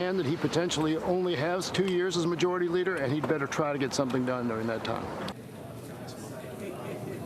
And that he potentially only has 2 years as majority leader, and he'd better try to get something done during that time.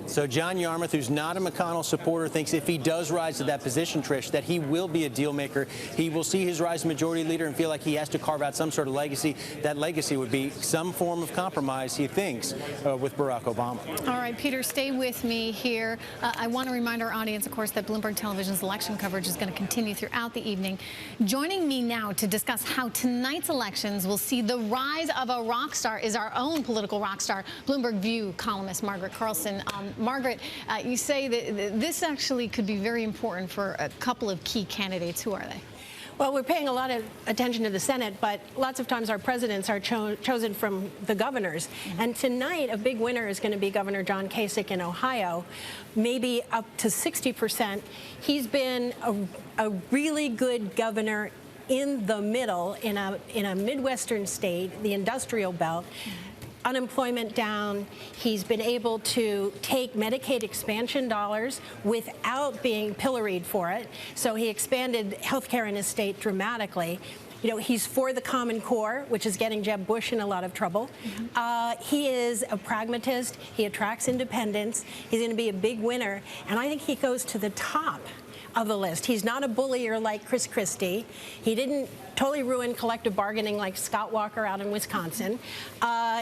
So John Yarmuth, who's not a McConnell supporter, thinks if he does rise to that position, Trish, that he will be a deal maker. He will see his rise as majority leader and feel like he has to carve out some sort of legacy. That legacy would be some form of compromise, he thinks, with Barack Obama. All right, Peter, stay with me here. I want to remind our audience, of course, that Bloomberg Television's election coverage is going to continue throughout the evening. Joining me now to discuss how tonight's elections will see the rise of a rock star is our own political rock star, Bloomberg View columnist Margaret Carlson. Margaret, you say that this actually could be very important for a couple of key candidates. Who are they? Well, we're paying a lot of attention to the Senate, but lots of times our presidents are chosen from the governors. And tonight, a big winner is going to be Governor John Kasich in Ohio, maybe up to 60%. He's been a really good governor in the middle, in a Midwestern state, the industrial belt. Unemployment down. He's been able to take Medicaid expansion dollars without being pilloried for it. So he expanded health care in his state dramatically. You know, he's for the Common Core, which is getting Jeb Bush in a lot of trouble. He is a pragmatist. He attracts independents. He's going to be a big winner. And I think he goes to the top of the list. He's not a bullier like Chris Christie. He didn't totally ruin collective bargaining like Scott Walker out in Wisconsin.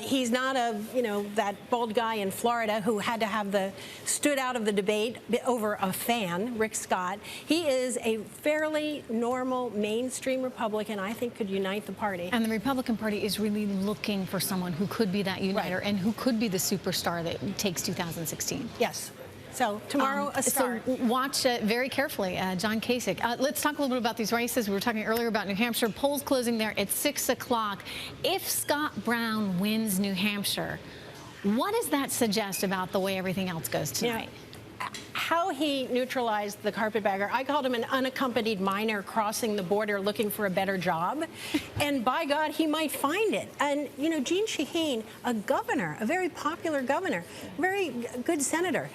He's not that bald guy in Florida who had to have stood out of the debate over a fan, Rick Scott. He is a fairly normal mainstream Republican, I think could unite the party. And the Republican Party is really looking for someone who could be that uniter and who could be the superstar that takes 2016. Yes. So tomorrow, a star. So watch very carefully, John Kasich. Let's talk a little bit about these races. We were talking earlier about New Hampshire. Polls closing there at 6 o'clock. If Scott Brown wins New Hampshire, what does that suggest about the way everything else goes tonight? How he neutralized the carpetbagger, I called him an unaccompanied minor crossing the border looking for a better job. And by God, he might find it. And, you know, Jeanne Shaheen, a governor, a very popular governor, very good senator.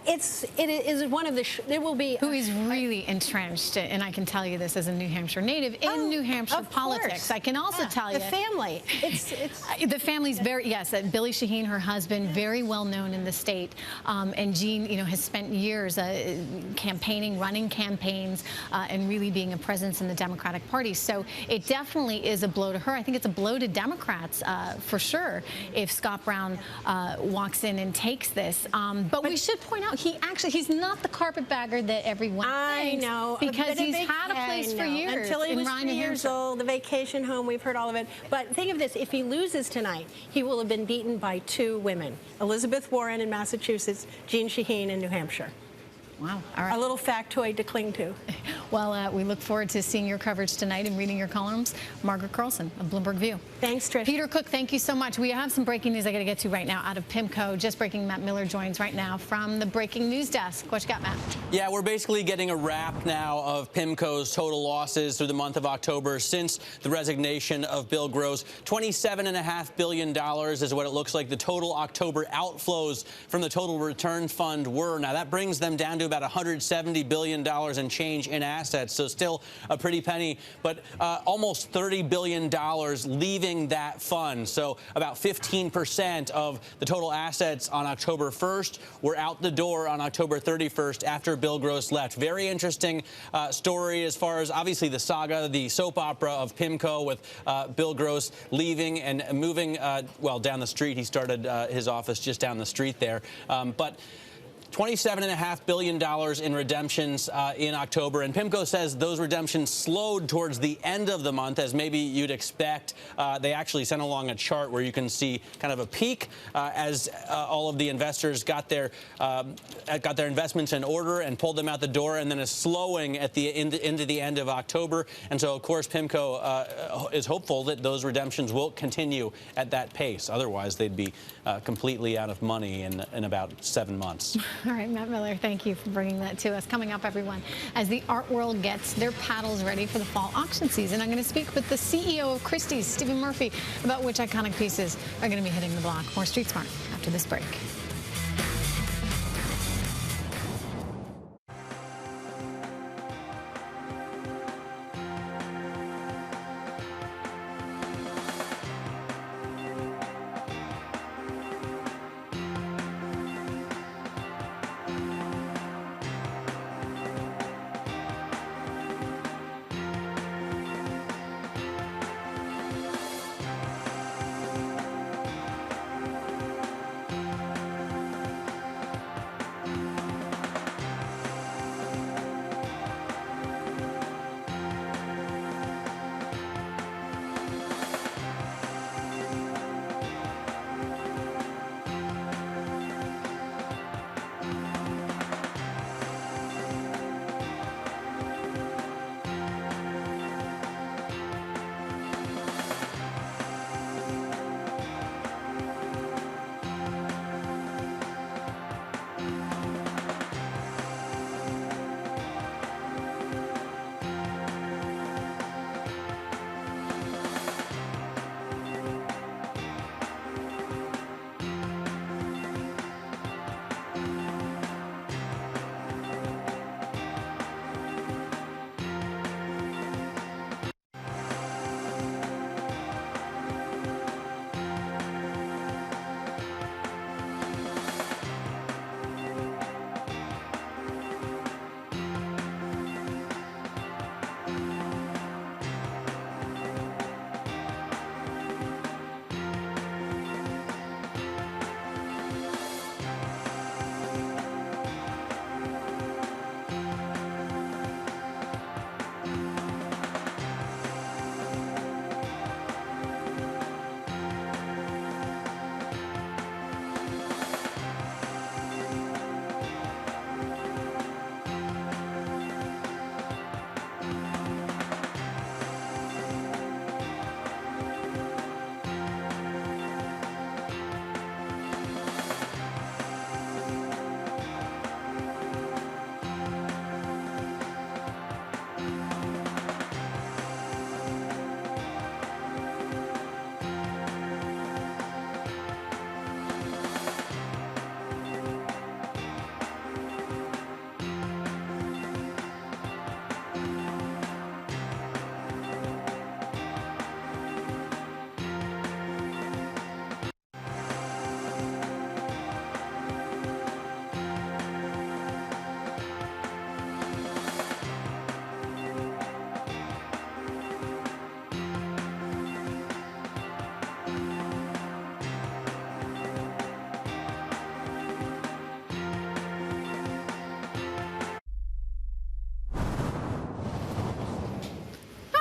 It is one of the, there will be. Who is really entrenched, and I can tell you this as a New Hampshire native, in New Hampshire politics. I can also tell you. The family. The family's very, yes, Billy Shaheen, her husband, very well known in the state. And Jeanne, you know, has spent years campaigning, running campaigns, and really being a presence in the Democratic Party. So it definitely is a blow to her. I think it's a blow to Democrats, for sure, if Scott Brown walks in and takes this. But we should point out, he's not the carpetbagger that everyone thinks. I know. Because he's had a place for years. Until he was 3 years old, the vacation home, we've heard all of it. But think of this, if he loses tonight, he will have been beaten by 2 women. Elizabeth Warren in Massachusetts, Jeanne Shaheen in New Hampshire. Wow. All right. A little factoid to cling to. Well, we look forward to seeing your coverage tonight and reading your columns. Margaret Carlson of Bloomberg View. Thanks, Trish. Peter Cook, thank you so much. We have some breaking news I got to get to right now out of Pimco. Just breaking, Matt Miller joins right now from the breaking news desk. What you got, Matt? Yeah, we're basically getting a wrap now of Pimco's total losses through the month of October since the resignation of Bill Gross. $27.5 billion is what it looks like the total October outflows from the total return fund were. Now, that brings them down to about $170 billion and change in assets, so still a pretty penny, but almost $30 billion leaving that fund. So about 15% of the total assets on October 1st were out the door on October 31st after Bill Gross left. Very interesting story as far as obviously the saga, the soap opera of Pimco with Bill Gross leaving and moving, well, down the street. He started his office just down the street there. But $27.5 billion in redemptions in October, and Pimco says those redemptions slowed towards the end of the month, as maybe you'd expect. They actually sent along a chart where you can see kind of a peak as all of the investors got their investments in order and pulled them out the door, and then a slowing at the into the end of October. And so, of course, Pimco is hopeful that those redemptions will continue at that pace. Otherwise, they'd be completely out of money in about 7 months. All right, Matt Miller, thank you for bringing that to us. Coming up, everyone, as the art world gets their paddles ready for the fall auction season, I'm going to speak with the CEO of Christie's, Stephen Murphy, about which iconic pieces are going to be hitting the block. More Street Smart after this break.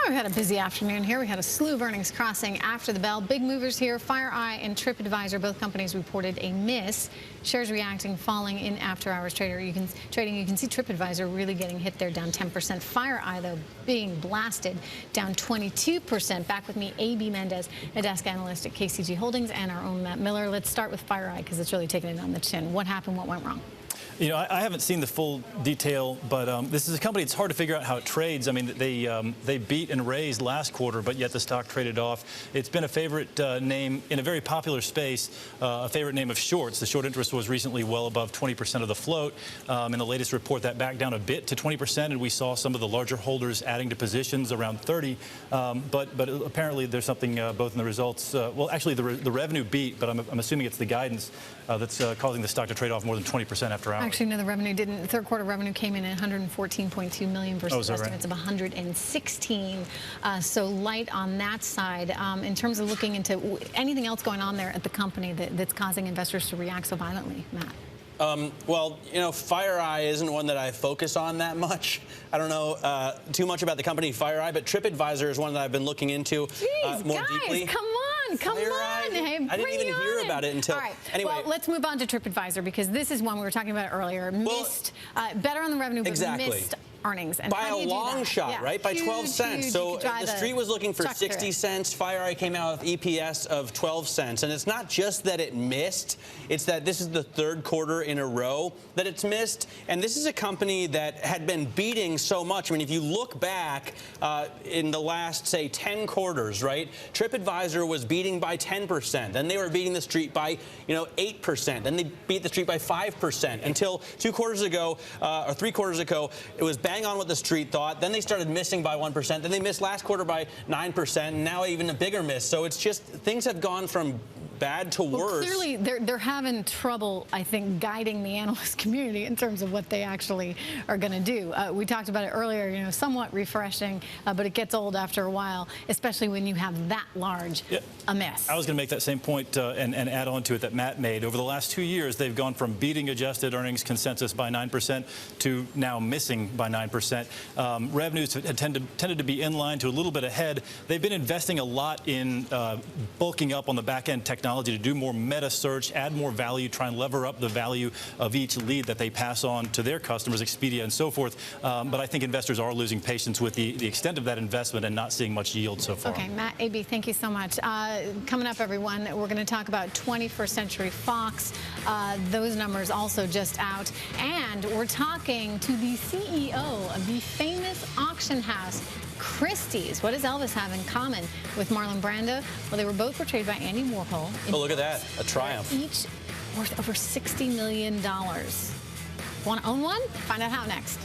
We've had a busy afternoon here. We had a slew of earnings crossing after the bell. Big movers here. FireEye and TripAdvisor, both companies reported a miss. Shares reacting, falling in after-hours trading. You can see TripAdvisor really getting hit there, down 10%. FireEye, though, being blasted, down 22%. Back with me, A.B. Mendez, a desk analyst at KCG Holdings, and our own Matt Miller. Let's start with FireEye because it's really taking it on the chin. What happened? What went wrong? You know, I haven't seen the full detail, but this is a company, it's hard to figure out how it trades. I mean, they beat and raised last quarter, but yet the stock traded off. It's been a favorite name in a very popular space, a favorite name of shorts. The short interest was recently well above 20% of the float. In the latest report, that backed down a bit to 20%, and we saw some of the larger holders adding to positions around 30. But apparently there's something both in the results. Well, actually, the revenue beat, but I'm assuming it's the guidance that's causing the stock to trade off more than 20% after hours. Actually, no, the revenue didn't. Third quarter revenue came in at 114.2 million versus estimates of 116. So light on that side. In terms of looking into anything else going on there at the company that's causing investors to react so violently, Matt? Well, you know, FireEye isn't one that I focus on that much. I don't know too much about the company FireEye, but TripAdvisor is one that I've been looking into more deeply. Come on, come on. Hey, I didn't even hear about it until. All right. Anyway, well, let's move on to TripAdvisor because this is one we were talking about earlier. Missed, better on the revenue, but missed earnings. And by a long shot, right? By 12 cents. So the street was looking for 60 cents. FireEye came out with EPS of 12 cents. And it's not just that it missed. It's that this is the third quarter in a row that it's missed. And this is a company that had been beating so much. I mean, if you look back in the last, say, 10 quarters, right? TripAdvisor was beating by 10%. Then they were beating the street by, 8%. Then they beat the street by 5% until 2 quarters ago, or 3 quarters ago, it was bang on what the street thought. Then they started missing by 1%. Then they missed last quarter by 9%. And now even a bigger miss. So it's just things have gone from bad to worse. Clearly, they're having trouble, I think, guiding the analyst community in terms of what they actually are going to do. We talked about it earlier, somewhat refreshing, but it gets old after a while, especially when you have that large a miss. I was going to make that same point and add on to it that Matt made. Over the last 2 years, they've gone from beating adjusted earnings consensus by 9% to now missing by 9%. Revenues have tended to be in line to a little bit ahead. They've been investing a lot in bulking up on the back-end technology to do more meta search, add more value, try and lever up the value of each lead that they pass on to their customers, Expedia and so forth. But I think investors are losing patience with the extent of that investment and not seeing much yield so far. Okay, Matt, AB, thank you so much. Coming up, everyone, we're going to talk about 21st Century Fox. Those numbers also just out. And we're talking to the CEO of the famous auction house, Christie's. What does Elvis have in common with Marlon Brando? Well, they were both portrayed by Andy Warhol. Oh, look at that. A triumph. Each worth over $60 million. Want to own one? Find out how next.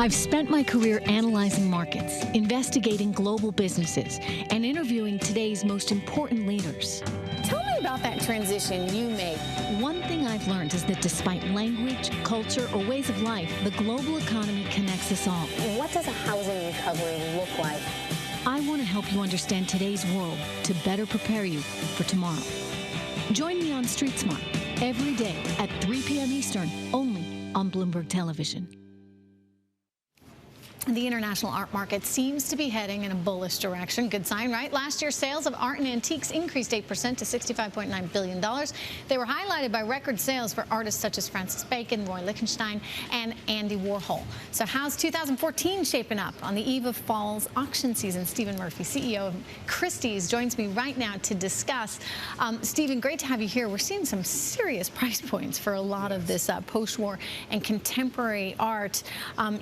I've spent my career analyzing markets, investigating global businesses, and interviewing today's most important leaders. Tell me about that transition you made. One thing I've learned is that despite language, culture, or ways of life, the global economy connects us all. What does a housing recovery look like? I want to help you understand today's world to better prepare you for tomorrow. Join me on Street Smart every day at 3 p.m. Eastern, only on Bloomberg Television. The international art market seems to be heading in a bullish direction. Good sign, right? Last year, sales of art and antiques increased 8% to $65.9 billion. They were highlighted by record sales for artists such as Francis Bacon, Roy Lichtenstein, and Andy Warhol. So how's 2014 shaping up? On the eve of fall's auction season, Stephen Murphy, CEO of Christie's, joins me right now to discuss. Stephen, great to have you here. We're seeing some serious price points for a lot of this post-war and contemporary art.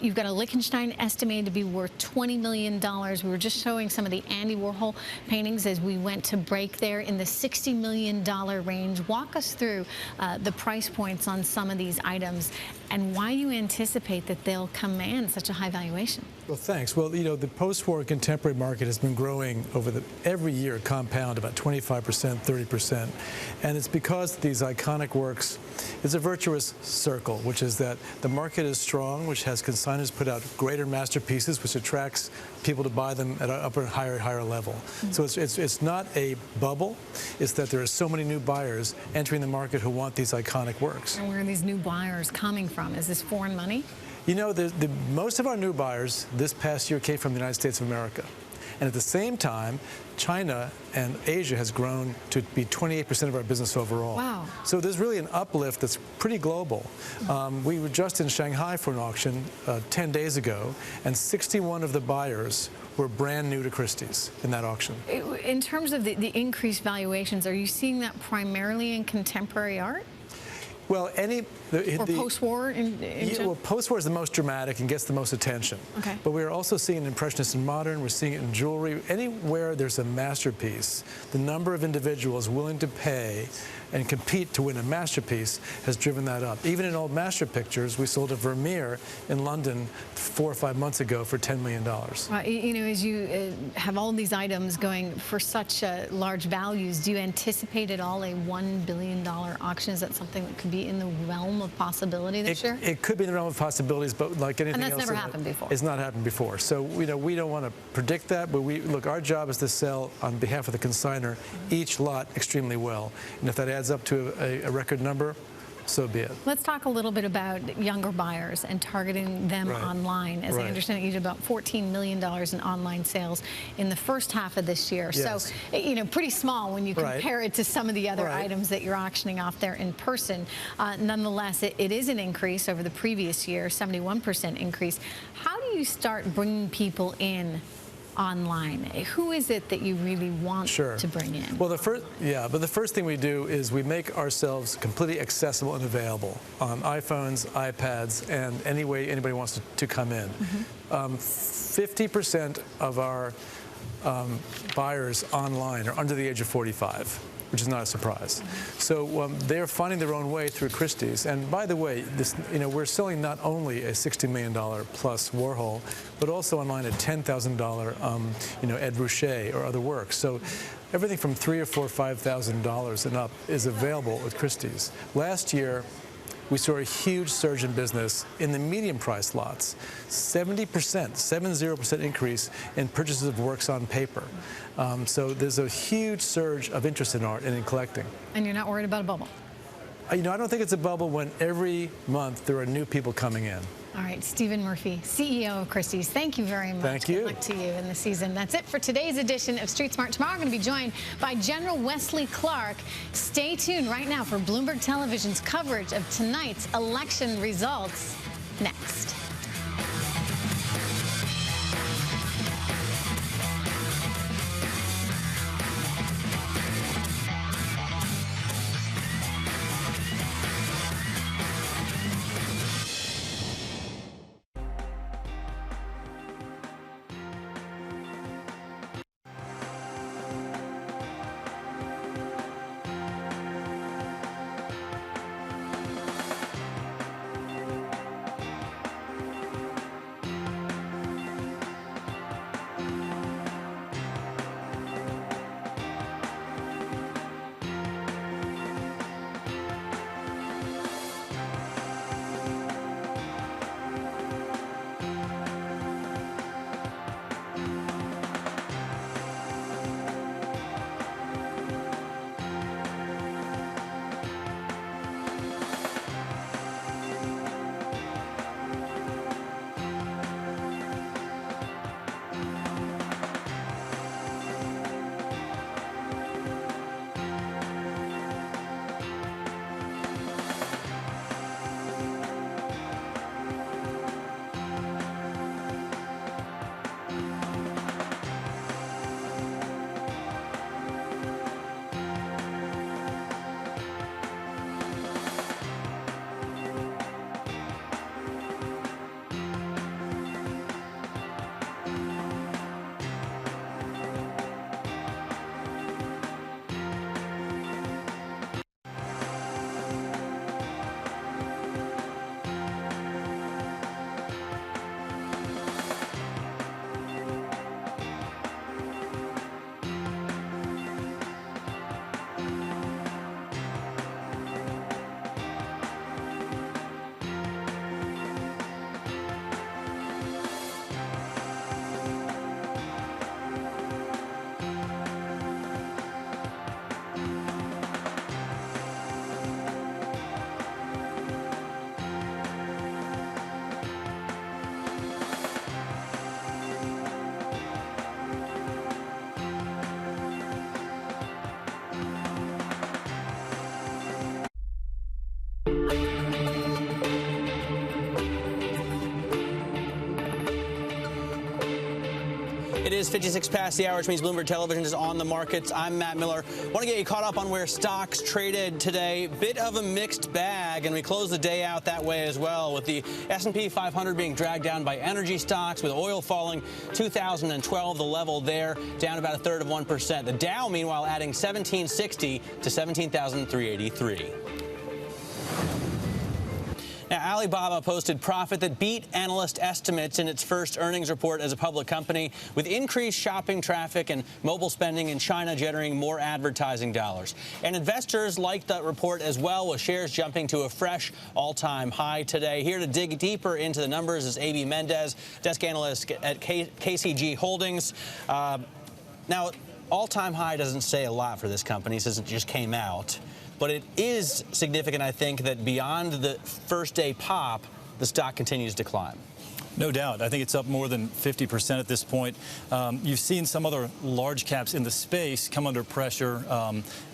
You've got a Lichtenstein estimated to be worth $20 million. We were just showing some of the Andy Warhol paintings as we went to break there in the $60 million range. Walk us through the price points on some of these items and why you anticipate that they'll command such a high valuation. Well, thanks. Well, you know, the post-war contemporary market has been growing over every year, compound about 25%, 30%. And it's because these iconic works, it's a virtuous circle, which is that the market is strong, which has consignors put out greater masterpieces, which attracts people to buy them at an upper, higher level. So it's not a bubble. It's that there are so many new buyers entering the market who want these iconic works. And where are these new buyers coming from? Is this foreign money? You know, most of our new buyers this past year came from the United States of America. And at the same time, China and Asia has grown to be 28% of our business overall. Wow. So there's really an uplift that's pretty global. We were just in Shanghai for an auction 10 days ago, and 61 of the buyers were brand new to Christie's in that auction. In terms of the increased valuations, are you seeing that primarily in contemporary art? Well, or post-war well, post-war is the most dramatic and gets the most attention. Okay. But we're also seeing impressionists in modern. We're seeing it in jewelry. Anywhere there's a masterpiece, the number of individuals willing to pay and compete to win a masterpiece has driven that up. Even in old master pictures, we sold a Vermeer in London 4 or 5 months ago for $10 million. You know, as you have all these items going for such large values, do you anticipate at all a $1 billion auction? Is that something that could be in the realm of possibility this year? It could be in the realm of possibilities, but like anything else, and that's never happened before. It's not happened before. So you know, we don't want to predict that, but look, our job is to sell on behalf of the consignor each lot extremely well, and if that adds up to a record number, so be it. Let's talk a little bit about younger buyers and targeting them online. As I understand it, you did about $14 million in online sales in the first half of this year. Yes. So, you know, pretty small when you compare it to some of the other items that you're auctioning off there in person. Nonetheless, it is an increase over the previous year, 71% increase. How do you start bringing people in online? Who is it that you really want to bring in? Well, the first thing we do is we make ourselves completely accessible and available on iPhones, iPads, and any way anybody wants to come in. 50% of our buyers online are under the age of 45. Which is not a surprise. So they're finding their own way through Christie's. And by the way, we're selling not only a $60 million plus Warhol, but also online a $10,000 Ed Ruscha or other works. So everything from $3,000 or $4,000, $5,000 and up is available with Christie's. Last year, we saw a huge surge in business in the medium price lots. 70% increase in purchases of works on paper. So there's a huge surge of interest in art and in collecting. And you're not worried about a bubble? You know, I don't think it's a bubble when every month there are new people coming in. All right, Stephen Murphy, CEO of Christie's, thank you very much. Thank you. Good luck to you in the season. That's it for today's edition of Street Smart. Tomorrow we're going to be joined by General Wesley Clark. Stay tuned right now for Bloomberg Television's coverage of tonight's election results next. It is 56 past the hour, which means Bloomberg Television is on the markets. I'm Matt Miller. Want to get you caught up on where stocks traded today. Bit of a mixed bag, and we close the day out that way as well, with the S&P 500 being dragged down by energy stocks, with oil falling 2012, the level there, down about 1/3 of 1%. The Dow, meanwhile, adding 1760 to 17,383. Now, Alibaba posted profit that beat analyst estimates in its first earnings report as a public company, with increased shopping traffic and mobile spending in China generating more advertising dollars. And investors liked that report as well, with shares jumping to a fresh all-time high today. Here to dig deeper into the numbers is A.B. Mendez, desk analyst at KCG Holdings. Now, all-time high doesn't say a lot for this company since it just came out. But it is significant, I think, that beyond the first day pop, the stock continues to climb. No doubt. I think it's up more than 50% at this point. You've seen some other large caps in the space come under pressure.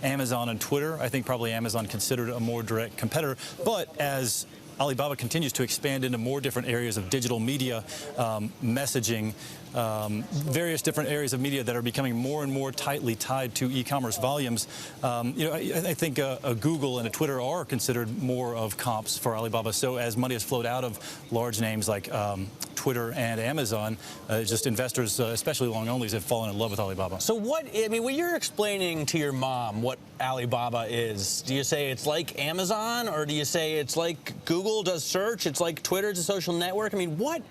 Amazon and Twitter. I think probably Amazon considered a more direct competitor. But as Alibaba continues to expand into more different areas of digital media, messaging, various different areas of media that are becoming more and more tightly tied to e-commerce volumes. I think Google and Twitter are considered more of comps for Alibaba. So as money has flowed out of large names like Twitter and Amazon, just investors, especially long-onlys, have fallen in love with Alibaba. So when you're explaining to your mom what Alibaba is, do you say it's like Amazon, or do you say it's like Google does search, it's like Twitter is a social network? I mean, what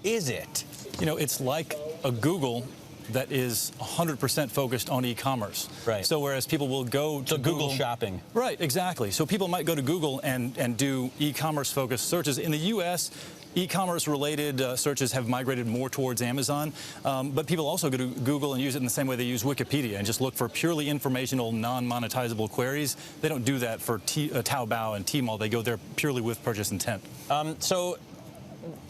is it? You know, it's like a Google that is 100% focused on e-commerce. Right. So whereas people will go to Google shopping. Right, exactly. So people might go to Google and do e-commerce focused searches. In the U.S., e-commerce related searches have migrated more towards Amazon, but people also go to Google and use it in the same way they use Wikipedia and just look for purely informational, non-monetizable queries. They don't do that for Taobao and Tmall. They go there purely with purchase intent. So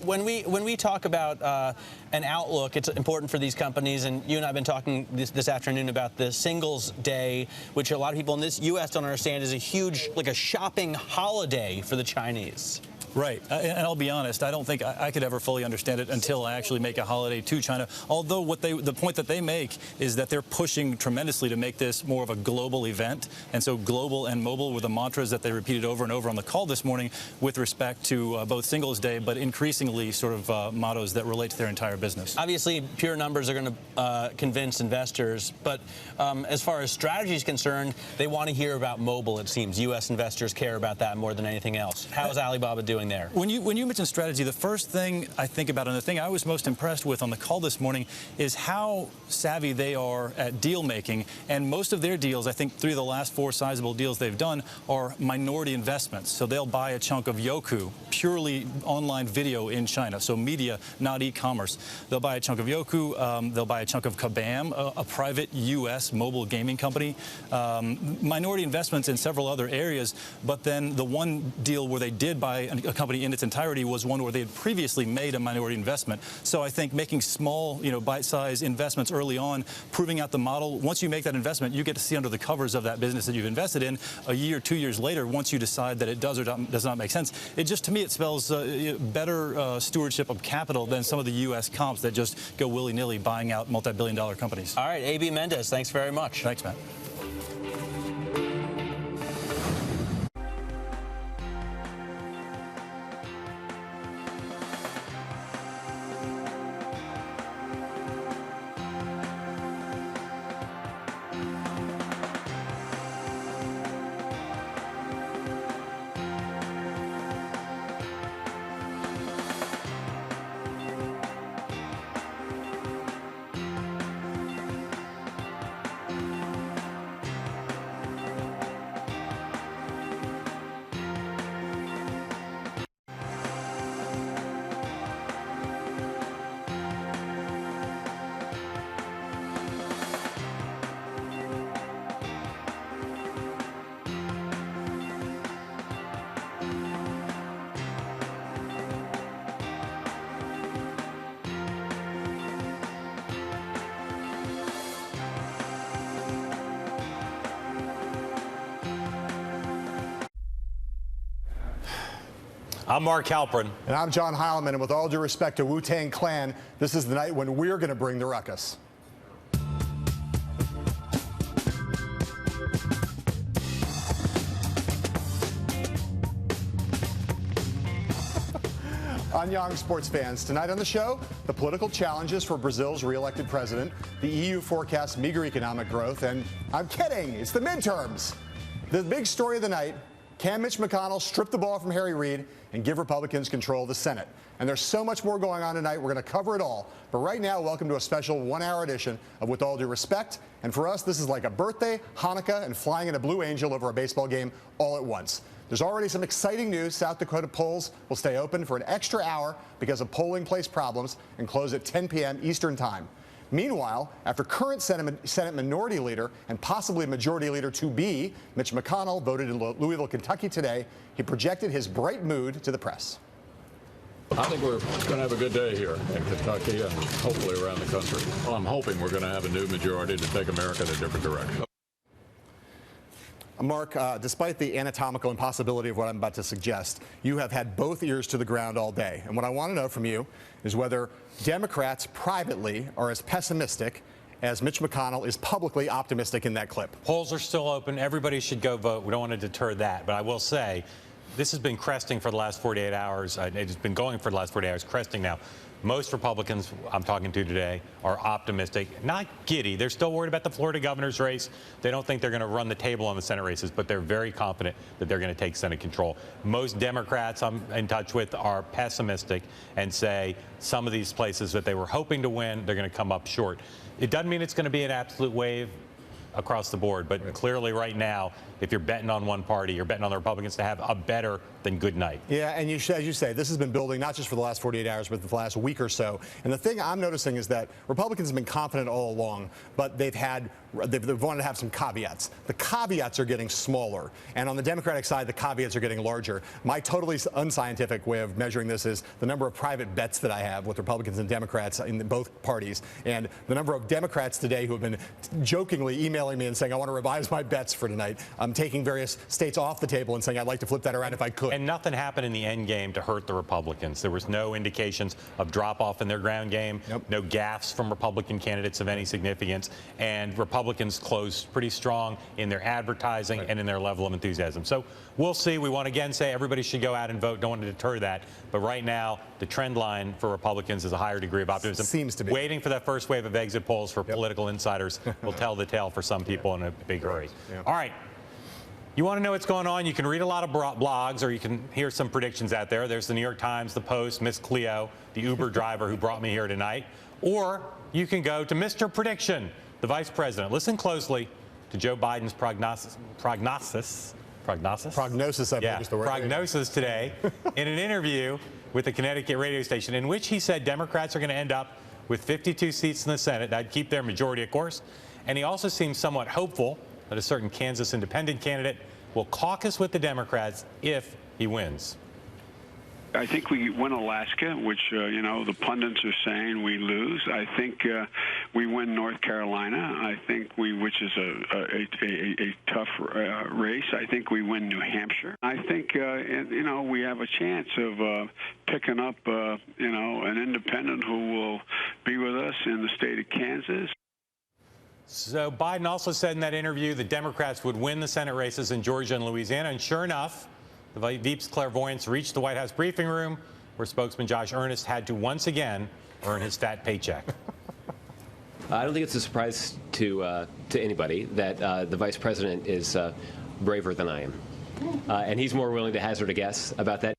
when we talk about an outlook, it's important for these companies, and you and I have been talking this afternoon about the Singles Day, which a lot of people in this U.S. don't understand is a huge, like a shopping holiday for the Chinese. Right, and I'll be honest, I don't think I could ever fully understand it until I actually make a holiday to China. Although the point that they make is that they're pushing tremendously to make this more of a global event, and so global and mobile were the mantras that they repeated over and over on the call this morning with respect to both Singles Day, but increasingly sort of mottos that relate to their entire business. Obviously, pure numbers are going to convince investors, but as far as strategy is concerned, they want to hear about mobile, it seems. U.S. investors care about that more than anything else. How is Alibaba doing there? When you mention strategy, the first thing I think about, and the thing I was most impressed with on the call this morning, is how savvy they are at deal making. And most of their deals, I think 3 of the last 4 sizable deals they've done, are minority investments. So they'll buy a chunk of Youku, purely online video in China, so media, not e-commerce. They'll buy a chunk of Youku. They'll buy a chunk of Kabam, a private U.S. mobile gaming company. Minority investments in several other areas, but then the one deal where they did buy a company in its entirety was one where they had previously made a minority investment. So I think making small, bite-sized investments early on, proving out the model. Once you make that investment, you get to see under the covers of that business that you've invested in a year, 2 years later, once you decide that it does or does not make sense. It just, to me, it spells better stewardship of capital than some of the U.S. comps that just go willy-nilly buying out multi-billion-dollar companies. All right, A.B. Mendez, thanks very much. Thanks, Matt. I'm Mark Halperin. And I'm John Heilemann. And with all due respect to Wu-Tang Clan, this is the night when we're going to bring the ruckus. Young sports fans. Tonight on the show, the political challenges for Brazil's re-elected president, the EU forecasts meager economic growth, and I'm kidding, it's the midterms. The big story of the night, can Mitch McConnell strip the ball from Harry Reid and give Republicans control of the Senate? And there's so much more going on tonight, we're going to cover it all. But right now, welcome to a special one-hour edition of With All Due Respect. And for us, this is like a birthday, Hanukkah, and flying in a Blue Angel over a baseball game all at once. There's already some exciting news. South Dakota polls will stay open for an extra hour because of polling place problems and close at 10 p.m. Eastern Time. Meanwhile, after current Senate Minority Leader and possibly Majority Leader to be, Mitch McConnell, voted in Louisville, Kentucky today, he projected his bright mood to the press. I think we're going to have a good day here in Kentucky and hopefully around the country. Well, I'm hoping we're going to have a new majority to take America in a different direction. Mark, despite the anatomical impossibility of what I'm about to suggest, you have had both ears to the ground all day. And what I want to know from you is whether Democrats privately are as pessimistic as Mitch McConnell is publicly optimistic in that clip. Polls are still open. Everybody should go vote. We don't want to deter that. But I will say, this has been cresting for the last 48 hours. It's been going for the last 48 hours, cresting now. Most Republicans I'm talking to today are optimistic, not giddy. They're still worried about the Florida governor's race. They don't think they're going to run the table on the Senate races, but they're very confident that they're going to take Senate control. Most Democrats I'm in touch with are pessimistic and say some of these places that they were hoping to win, they're going to come up short. It doesn't mean it's going to be an absolute wave across the board, but clearly right now, if you're betting on one party, you're betting on the Republicans to have a better than good night. Yeah, and as you say, this has been building not just for the last 48 hours, but the last week or so. And the thing I'm noticing is that Republicans have been confident all along, but they've wanted to have some caveats. The caveats are getting smaller, and on the Democratic side, the caveats are getting larger. My totally unscientific way of measuring this is the number of private bets that I have with Republicans and Democrats in both parties, and the number of Democrats today who have been jokingly emailing me and saying, I want to revise my bets for tonight. I'm taking various states off the table and saying I'd like to flip that around if I could. And nothing happened in the end game to hurt the Republicans. There was no indications of drop-off in their ground game, no gaffes from Republican candidates of any significance, and Republicans closed pretty strong in their advertising and in their level of enthusiasm. So we'll see. We want to again say everybody should go out and vote. Don't want to deter that. But right now, the trend line for Republicans is a higher degree of optimism. Seems to be. Waiting for that first wave of exit polls for political insiders will tell the tale for some people in a big hurry. All right. You want to know what's going on? You can read a lot of blogs, or you can hear some predictions out there. There's the New York Times, the Post, Miss Cleo, the Uber driver who brought me here tonight. Or you can go to Mr. Prediction, the vice president. Listen closely to Joe Biden's prognosis, I believe is the word. Prognosis today in an interview with the Connecticut radio station in which he said Democrats are going to end up with 52 seats in the Senate. That'd keep their majority, of course. And he also seems somewhat hopeful that a certain Kansas independent candidate will caucus with the Democrats if he wins. I think we win Alaska, which, the pundits are saying we lose. I think we win North Carolina. I think which is a tough race. I think we win New Hampshire. I think, we have a chance of picking up, an independent who will be with us in the state of Kansas. So Biden also said in that interview the Democrats would win the Senate races in Georgia and Louisiana. And sure enough, the Veep's clairvoyance reached the White House briefing room, where spokesman Josh Earnest had to once again earn his stat paycheck. I don't think it's a surprise to anybody that the vice president is braver than I am. And he's more willing to hazard a guess about that.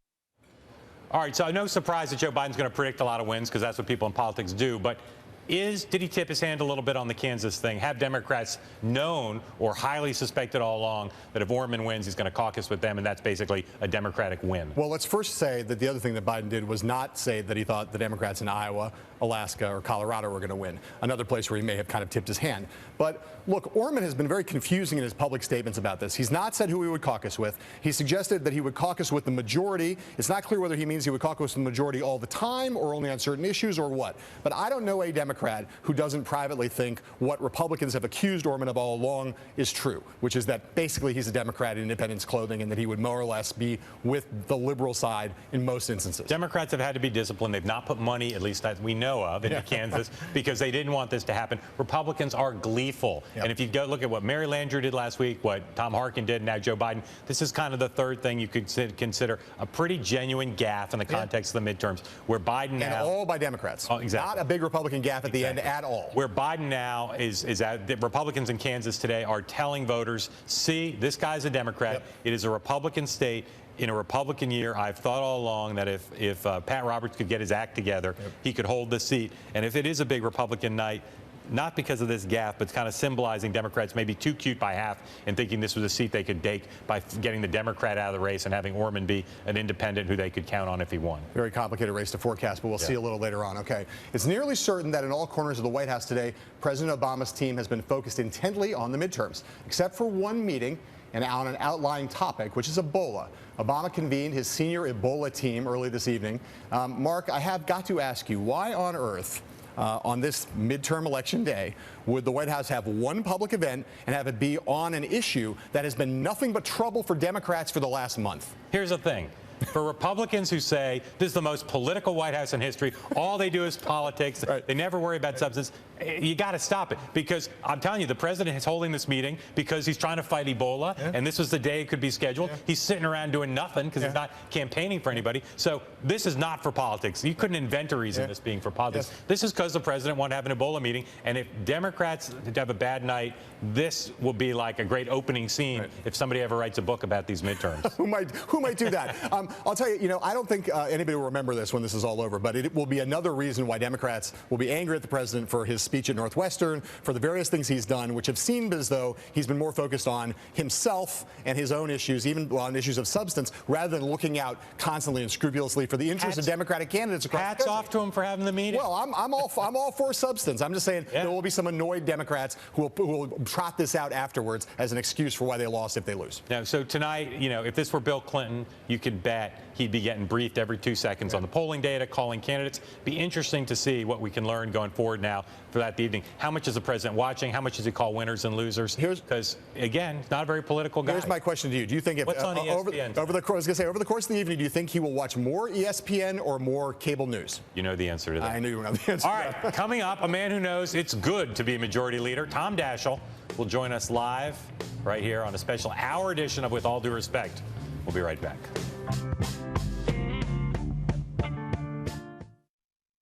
All right, so no surprise that Joe Biden's going to predict a lot of wins, because that's what people in politics do. But did he tip his hand a little bit on the Kansas thing? Have Democrats known or highly suspected all along that if Orman wins, he's going to caucus with them, and that's basically a Democratic win? Well, let's first say that the other thing that Biden did was not say that he thought the Democrats in Iowa, Alaska, or Colorado were going to win, another place where he may have kind of tipped his hand. But look, Orman has been very confusing in his public statements about this. He's not said who he would caucus with. He suggested that he would caucus with the majority. It's not clear whether he means he would caucus with the majority all the time or only on certain issues or what. But I don't know a Democrat Democrat who doesn't privately think what Republicans have accused Orman of all along is true, which is that basically he's a Democrat in independence clothing and that he would more or less be with the liberal side in most instances. Democrats have had to be disciplined. They've not put money, at least that we know of, into Kansas because they didn't want this to happen. Republicans are gleeful. And if you go look at what Mary Landrieu did last week, what Tom Harkin did, now Joe Biden, this is kind of the third thing you could consider a pretty genuine gaffe in the context of the midterms, where Biden now... And all by Democrats. Oh, exactly. Not a big Republican gaffe at the end at all. Where Biden now is that the Republicans in Kansas today are telling voters, see, this guy's a Democrat. It is a Republican state. In a Republican year, I've thought all along that if Pat Roberts could get his act together, he could hold the seat. And if it is a big Republican night, not because of this gaffe, but kind of symbolizing Democrats maybe too cute by half and thinking this was a seat they could take by getting the Democrat out of the race and having Orman be an independent who they could count on if he won. Very complicated race to forecast, but we'll see a little later on. Okay. It's nearly certain that in all corners of the White House today, President Obama's team has been focused intently on the midterms, except for one meeting and on an outlying topic, which is Ebola. Obama convened his senior Ebola team early this evening. Mark, I have got to ask you, why on earth on this midterm election day would the White House have one public event and have it be on an issue that has been nothing but trouble for Democrats for the last month? Here's the thing. For Republicans who say this is the most political White House in history, all they do is politics, they never worry about substance, you got to stop it. Because I'm telling you, the president is holding this meeting because he's trying to fight Ebola, and this was the day it could be scheduled. He's sitting around doing nothing because he's not campaigning for anybody. So this is not for politics. You couldn't invent a reason this being for politics. This is because the president wanted to have an Ebola meeting, and if Democrats have a bad night, this will be like a great opening scene if somebody ever writes a book about these midterms. Who might do that? I'll tell you, I don't think anybody will remember this when this is all over, but it will be another reason why Democrats will be angry at the president for his speech at Northwestern, for the various things he's done, which have seemed as though he's been more focused on himself and his own issues, even on issues of substance, rather than looking out constantly and scrupulously for the interests of Democratic candidates across the country. Hats off to him for having the meeting. Well, I'm all for substance. I'm just saying there will be some annoyed Democrats who will trot this out afterwards as an excuse for why they lost if they lose. Now, so tonight, if this were Bill Clinton, you could bet he'd be getting briefed every 2 seconds on the polling data, calling candidates. Be interesting to see what we can learn going forward now for that evening. How much is the president watching? How much does he call winners and losers? Because, again, he's not a very political guy. Here's my question to you. Do you think if What's on ESPN? over the course of the evening, do you think he will watch more ESPN or more cable news? You know the answer to that. I knew you would know the answer. All right, coming up, a man who knows it's good to be a majority leader, Tom Daschle, will join us live right here on a special hour edition of With All Due Respect. We'll be right back.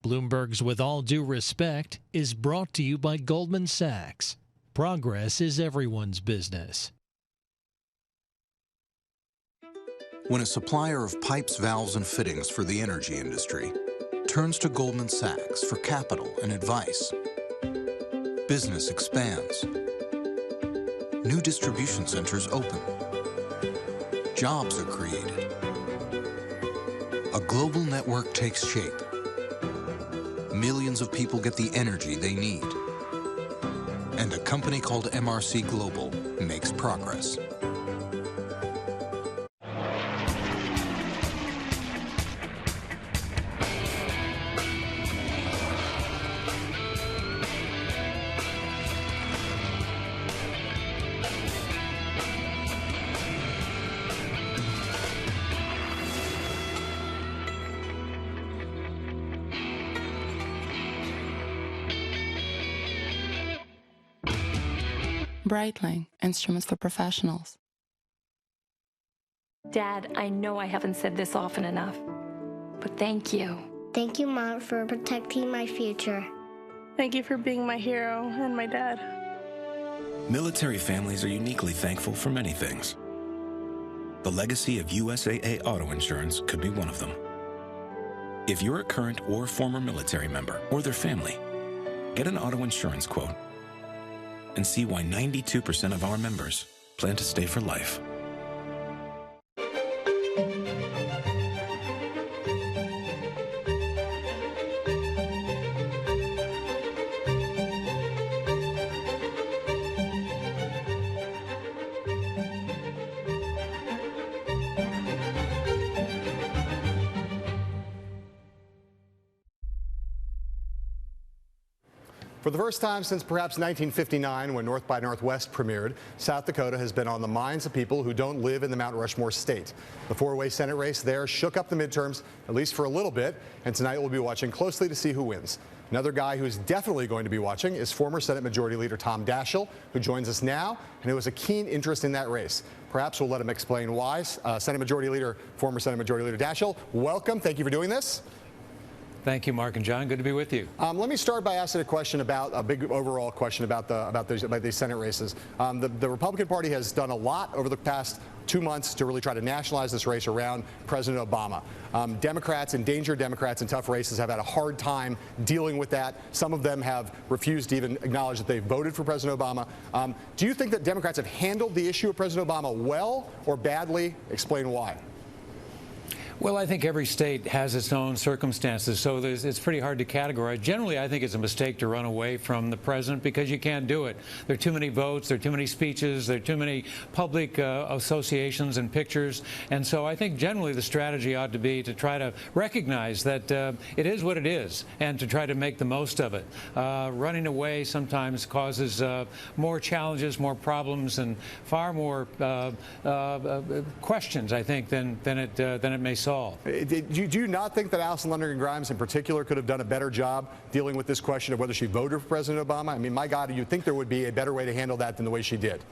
Bloomberg's With All Due Respect is brought to you by Goldman Sachs. Progress is everyone's business. When a supplier of pipes, valves, and fittings for the energy industry turns to Goldman Sachs for capital and advice, business expands. New distribution centers open. Jobs are created. A global network takes shape. Millions of people get the energy they need. And a company called MRC Global makes progress. Breitling, instruments for professionals. Dad, I know I haven't said this often enough, but thank you. Thank you, Mom, for protecting my future. Thank you for being my hero and my dad. Military families are uniquely thankful for many things. The legacy of USAA Auto Insurance could be one of them. If you're a current or former military member or their family, get an auto insurance quote and see why 92% of our members plan to stay for life. For the first time since perhaps 1959, when North by Northwest premiered, South Dakota has been on the minds of people who don't live in the Mount Rushmore state. The four-way Senate race there shook up the midterms, at least for a little bit, and tonight we'll be watching closely to see who wins. Another guy who's definitely going to be watching is former Senate Majority Leader Tom Daschle, who joins us now and who has a keen interest in that race. Perhaps we'll let him explain why. Former Senate Majority Leader Daschle, welcome. Thank you for doing this. Thank you, Mark and John. Good to be with you. Let me start by asking a big overall question about these Senate races. The Republican Party has done a lot over the past 2 months to really try to nationalize this race around President Obama. Democrats, endangered Democrats in tough races, have had a hard time dealing with that. Some of them have refused to even acknowledge that they voted for President Obama. Do you think that Democrats have handled the issue of President Obama well or badly? Explain why. Well, I think every state has its own circumstances, so it's pretty hard to categorize. Generally, I think it's a mistake to run away from the president because you can't do it. There are too many votes, there are too many speeches, there are too many public associations and pictures, and so I think generally the strategy ought to be to try to recognize that it is what it is and to try to make the most of it. Running away sometimes causes more challenges, more problems, and far more questions, I think, than it may solve. Do you not think that Alison Lonergan Grimes in particular could have done a better job dealing with this question of whether she voted for President Obama? I mean, my God, you'd think there would be a better way to handle that than the way she did.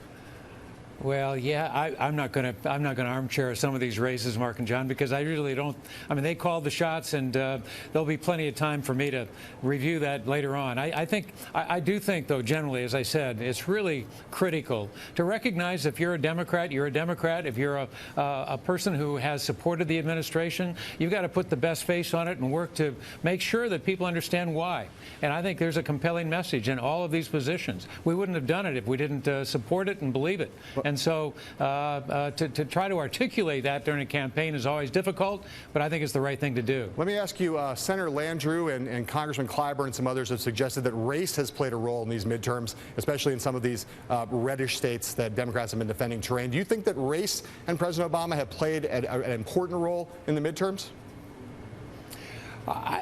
Well, yeah, I'm not going to armchair some of these races, Mark and John, because I really don't. I mean, they called the shots, and there'll be plenty of time for me to review that later on. I do think, though, generally, as I said, it's really critical to recognize if you're a Democrat, you're a Democrat. If you're a person who has supported the administration, you've got to put the best face on it and work to make sure that people understand why. And I think there's a compelling message in all of these positions. We wouldn't have done it if we didn't support it and believe it. And so to try to articulate that during a campaign is always difficult, but I think it's the right thing to do. Let me ask you, Senator Landrieu and Congressman Clyburn and some others have suggested that race has played a role in these midterms, especially in some of these reddish states that Democrats have been defending terrain. Do you think that race and President Obama have played an important role in the midterms?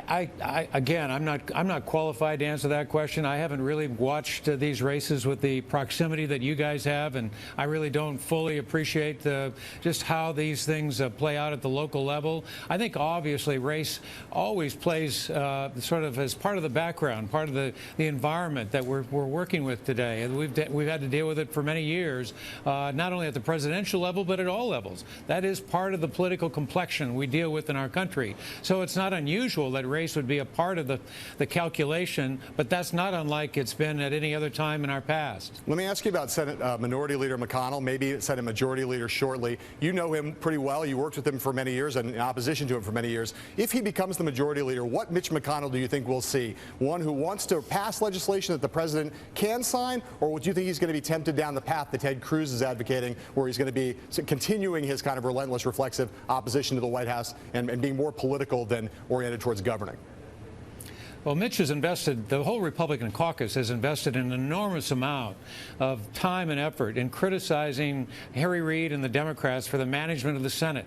Again, I'm not qualified to answer that question. I haven't really watched these races with the proximity that you guys have, and I really don't fully appreciate just how these things play out at the local level. I think obviously race always plays sort of as part of the background, part of the environment that we're working with today, and we've had to deal with it for many years, not only at the presidential level but at all levels. That is part of the political complexion we deal with in our country. So it's not unusual that race would be a part of the calculation, but that's not unlike it's been at any other time in our past. Let me ask you about Senate Minority Leader McConnell, maybe Senate Majority Leader shortly. You know him pretty well. You worked with him for many years and in opposition to him for many years. If he becomes the Majority Leader, what Mitch McConnell do you think we'll see? One who wants to pass legislation that the president can sign, or do you think he's going to be tempted down the path that Ted Cruz is advocating, where he's going to be continuing his kind of relentless, reflexive opposition to the White House and being more political than oriented towards governing? Well, Mitch has invested, the whole Republican caucus has invested an enormous amount of time and effort in criticizing Harry Reid and the Democrats for the management of the Senate.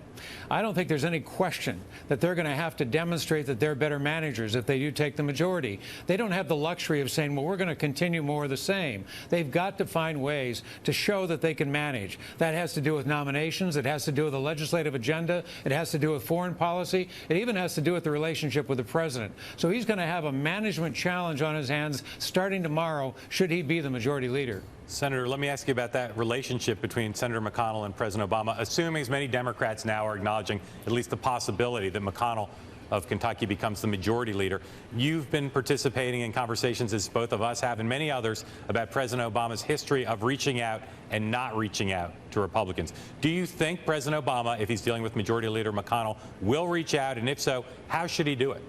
I don't think there's any question that they're going to have to demonstrate that they're better managers if they do take the majority. They don't have the luxury of saying, well, we're going to continue more of the same. They've got to find ways to show that they can manage. That has to do with nominations. It has to do with the legislative agenda. It has to do with foreign policy. It even has to do with the relationship with the president. So he's going to have a management challenge on his hands starting tomorrow, should he be the majority leader. Senator, let me ask you about that relationship between Senator McConnell and President Obama, assuming as many Democrats now are acknowledging at least the possibility that McConnell of Kentucky becomes the majority leader. You've been participating in conversations, as both of us have, and many others, about President Obama's history of reaching out and not reaching out to Republicans. Do you think President Obama, if he's dealing with Majority Leader McConnell, will reach out, and if so, how should he do it?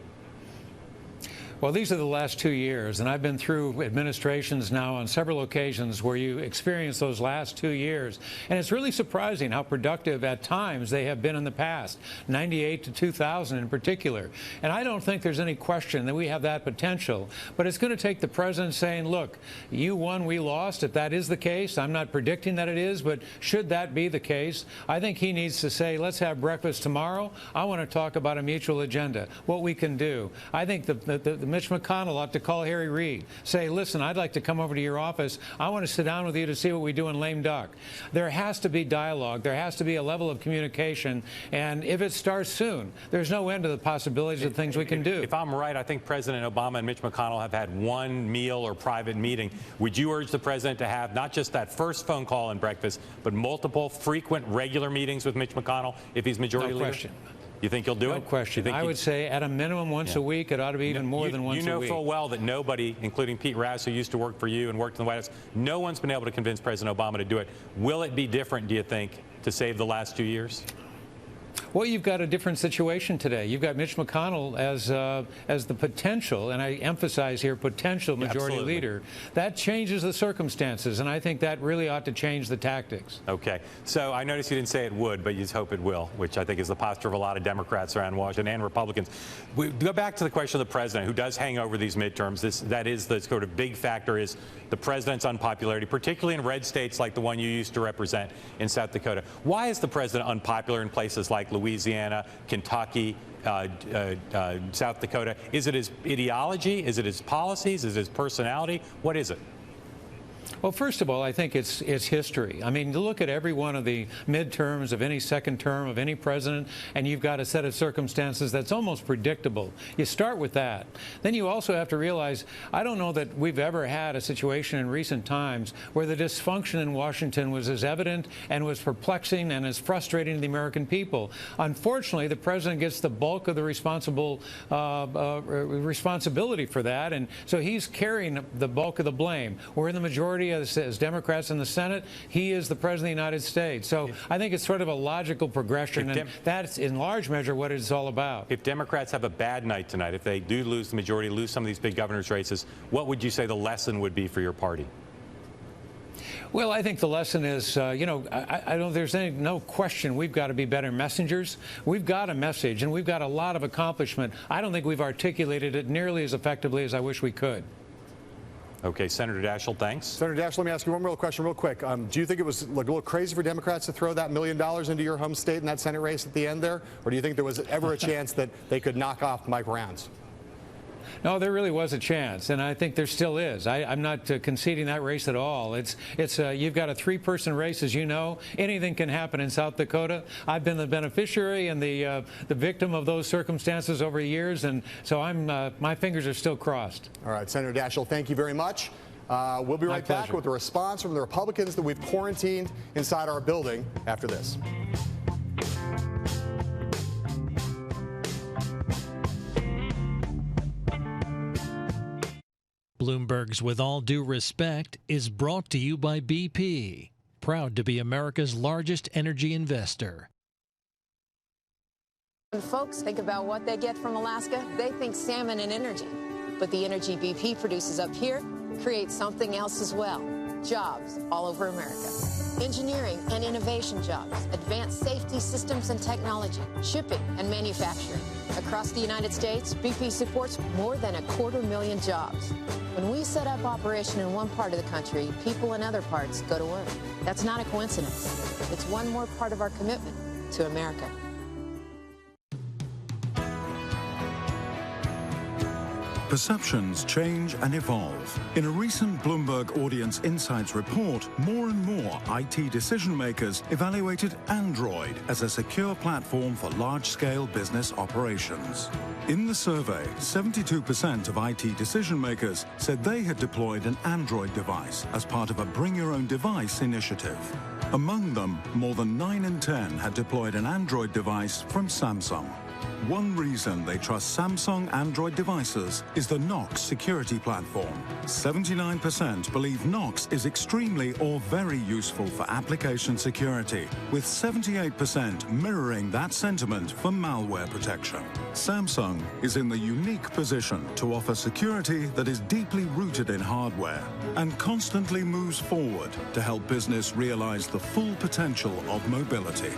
Well, these are the last 2 years, and I've been through administrations now on several occasions where you experience those last 2 years. And it's really surprising how productive at times they have been in the past, 98 to 2000 in particular. And I don't think there's any question that we have that potential. But it's going to take the president saying, look, you won, we lost. If that is the case, I'm not predicting that it is, but should that be the case, I think he needs to say, let's have breakfast tomorrow. I want to talk about a mutual agenda, what we can do. I think the Mitch McConnell ought to call Harry Reid. Say, listen, I'd like to come over to your office. I want to sit down with you to see what we do in lame duck. There has to be dialogue. There has to be a level of communication. And if it starts soon, there's no end to the possibilities of things we can do. If I'm right, I think President Obama and Mitch McConnell have had one meal or private meeting. Would you urge the president to have not just that first phone call and breakfast, but multiple, frequent, regular meetings with Mitch McConnell if he's majority leader? No question. You think he'll do it? No question. I would say at a minimum once a week. It ought to be even more than once a week. You know full well that nobody, including Pete Rass, who used to work for you and worked in the White House, no one's been able to convince President Obama to do it. Will it be different, do you think, to save the last 2 years? Well, you've got a different situation today. You've got Mitch McConnell as the potential, and I emphasize here, potential majority leader. That changes the circumstances, and I think that really ought to change the tactics. Okay. So I noticed you didn't say it would, but you just hope it will, which I think is the posture of a lot of Democrats around Washington and Republicans. We go back to the question of the president, who does hang over these midterms. That is the sort of big factor, is the president's unpopularity, particularly in red states like the one you used to represent in South Dakota. Why is the president unpopular in places like Louisiana, Kentucky, South Dakota? Is it his ideology? Is it his policies? Is it his personality? What is it? Well, first of all, I think it's history. I mean, look at every one of the midterms of any second term of any president, and you've got a set of circumstances that's almost predictable. You start with that. Then you also have to realize, I don't know that we've ever had a situation in recent times where the dysfunction in Washington was as evident and was perplexing and as frustrating to the American people. Unfortunately, the president gets the bulk of the responsibility for that, and so he's carrying the bulk of the blame. We're in the majority as Democrats in the Senate. He is the President of the United States. So I think it's sort of a logical progression, and that's in large measure what it's all about. If Democrats have a bad night tonight, if they do lose the majority, lose some of these big governor's races, what would you say the lesson would be for your party? Well, I think the lesson is, you know, there's no question we've got to be better messengers. We've got a message, and we've got a lot of accomplishment. I don't think we've articulated it nearly as effectively as I wish we could. Okay, Senator Daschle, thanks. Senator Daschle, let me ask you one more question real quick. Do you think it was a little crazy for Democrats to throw that $1 million into your home state in that Senate race at the end there? Or do you think there was ever a chance that they could knock off Mike Rounds? No, there really was a chance, and I think there still is. I'm not conceding that race at all. You've got a three-person race, as you know. Anything can happen in South Dakota. I've been the beneficiary and the victim of those circumstances over the years, and so my fingers are still crossed. All right, Senator Daschle, thank you very much. We'll be right back with a response from the Republicans that we've quarantined inside our building after this. Bloomberg's With All Due Respect is brought to you by BP, proud to be America's largest energy investor. When folks think about what they get from Alaska, they think salmon and energy. But the energy BP produces up here creates something else as well. Jobs all over America. Engineering and innovation jobs, advanced safety systems and technology, shipping and manufacturing. Across the United States, BP supports more than 250,000 jobs. When we set up operation in one part of the country, people in other parts go to work. That's not a coincidence. It's one more part of our commitment to America. Perceptions change and evolve. In a recent Bloomberg Audience Insights report, more and more IT decision makers evaluated Android as a secure platform for large-scale business operations. In the survey, 72% of IT decision makers said they had deployed an Android device as part of a Bring Your Own Device initiative. Among them, more than 9 in 10 had deployed an Android device from Samsung. One reason they trust Samsung Android devices is the Knox security platform. 79% believe Knox is extremely or very useful for application security, with 78% mirroring that sentiment for malware protection. Samsung is in the unique position to offer security that is deeply rooted in hardware and constantly moves forward to help business realize the full potential of mobility.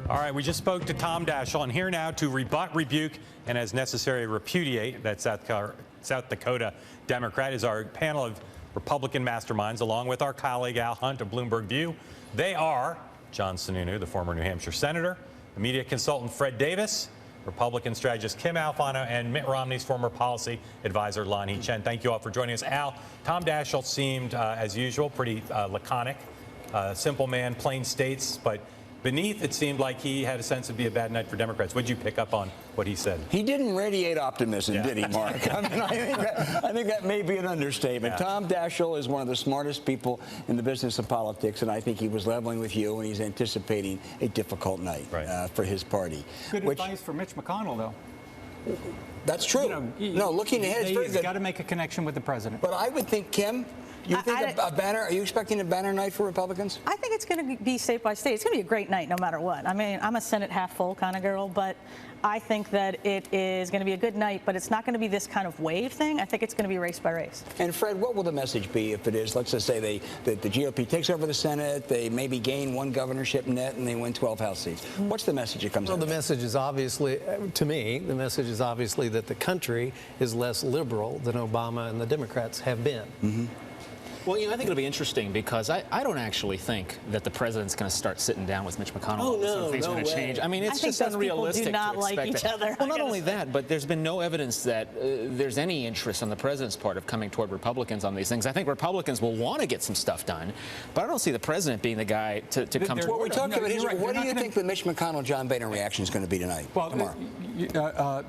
All right, we just spoke to Tom Daschle, and here now to rebut, rebuke, and as necessary repudiate that South Dakota Democrat is our panel of Republican masterminds, along with our colleague Al Hunt of Bloomberg View. They are John Sununu, the former New Hampshire senator, the media consultant Fred Davis, Republican strategist Kim Alfano, and Mitt Romney's former policy advisor Lanhee Chen. Thank you all for joining us. Al, Tom Daschle seemed, as usual, pretty laconic, simple man, plain states, but beneath, it seemed like he had a sense it'd be a bad night for Democrats. What did you pick up on what he said? He didn't radiate optimism, did he, Mark? I mean, I think that may be an understatement. Yeah. Tom Daschle is one of the smartest people in the business of politics, and I think he was leveling with you, and he's anticipating a difficult night for his party. Good advice for Mitch McConnell, though. That's true. No, looking ahead, it's very good. He's got to make a connection with the president. But I would think, Kim, you think a banner? Are you expecting a banner night for Republicans? I think it's going to be state by state. It's going to be a great night no matter what. I mean, I'm a Senate half full kind of girl, but I think that it is going to be a good night, but it's not going to be this kind of wave thing. I think it's going to be race by race. And Fred, what will the message be if it is, let's just say the GOP takes over the Senate, they maybe gain one governorship net, and they win 12 House seats? What's the message that comes out? Well, the message is obviously, to me, the message is obviously that the country is less liberal than Obama and the Democrats have been. Mm-hmm. Well, I think it'll be interesting because I don't actually think that the president's going to start sitting down with Mitch McConnell. Oh, no, things are going to change. I mean, it's just unrealistic do not to like expect each that. other. Well, not only that, but there's been no evidence that there's any interest on the president's part of coming toward Republicans on these things. I think Republicans will want to get some stuff done, but I don't see the president being the guy to come toward. What we're talking about is, what do you think the Mitch McConnell, John Boehner reaction is going to be tonight? Well, tomorrow.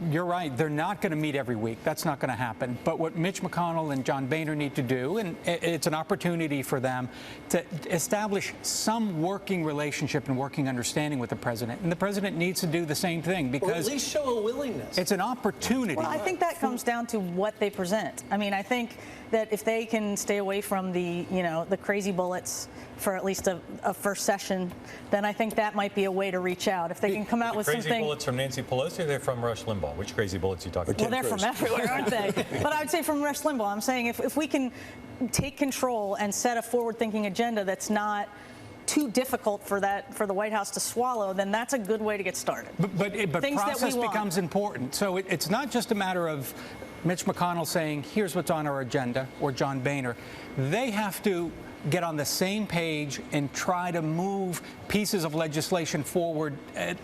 You're right. They're not going to meet every week. That's not going to happen. But what Mitch McConnell and John Boehner need to do, and it's an opportunity for them to establish some working relationship and working understanding with the president. And the president needs to do the same thing because... Or at least show a willingness. It's an opportunity. Well, I think that comes down to what they present. I mean, I think that if they can stay away from the, the crazy bullets for at least a first session, then I think that might be a way to reach out. If they can come out with something... Crazy bullets from Nancy Pelosi, or they're from Rush Limbaugh? Which crazy bullets are you talking about? Well, they're from everywhere, aren't they? But I would say from Rush Limbaugh. I'm saying if we can take control and set a forward-thinking agenda that's not too difficult for the White House to swallow, then that's a good way to get started. But process becomes important. So it's not just a matter of Mitch McConnell saying, here's what's on our agenda, or John Boehner. They have to get on the same page and try to move pieces of legislation forward,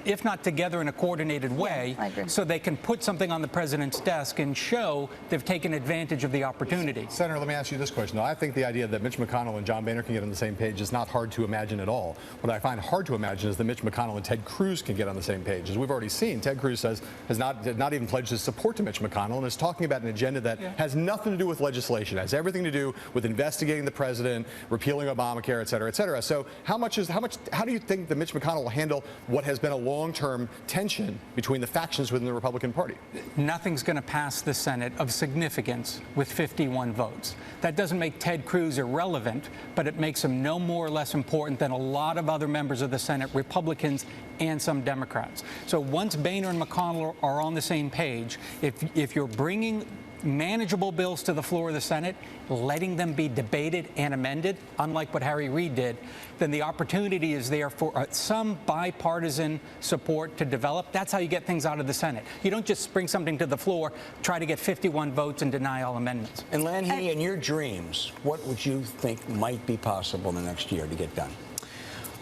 if not together in a coordinated way, so they can put something on the president's desk and show they've taken advantage of the opportunity. Senator, let me ask you this question. I think the idea that Mitch McConnell and John Boehner can get on the same page is not hard to imagine at all. What I find hard to imagine is that Mitch McConnell and Ted Cruz can get on the same page. As we've already seen, Ted Cruz has not even pledged his support to Mitch McConnell and is talking about an agenda that has nothing to do with legislation. It has everything to do with investigating the president, repealing Obamacare, et cetera, et cetera. So how do you think that Mitch McConnell will handle what has been a long-term tension between the factions within the Republican Party? Nothing's going to pass the Senate of significance with 51 votes. That doesn't make Ted Cruz irrelevant, but it makes him no more or less important than a lot of other members of the Senate, Republicans and some Democrats. So once Boehner and McConnell are on the same page, if you're bringing manageable bills to the floor of the Senate, letting them be debated and amended, unlike what Harry Reid did, then the opportunity is there for some bipartisan support to develop. That's how you get things out of the Senate. You don't just bring something to the floor, try to get 51 votes and deny all amendments. And Lanhee, in your dreams, what would you think might be possible in the next year to get done?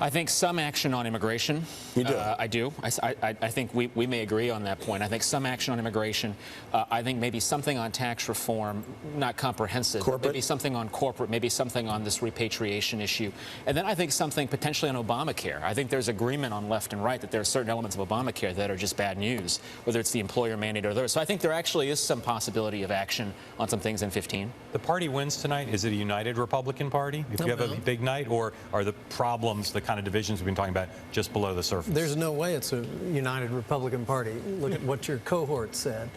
I think some action on immigration. You do? I do. I think we may agree on that point. I think some action on immigration. I think maybe something on tax reform, not comprehensive. Corporate? Maybe something on corporate, maybe something on this repatriation issue. And then I think something potentially on Obamacare. I think there's agreement on left and right that there are certain elements of Obamacare that are just bad news, whether it's the employer mandate or others. So I think there actually is some possibility of action on some things in 15. The party wins tonight. Is it a united Republican Party if you have a big night, or are the problems, the kind of divisions we've been talking about, just below the surface? There's no way it's a united Republican Party. Look at what your cohort said.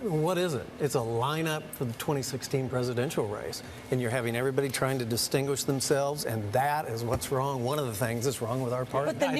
What is it? It's a lineup for the 2016 presidential race, and you're having everybody trying to distinguish themselves, and that is what's wrong. One of the things that's wrong with our party. But the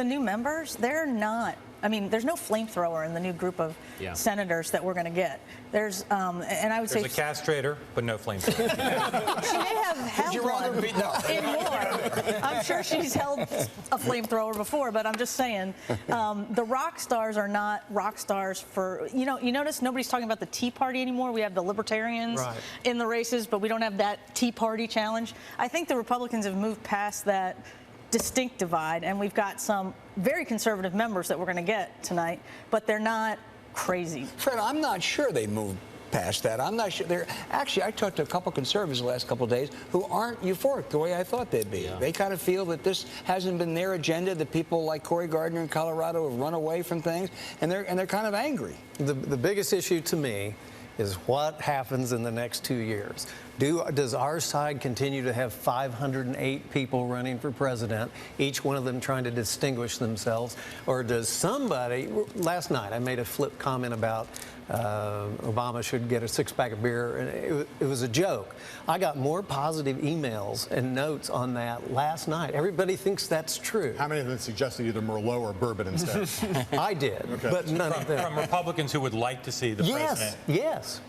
new members, they're not. I mean, there's no flamethrower in the new group of senators that we're going to get. There's, and I would say... There's a castrator, but no flamethrower. She may have held one in war. I'm sure she's held a flamethrower before, but I'm just saying, the rock stars are not rock stars for, you notice nobody's talking about the Tea Party anymore. We have the Libertarians in the races, but we don't have that Tea Party challenge. I think the Republicans have moved past that distinct divide, and we've got some very conservative members that we're going to get tonight, but they're not crazy. Fred, I'm not sure they moved past that. I'm not sure. Actually, I talked to a couple conservatives the last couple of days who aren't euphoric the way I thought they'd be. They kind of feel that this hasn't been their agenda, that people like Cory Gardner in Colorado have run away from things, and they're kind of angry. The biggest issue to me is what happens in the next 2 years. Does our side continue to have 508 people running for president, each one of them trying to distinguish themselves? Or does somebody, last night I made a flip comment about Obama should get a six-pack of beer, and it was a joke. I got more positive emails and notes on that last night. Everybody thinks that's true. How many of them suggested either Merlot or bourbon instead? I did, but none of them. From Republicans who would like to see the president. Yes.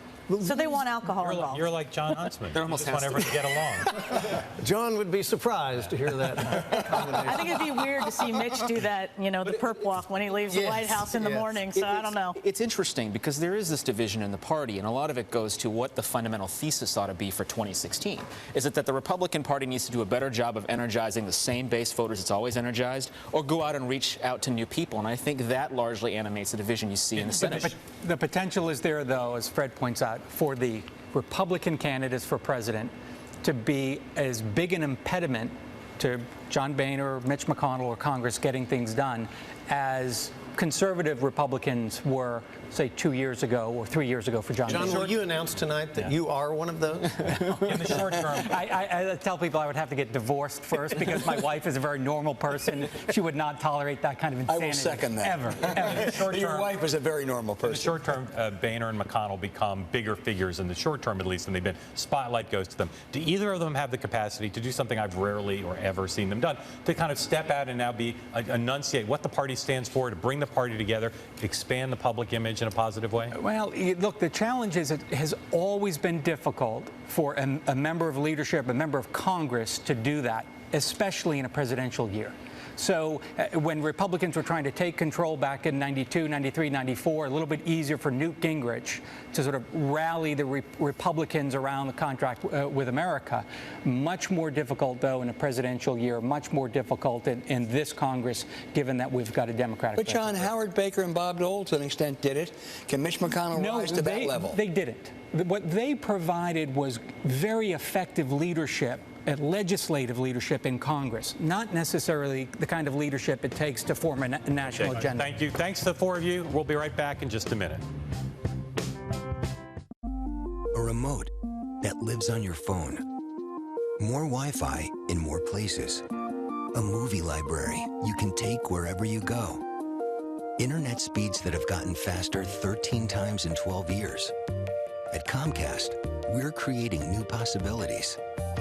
So they want alcohol involved. You're like John Huntsman. They almost want everyone to get along. John would be surprised to hear that combination. I think it'd be weird to see Mitch do that, the perp walk when he leaves the White House in the morning, so I don't know. It's interesting because there is this division in the party, and a lot of it goes to what the fundamental thesis ought to be for 2016. Is it that the Republican Party needs to do a better job of energizing the same base voters it's always energized, or go out and reach out to new people? And I think that largely animates the division you see in the Senate. But the potential is there, though, as Fred points out, for the Republican candidates for president to be as big an impediment to John Boehner, Mitch McConnell, or Congress getting things done as conservative Republicans were, say, 2 years ago or 3 years ago for John Boehner. John, will you announce tonight that you are one of those? In the short term. I tell people I would have to get divorced first because my wife is a very normal person. She would not tolerate that kind of insanity. I will second that. Ever. Your wife is a very normal person. In the short term, Boehner and McConnell become bigger figures in the short term, at least, than they've been. Spotlight goes to them. Do either of them have the capacity to do something I've rarely or ever seen them done, to kind of step out and now enunciate what the party stands for, to bring the party together, expand the public image in a positive way? Well, look, the challenge is it has always been difficult for a member of leadership, a member of Congress to do that, especially in a presidential year. So when Republicans were trying to take control back in 92, 93, 94, a little bit easier for Newt Gingrich to sort of rally the Republicans around the contract with America. Much more difficult, though, in a presidential year, much more difficult in this Congress, given that we've got a Democratic But John, Howard Baker and Bob Dole, to an extent, did it. Can Mitch McConnell rise to that level? They didn't. What they provided was very effective leadership, legislative leadership in Congress, not necessarily the kind of leadership it takes to form a national agenda. Thank you. Thanks to the four of you. We'll be right back in just a minute. A remote that lives on your phone. More Wi-Fi in more places. A movie library you can take wherever you go. Internet speeds that have gotten faster 13 times in 12 years. At Comcast, we're creating new possibilities.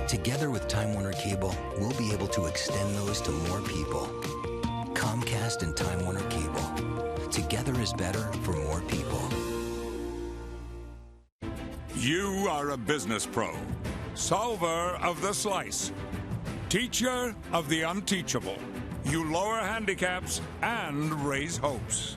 Together with Time Warner Cable, we'll be able to extend those to more people. Comcast and Time Warner Cable. Together is better for more people. You are a business pro, solver of the slice, teacher of the unteachable. You lower handicaps and raise hopes.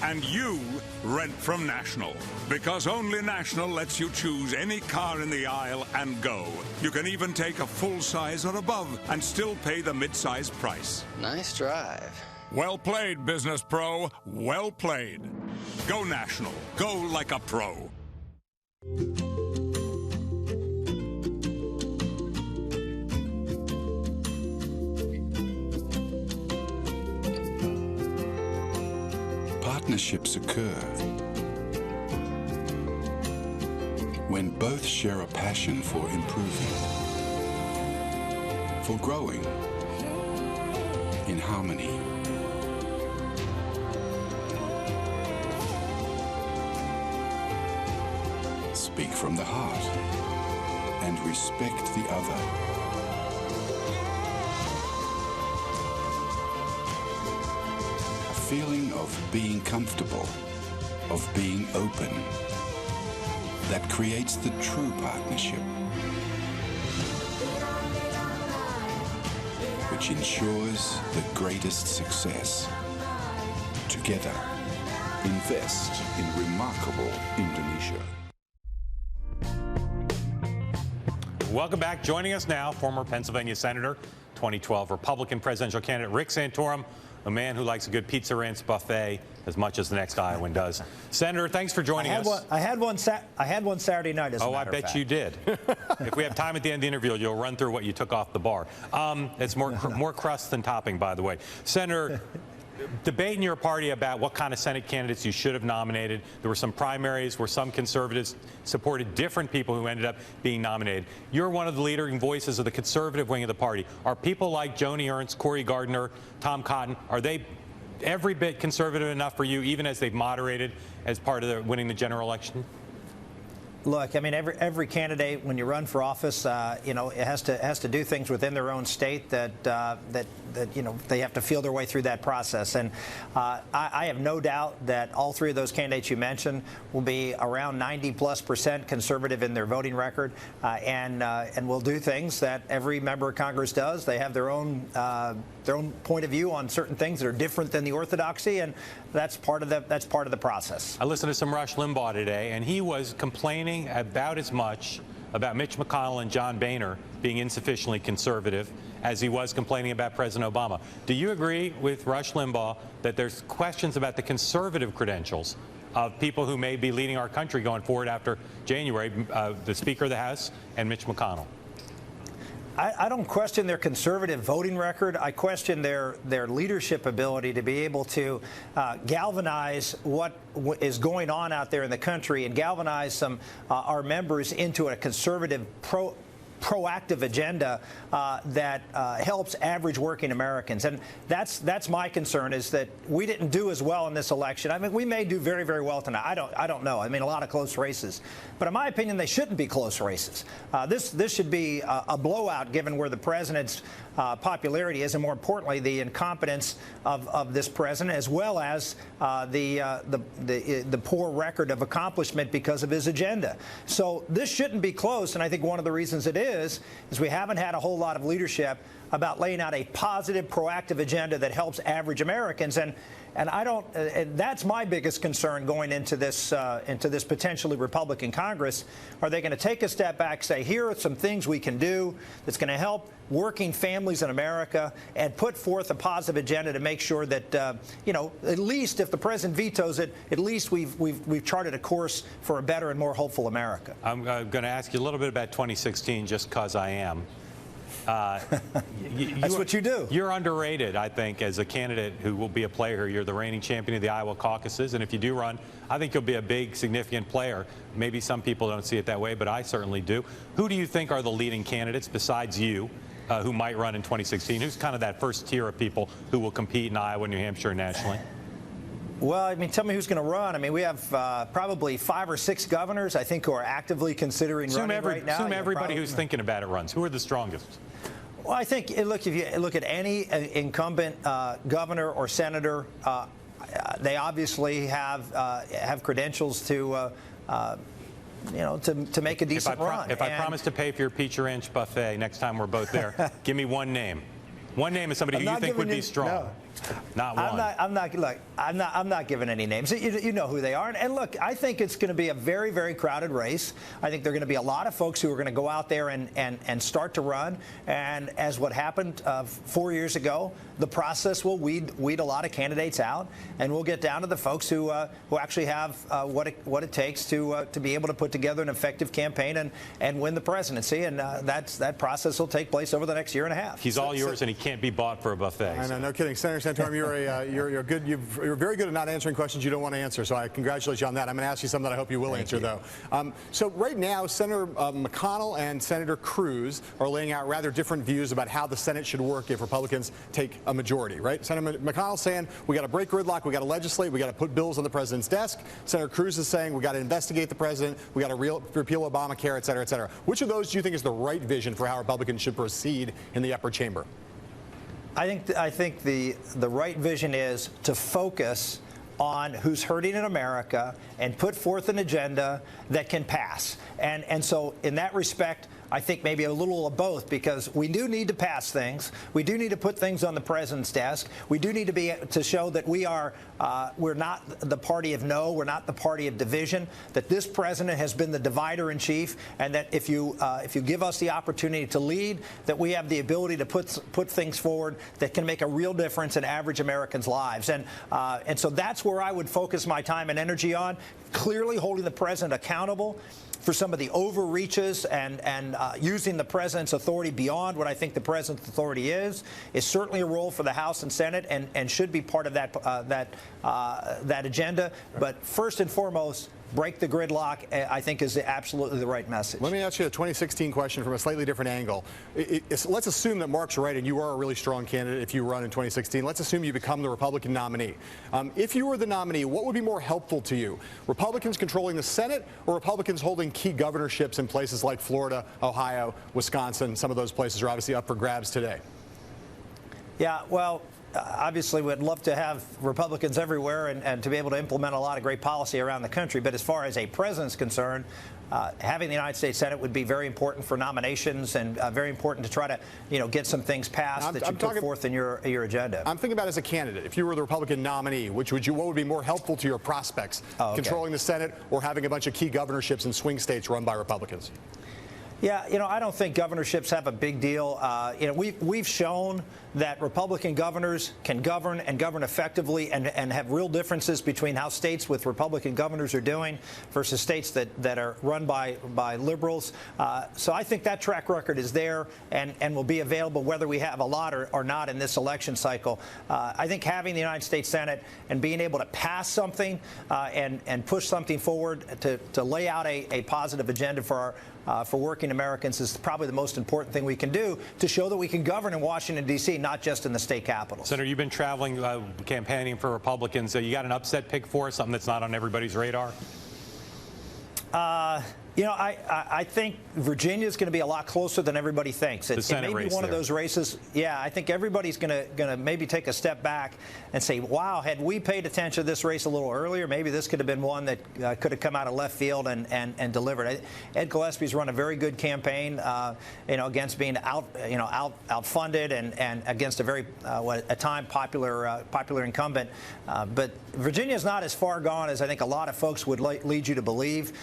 And you rent from National, because only National lets you choose any car in the aisle and go. You can even take a full size or above and still pay the mid-size price. Nice drive. Well played, business pro. Well played. Go National. Go like a pro. Partnerships occur when both share a passion for improving, for growing in harmony. Speak from the heart and respect the other. Feeling of being comfortable, of being open, that creates the true partnership. which ensures the greatest success. Together, invest in remarkable Indonesia. Welcome back. Joining us now, former Pennsylvania Senator, 2012 Republican presidential candidate Rick Santorum, a man who likes a good Pizza Ranch buffet as much as the next Iowan does. Senator, thanks for joining us. I had one Saturday night, as a matter of fact. I bet you did. If we have time at the end of the interview, you'll run through what you took off the bar. It's more crust than topping, by the way. Senator, debate in your party about what kind of Senate candidates you should have nominated. There were some primaries where some conservatives supported different people who ended up being nominated. You're one of the leading voices of the conservative wing of the party. Are people like Joni Ernst, Cory Gardner, Tom Cotton, are they every bit conservative enough for you, even as they've moderated as part of winning the general election? Look, I mean, every candidate, when you run for office, you know, it has to do things within their own state that you know, they have to feel their way through that process. And I have no doubt that all three of those candidates you mentioned will be around 90+% conservative in their voting record, and will do things that every member of Congress does. They have their own point of view on certain things that are different than the orthodoxy, and that's part of the process. I listened to some Rush Limbaugh today, and he was complaining about as much about Mitch McConnell and John Boehner being insufficiently conservative as he was complaining about President Obama. Do you agree with Rush Limbaugh that there's questions about the conservative credentials of people who may be leading our country going forward after January, the Speaker of the House and Mitch McConnell? I don't question their conservative voting record. I question their leadership ability to be able to galvanize what is going on out there in the country and galvanize our members into a conservative proactive agenda that helps average working Americans. And that's my concern, is that we didn't do as well in this election. I mean, we may do very, very well tonight. I don't know. I mean, a lot of close races. But in my opinion, they shouldn't be close races. This should be a blowout, given where the president's popularity is, and more importantly, the incompetence of this president, as well as the poor record of accomplishment because of his agenda. So this shouldn't be close, and I think one of the reasons it is we haven't had a whole lot of leadership about laying out a positive, proactive agenda that helps average Americans. And I don't. That's my biggest concern going into this potentially Republican Congress. Are they going to take a step back, say, here are some things we can do that's going to help working families in America, and put forth a positive agenda to make sure that you know, at least if the president vetoes it, at least we've charted a course for a better and more hopeful America. I'm going to ask you a little bit about 2016, just because I am. That's what you do. You're underrated, I think, as a candidate who will be a player here. You're the reigning champion of the Iowa caucuses, and if you do run, I think you'll be a big, significant player. Maybe some people don't see it that way, but I certainly do. Who do you think are the leading candidates besides you who might run in 2016? Who's kind of that first tier of people who will compete in Iowa, New Hampshire, and nationally? Well, I mean, tell me who's going to run. I mean, we have probably 5 or 6 governors, I think, who are actively considering running right now. Assume everybody who's thinking about it runs. Who are the strongest? Well, I think, look, if you look at any incumbent governor or senator, they obviously have credentials to, you know, to make a decent run. If I promise to pay for your Pizza Ranch buffet next time we're both there, give me one name. One name of somebody who you think would be strong. No. Not one. I'm not giving any names. You know who they are. And look, I think it's going to be a very, very crowded race. I think there are going to be a lot of folks who are going to go out there and start to run. And as what happened 4 years ago, the process will weed a lot of candidates out, and we'll get down to the folks who actually have what it takes to be able to put together an effective campaign and win the presidency. And that process will take place over the next year and a half. He's all yours, and he can't be bought for a buffet. I know, no kidding. Senator Santorum, you're very good at not answering questions you don't want to answer, so I congratulate you on that. I'm going to ask you something that I hope you will answer, though. So right now, Senator McConnell and Senator Cruz are laying out rather different views about how the Senate should work if Republicans take a majority, right? Senator McConnell saying we got to break gridlock, we got to legislate, we got to put bills on the president's desk. Senator Cruz is saying we got to investigate the president, we got to repeal Obamacare, et cetera, et cetera. Which of those do you think is the right vision for how Republicans should proceed in the upper chamber? I think the right vision is to focus on who's hurting in America and put forth an agenda that can pass. And so in that respect, I think maybe a little of both, because we do need to pass things. We do need to put things on the president's desk. We do need to show that we're not the party of no. We're not the party of division. That this president has been the divider in chief, and that if you give us the opportunity to lead, that we have the ability to put things forward that can make a real difference in average Americans' lives. And so that's where I would focus my time and energy on, clearly holding the president accountable for some of the overreaches and using the president's authority beyond what I think the president's authority is certainly a role for the House and Senate, and should be part of that agenda. But first and foremost, break the gridlock, I think, is absolutely the right message. Let me ask you a 2016 question from a slightly different angle. Let's assume that Mark's right and you are a really strong candidate if you run in 2016. Let's assume you become the Republican nominee. If you were the nominee, what would be more helpful to you? Republicans controlling the Senate or Republicans holding key governorships in places like Florida, Ohio, Wisconsin? Some of those places are obviously up for grabs today. Yeah, well, obviously, we'd love to have Republicans everywhere and to be able to implement a lot of great policy around the country. But as far as a president's concerned, having the United States Senate would be very important for nominations and very important to try to, get some things passed that you put forth in your agenda. I'm thinking about as a candidate. If you were the Republican nominee, what would be more helpful to your prospects? Okay. Controlling the Senate or having a bunch of key governorships in swing states run by Republicans? Yeah, I don't think governorships have a big deal. We've shown that Republican governors can govern and govern effectively and have real differences between how states with Republican governors are doing versus states that are run by liberals. So I think that track record is there and will be available whether we have a lot or not in this election cycle. I think having the United States Senate and being able to pass something and push something forward to lay out a positive agenda for working Americans is probably the most important thing we can do to show that we can govern in Washington, D.C., not just in the state capitals. Senator, you've been traveling, campaigning for Republicans. You got an upset pick for us, something that's not on everybody's radar? I think Virginia is going to be a lot closer than everybody thinks. It may be one of those races. Yeah, I think everybody's going to maybe take a step back and say, wow, had we paid attention to this race a little earlier, maybe this could have been one that could have come out of left field and delivered. Ed Gillespie's run a very good campaign, against being outfunded and against a very at time popular incumbent. But Virginia is not as far gone as I think a lot of folks would lead you to believe.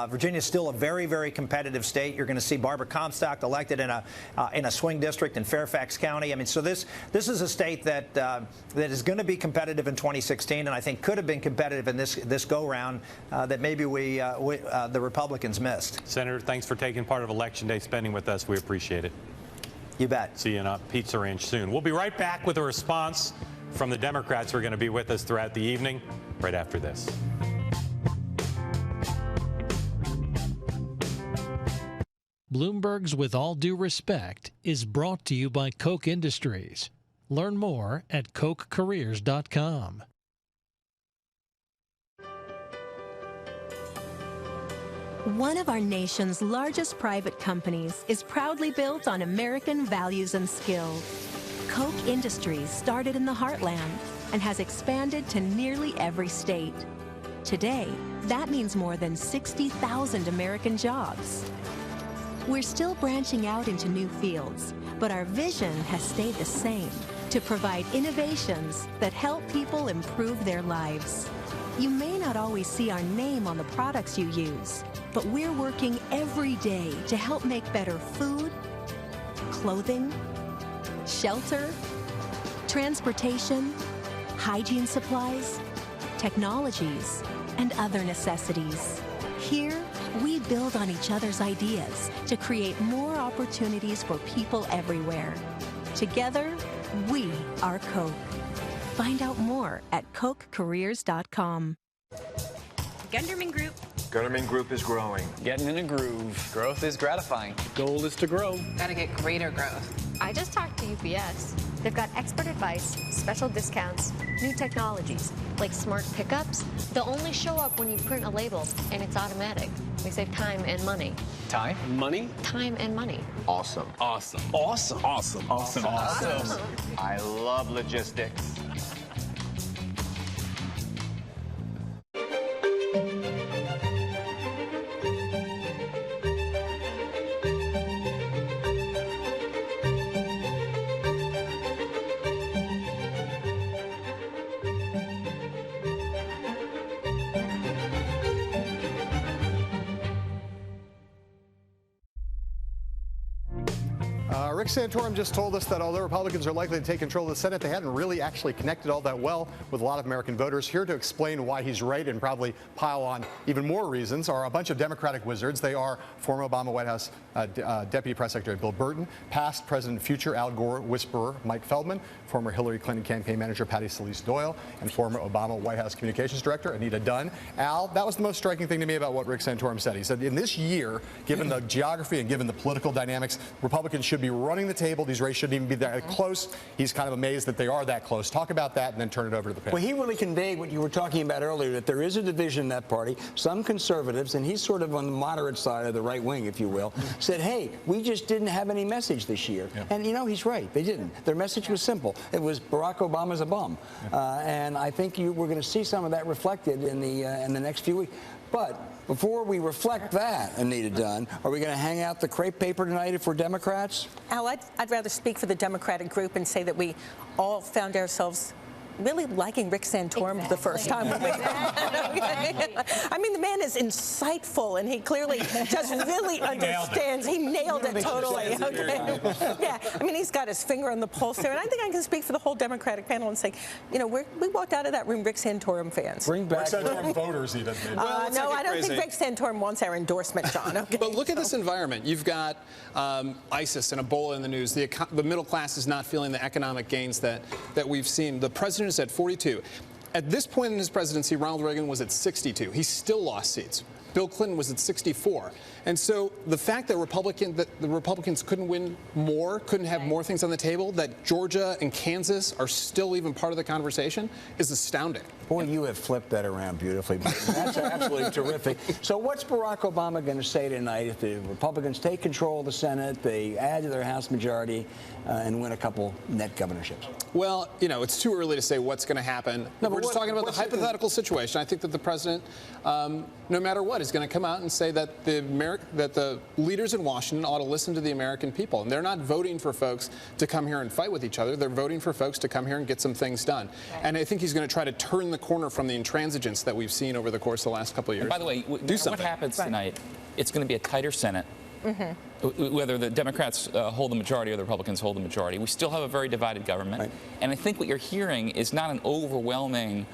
Virginia is still a very, very competitive state. You're going to see Barbara Comstock elected in a swing district in Fairfax County. I mean, so this is a state that is going to be competitive in 2016, and I think could have been competitive in this go-round that maybe the Republicans missed. Senator, thanks for taking part of Election Day spending with us. We appreciate it. You bet. See you in a Pizza Ranch soon. We'll be right back with a response from the Democrats who are going to be with us throughout the evening, right after this. Bloomberg's With All Due Respect is brought to you by Koch Industries. Learn more at kochcareers.com. One of our nation's largest private companies is proudly built on American values and skills. Koch Industries started in the heartland and has expanded to nearly every state. Today, that means more than 60,000 American jobs. We're still branching out into new fields, but our vision has stayed the same, to provide innovations that help people improve their lives. You may not always see our name on the products you use, but we're working every day to help make better food, clothing, shelter, transportation, hygiene supplies, technologies, and other necessities. Here, we build on each other's ideas to create more opportunities for people everywhere. Together, we are Koch. Find out more at kochcareers.com. Gunderman Group. Gunderman Group is growing. Getting in a groove. Growth is gratifying. Goal is to grow. Gotta get greater growth. I just talked to UPS. They've got expert advice, special discounts, new technologies, like smart pickups. They'll only show up when you print a label, and it's automatic. We save time and money. Time? Money? Time and money. Awesome. Awesome. Awesome. Awesome. Awesome. Awesome. I love logistics. Rick Santorum just told us that although Republicans are likely to take control of the Senate, they hadn't really actually connected all that well with a lot of American voters. Here to explain why he's right and probably pile on even more reasons are a bunch of Democratic wizards. They are former Obama White House Deputy Press Secretary Bill Burton, past President future Al Gore whisperer Mike Feldman, former Hillary Clinton campaign manager Patti Solis Doyle, and former Obama White House Communications Director Anita Dunn. Al, that was the most striking thing to me about what Rick Santorum said. He said in this year, given the geography and given the political dynamics, Republicans should be running the table. These races shouldn't even be that close. He's kind of amazed that they are that close. Talk about that and then turn it over to the panel. Well, he really conveyed what you were talking about earlier, that there is a division in that party. Some conservatives, and he's sort of on the moderate side of the right wing, if you will, said, hey, we just didn't have any message this year. Yeah. And, you know, he's right. They didn't. Their message was simple. It was Barack Obama's a bum. And I think we're going to see some of that reflected in the next few weeks. But before we reflect that, Anita Dunn, are we going to hang out the crepe paper tonight if we're Democrats? Al, I'd rather speak for the Democratic group and say that we all found ourselves really liking Rick Santorum the first time. I mean, the man is insightful, and he clearly just really understands. He nailed it totally. Okay. Yeah, I mean, he's got his finger on the pulse there, and I think I can speak for the whole Democratic panel and say, you know, we walked out of that room Rick Santorum fans. Bring back Rick Santorum voters, even. Well, no, I don't think Rick Santorum wants our endorsement, John. Okay? But look at this environment. You've got ISIS and Ebola in the news. The middle class is not feeling the economic gains that we've seen. The president is at 42. At this point in his presidency, Ronald Reagan was at 62. He still lost seats. Bill Clinton was at 64. And so the fact that the Republicans couldn't win more, couldn't have more things on the table, that Georgia and Kansas are still even part of the conversation is astounding. Boy, you have flipped that around beautifully. That's absolutely terrific. So what's Barack Obama going to say tonight if the Republicans take control of the Senate, they add to their House majority, and win a couple net governorships? Well, you know, it's too early to say what's going to happen. No, we're just talking about the hypothetical situation. I think that the president, no matter what, is going to come out and say that the leaders in Washington ought to listen to the American people. And they're not voting for folks to come here and fight with each other. They're voting for folks to come here and get some things done. Right. And I think he's going to try to turn the corner from the intransigence that we've seen over the course of the last couple of years. And by the way, what happens tonight, it's going to be a tighter Senate. Whether the Democrats hold the majority or the Republicans hold the majority, we still have a very divided government. Right. And I think what you're hearing is not an overwhelming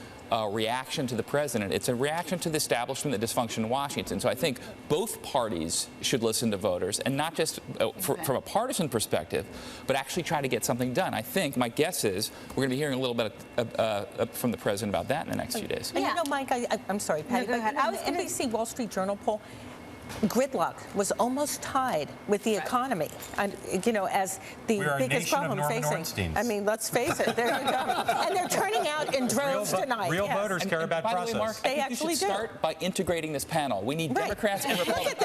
reaction to the president. It's a reaction to the establishment, the dysfunction in Washington. So I think both parties should listen to voters, and not just from a partisan perspective, but actually try to get something done. I think my guess is we're going to be hearing a little bit from the president about that in the next few days. And you know, Mike, I'm sorry, Patty, but NBC Wall Street Journal poll, gridlock was almost tied with the economy, and you know, as the biggest problem facing. I mean, let's face it. There you go. And they're turning out in droves tonight. Real voters care about process. Way, Mark, they actually you should start by integrating this panel. We need Democrats and Republicans.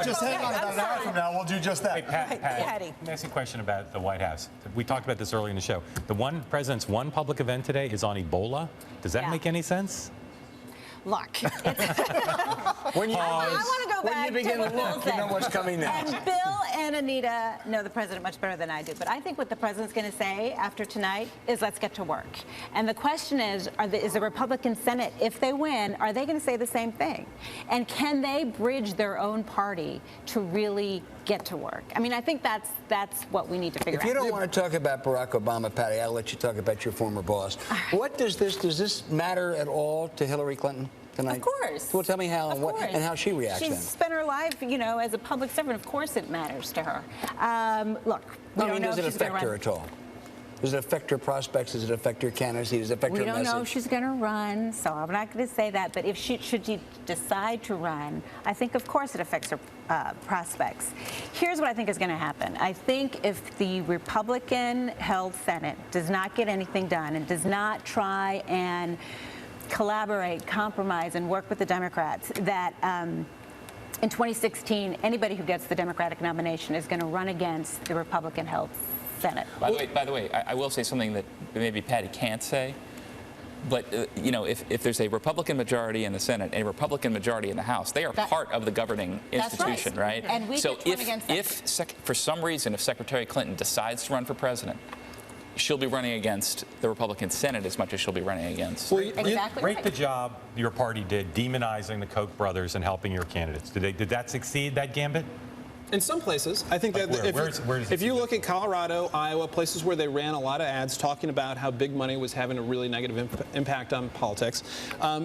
Just hang on. About an hour from now, we'll do just that. Hey, Patty, let me ask you a question about the White House. We talked about this earlier in the show. The president's one public event today is on Ebola. Does that make any sense? Look. When you, I want to go back when you begin to look, you know what's coming next. And Bill and Anita know the president much better than I do, but I think what the president's going to say after tonight is let's get to work. And the question is the Republican Senate, if they win, are they going to say the same thing? And can they bridge their own party to really get to work? I mean, I think that's what we need to figure out. If you don't want to talk about Barack Obama, Patty, I'll let you talk about your former boss. What does this matter at all to Hillary Clinton tonight? Of course. Well, tell me how and how she reacts. She's spent her life, you know, as a public servant. Of course, it matters to her. Look, I mean, does it affect her at all? Does it affect her prospects? Does it affect her candidacy? Does it affect her message? We don't know if she's going to run, so I'm not going to say that. But if should she decide to run, I think, of course, it affects her prospects. Here's what I think is going to happen. I think if the Republican-held Senate does not get anything done and does not try and collaborate, compromise, and work with the Democrats, that in 2016, anybody who gets the Democratic nomination is going to run against the Republican-held Senate. By the way, I will say something that maybe Patty can't say, but you know, if there's a Republican majority in the Senate and a Republican majority in the House, they are part of the governing institution, right? And we so if for some reason, if Secretary Clinton decides to run for president, she'll be running against the Republican Senate as much as she'll be running against. Well, rate the job your party did demonizing the Koch brothers and helping your candidates. Did that succeed, that gambit? In some places, I think that if you look at Colorado, Iowa, places where they ran a lot of ads talking about how big money was having a really negative impact on politics,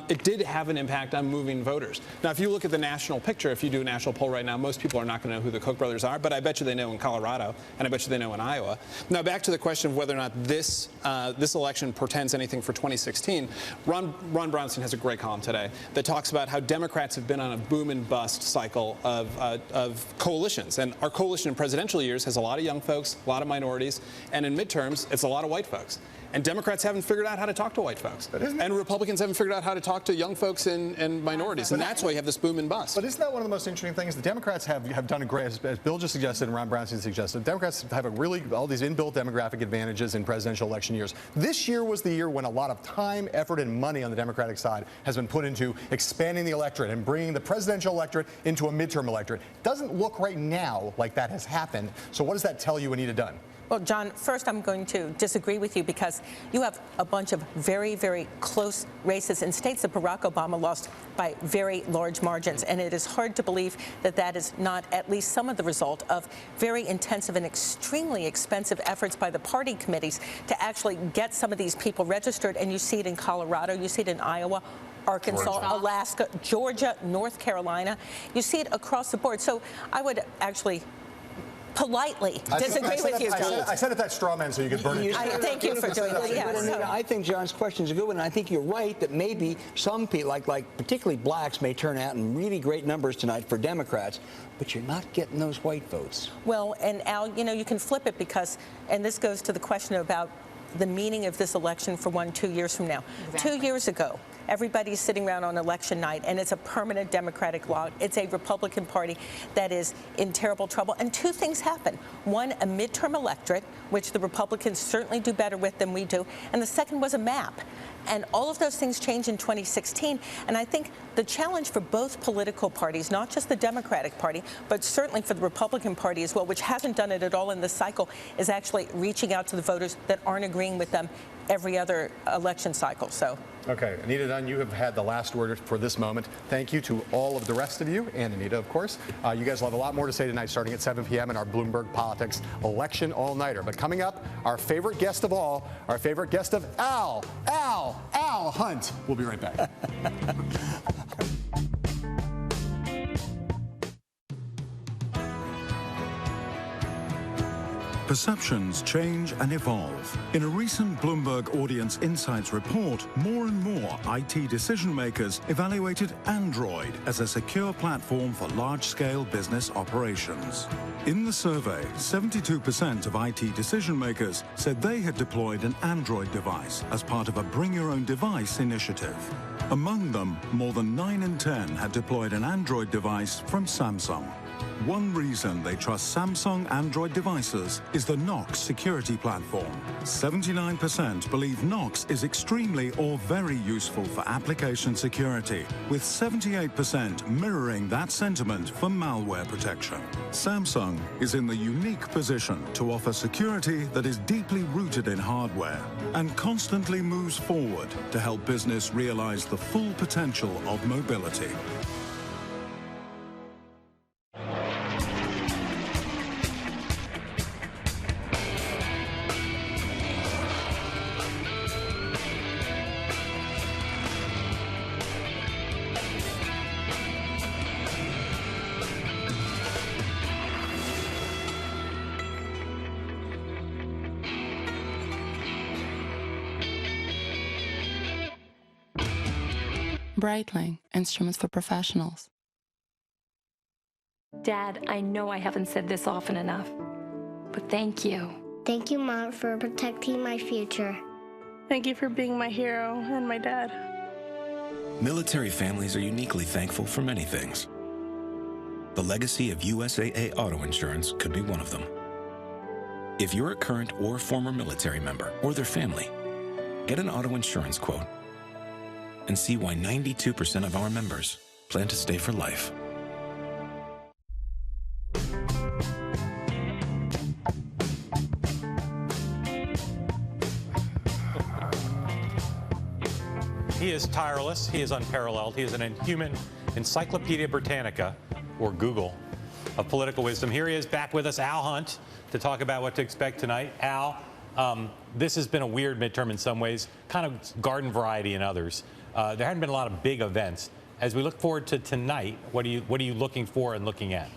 it did have an impact on moving voters. Now, if you look at the national picture, if you do a national poll right now, most people are not going to know who the Koch brothers are, but I bet you they know in Colorado, and I bet you they know in Iowa. Now, back to the question of whether or not this election portends anything for 2016, Ron Brownstein has a great column today that talks about how Democrats have been on a boom and bust cycle of coalitions. And our coalition in presidential years has a lot of young folks, a lot of minorities, and in midterms, it's a lot of white folks. And Democrats haven't figured out how to talk to white folks. And Republicans haven't figured out how to talk to young folks and minorities. And that's why you have this boom and bust. But isn't that one of the most interesting things? The Democrats have done a great, as Bill just suggested and Ron Brownstein suggested, Democrats have all these inbuilt demographic advantages in presidential election years. This year was the year when a lot of time, effort, and money on the Democratic side has been put into expanding the electorate and bringing the presidential electorate into a midterm electorate. It doesn't look right now like that has happened. So what does that tell you, Anita Dunn? Well, John, first I'm going to disagree with you because you have a bunch of very, very close races in states that Barack Obama lost by very large margins. And it is hard to believe that that is not at least some of the result of very intensive and extremely expensive efforts by the party committees to actually get some of these people registered. And you see it in Colorado, you see it in Iowa, Arkansas, Alaska, Georgia, North Carolina. You see it across the board. So I would actually politely disagree with you, John. I said it that straw man so you could burn it. Thank you for doing that. But Anita, I think John's question is a good one. And I think you're right that maybe some people, like particularly blacks, may turn out in really great numbers tonight for Democrats, but you're not getting those white votes. Well, and Al, you know, you can flip it because, and this goes to the question about the meaning of this election for 2 years from now. Exactly. 2 years ago, everybody's sitting around on election night, and it's a permanent Democratic law. It's a Republican Party that is in terrible trouble. And two things happen. One, a midterm electorate, which the Republicans certainly do better with than we do. And the second was a map. And all of those things change in 2016. And I think the challenge for both political parties, not just the Democratic Party, but certainly for the Republican Party as well, which hasn't done it at all in this cycle, is actually reaching out to the voters that aren't agreeing with them every other election cycle. So. Okay, Anita Dunn, you have had the last word for this moment. Thank you to all of the rest of you, and Anita, of course. You guys will have a lot more to say tonight, starting at 7 p.m. in our Bloomberg Politics election all-nighter. But coming up, our favorite guest of all, our favorite guest of Al Hunt. We'll be right back. Perceptions change and evolve. In a recent Bloomberg Audience Insights report, more and more IT decision makers evaluated Android as a secure platform for large-scale business operations. In the survey, 72% of IT decision makers said they had deployed an Android device as part of a Bring Your Own Device initiative. Among them, more than 9 in 10 had deployed an Android device from Samsung. One reason they trust Samsung Android devices is the Knox security platform. 79% believe Knox is extremely or very useful for application security, with 78% mirroring that sentiment for malware protection. Samsung is in the unique position to offer security that is deeply rooted in hardware and constantly moves forward to help business realize the full potential of mobility. Breitling, instruments for professionals. Dad, I know I haven't said this often enough, but thank you. Thank you, Mom, for protecting my future. Thank you for being my hero and my dad. Military families are uniquely thankful for many things. The legacy of USAA auto insurance could be one of them. If you're a current or former military member or their family, get an auto insurance quote and see why 92% of our members plan to stay for life. He is tireless, he is unparalleled, he is an inhuman Encyclopedia Britannica, or Google, of political wisdom. Here he is back with us, Al Hunt, to talk about what to expect tonight. Al, this has been a weird midterm in some ways, kind of garden variety in others. There haven't been a lot of big events. As we look forward to tonight, what are you looking for and looking at?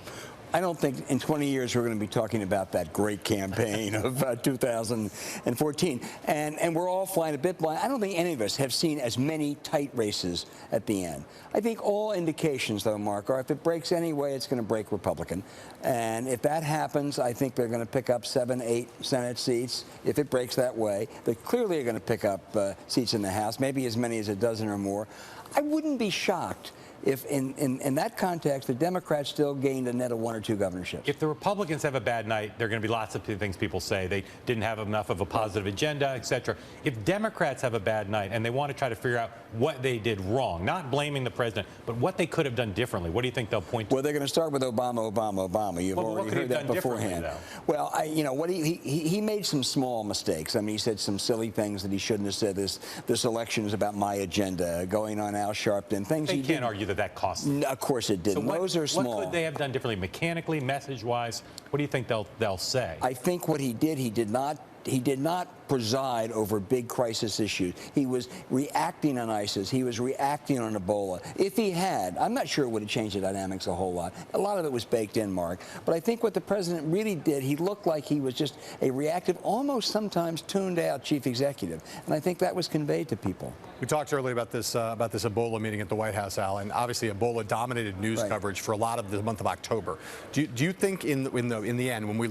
I don't think in 20 years we're going to be talking about that great campaign of 2014. And we're all flying a bit blind. I don't think any of us have seen as many tight races at the end. I think all indications, though, Mark, are if it breaks any way, it's going to break Republican. And if that happens, I think they're going to pick up 7, 8 Senate seats. If it breaks that way, they clearly are going to pick up seats in the House, maybe as many as a dozen or more. I wouldn't be shocked if in that context, the Democrats still gained a net of 1 or 2 governorships. If the Republicans have a bad night, there are going to be lots of things people say. They didn't have enough of a positive agenda, et cetera. If Democrats have a bad night and they want to try to figure out what they did wrong, not blaming the president, but what they could have done differently, what do you think they'll point to? Well, they're going to start with Obama, Obama, Obama. You've already heard that beforehand. Well, what he made some small mistakes. I mean, he said some silly things that he shouldn't have said. This election is about my agenda, going on Al Sharpton, things they he can't argue that cost. Of course it didn't. So those are small. What could they have done differently, mechanically, message-wise? What do you think they'll say? I think what he did, he did not preside over big crisis issues. He was reacting on ISIS. He was reacting on Ebola. If he had, I'm not sure it would have changed the dynamics a whole lot. A lot of it was baked in, Mark. But I think what the president really did, he looked like he was just a reactive, almost sometimes tuned out chief executive. And I think that was conveyed to people. We talked earlier about this Ebola meeting at the White House, Al, and obviously Ebola dominated news coverage for a lot of the month of October. Do you think in the end, when we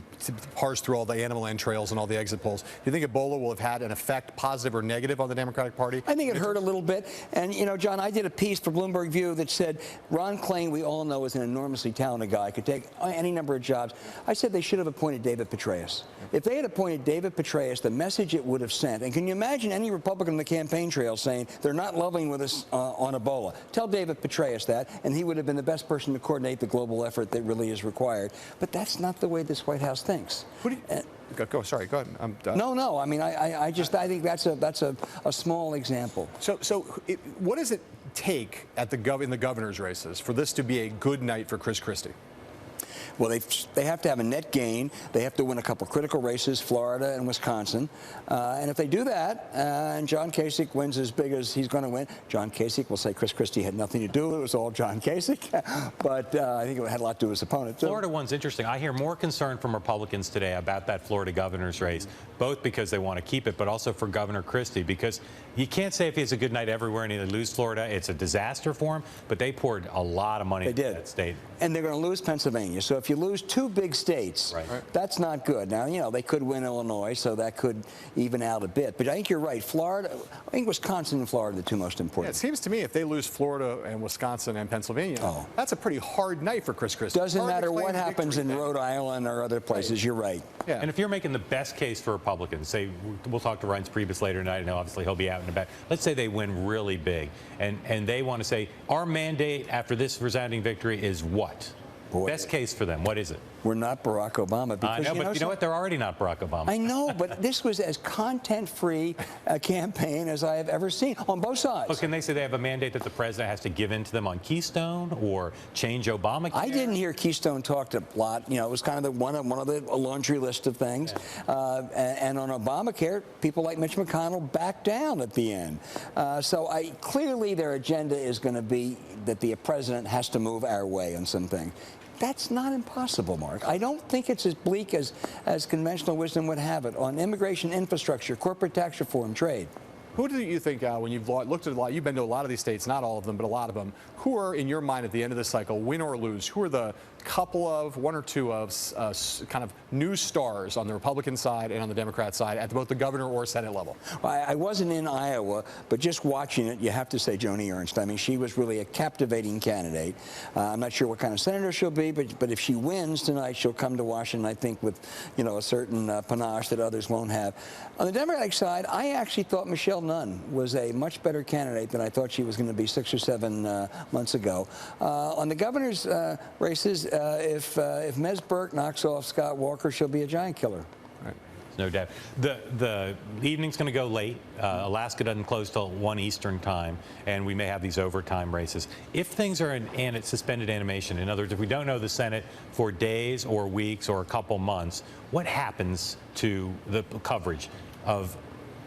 parse through all the animal entrails and all the exit polls, do you think Ebola will have had an effect, positive or negative, on the Democratic Party? I think it hurt a little bit. And, John, I did a piece for Bloomberg View that said Ron Klain, we all know, is an enormously talented guy, could take any number of jobs. I said they should have appointed David Petraeus. If they had appointed David Petraeus, the message it would have sent, and can you imagine any Republican on the campaign trail saying they're not loving with us on Ebola? Tell David Petraeus that, and he would have been the best person to coordinate the global effort that really is required. But that's not the way this White House thinks. Sorry, go ahead. I'm done. No. I mean, I think that's a small example. So what does it take in the governor's races for this to be a good night for Chris Christie? Well, they have to have a net gain. They have to win a couple critical races, Florida and Wisconsin. And if they do that, and John Kasich wins as big as he's going to win, John Kasich will say Chris Christie had nothing to do with it. It was all John Kasich. But I think it had a lot to do with his opponent, too. Florida one's interesting. I hear more concern from Republicans today about that Florida governor's race, both because they want to keep it, but also for Governor Christie, because you can't say if he has a good night everywhere and they lose Florida, it's a disaster for him, but they poured a lot of money into that state. And they're going to lose Pennsylvania. So if you lose 2 big states, that's not good. Now, they could win Illinois, so that could even out a bit. But I think you're right. Florida, I think Wisconsin and Florida are the 2 most important. Yeah, it seems to me if they lose Florida and Wisconsin and Pennsylvania, that's a pretty hard night for Chris Christie. Doesn't matter what happens in Rhode Island or other places. You're right. Yeah. And if you're making the best case for Republicans, say we'll talk to Reince Priebus later tonight, and obviously he'll be out and about. Let's say they win really big, and they want to say our mandate after this resounding victory is what? Best case for them, what is it? We're not Barack Obama. Because, I know, but you know what? They're already not Barack Obama. I know, but this was as content-free a campaign as I have ever seen on both sides. Well, can they say they have a mandate that the president has to give in to them on Keystone or change Obamacare? I didn't hear Keystone talked a lot. It was kind of one of the laundry list of things. Yeah. And on Obamacare, people like Mitch McConnell backed down at the end. So clearly their agenda is going to be that the president has to move our way on something. That's not impossible, Mark. I don't think it's as bleak as conventional wisdom would have it on immigration, infrastructure, corporate tax reform, trade. Who do you think, when you've looked at a lot, you've been to a lot of these states, not all of them, but a lot of them, who are, in your mind, at the end of this cycle, win or lose, who are the couple of, 1 or 2 of kind of new stars on the Republican side and on the Democrat side at both the governor or Senate level? Well, I wasn't in Iowa, but just watching it, you have to say Joni Ernst. I mean, she was really a captivating candidate. I'm not sure what kind of senator she'll be, but if she wins tonight, she'll come to Washington, I think, with a certain panache that others won't have. On the Democratic side, I actually thought Michelle Nunn was a much better candidate than I thought she was going to be 6 or 7 months ago. On the governor's races, if Ms. Burke knocks off Scott Walker, she'll be a giant killer. Right. No doubt. The evening's going to go late. Alaska doesn't close till 1 Eastern time, and we may have these overtime races. If things are in suspended animation, in other words, if we don't know the Senate for days or weeks or a couple months, what happens to the coverage of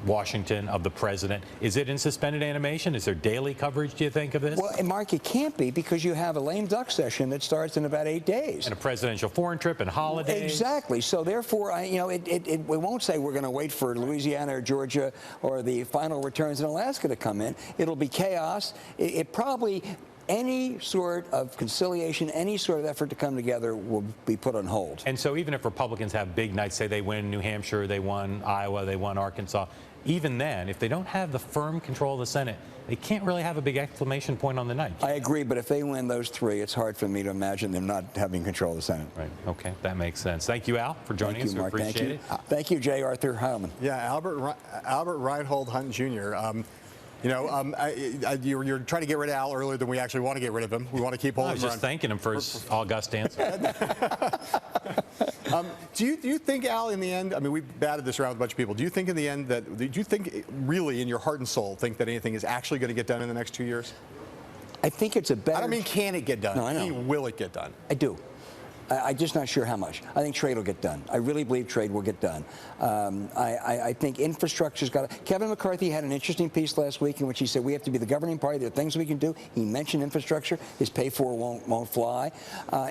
Washington, of the president? Is it in suspended animation? Is there daily coverage, do you think, of this? Well, Mark, it can't be, because you have a lame duck session that starts in about 8 days. And a presidential foreign trip and holidays. Exactly. So therefore, we won't say we're going to wait for Louisiana or Georgia or the final returns in Alaska to come in. It'll be chaos. It probably... Any sort of conciliation, any sort of effort to come together will be put on hold. And so even if Republicans have big nights, say they win New Hampshire, they won Iowa, they won Arkansas, even then, if they don't have the firm control of the Senate, they can't really have a big exclamation point on the night. I agree, but if they win those three, it's hard for me to imagine them not having control of the Senate. Right. Okay. That makes sense. Thank you, Al, for joining us. Thank you, Mark. We appreciate it. Thank you, J. Arthur Heilemann. Yeah, Albert Reinhold Hunt Jr. You're trying to get rid of Al earlier than we actually want to get rid of him. We want to keep holding him. I was just thanking him for his august answer. Do you think, Al, in the end, I mean, we've batted this around with a bunch of people. Do you think in the end that, do you think really in your heart and soul think that anything is actually going to get done in the next 2 years? I think it's a better... I don't mean can it get done. No, I know. Will it get done? I do. I'm just not sure how much. I think trade will get done. I really believe trade will get done. I think infrastructure's got to... Kevin McCarthy had an interesting piece last week in which he said we have to be the governing party. There are things we can do. He mentioned infrastructure. His pay for won't fly.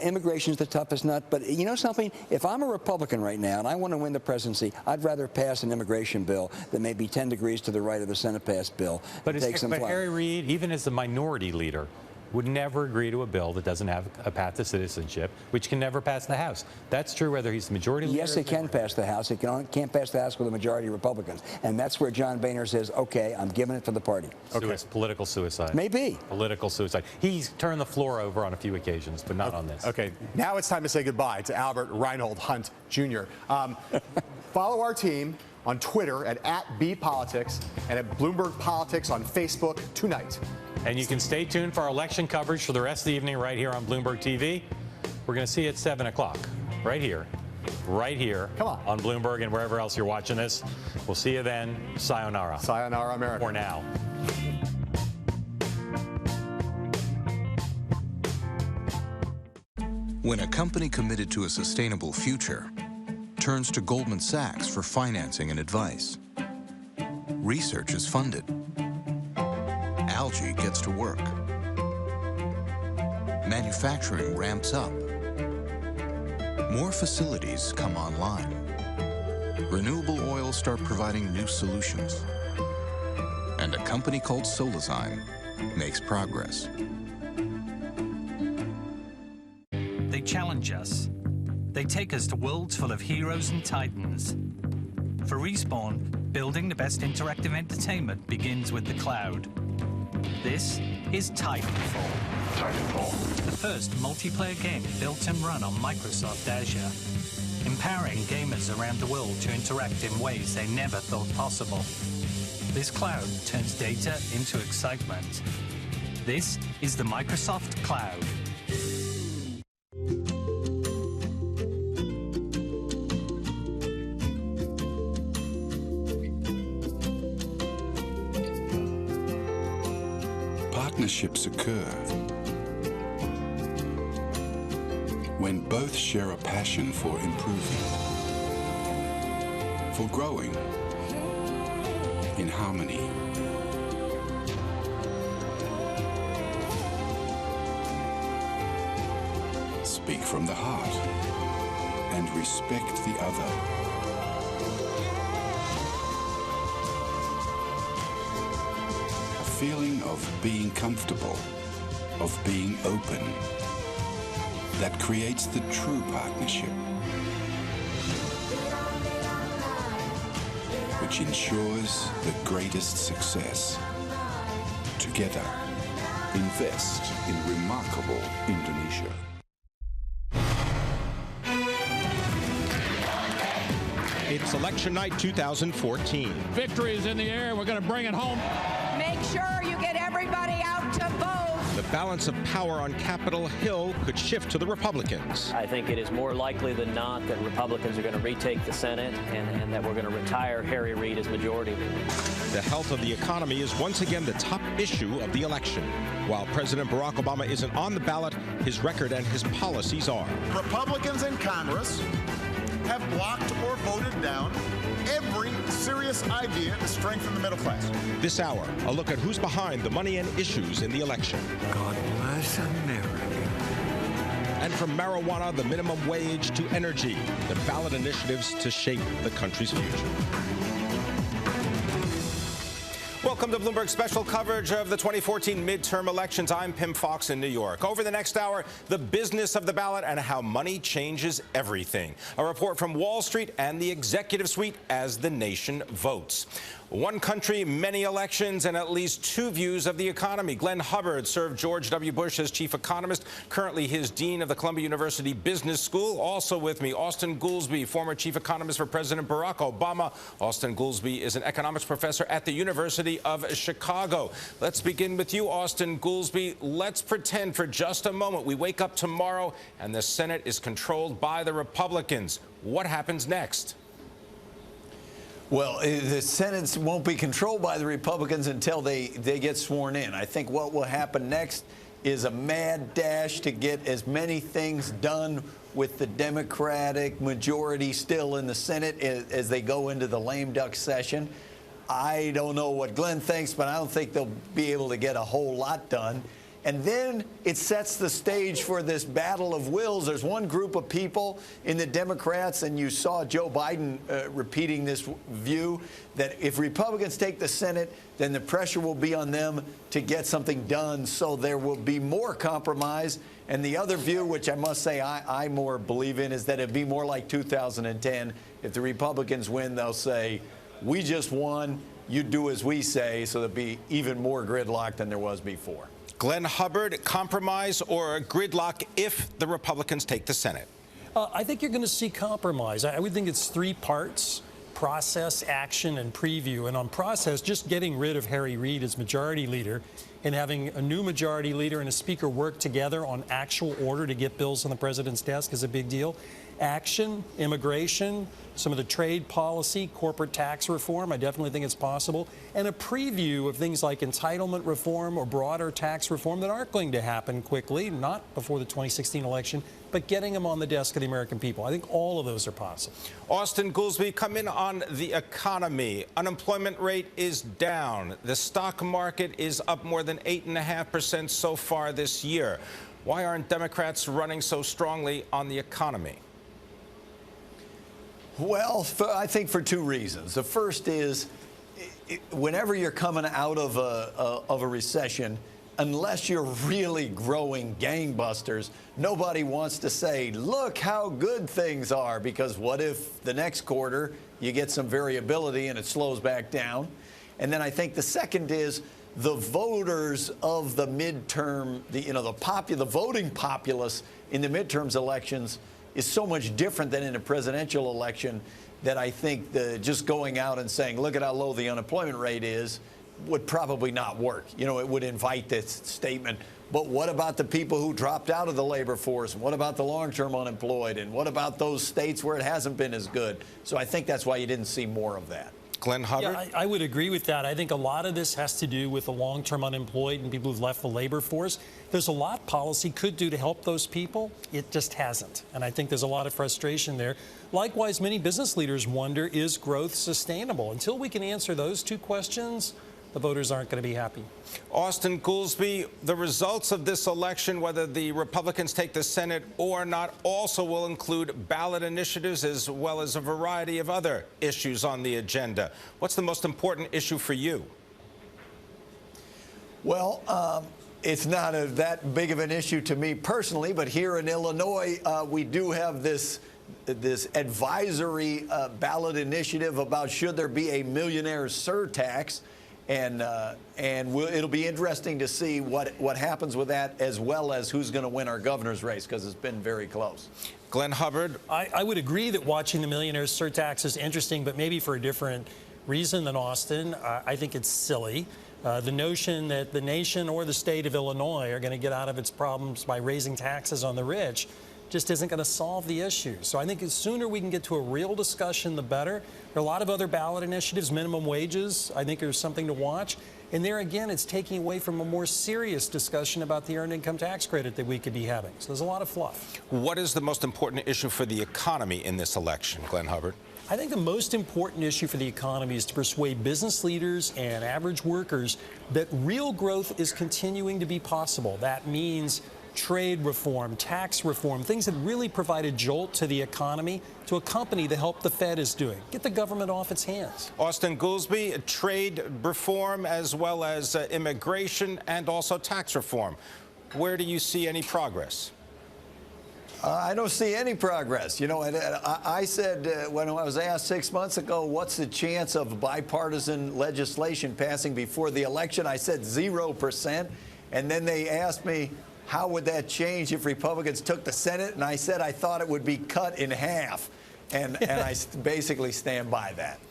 Immigration's the toughest nut. But you know something? If I'm a Republican right now and I want to win the presidency, I'd rather pass an immigration bill that may be 10 degrees to the right of the Senate-passed bill. But Harry Reid, even as the minority leader, would never agree to a bill that doesn't have a path to citizenship, which can never pass the House. That's true whether he's the majority leader. Yes, it can pass the House. It can't pass the House with a majority of Republicans. And that's where John Boehner says, okay, I'm giving it to the party. Okay. Political suicide. Maybe. Political suicide. He's turned the floor over on a few occasions, but not on this. Okay, now it's time to say goodbye to Albert Reinhold Hunt Jr. Follow our team on Twitter at @BPolitics and at Bloomberg Politics on Facebook tonight. And you can stay tuned for our election coverage for the rest of the evening right here on Bloomberg TV. We're going to see you at 7 o'clock, right here on Bloomberg and wherever else you're watching this. We'll see you then. Sayonara. Sayonara, America. For now. When a company committed to a sustainable future turns to Goldman Sachs for financing and advice, research is funded. Algae gets to work. Manufacturing ramps up. More facilities come online. Renewable oils start providing new solutions. And a company called Solazyme makes progress. They challenge us. They take us to worlds full of heroes and titans. For Respawn, building the best interactive entertainment begins with the cloud. This is Titanfall. The first multiplayer game built and run on Microsoft Azure, empowering gamers around the world to interact in ways they never thought possible. This cloud turns data into excitement. This is the Microsoft Cloud. Partnerships occur when both share a passion for improving, for growing in harmony. Speak from the heart and respect the other. Feeling of being comfortable, of being open, that creates the true partnership, which ensures the greatest success. Together, invest in remarkable Indonesia. It's election night 2014. Victory is in the air. We're going to bring it home. Make sure you get everybody out to vote. The balance of power on Capitol Hill could shift to the Republicans. I think it is more likely than not that Republicans are going to retake the Senate and that we're going to retire Harry Reid as majority leader. The health of the economy is once again the top issue of the election. While President Barack Obama isn't on the ballot, his record and his policies are. Republicans in Congress have blocked or voted down every serious idea to strengthen the middle class. This hour, a look at who's behind the money and issues in the election. God bless America. And from marijuana, the minimum wage, to energy, the ballot initiatives to shape the country's future. Welcome to Bloomberg's special coverage of the 2014 midterm elections. I'm Pim Fox in New York. Over the next hour, the business of the ballot and how money changes everything. A report from Wall Street and the executive suite as the nation votes. One country, many elections, and at least two views of the economy. Glenn Hubbard served George W. Bush as chief economist, currently his dean of the Columbia University Business School. Also with me, Austan Goolsbee, former chief economist for President Barack Obama. Austan Goolsbee is an economics professor at the University of Chicago. Let's begin with you, Austan Goolsbee. Let's pretend for just a moment we wake up tomorrow and the Senate is controlled by the Republicans. What happens next? Well, the Senate won't be controlled by the Republicans until they get sworn in. I think what will happen next is a mad dash to get as many things done with the Democratic majority still in the Senate as they go into the lame duck session. I don't know what Glenn thinks, but I don't think they'll be able to get a whole lot done. And then it sets the stage for this battle of wills. There's one group of people in the Democrats, and you saw Joe Biden repeating this view, that if Republicans take the Senate, then the pressure will be on them to get something done, so there will be more compromise. And the other view, which I must say I more believe in, is that it'd be more like 2010. If the Republicans win, they'll say, we just won, you do as we say, so there'll be even more gridlock than there was before. Glenn Hubbard, compromise or gridlock if the Republicans take the Senate? I think you're going to see compromise. I would think it's three parts: process, action, and preview. And on process, just getting rid of Harry Reid as majority leader and having a new majority leader and a speaker work together on actual order to get bills on the president's desk is a big deal. Action, immigration, some of the trade policy, corporate tax reform, I definitely think it's possible, and a preview of things like entitlement reform or broader tax reform that aren't going to happen quickly, not before the 2016 election, but getting them on the desk of the American people. I think all of those are possible. Austan Goolsbee, come in on the economy. Unemployment rate is down. The stock market is up more than 8.5% so far this year. Why aren't Democrats running so strongly on the economy? Well, I think for two reasons. The first is, whenever you're coming out of a recession, unless you're really growing gangbusters, nobody wants to say, look how good things are, because what if the next quarter you get some variability and it slows back down? And then I think the second is the voters of the midterm, the voting populace in the midterms elections is so much different than in a presidential election that I think just going out and saying, look at how low the unemployment rate is, would probably not work. It would invite this statement. But what about the people who dropped out of the labor force? And what about the long-term unemployed? And what about those states where it hasn't been as good? So I think that's why you didn't see more of that. Glenn Hubbard? Yeah, I would agree with that. I think a lot of this has to do with the long-term unemployed and people who've left the labor force. There's a lot policy could do to help those people. It just hasn't. And I think there's a lot of frustration there. Likewise, many business leaders wonder, is growth sustainable? Until we can answer those two questions, the voters aren't going to be happy. Austan Goolsbee, the results of this election, whether the Republicans take the Senate or not, also will include ballot initiatives as well as a variety of other issues on the agenda. What's the most important issue for you? Well, it's not that big of an issue to me personally, but here in Illinois, we do have this advisory ballot initiative about should there be a millionaire surtax. And it'll be interesting to see what happens with that, as well as who's going to win our governor's race, because it's been very close. Glenn Hubbard? I would agree that watching the millionaire surtax is interesting, but maybe for a different reason than Austin. I think it's silly. The notion that the nation or the state of Illinois are going to get out of its problems by raising taxes on the rich just isn't going to solve the issue. So I think the sooner we can get to a real discussion, the better. There are a lot of other ballot initiatives. Minimum wages, I think, are something to watch. And there again, it's taking away from a more serious discussion about the earned income tax credit that we could be having. So there's a lot of fluff. What is the most important issue for the economy in this election, Glenn Hubbard? I think the most important issue for the economy is to persuade business leaders and average workers that real growth is continuing to be possible. That means trade reform, tax reform, things that really provide a jolt to the economy to accompany the help the Fed is doing. Get the government off its hands. Austin Goolsbee, trade reform as well as immigration and also tax reform. Where do you see any progress? I don't see any progress. You know, I said when I was asked 6 months ago, what's the chance of bipartisan legislation passing before the election? I said 0%. And then they asked me, how would that change if Republicans took the Senate? And I said I thought it would be cut in half. And I basically stand by that.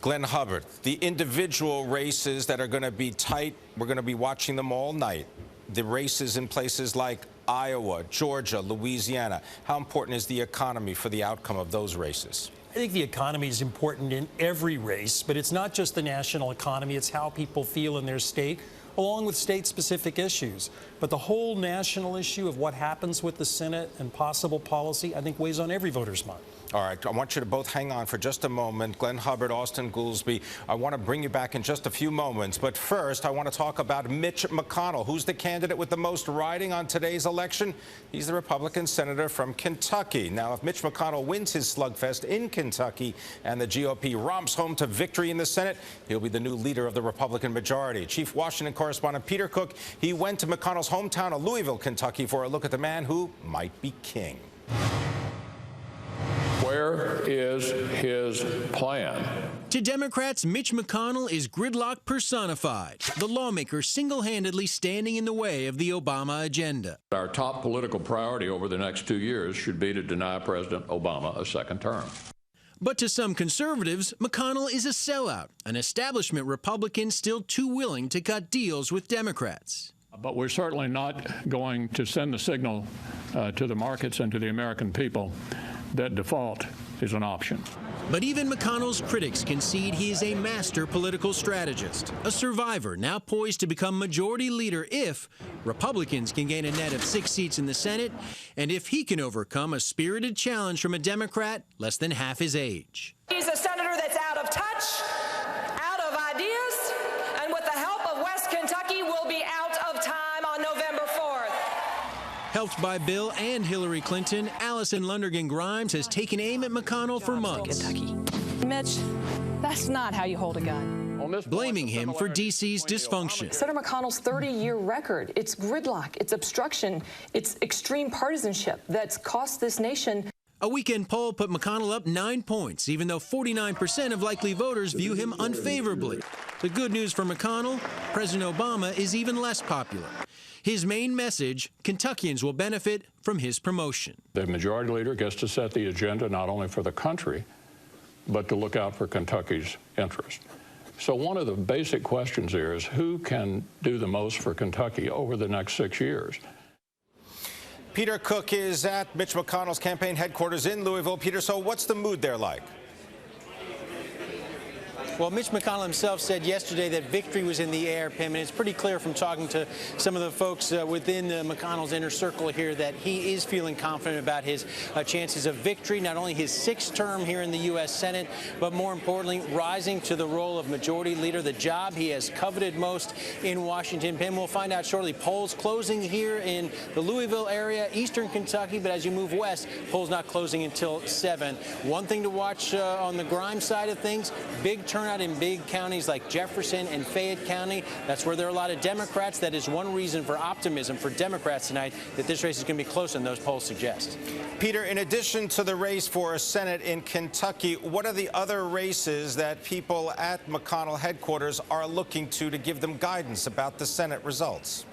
Glenn Hubbard, the individual races that are going to be tight, we're going to be watching them all night. The races in places like Iowa, Georgia, Louisiana. How important is the economy for the outcome of those races? I think the economy is important in every race, but it's not just the national economy. It's how people feel in their state, along with state-specific issues. But the whole national issue of what happens with the Senate and possible policy, I think, weighs on every voter's mind. All right, I want you to both hang on for just a moment. Glenn Hubbard, Austin Goolsbee, I want to bring you back in just a few moments. But first, I want to talk about Mitch McConnell. Who's the candidate with the most riding on today's election? He's the Republican senator from Kentucky. Now, if Mitch McConnell wins his slugfest in Kentucky and the GOP romps home to victory in the Senate, he'll be the new leader of the Republican majority. Chief Washington correspondent Peter Cook, he went to McConnell's hometown of Louisville, Kentucky, for a look at the man who might be king. Where is his plan? To Democrats, Mitch McConnell is gridlock personified, the lawmaker single-handedly standing in the way of the Obama agenda. Our top political priority over the next 2 years should be to deny President Obama a second term. But to some conservatives, McConnell is a sellout, an establishment Republican still too willing to cut deals with Democrats. But we're certainly not going to send the signal to the markets and to the American people that default is an option. But even McConnell's critics concede he is a master political strategist, a survivor now poised to become majority leader if Republicans can gain a net of 6 seats in the Senate, and if he can overcome a spirited challenge from a Democrat less than half his age. He's a senator that's out of touch, out of ideas, and with the help of West Kentucky will be out of time on November 4th. Helped by Bill and Hillary Clinton, Allison Lundergan Grimes has taken aim at McConnell for months. Kentucky. Mitch, that's not how you hold a gun. Blaming him for D.C.'s dysfunction. Senator McConnell's 30-year record, it's gridlock, it's obstruction, it's extreme partisanship that's cost this nation. A weekend poll put McConnell up 9 points, even though 49% of likely voters view him unfavorably. The good news for McConnell, President Obama is even less popular. His main message, Kentuckians will benefit from his promotion. The majority leader gets to set the agenda not only for the country, but to look out for Kentucky's interest. So one of the basic questions here is who can do the most for Kentucky over the next 6 years? Peter Cook is at Mitch McConnell's campaign headquarters in Louisville. Peter, so what's the mood there like? Well, Mitch McConnell himself said yesterday that victory was in the air, Pim, and it's pretty clear from talking to some of the folks within McConnell's inner circle here that he is feeling confident about his chances of victory, not only his 6th term here in the U.S. Senate, but more importantly, rising to the role of majority leader, the job he has coveted most in Washington. Pim, we'll find out shortly. Polls closing here in the Louisville area, eastern Kentucky, but as you move west, polls not closing until 7. One thing to watch on the Grimes side of things, big turnout in big counties like Jefferson and Fayette County. That's where there are a lot of Democrats. That is one reason for optimism for Democrats tonight, that this race is going to be closer than those polls suggest. Peter, in addition to the race for a Senate in Kentucky, what are the other races that people at McConnell headquarters are looking to give them guidance about the Senate results?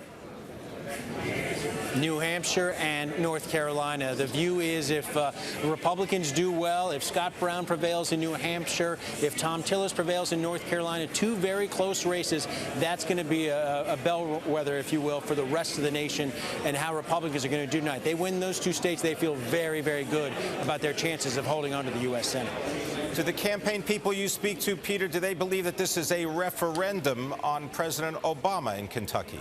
New Hampshire and North Carolina. The view is if Republicans do well, if Scott Brown prevails in New Hampshire, if Tom Tillis prevails in North Carolina, two very close races, that's going to be a bellwether, if you will, for the rest of the nation and how Republicans are going to do tonight. They win those two states, they feel very, very good about their chances of holding on to the U.S. Senate. To the campaign people you speak to, Peter, do they believe that this is a referendum on President Obama in Kentucky?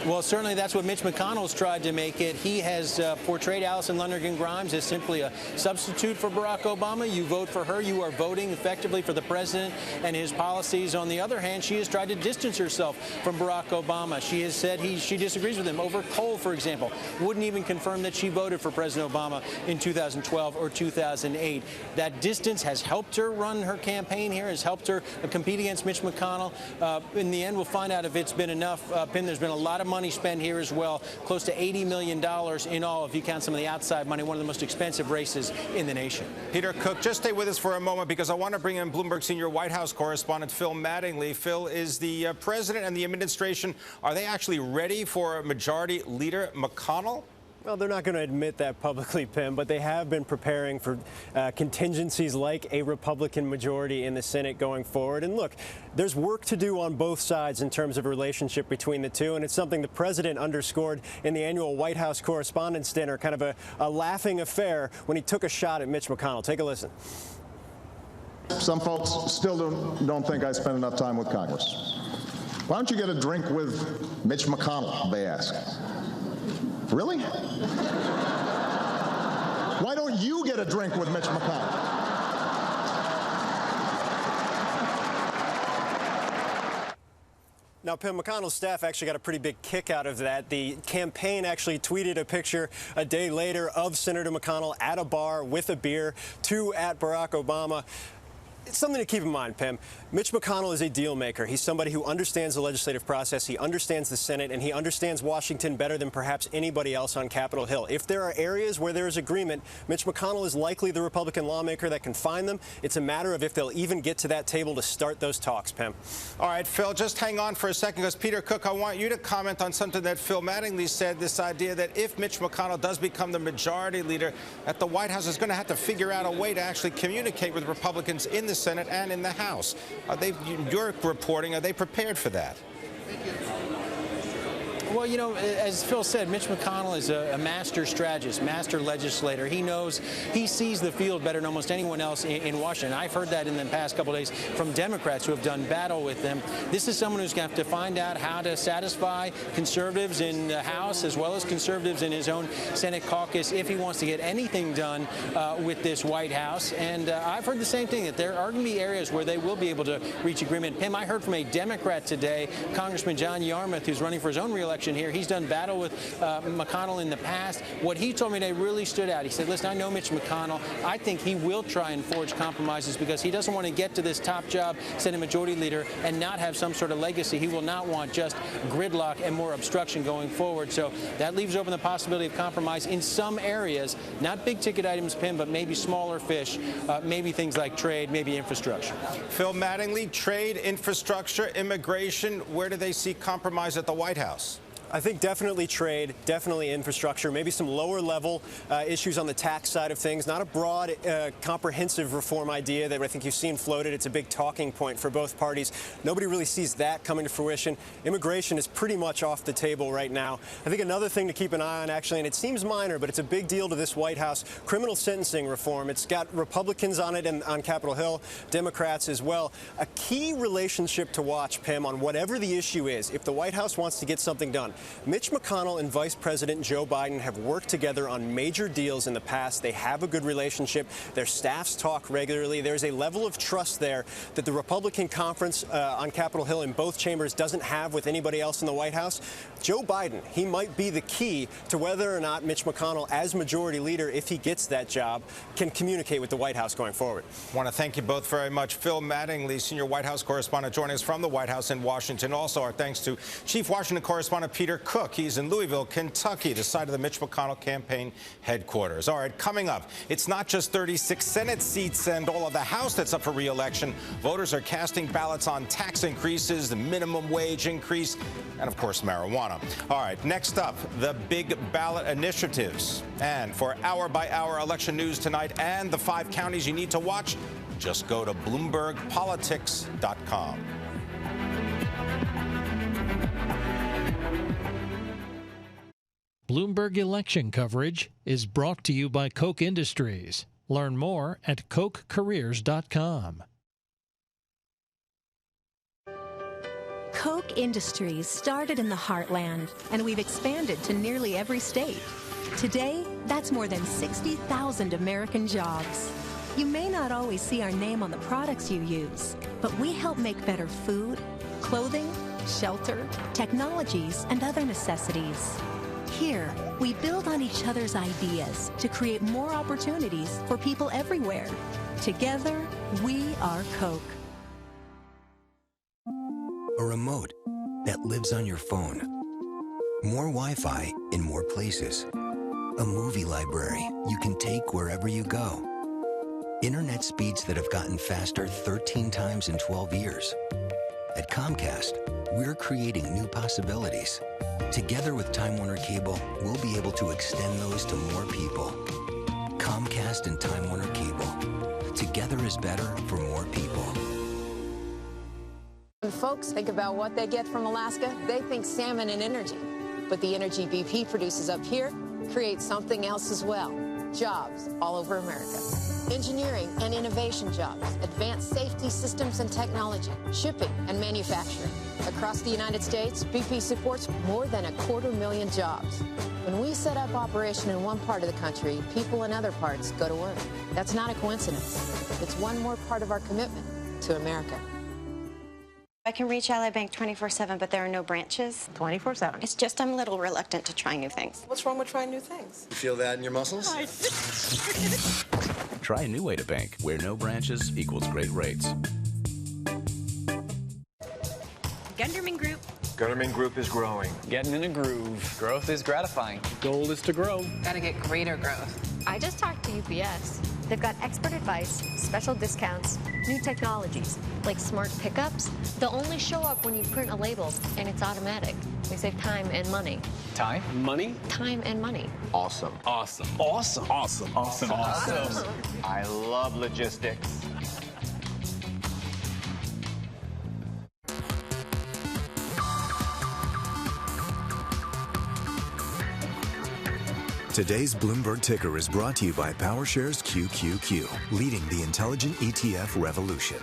Well, certainly that's what Mitch McConnell's tried to make it. He has portrayed Alison Lonergan Grimes as simply a substitute for Barack Obama. You vote for her, you are voting effectively for the president and his policies. On the other hand, she has tried to distance herself from Barack Obama. She has said she disagrees with him over coal, for example. Wouldn't even confirm that she voted for President Obama in 2012 or 2008. That distance has helped her run her campaign here, has helped her compete against Mitch McConnell. In the end, we'll find out if it's been enough. Pim, there's been a lot of money spent here as well, close to $80 million in all, if you count some of the outside money, one of the most expensive races in the nation. Peter Cook, just stay with us for a moment because I want to bring in Bloomberg senior White House correspondent Phil Mattingly. Phil, is the president and the administration, are they actually ready for Majority Leader McConnell? Well, they're not going to admit that publicly, Pim, but they have been preparing for contingencies like a Republican majority in the Senate going forward. And look, there's work to do on both sides in terms of a relationship between the two, and it's something the president underscored in the annual White House Correspondents' Dinner, kind of a laughing affair when he took a shot at Mitch McConnell. Take a listen. Some folks still don't think I spend enough time with Congress. Why don't you get a drink with Mitch McConnell, they ask. Really? Why don't you get a drink with Mitch McConnell? Now, Pim, McConnell's staff actually got a pretty big kick out of that. The campaign actually tweeted a picture a day later of Senator McConnell at a bar with a beer to @Barack Obama. It's something to keep in mind, Pim. Mitch McConnell is a deal maker. He's somebody who understands the legislative process. He understands the Senate, and he understands Washington better than perhaps anybody else on Capitol Hill. If there are areas where there is agreement, Mitch McConnell is likely the Republican lawmaker that can find them. It's a matter of if they'll even get to that table to start those talks, Pim. All right, Phil, just hang on for a second, because Peter Cook, I want you to comment on something that Phil Mattingly said, this idea that if Mitch McConnell does become the majority leader, that the White House is going to have to figure out a way to actually communicate with Republicans in the Senate and in the House. You're reporting, are they prepared for that? Well, you know, as Phil said, Mitch McConnell is a master strategist, master legislator. He knows, he sees the field better than almost anyone else in Washington. I've heard that in the past couple of days from Democrats who have done battle with them. This is someone who's going to have to find out how to satisfy conservatives in the House as well as conservatives in his own Senate caucus if he wants to get anything done with this White House. And I've heard the same thing, that there are going to be areas where they will be able to reach agreement. Pim, I heard from a Democrat today, Congressman John Yarmuth, who's running for his own reelection here. He's done battle with McConnell in the past. What he told me that really stood out, he said, listen, I know Mitch McConnell. I think he will try and forge compromises because he doesn't want to get to this top job, Senate Majority Leader, and not have some sort of legacy. He will not want just gridlock and more obstruction going forward. So that leaves open the possibility of compromise in some areas, not big ticket items, Pim, but maybe smaller fish, maybe things like trade, maybe infrastructure. Phil Mattingly, trade, infrastructure, immigration, where do they see compromise at the White House? I think definitely trade, definitely infrastructure, maybe some lower level issues on the tax side of things. Not a broad, comprehensive reform idea that I think you've seen floated. It's a big talking point for both parties. Nobody really sees that coming to fruition. Immigration is pretty much off the table right now. I think another thing to keep an eye on, actually, and it seems minor, but it's a big deal to this White House, criminal sentencing reform. It's got Republicans on it and on Capitol Hill, Democrats as well. A key relationship to watch, Pim, on whatever the issue is, if the White House wants to get something done. Mitch McConnell and Vice President Joe Biden have worked together on major deals in the past. They have a good relationship. Their staffs talk regularly. There's a level of trust there that the Republican conference on Capitol Hill in both chambers doesn't have with anybody else in the White House. Joe Biden, he might be the key to whether or not Mitch McConnell, as majority leader, if he gets that job, can communicate with the White House going forward. I want to thank you both very much. Phil Mattingly, senior White House correspondent, joining us from the White House in Washington. Also, our thanks to Chief Washington correspondent Peter Peter Cook. He's in Louisville, Kentucky, the site of the Mitch McConnell campaign headquarters. All right, coming up, it's not just 36 Senate seats and all of the House that's up for re-election. Voters are casting ballots on tax increases, the minimum wage increase, and of course, marijuana. All right, next up, the big ballot initiatives. And for hour-by-hour election news tonight and the 5 counties you need to watch, just go to BloombergPolitics.com. Bloomberg election coverage is brought to you by Koch Industries. Learn more at KochCareers.com. Koch Industries started in the heartland, and we've expanded to nearly every state. Today, that's more than 60,000 American jobs. You may not always see our name on the products you use, but we help make better food, clothing, shelter, technologies, and other necessities. Here, we build on each other's ideas to create more opportunities for people everywhere. Together, we are Koch. A remote that lives on your phone. More Wi-Fi in more places. A movie library you can take wherever you go. Internet speeds that have gotten faster 13 times in 12 years. At Comcast, we're creating new possibilities. Together with Time Warner Cable, we'll be able to extend those to more people. Comcast and Time Warner Cable. Together is better for more people. When folks think about what they get from Alaska, they think salmon and energy. But the energy BP produces up here creates something else as well. Jobs all over America. Engineering and innovation jobs, advanced safety systems and technology, shipping and manufacturing. Across the United States, BP supports more than 250,000 jobs. When we set up operation in one part of the country, people in other parts go to work. That's not a coincidence. It's one more part of our commitment to America. I can reach Ally Bank 24/7, but there are no branches. 24/7. It's just I'm a little reluctant to try new things. What's wrong with trying new things? You feel that in your muscles? Try a new way to bank, where no branches equals great rates. Gunderman Group. Gunderman Group is growing. Getting in a groove. Growth is gratifying. Goal is to grow. Gotta get greater growth. I just talked to UPS. They've got expert advice, special discounts, new technologies, like smart pickups. They'll only show up when you print a label, and it's automatic. We save time and money. Time? Money? Time and money. Awesome. Awesome. Awesome. Awesome. Awesome. Awesome. I love logistics. Today's Bloomberg Ticker is brought to you by PowerShares QQQ, leading the intelligent ETF revolution.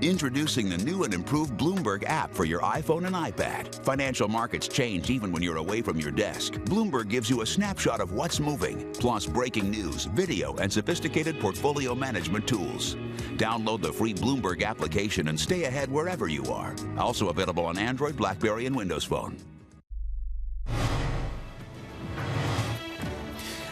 Introducing the new and improved Bloomberg app for your iPhone and iPad. Financial markets change even when you're away from your desk. Bloomberg gives you a snapshot of what's moving, plus breaking news, video, and sophisticated portfolio management tools. Download the free Bloomberg application and stay ahead wherever you are. Also available on Android, BlackBerry, and Windows Phone.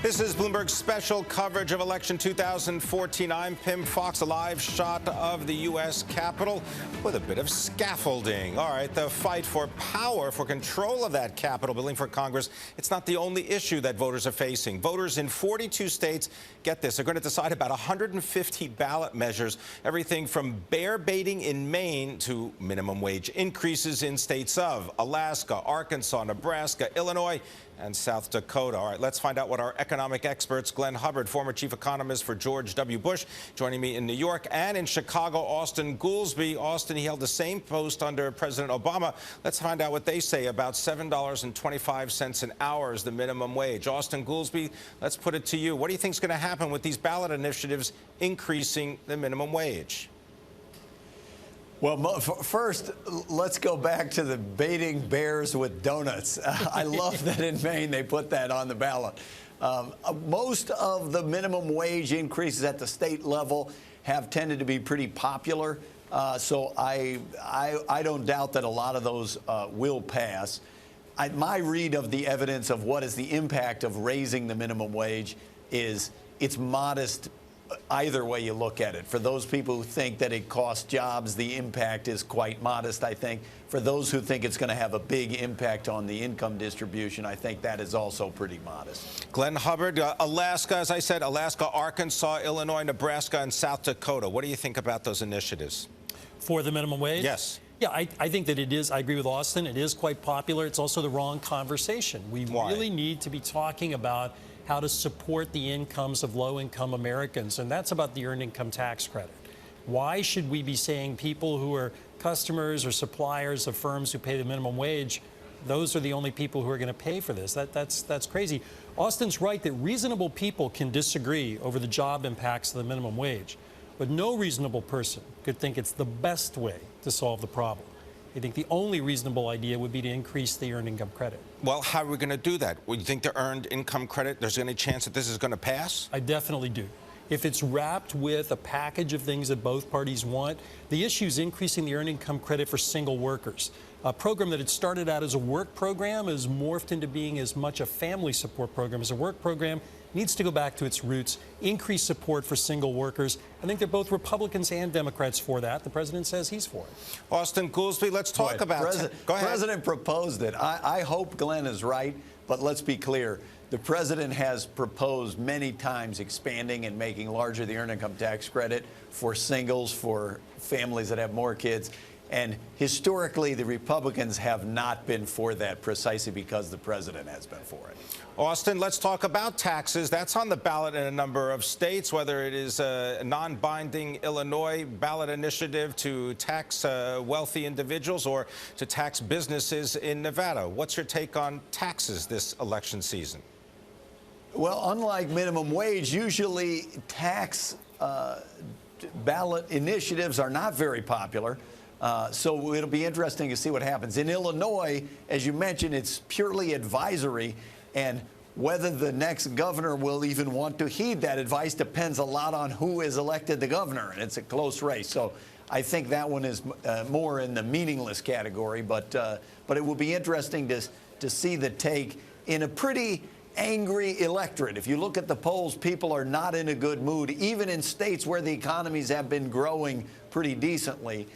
This is Bloomberg's special coverage of election 2014. I'm Pim Fox, a live shot of the U.S. Capitol with a bit of scaffolding. All right, the fight for power, for control of that Capitol building for Congress, it's not the only issue that voters are facing. Voters in 42 states, get this, are going to decide about 150 ballot measures, everything from bear baiting in Maine to minimum wage increases in states of Alaska, Arkansas, Nebraska, Illinois, and South Dakota. All right, let's find out what our economic experts, Glenn Hubbard, former chief economist for George W. Bush, joining me in New York, and in Chicago, Austin Goolsbee. Austin, he held the same post under President Obama. Let's find out what they say about $7.25 an hour as the minimum wage. Austin Goolsbee, let's put it to you. What do you think is going to happen with these ballot initiatives increasing the minimum wage? Well, first, let's go back to the baiting bears with donuts. I love that in Maine they put that on the ballot. Most of the minimum wage increases at the state level have tended to be pretty popular, so I don't doubt that a lot of those will pass. My read of the evidence of what is the impact of raising the minimum wage is it's modest either way you look at it. For those people who think that it costs jobs, the impact is quite modest, I think. For those who think it's going to have a big impact on the income distribution, I think that is also pretty modest. Glenn Hubbard, Alaska, as I said, Alaska, Arkansas, Illinois, Nebraska, and South Dakota. What do you think about those initiatives? For the minimum wage? Yes. Yeah, I think that it is. I agree with Austin. It is quite popular. It's also the wrong conversation. We really need to be talking about how to support the incomes of low-income Americans, and that's about the earned income tax credit. Why should we be saying people who are customers or suppliers of firms who pay the minimum wage, those are the only people who are going to pay for this? That's crazy. Austin's right that reasonable people can disagree over the job impacts of the minimum wage, but no reasonable person could think it's the best way to solve the problem. I think the only reasonable idea would be to increase the earned income credit. Well, how are we going to do that? Well, you think the earned income credit, there's any chance that this is going to pass? I definitely do. If it's wrapped with a package of things that both parties want, the issue is increasing the earned income credit for single workers. A program that had started out as a work program has morphed into being as much a family support program as a work program. Needs to go back to its roots, increase support for single workers. I think they're both Republicans and Democrats for that. The president says he's for it. Austin Goolsbee, let's talk about it. Go ahead. The president proposed it. I hope Glenn is right, but let's be clear. The president has proposed many times expanding and making larger the earned income tax credit for singles, for families that have more kids. And historically, the Republicans have not been for that precisely because the president has been for it. Austin, let's talk about taxes. That's on the ballot in a number of states, whether it is a non-binding Illinois ballot initiative to tax wealthy individuals or to tax businesses in Nevada. What's your take on taxes this election season? Well, unlike minimum wage, usually tax ballot initiatives are not very popular. So it'll be interesting to see what happens. In Illinois, as you mentioned, it's purely advisory, and whether the next governor will even want to heed that advice depends a lot on who is elected the governor, and it's a close race. So I think that one is more in the meaningless category, but it will be interesting to see the take in a pretty angry electorate. If you look at the polls, people are not in a good mood, even in states where the economies have been growing pretty decently.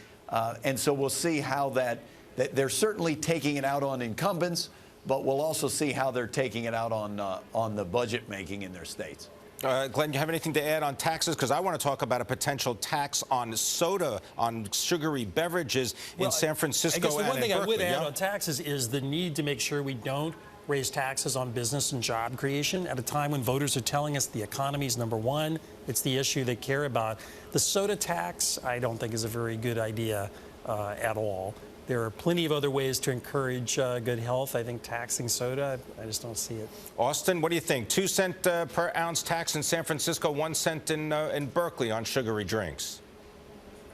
And so we'll see how that they're certainly taking it out on incumbents, but we'll also see how they're taking it out on the budget making in their states. Glenn, you have anything to add on taxes? Because I want to talk about a potential tax on soda, on sugary beverages in San Francisco and in Berkeley. I guess the one thing I would add on taxes is the need to make sure we don't raise taxes on business and job creation at a time when voters are telling us the economy is number one. It's the issue they care about. The soda tax, I don't think is a very good idea at all. There are plenty of other ways to encourage good health. I think taxing soda, I just don't see it. Austin, what do you think? 2 cents per ounce tax in San Francisco, 1 cent in Berkeley on sugary drinks.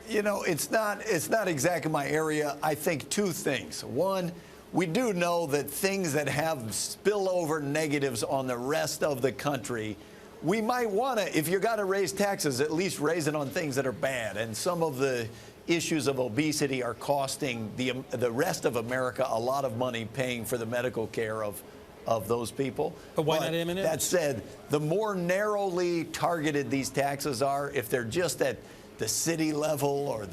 You know, it's not exactly my area. I think two things. One, we do know that things that have spillover negatives on the rest of the country, we might want to, if you're got to raise taxes, at least raise it on things that are bad. And some of the issues of obesity are costing the rest of America a lot of money paying for the medical care of those people. But why not M&Ms? That said, the more narrowly targeted these taxes are, if they're just at the city level or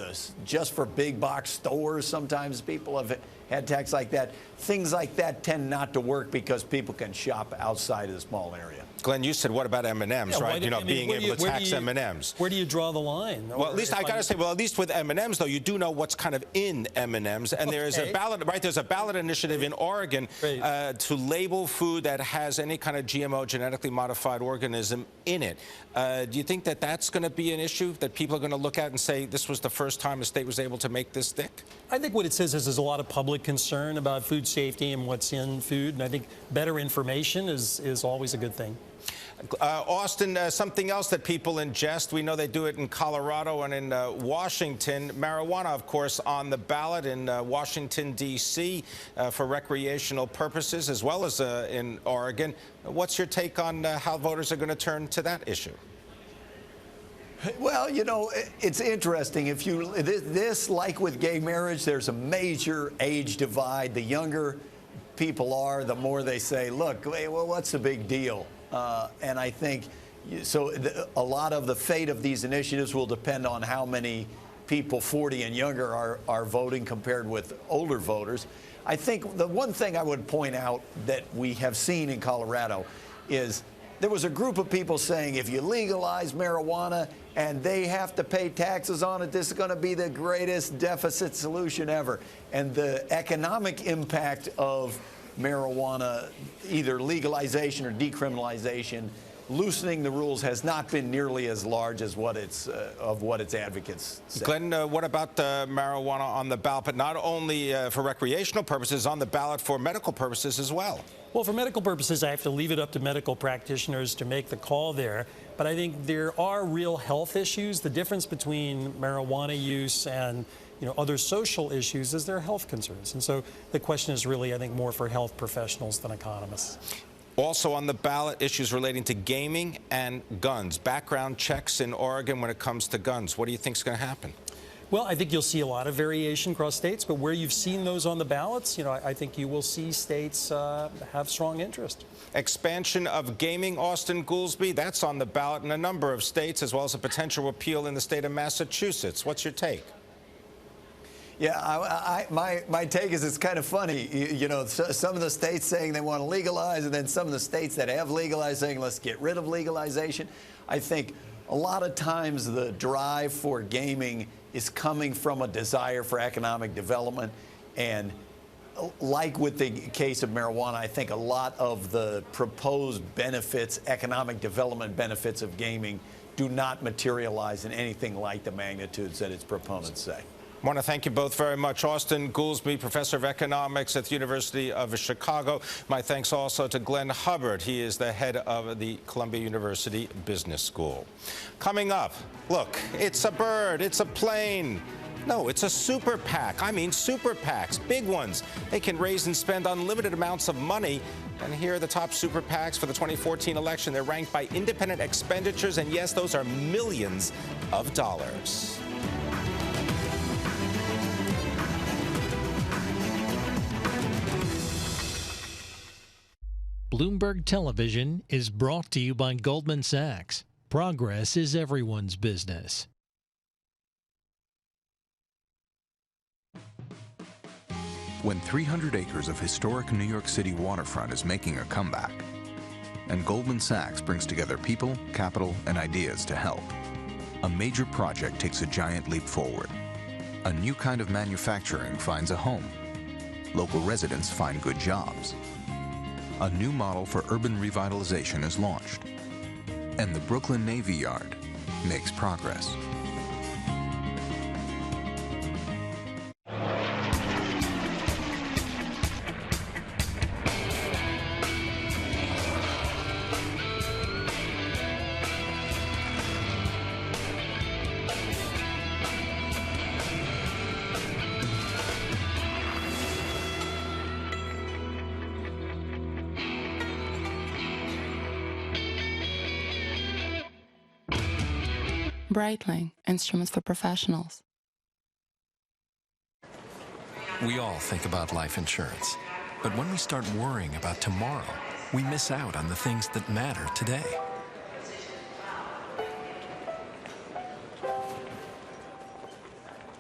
just for big box stores, sometimes people have had tax like that. Things like that tend not to work because people can shop outside of the small area. Glenn, you said, what about M&Ms, right? Being able to tax M&Ms. Where do you draw the line? Well, at least I got to say, at least with M&Ms, though, you do know what's kind of in M&Ms. And there is a ballot, right? There's a ballot initiative in Oregon to label food that has any kind of GMO, genetically modified organism in it. Do you think that that's going to be an issue that people are going to look at and say this was the first time a state was able to make this stick? I think what it says is there's a lot of public concern about food safety and what's in food. And I think better information is always a good thing. Austin, something else that people ingest, we know they do it in Colorado and in Washington. Marijuana, of course, on the ballot in Washington, D.C. For recreational purposes, as well as in Oregon. What's your take on how voters are going to turn to that issue? Well, you know, it's interesting. If you like with gay marriage, there's a major age divide. The younger people are, the more they say, look, well, what's the big deal? And I think So a lot of the fate of these initiatives will depend on how many people 40 and younger are voting compared with older voters. I think the one thing I would point out that we have seen in Colorado is there was a group of people saying if you legalize marijuana and they have to pay taxes on it, this is going to be the greatest deficit solution ever. And the economic impact of marijuana, either legalization or decriminalization, loosening the rules, has not been nearly as large as what its advocates say. Glenn, what about marijuana on the ballot, but not only for recreational purposes, on the ballot for medical purposes as well? Well, for medical purposes, I have to leave it up to medical practitioners to make the call there. But I think there are real health issues. The difference between marijuana use and other social issues is there are health concerns. And so the question is really, I think, more for health professionals than economists. Also on the ballot, issues relating to gaming and guns. Background checks in Oregon when it comes to guns. What do you think is going to happen? Well, I think you'll see a lot of variation across states, but where you've seen those on the ballots, I think you will see states have strong interest. Expansion of gaming, Austin Goolsbee, that's on the ballot in a number of states, as well as a potential repeal in the state of Massachusetts. What's your take? Yeah, my take is it's kind of funny. Some of the states saying they want to legalize, and then some of the states that have legalized saying let's get rid of legalization. I think a lot of times the drive for gaming is coming from a desire for economic development. And like with the case of marijuana, I think a lot of the proposed benefits, economic development benefits of gaming, do not materialize in anything like the magnitudes that its proponents say. I want to thank you both very much. Austin Goolsbee, professor of economics at the University of Chicago. My thanks also to Glenn Hubbard. He is the head of the Columbia University Business School. Coming up, look, it's a bird, it's a plane. No, it's a super PAC. I mean super PACs, big ones. They can raise and spend unlimited amounts of money. And here are the top super PACs for the 2014 election. They're ranked by independent expenditures, and yes, those are millions of dollars. Bloomberg Television is brought to you by Goldman Sachs. Progress is everyone's business. When 300 acres of historic New York City waterfront is making a comeback, and Goldman Sachs brings together people, capital, and ideas to help, a major project takes a giant leap forward. A new kind of manufacturing finds a home. Local residents find good jobs. A new model for urban revitalization is launched, and the Brooklyn Navy Yard makes progress. Breitling, instruments for professionals. We all think about life insurance, but when we start worrying about tomorrow, we miss out on the things that matter today.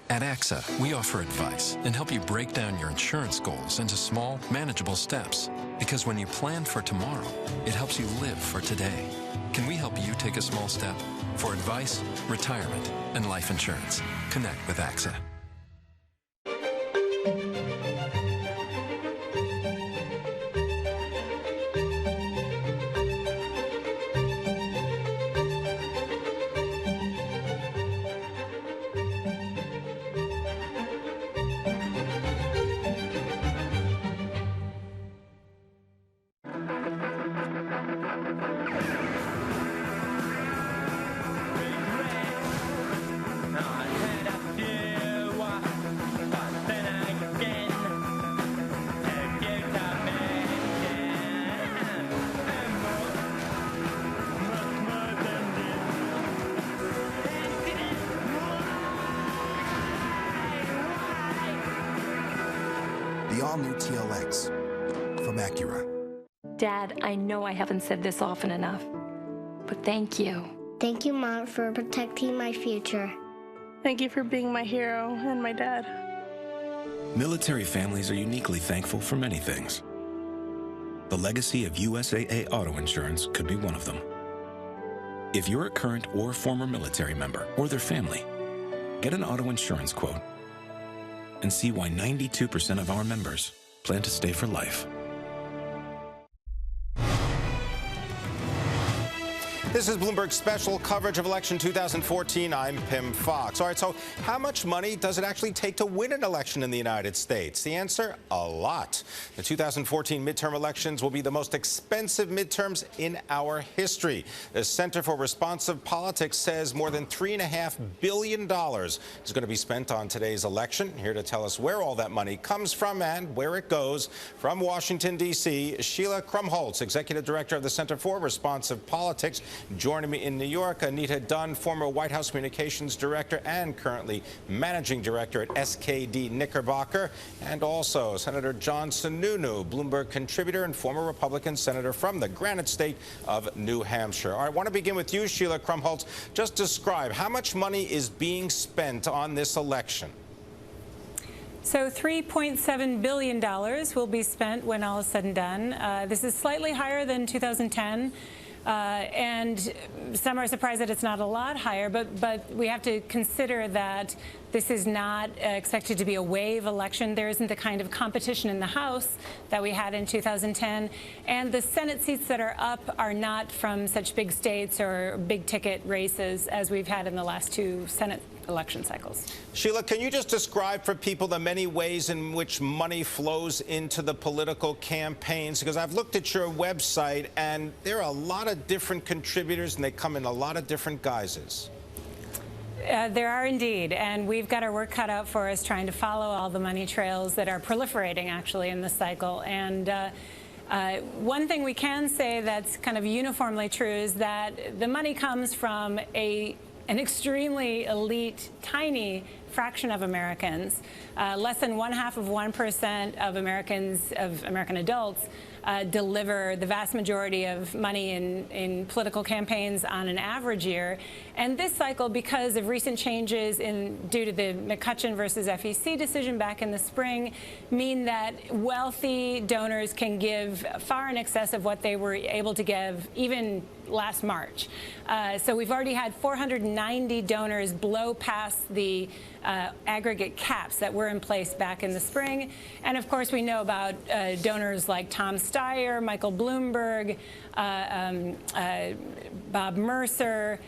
At AXA, we offer advice and help you break down your insurance goals into small, manageable steps. Because when you plan for tomorrow, it helps you live for today. Can we help you take a small step? For advice, retirement, and life insurance, connect with AXA. The all-new TLX from Acura. Dad, I know I haven't said this often enough, but Thank you. Thank you, Mom, for protecting my future. Thank you for being my hero and my dad. Military families are uniquely thankful for many things. The legacy of USAA Auto Insurance could be one of them. If you're a current or former military member or their family, get an auto insurance quote and see why 92% of our members plan to stay for life. This is Bloomberg's special coverage of election 2014. I'm Pim Fox. All right, so how much money does it actually take to win an election in the United States? The answer, a lot. The 2014 midterm elections will be the most expensive midterms in our history. The Center for Responsive Politics says more than $3.5 billion is going to be spent on today's election. Here to tell us where all that money comes from and where it goes, from Washington, D.C., Sheila Krumholtz, Executive Director of the Center for Responsive Politics. Joining me in New York, Anita Dunn, former White House Communications Director and currently Managing Director at SKD Knickerbocker, and also Senator John Sununu, Bloomberg contributor and former Republican senator from the Granite State of New Hampshire. All right, I want to begin with you, Sheila Krumholtz. Just describe how much money is being spent on this election. So $3.7 billion will be spent when all is said and done. This is slightly higher than 2010. And some are surprised that it's not a lot higher, but we have to consider that this is not expected to be a wave election. There isn't the kind of competition in the House that we had in 2010. And the Senate seats that are up are not from such big states or big ticket races as we've had in the last two Senate election cycles. Sheila, can you just describe for people the many ways in which money flows into the political campaigns? Because I've looked at your website, and there are a lot of different contributors, and they come in a lot of different guises. There are indeed, and we've got our work cut out for us trying to follow all the money trails that are proliferating, actually, in this cycle. And one thing we can say that's kind of uniformly true is that the money comes from an extremely elite, tiny fraction of Americans. Less than 0.5% of American adults deliver the vast majority of money in political campaigns on an average year. And this cycle, because of recent changes due to the McCutcheon versus FEC decision back in the spring, mean that wealthy donors can give far in excess of what they were able to give even last March. So we've already had 490 donors blow past the aggregate caps that were in place back in the spring. And of course, we know about donors like Tom Steyer, Michael Bloomberg, Bob Mercer,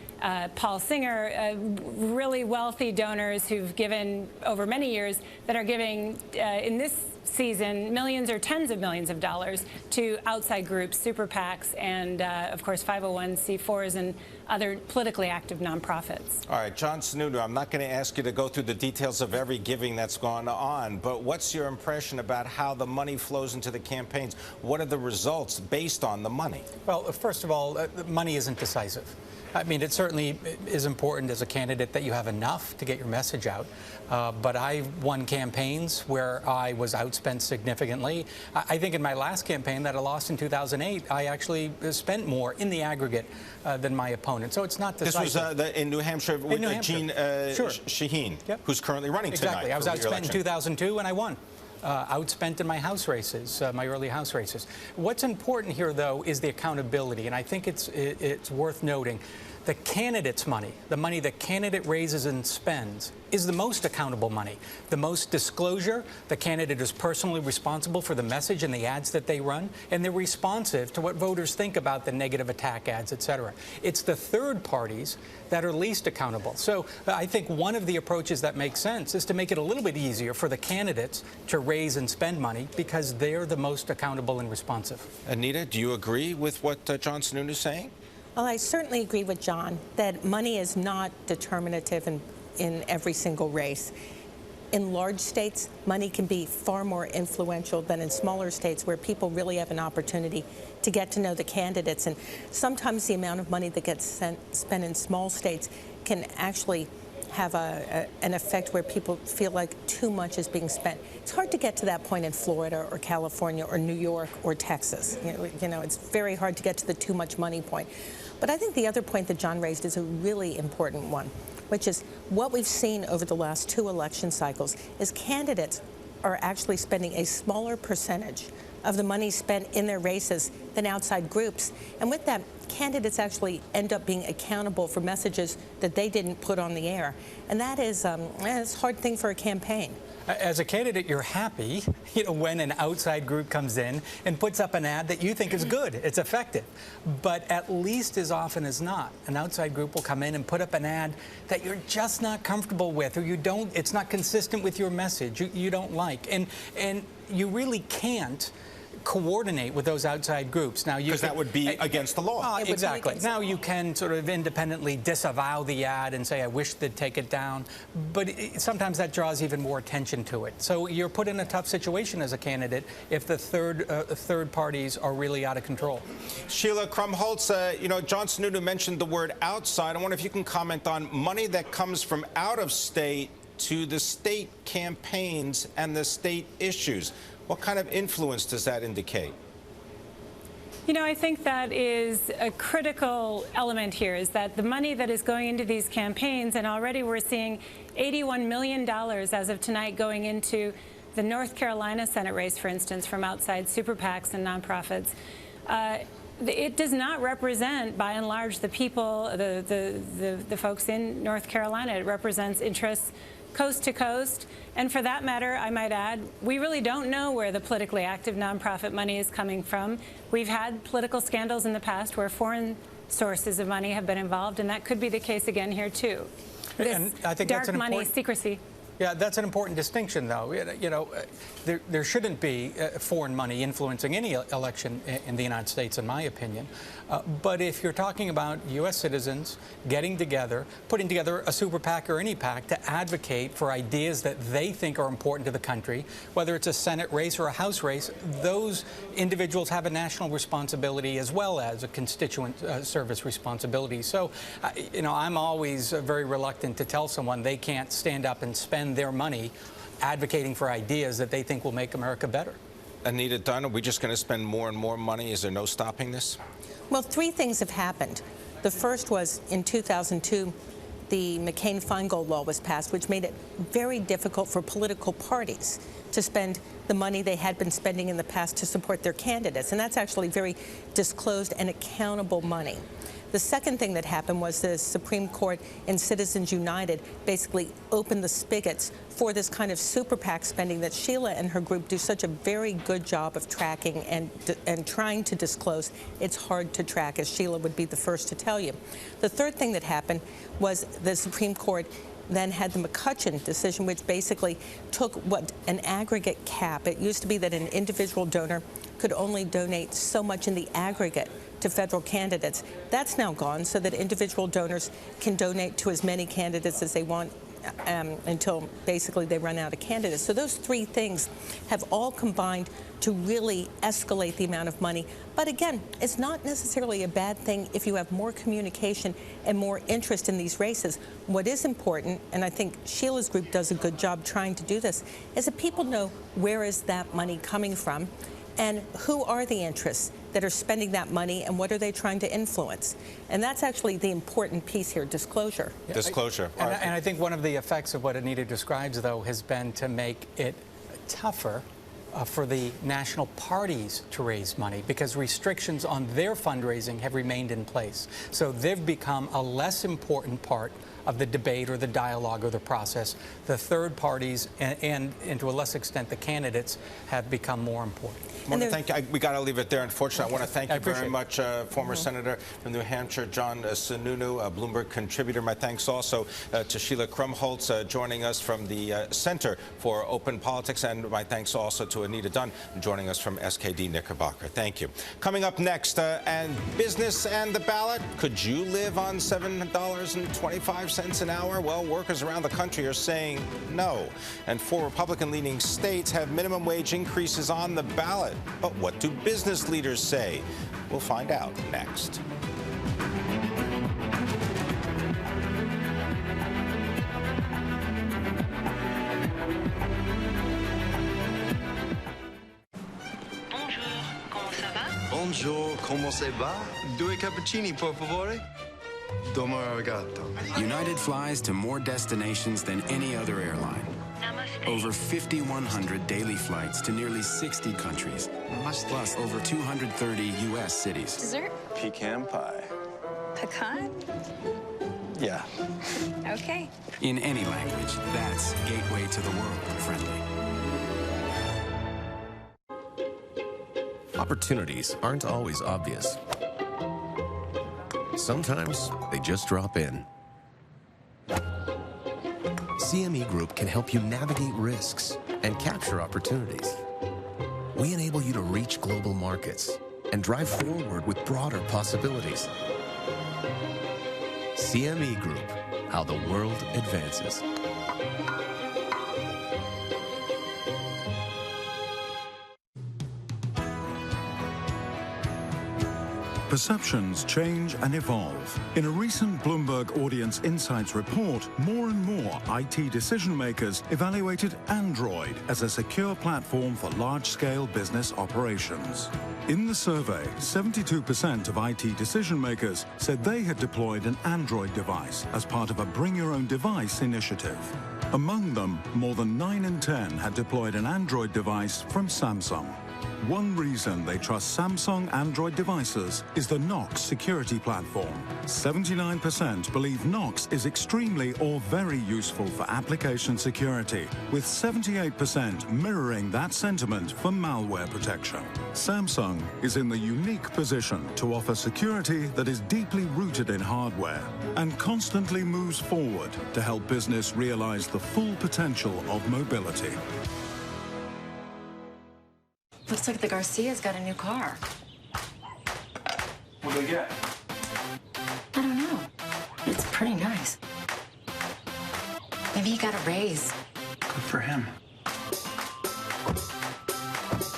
Paul Singer, really wealthy donors who've given over many years that are giving in this season millions or tens of millions of dollars to outside groups, super PACs, and of course 501c4s and other politically active nonprofits. All right, John Sununu, I'm not going to ask you to go through the details of every giving that's gone on, but what's your impression about how the money flows into the campaigns? What are the results based on the money? Well, first of all, money isn't decisive. I mean, it certainly is important as a candidate that you have enough to get your message out. But I won campaigns where I was outspent significantly. I think in my last campaign that I lost in 2008, I actually spent more in the aggregate than my opponent. So it's not decisive. This was in New Hampshire with Jean Shaheen, who's currently running tonight. Exactly. I was outspent in 2002 and I won. Outspent in my House races, my early House races. What's important here, though, is the accountability, and I think it's worth noting. The candidate's money, the money the candidate raises and spends, is the most accountable money. The most disclosure, the candidate is personally responsible for the message and the ads that they run, and they're responsive to what voters think about the negative attack ads, et cetera. It's the third parties that are least accountable. So I think one of the approaches that makes sense is to make it a little bit easier for the candidates to raise and spend money because they're the most accountable and responsive. Anita, do you agree with what John Sununu is saying? Well, I certainly agree with John that money is not determinative in every single race. In large states, money can be far more influential than in smaller states where people really have an opportunity to get to know the candidates. And sometimes the amount of money that gets spent in small states can actually have an effect where people feel like too much is being spent. It's hard to get to that point in Florida or California or New York or Texas. You know, it's very hard to get to the too much money point. But I think the other point that John raised is a really important one, which is what we've seen over the last 2 election cycles is candidates are actually spending a smaller percentage of the money spent in their races than outside groups. And with that, candidates actually end up being accountable for messages that they didn't put on the air. And that is it's a hard thing for a campaign. As a candidate, you're happy, when an outside group comes in and puts up an ad that you think is good, it's effective. But at least as often as not, an outside group will come in and put up an ad that you're just not comfortable with, or it's not consistent with your message, you don't like. And you really can't coordinate with those outside groups. Now, because that would be against the law. Exactly. Now you can sort of independently disavow the ad and say, I wish they'd take it down, but sometimes that draws even more attention to it. So you're put in a tough situation as a candidate if the third parties are really out of control. Sheila Krumholtz, John Sununu mentioned the word outside. I wonder if you can comment on money that comes from out of state to the state campaigns and the state issues. What kind of influence does that indicate? I think that is a critical element here, is that the money that is going into these campaigns, and already we're seeing $81 million as of tonight going into the North Carolina Senate race, for instance, from outside super PACs and nonprofits. It does not represent, by and large, the people, the folks in North Carolina. It represents interests coast to coast. And for that matter, I might add, we really don't know where the politically active nonprofit money is coming from. We've had political scandals in the past where foreign sources of money have been involved, and that could be the case again here, too. And I think dark that's money, secrecy. Yeah, that's an important distinction, though. There shouldn't be foreign money influencing any election in the United States, in my opinion. But if you're talking about U.S. citizens getting together, putting together a super PAC or any PAC to advocate for ideas that they think are important to the country, whether it's a Senate race or a House race, those individuals have a national responsibility as well as a constituent service responsibility. So, I'm always very reluctant to tell someone they can't stand up and spend their money advocating for ideas that they think will make America better. Anita Dunn, are we just going to spend more and more money? Is there no stopping this? Well, 3 things have happened. The first was in 2002, the McCain-Feingold law was passed, which made it very difficult for political parties to spend the money they had been spending in the past to support their candidates. And that's actually very disclosed and accountable money. The second thing that happened was the Supreme Court in Citizens United basically opened the spigots for this kind of super PAC spending that Sheila and her group do such a very good job of tracking and trying to disclose. It's hard to track, as Sheila would be the first to tell you. The third thing that happened was the Supreme Court then had the McCutcheon decision, which basically took an aggregate cap. It used to be that an individual donor could only donate so much in the aggregate to federal candidates. That's now gone, so that individual donors can donate to as many candidates as they want until basically they run out of candidates. So those 3 things have all combined to really escalate the amount of money. But again, it's not necessarily a bad thing if you have more communication and more interest in these races. What is important, and I think Sheila's group does a good job trying to do this, is that people know where is that money coming from and who are the interests that are spending that money and what are they trying to influence. And that's actually the important piece here, disclosure. Disclosure. And I think one of the effects of what Anita describes, though, has been to make it tougher for the national parties to raise money, because restrictions on their fundraising have remained in place. So they've become a less important part of the debate or the dialogue or the process. The third parties and to a less extent the candidates have become more important. We got to leave it there. Unfortunately, I want to thank you very much, former Senator from New Hampshire, John Sununu, a Bloomberg contributor. My thanks also to Sheila Krumholtz joining us from the Center for Open Politics, and my thanks also to Anita Dunn joining us from SKD Knickerbocker. Thank you. Coming up next, and business and the ballot. Could you live on $7.25 an hour? Well, workers around the country are saying no. And 4 Republican-leaning states have minimum wage increases on the ballot. But what do business leaders say? We'll find out next. Bonjour, comment ça va? Due cappuccini, por favore? Domo arigato. United flies to more destinations than any other airline. Over 5,100 daily flights to nearly 60 countries, plus over 230 U.S. cities. Dessert? Pecan pie. Pecan? Yeah. Okay. In any language, that's Gateway to the World friendly. Opportunities aren't always obvious. Sometimes they just drop in. CME Group can help you navigate risks and capture opportunities. We enable you to reach global markets and drive forward with broader possibilities. CME Group, how the world advances. Perceptions change and evolve. In a recent Bloomberg Audience Insights report, more and more IT decision makers evaluated Android as a secure platform for large-scale business operations. In the survey, 72% of IT decision makers said they had deployed an Android device as part of a Bring Your Own Device initiative. Among them, more than 9 in 10 had deployed an Android device from Samsung. One reason they trust Samsung Android devices is the Knox security platform. 79% believe Knox is extremely or very useful for application security, with 78% mirroring that sentiment for malware protection. Samsung is in the unique position to offer security that is deeply rooted in hardware and constantly moves forward to help business realize the full potential of mobility. Looks like the Garcias got a new car. What'd they get? I don't know. It's pretty nice. Maybe he got a raise. Good for him.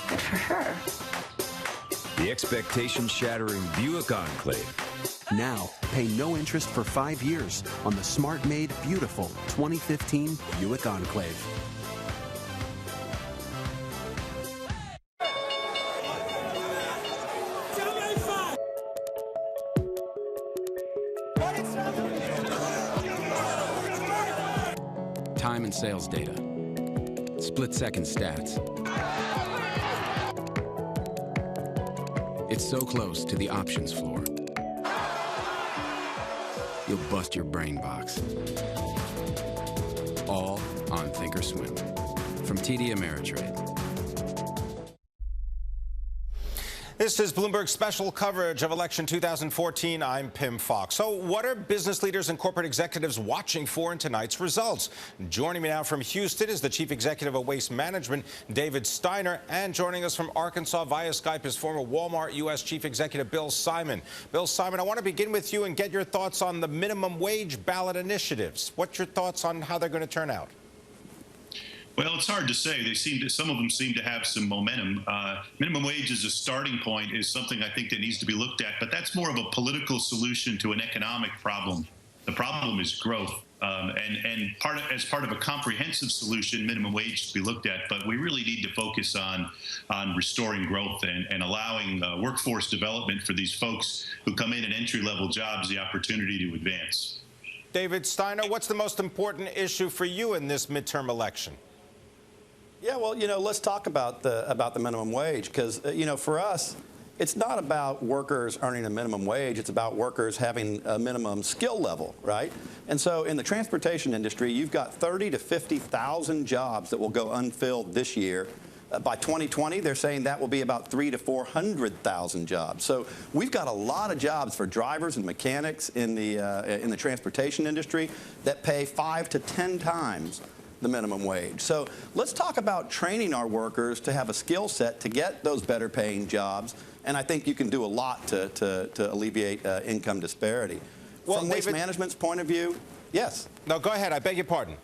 Good for her. The expectation-shattering Buick Enclave. Now, pay no interest for 5 years on the smart-made, beautiful 2015 Buick Enclave. Time and sales data. Split-second stats. It's so close to the options floor. You'll bust your brain box. All on Thinkorswim. From TD Ameritrade. This is Bloomberg's special coverage of election 2014. I'm Pim Fox. So what are business leaders and corporate executives watching for in tonight's results? Joining me now from Houston is the Chief Executive of Waste Management, David Steiner, and joining us from Arkansas via Skype is former Walmart U.S. Chief Executive Bill Simon. Bill Simon, I want to begin with you and get your thoughts on the minimum wage ballot initiatives. What's your thoughts on how they're going to turn out? Well, it's hard to say. Some of them seem to have some momentum. Minimum wage as a starting point is something I think that needs to be looked at, but that's more of a political solution to an economic problem. The problem is growth, and as part of a comprehensive solution, minimum wage should be looked at. But we really need to focus on restoring growth and allowing workforce development for these folks who come in at entry-level jobs the opportunity to advance. David Steiner, what's the most important issue for you in this midterm election? Yeah, well, let's talk about the minimum wage because, for us, it's not about workers earning a minimum wage. It's about workers having a minimum skill level, right? And so in the transportation industry, you've got 30 to 50,000 jobs that will go unfilled this year. By 2020, they're saying that will be about 300,000 to 400,000 jobs. So we've got a lot of jobs for drivers and mechanics in the transportation industry that pay 5 to 10 times the minimum wage. So let's talk about training our workers to have a skill set to get those better paying jobs. And I think you can do a lot to alleviate income disparity. Well, from Waste Management's point of view, yes. No, go ahead. I beg your pardon.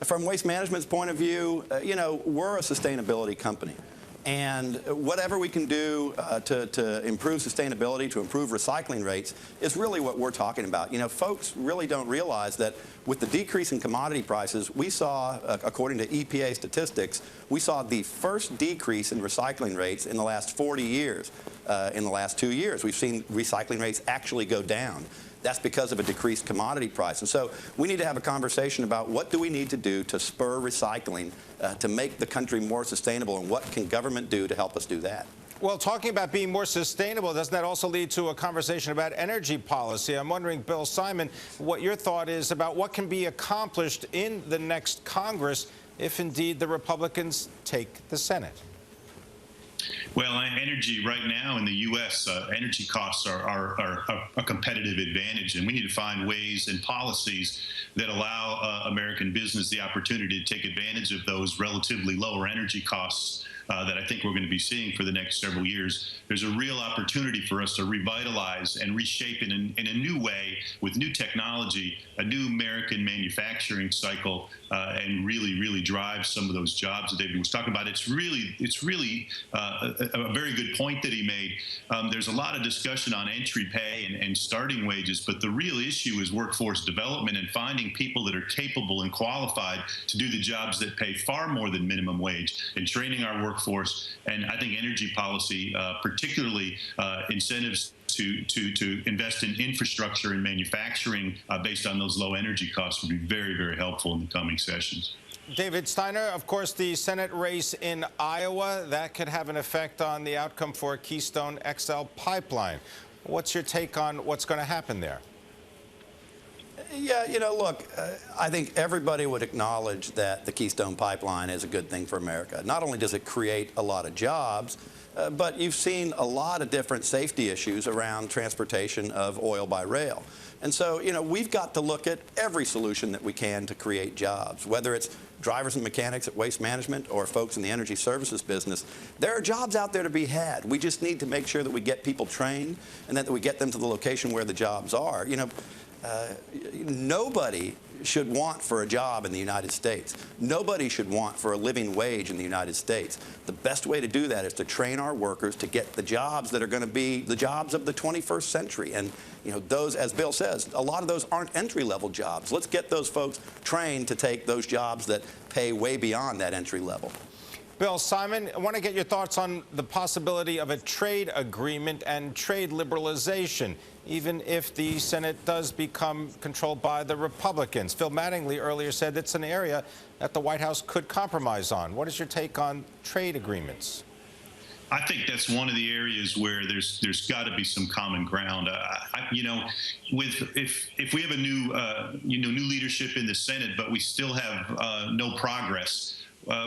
From Waste Management's point of view, we're a sustainability company. And whatever we can do to improve sustainability, to improve recycling rates, is really what we're talking about. Folks really don't realize that with the decrease in commodity prices, we saw, according to EPA statistics, we saw the first decrease in recycling rates in the last 40 years. in the last 2 years. We've seen recycling rates actually go down. That's because of a decreased commodity price. And so we need to have a conversation about what do we need to do to spur recycling to make the country more sustainable, and what can government do to help us do that. Well, talking about being more sustainable, doesn't that also lead to a conversation about energy policy? I'm wondering, Bill Simon, what your thought is about what can be accomplished in the next Congress if indeed the Republicans take the Senate. Well, energy right now in the U.S., energy costs are a competitive advantage, and we need to find ways and policies that allow American business the opportunity to take advantage of those relatively lower energy costs that I think we're going to be seeing for the next several years. There's a real opportunity for us to revitalize and reshape in a new way with new technology, a new American manufacturing cycle, and really drive some of those jobs that David was talking about. It's really a very good point that he made. There's a lot of discussion on entry pay and starting wages, but the real issue is workforce development and finding people that are capable and qualified to do the jobs that pay far more than minimum wage, and training our workforce. And I think energy policy, particularly incentives to invest in infrastructure and manufacturing based on those low energy costs, would be very helpful in the coming sessions. David Steiner, of course, the Senate race in Iowa, that could have an effect on the outcome for Keystone XL pipeline. What's your take on what's going to happen there? Yeah, look, I think everybody would acknowledge that the Keystone Pipeline is a good thing for America. Not only does it create a lot of jobs, but you've seen a lot of different safety issues around transportation of oil by rail. And so, we've got to look at every solution that we can to create jobs, whether it's drivers and mechanics at Waste Management or folks in the energy services business. There are jobs out there to be had. We just need to make sure that we get people trained and that we get them to the location where the jobs are. Nobody should want for a job in the United States. Nobody should want for a living wage in the United States. The best way to do that is to train our workers to get the jobs that are going to be the jobs of the 21st century. And, those, as Bill says, a lot of those aren't entry-level jobs. Let's get those folks trained to take those jobs that pay way beyond that entry level. Bill Simon, I want to get your thoughts on the possibility of a trade agreement and trade liberalization, even if the Senate does become controlled by the Republicans. Phil Mattingly earlier said it's an area that the White House could compromise on. What is your take on trade agreements? I think that's one of the areas where there's got to be some common ground. If we have a new leadership in the Senate, but we still have no progress,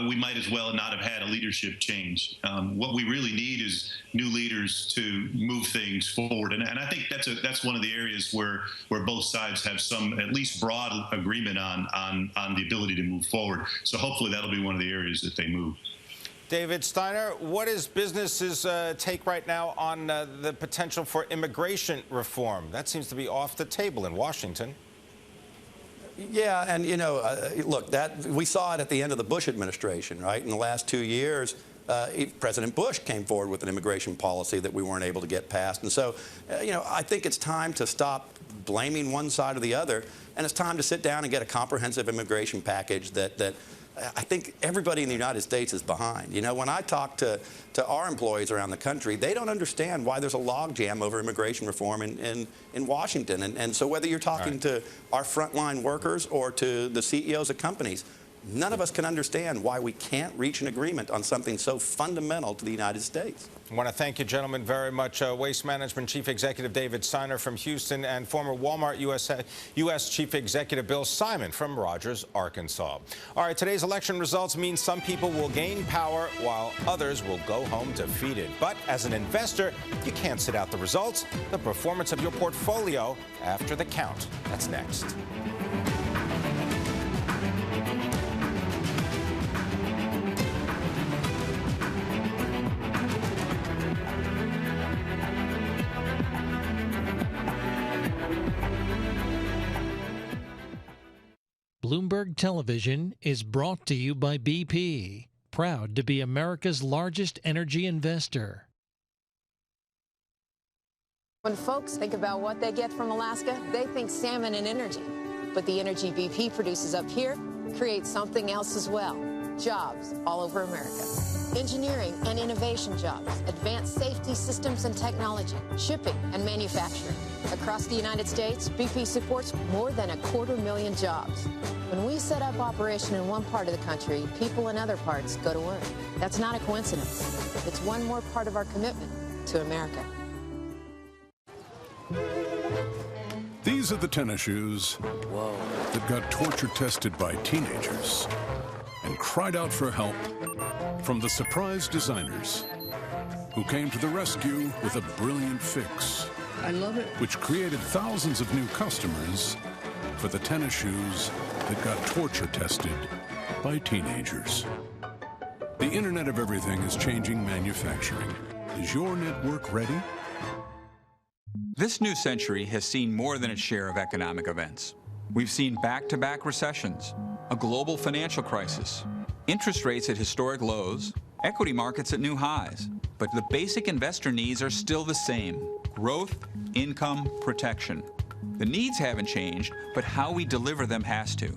we might as well not have had a leadership change. What we really need is new leaders to move things forward, and I think that's one of the areas where both sides have some at least broad agreement on the ability to move forward. So hopefully that'll be one of the areas that they move. David Steiner, what is business's take right now on the potential for immigration reform? That seems to be off the table in Washington. Yeah, and look, we saw it at the end of the Bush administration, right? In the last 2 years, President Bush came forward with an immigration policy that we weren't able to get passed. And so, I think it's time to stop blaming one side or the other, and it's time to sit down and get a comprehensive immigration package that I think everybody in the United States is behind. When I talk to our employees around the country, they don't understand why there's a logjam over immigration reform in Washington. And so whether you're talking to our frontline workers or to the CEOs of companies, none of us can understand why we can't reach an agreement on something so fundamental to the United States. I want to thank you, gentlemen, very much. Waste Management Chief Executive David Steiner from Houston and former Walmart U.S. Chief Executive Bill Simon from Rogers, Arkansas. All right, today's election results mean some people will gain power while others will go home defeated. But as an investor, you can't sit out the results, the performance of your portfolio after the count. That's next. Bloomberg Television is brought to you by BP, proud to be America's largest energy investor. When folks think about what they get from Alaska, they think salmon and energy. But the energy BP produces up here creates something else as well, jobs all over America. engineering and innovation jobs, advanced safety systems and technology, shipping and manufacturing. Across the United States, BP supports more than 250,000 jobs. When we set up operation in one part of the country, people in other parts go to work. That's not a coincidence. It's one more part of our commitment to America. These are the tennis shoes that got torture tested by teenagers and cried out for help from the surprise designers who came to the rescue with a brilliant fix. I love it. Which created thousands of new customers for the tennis shoes that got torture tested by teenagers. The Internet of Everything is changing manufacturing. Is your network ready? This new century has seen more than its share of economic events. We've seen back-to-back recessions, a global financial crisis, interest rates at historic lows, equity markets at new highs. But the basic investor needs are still the same: growth, income, protection. The needs haven't changed, but how we deliver them has to.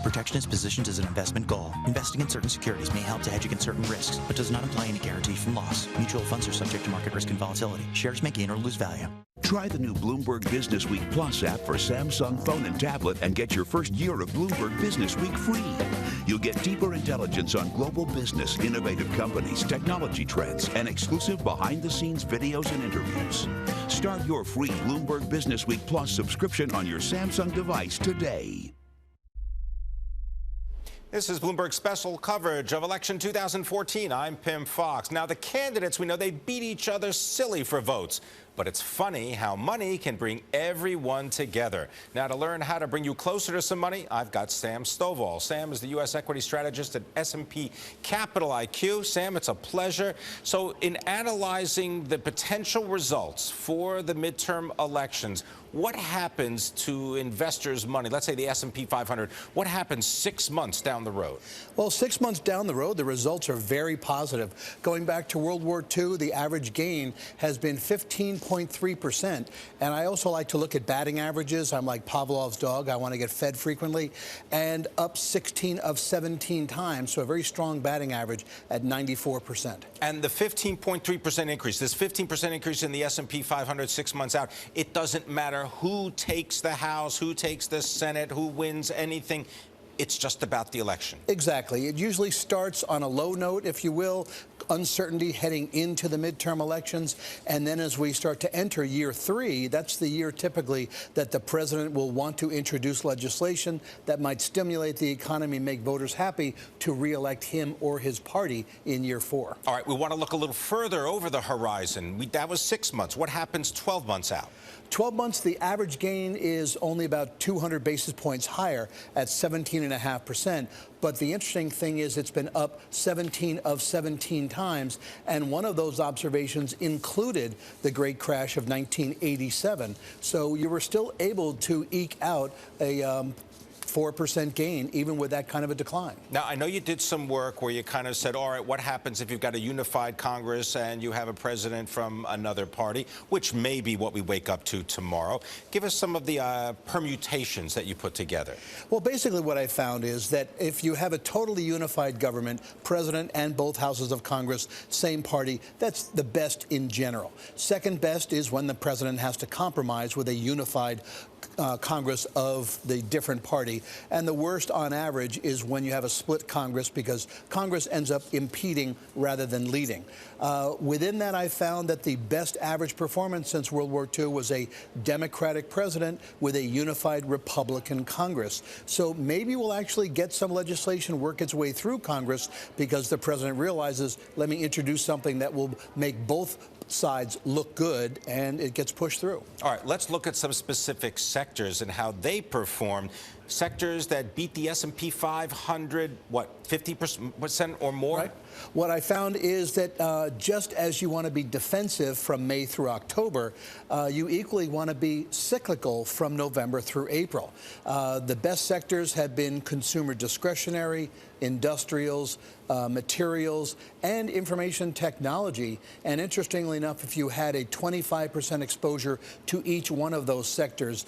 Protection is positioned as an investment goal. Investing in certain securities may help to hedge against certain risks, but does not imply any guarantee from loss. Mutual funds are subject to market risk and volatility. Shares may gain or lose value. Try the new Bloomberg Business Week Plus app for Samsung phone and tablet and get your first year of Bloomberg Business Week free. You'll get deeper intelligence on global business, innovative companies, technology trends, and exclusive behind-the-scenes videos and interviews. Start your free Bloomberg Business Week Plus subscription on your Samsung device today. This is Bloomberg's special coverage of election 2014. I'm Pim Fox. Now, the candidates, we know they beat each other silly for votes. But it's funny how money can bring everyone together. Now, to learn how to bring you closer to some money, I've got Sam Stovall. Sam is the U.S. equity strategist at S&P Capital IQ. Sam, it's a pleasure. So in analyzing the potential results for the midterm elections, what happens to investors' money? Let's say the S&P 500. What happens 6 months down the road? Well, 6 months down the road, the results are very positive. Going back to World War II, the average gain has been 15.3%. And I also like to look at batting averages. I'm like Pavlov's dog. I want to get fed frequently. And up 16 of 17 times. So a very strong batting average at 94%. And the 15.3% increase, this 15% increase in the S&P 500 6 months out, it doesn't matter who takes the House, who takes the Senate, who wins anything. It's just about the election. Exactly. It usually starts on a low note, if you will, uncertainty heading into the midterm elections. And then as we start to enter year 3, that's the year typically that the president will want to introduce legislation that might stimulate the economy, make voters happy to reelect him or his party in year 4. All right, we want to look a little further over the horizon. That was 6 months. What happens 12 months out? 12 months, the average gain is only about 200 basis points higher at 17.5%. But the interesting thing is it's been up 17 of 17 times. And one of those observations included the great crash of 1987. So you were still able to eke out a 4% gain, even with that kind of a decline. Now, I know you did some work where you kind of said, all right, what happens if you've got a unified Congress and you have a president from another party, which may be what we wake up to tomorrow. Give us some of the permutations that you put together. Well, basically what I found is that if you have a totally unified government, president and both houses of Congress, same party, that's the best in general. Second best is when the president has to compromise with a unified Congress of the different party. And the worst on average is when you have a split Congress, because Congress ends up impeding rather than leading. Within that, I found that the best average performance since World War II was a Democratic president with a unified Republican Congress. So maybe we'll actually get some legislation work its way through Congress because the president realizes, let me introduce something that will make both sides look good, and it gets pushed through. All right, let's look at some specific sectors and how they performed. Sectors that beat the S&P 500, what, 50% or more? Right. What I found is that just as you want to be defensive from May through October, you equally want to be cyclical from November through April. The best sectors have been consumer discretionary, industrials, materials, and information technology. And interestingly enough, if you had a 25% exposure to each one of those sectors,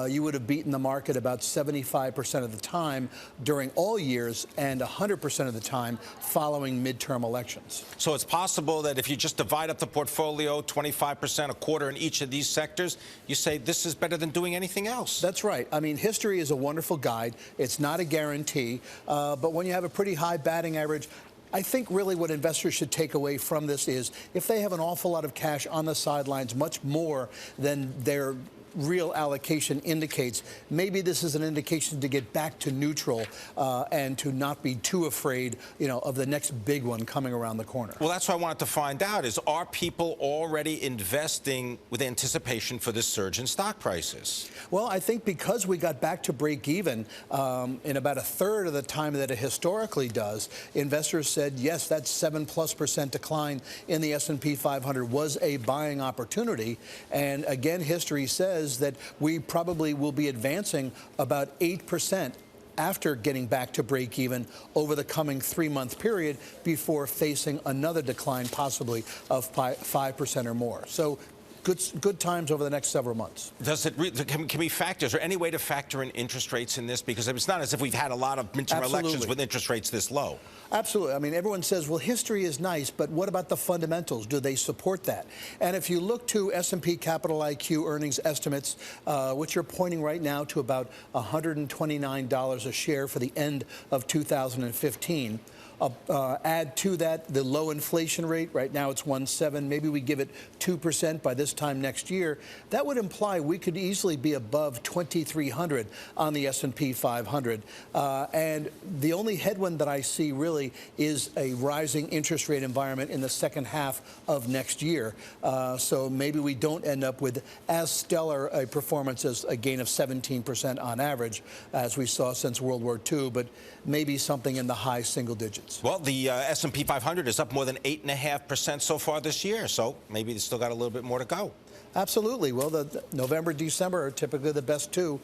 you would have beaten the market about 75% 95% of the time during all years and 100% of the time following midterm elections. So it's possible that if you just divide up the portfolio 25%, a quarter in each of these sectors, you say this is better than doing anything else. That's right. I mean, history is a wonderful guide. It's not a guarantee. But when you have a pretty high batting average, I think really what investors should take away from this is if they have an awful lot of cash on the sidelines, much more than their real allocation indicates, maybe this is an indication to get back to neutral and to not be too afraid, of the next big one coming around the corner. Well, that's what I wanted to find out is, are people already investing with anticipation for this surge in stock prices? Well, I think because we got back to break even in about a third of the time that it historically does, investors said, yes, that 7+% decline in the S&P 500 was a buying opportunity. And again, history says that we probably will be advancing about 8% after getting back to break even over the coming 3-month period before facing another decline possibly of 5% or more. So good times over the next several months. Can we factor? Is there any way to factor in interest rates in this? Because it's not as if we've had a lot of midterm elections with interest rates this low. Absolutely. I mean, everyone says, well, history is nice, but what about the fundamentals? Do they support that? And if you look to S&P Capital IQ earnings estimates, which are pointing right now to about $129 a share for the end of 2015, add to that the low inflation rate. Right now it's 1.7. Maybe we give it 2% by this time next year. That would imply we could easily be above 2,300 on the S&P 500. And the only headwind that I see really is a rising interest rate environment in the second half of next year. So maybe we don't end up with as stellar a performance as a gain of 17% on average, as we saw since World War II, but maybe something in the high single digits. Well, the S&P 500 is up more than 8.5% so far this year, so maybe it's still got a little bit more to go. Absolutely. Well, the November, December are typically the best two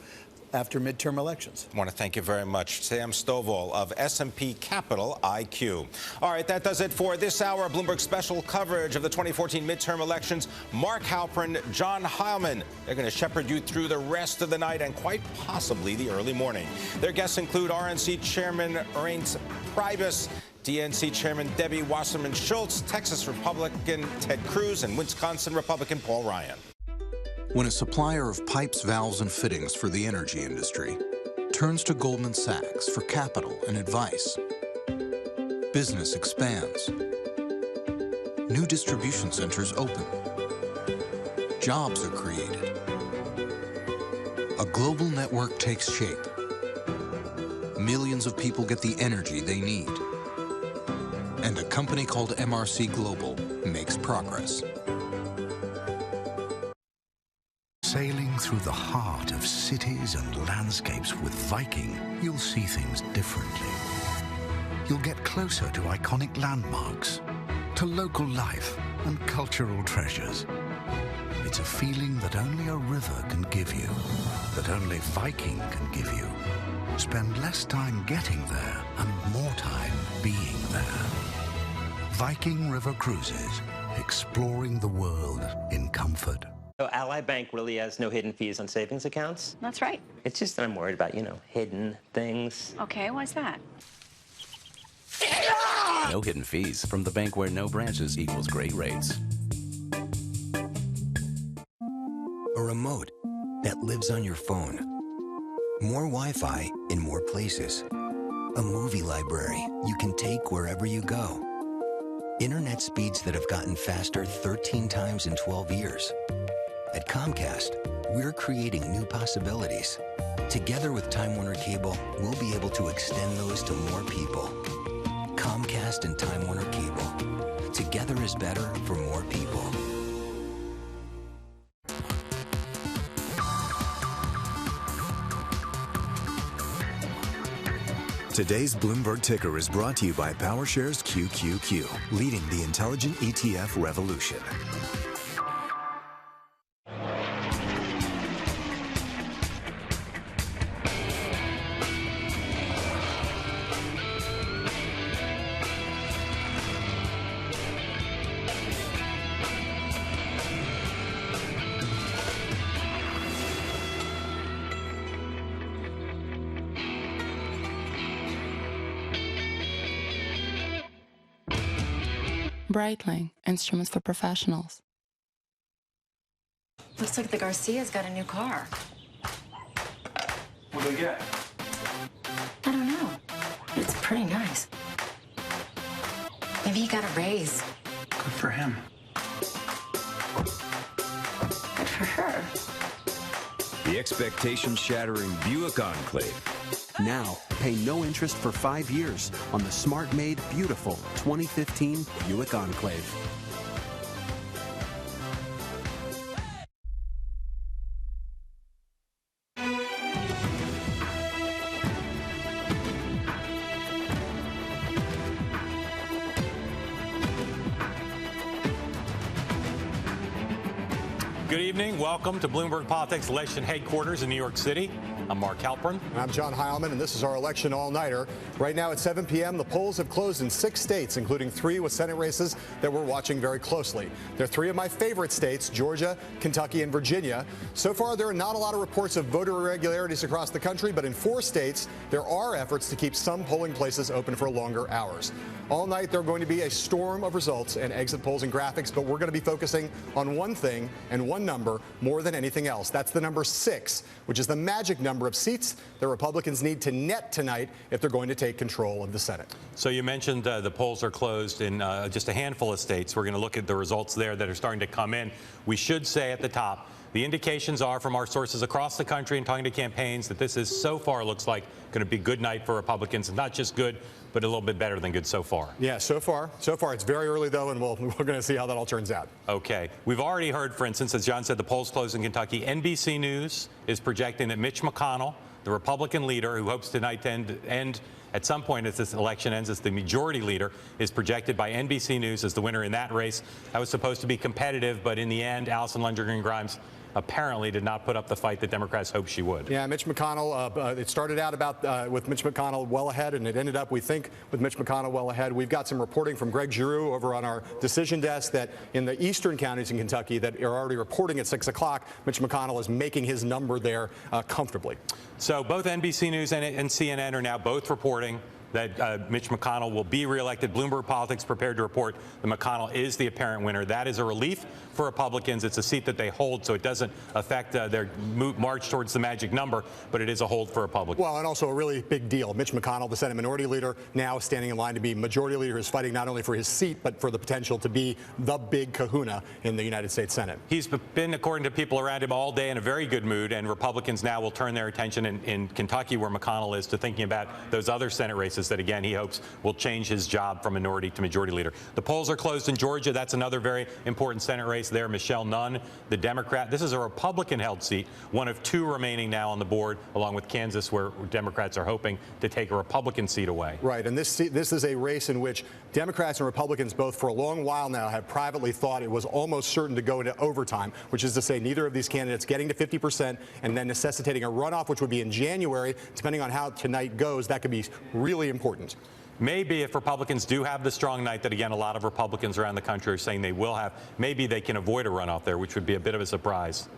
after midterm elections. I want to thank you very much, Sam Stovall of S&P Capital IQ. All right, that does it for this hour of Bloomberg special coverage of the 2014 midterm elections. Mark Halperin, John Heilemann, they're going to shepherd you through the rest of the night and quite possibly the early morning. Their guests include RNC Chairman Reince Priebus, DNC Chairman Debbie Wasserman Schultz, Texas Republican Ted Cruz, and Wisconsin Republican Paul Ryan. When a supplier of pipes, valves, and fittings for the energy industry turns to Goldman Sachs for capital and advice, business expands. New distribution centers open. Jobs are created. A global network takes shape. Millions of people get the energy they need. And a company called MRC Global makes progress. Sailing through the heart of cities and landscapes with Viking, you'll see things differently. You'll get closer to iconic landmarks, to local life and cultural treasures. It's a feeling that only a river can give you, that only Viking can give you. Spend less time getting there and more time being there. Viking River Cruises, exploring the world in comfort. So Ally Bank really has no hidden fees on savings accounts? That's right. It's just that I'm worried about, hidden things. Okay, why's that? No hidden fees from the bank where no branches equals great rates. A remote that lives on your phone. More Wi-Fi in more places. A movie library you can take wherever you go. Internet speeds that have gotten faster 13 times in 12 years. At Comcast, we're creating new possibilities. Together with Time Warner Cable, we'll be able to extend those to more people. Comcast and Time Warner Cable. Together is better for more people. Today's Bloomberg ticker is brought to you by PowerShares QQQ, leading the intelligent ETF revolution. Breitling, instruments for professionals. Looks like the Garcia's got a new car. What'd they get? I don't know. It's pretty nice. Maybe he got a raise. Good for him. Good for her. The expectation-shattering Buick Enclave. Now, pay no interest for 5 years on the smart-made, beautiful 2015 Buick Enclave. Good evening. Welcome to Bloomberg Politics election headquarters in New York City. I'm Mark Halperin. And I'm John Heilemann, and this is our election all-nighter. Right now at 7 p.m., the polls have closed in 6 states, including 3 with Senate races that we're watching very closely. They're 3 of my favorite states, Georgia, Kentucky, and Virginia. So far, there are not a lot of reports of voter irregularities across the country, but in 4 states, there are efforts to keep some polling places open for longer hours. All night, there are going to be a storm of results and exit polls and graphics, but we're going to be focusing on one thing and one number more than anything else. That's the number 6, which is the magic number of seats the Republicans need to net tonight if they're going to take control of the Senate. So you mentioned the polls are closed in just a handful of states. We're going to look at the results there that are starting to come in. We should say at the top, the indications are from our sources across the country and talking to campaigns that this is so far looks like going to be a good night for Republicans. And not just good, but a little bit better than good so far. Yeah, so far. It's very early, though, and we're going to see how that all turns out. Okay. We've already heard, for instance, as John said, the polls closed in Kentucky. NBC News is projecting that Mitch McConnell, the Republican leader who hopes tonight to end at some point as this election ends as the majority leader, is projected by NBC News as the winner in that race. That was supposed to be competitive, but in the end, Allison Lundgren-Grimes apparently did not put up the fight that Democrats hoped she would. Yeah, Mitch McConnell, it started out with Mitch McConnell well ahead, and it ended up, we think, with Mitch McConnell well ahead. We've got some reporting from Greg Giroux over on our decision desk that in the eastern counties in Kentucky that are already reporting at 6 o'clock, Mitch McConnell is making his number there comfortably. So both NBC News and CNN are now both reporting that Mitch McConnell will be reelected. Bloomberg Politics prepared to report that McConnell is the apparent winner. That is a relief for Republicans. It's a seat that they hold, so it doesn't affect their march towards the magic number, but it is a hold for Republicans. Well, and also a really big deal. Mitch McConnell, the Senate Minority Leader, now standing in line to be Majority Leader, who's fighting not only for his seat, but for the potential to be the big kahuna in the United States Senate. He's been, according to people around him, all day in a very good mood, and Republicans now will turn their attention in Kentucky, where McConnell is, to thinking about those other Senate races that, again, he hopes will change his job from minority to majority leader. The polls are closed in Georgia. That's another very important Senate race there. Michelle Nunn, the Democrat. This is a Republican-held seat, one of 2 remaining now on the board, along with Kansas, where Democrats are hoping to take a Republican seat away. Right, and this is a race in which Democrats and Republicans both for a long while now have privately thought it was almost certain to go into overtime, which is to say neither of these candidates getting to 50% and then necessitating a runoff, which would be in January. Depending on how tonight goes, that could be really important. Maybe if Republicans do have the strong night that, again, a lot of Republicans around the country are saying they will have, maybe they can avoid a runoff there, which would be a bit of a surprise.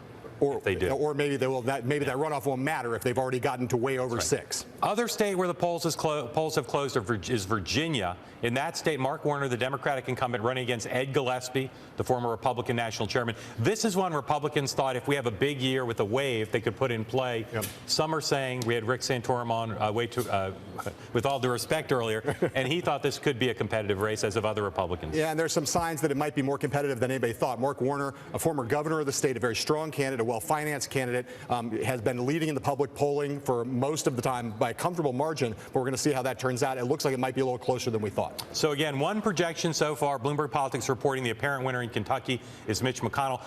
If they do. Or maybe they will. That runoff won't matter if they've already gotten to way over 6. Other state where the polls have closed is Virginia. In that state, Mark Warner, the Democratic incumbent, running against Ed Gillespie, the former Republican national chairman. This is one Republicans thought if we have a big year with a wave, they could put in play. Yep. Some are saying, we had Rick Santorum on with all due respect earlier, and he thought this could be a competitive race, as of other Republicans. Yeah, and there's some signs that it might be more competitive than anybody thought. Mark Warner, a former governor of the state, a very strong candidate, a well-financed candidate, has been leading in the public polling for most of the time by a comfortable margin, but we're going to see how that turns out. It looks like it might be a little closer than we thought. So again, one projection so far, Bloomberg Politics reporting the apparent winner in Kentucky is Mitch McConnell.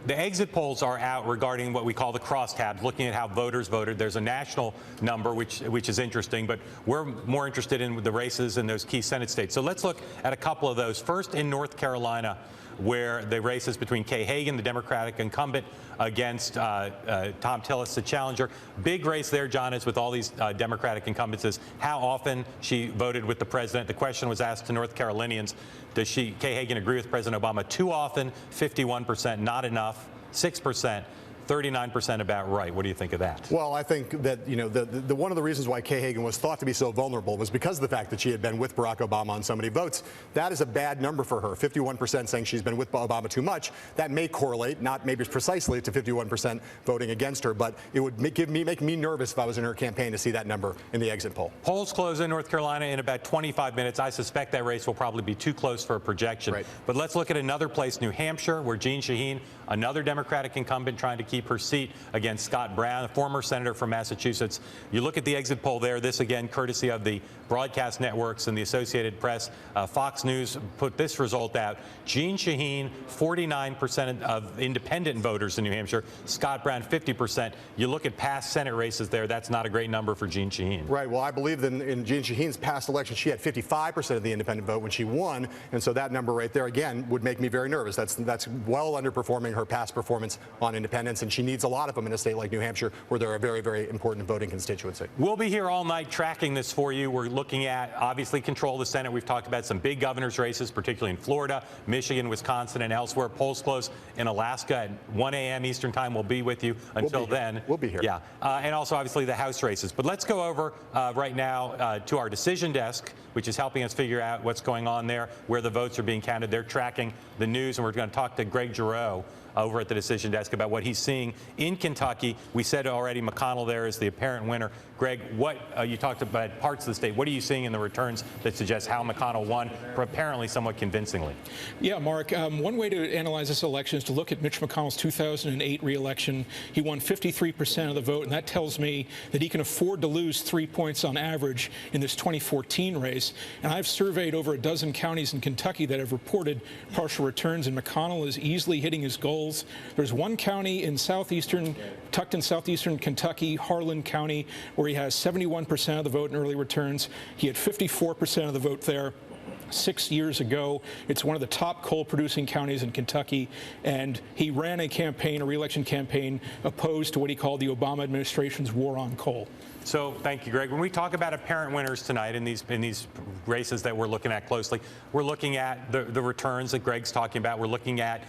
The exit polls are out regarding what we call the crosstabs, looking at how voters voted. There's a national number, which is interesting, but we're more interested in the races in those key Senate states. So let's look at a couple of those. First, in North Carolina, where the race is between Kay Hagan, the Democratic incumbent, against Tom Tillis, the challenger. Big race there, John, is with all these Democratic incumbents, is how often she voted with the president. The question was asked to North Carolinians, does Kay Hagan agree with President Obama? Too often, 51%, not enough, 6%. 39% about right. What do you think of that? Well, I think that, you know, the one of the reasons why Kay Hagan was thought to be so vulnerable was because of the fact that she had been with Barack Obama on so many votes. That is a bad number for her. 51% saying she's been with Obama too much. That may correlate, not maybe precisely to 51% voting against her, but it would make me nervous if I was in her campaign to see that number in the exit poll. Polls close in North Carolina in about 25 minutes. I suspect that race will probably be too close for a projection. Right. But let's look at another place, New Hampshire, where Jeanne Shaheen, another Democratic incumbent trying to keep her seat against Scott Brown, a former senator from Massachusetts. You look at the exit poll there, this again courtesy of the broadcast networks and the Associated Press. Fox News put this result out. Jeanne Shaheen, 49% of independent voters in New Hampshire. Scott Brown, 50%. You look at past Senate races there, that's not a great number for Jeanne Shaheen. Right. Well, I believe that in Jeanne Shaheen's past election, she had 55% of the independent vote when she won. And so that number right there, again, would make me very nervous. That's well underperforming her past performance on independents. And she needs a lot of them in a state like New Hampshire, where they're a very, very important voting constituency. We'll be here all night tracking this for you. We're looking at, obviously, control of the Senate. We've talked about some big governor's races, particularly in Florida, Michigan, Wisconsin, and elsewhere. Polls close in Alaska at 1 a.m. Eastern time. We'll be with you until then. We'll be here. Yeah. And also, obviously, the House races. But let's go over right now to our decision desk, which is helping us figure out what's going on there, where the votes are being counted. They're tracking the news, and we're going to talk to Greg Giroux over at the decision desk about what he's seeing in Kentucky. We said already McConnell there is the apparent winner. Greg, what you talked about parts of the state. What are you seeing in the returns that suggest how McConnell won, apparently somewhat convincingly? Yeah, Mark, one way to analyze this election is to look at Mitch McConnell's 2008 re-election. He won 53% of the vote, and that tells me that he can afford to lose 3 points on average in this 2014 race. And I've surveyed over a dozen counties in Kentucky that have reported partial returns, and McConnell is easily hitting his goals. There's one county in tucked in southeastern Kentucky, Harlan County, where he has 71% of the vote in early returns. He had 54% of the vote there 6 years ago. It's one of the top coal-producing counties in Kentucky, and he ran a re-election campaign opposed to what he called the Obama administration's war on coal. So thank you, Greg. When we talk about apparent winners tonight in these races that we're looking at closely, we're looking at the returns that Greg's talking about. We're looking at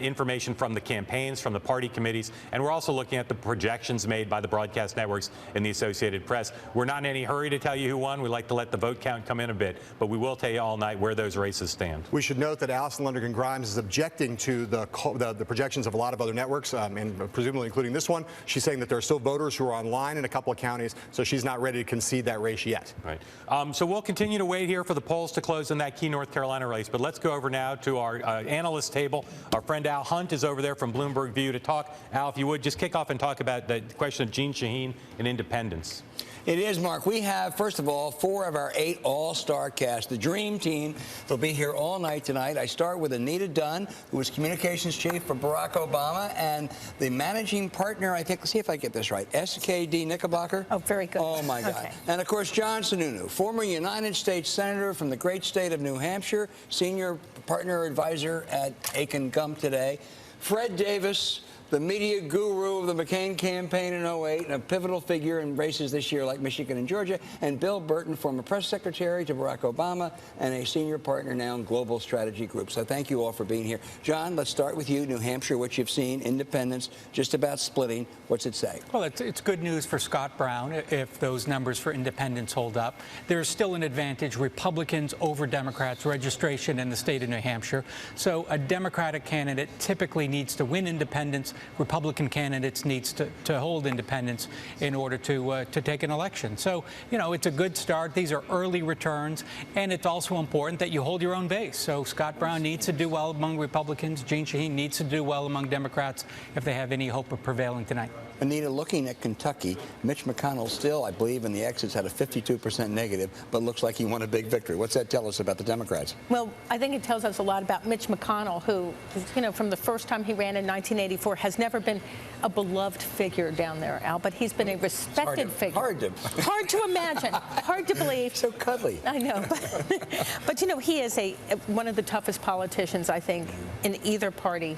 information from the campaigns, from the party committees, and we're also looking at the projections made by the broadcast networks and the Associated Press. We're not in any hurry to tell you who won. We like to let the vote count come in a bit, but we will tell you all night where those races stand. We should note that Alison Lundergan Grimes is objecting to the projections of a lot of other networks, and presumably including this one. She's saying that there are still voters who are online in a couple of counties, so she's not ready to concede that race yet. Right. So we'll continue to wait here for the polls to close in that key North Carolina race, but let's go over now to our analyst table. Our friend Al Hunt is over there from Bloomberg View to talk. Al, if you would, just kick off and talk about the question of Jeanne Shaheen and independence. It is, Mark. We have, first of all, 4 of our 8 all-star cast, the dream team. They'll be here all night tonight. I start with Anita Dunn, who was communications chief for Barack Obama, and the managing partner, I think, let's see if I get this right, SKD Knickerbocker. Oh, very good. Oh, my God. Okay. And, of course, John Sununu, former United States Senator from the great state of New Hampshire, senior partner advisor at Aiken Gump today. Fred Davis, the media guru of the McCain campaign in 2008 and a pivotal figure in races this year like Michigan and Georgia, and Bill Burton, former press secretary to Barack Obama and a senior partner now in Global Strategy Group. So thank you all for being here. John, let's start with you. New Hampshire, what you've seen, independents, just about splitting. What's it say? Well, it's good news for Scott Brown if those numbers for independents hold up. There's still an advantage, Republicans over Democrats, registration in the state of New Hampshire. So a Democratic candidate typically needs to win independents. Republican candidates needs to hold independents in order to take an election. So, you know, it's a good start. These are early returns, and it's also important that you hold your own base. So Scott Brown needs to do well among Republicans. Jeanne Shaheen needs to do well among Democrats if they have any hope of prevailing tonight. Anita, looking at Kentucky, Mitch McConnell still, I believe, in the exits had a 52% negative, but looks like he won a big victory. What's that tell us about the Democrats? Well, I think it tells us a lot about Mitch McConnell, who, you know, from the first time he ran in 1984, has never been a beloved figure down there, Al, but he's been a respected figure. Hard to imagine. Hard to believe. So cuddly. I know. But you know, he is one of the toughest politicians, I think, in either party,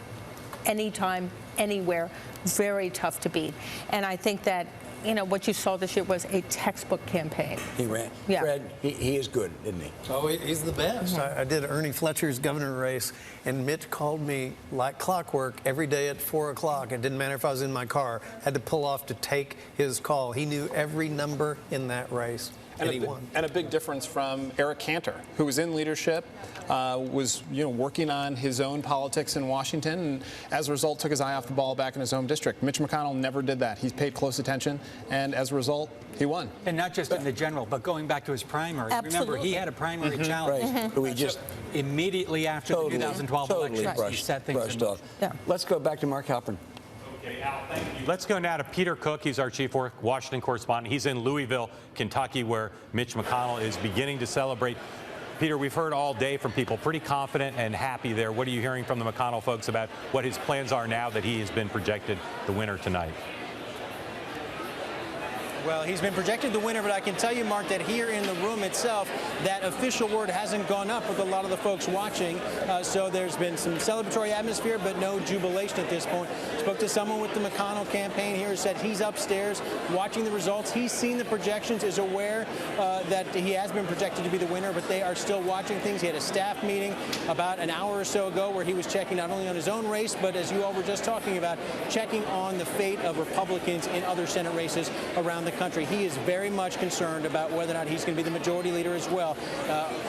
anytime, anywhere. Very tough to beat. And I think that you know, what you saw this year was a textbook campaign. He ran. Yeah. Fred, he is good, isn't he? Oh, he's the best. I did Ernie Fletcher's governor race, and Mitch called me like clockwork every day at 4 o'clock. It didn't matter if I was in my car. I had to pull off to take his call. He knew every number in that race. And he won. And a big difference from Eric Cantor, who was in leadership, was working on his own politics in Washington, and as a result took his eye off the ball back in his home district. Mitch McConnell never did that. He paid close attention, and as a result, he won. And not just in the general, but going back to his primary. Absolutely. Remember, he had a primary challenge. Right. We just immediately after the 2012 election, he set things in motion. Yeah. Let's go back to Mark Halperin. Okay, Al, thank you. Let's go now to Peter Cook. He's our chief Washington correspondent. He's in Louisville, Kentucky, where Mitch McConnell is beginning to celebrate. Peter, we've heard all day from people pretty confident and happy there. What are you hearing from the McConnell folks about what his plans are now that he has been projected the winner tonight? Well, he's been projected the winner, but I can tell you, Mark, that here in the room itself, that official word hasn't gone up with a lot of the folks watching. So there's been some celebratory atmosphere, but no jubilation at this point. Spoke to someone with the McConnell campaign here who said he's upstairs watching the results. He's seen the projections, is aware that he has been projected to be the winner, but they are still watching things. He had a staff meeting about an hour or so ago where he was checking not only on his own race, but as you all were just talking about, checking on the fate of Republicans in other Senate races around the country. He is very much concerned about whether or not he's going to be the majority leader as well,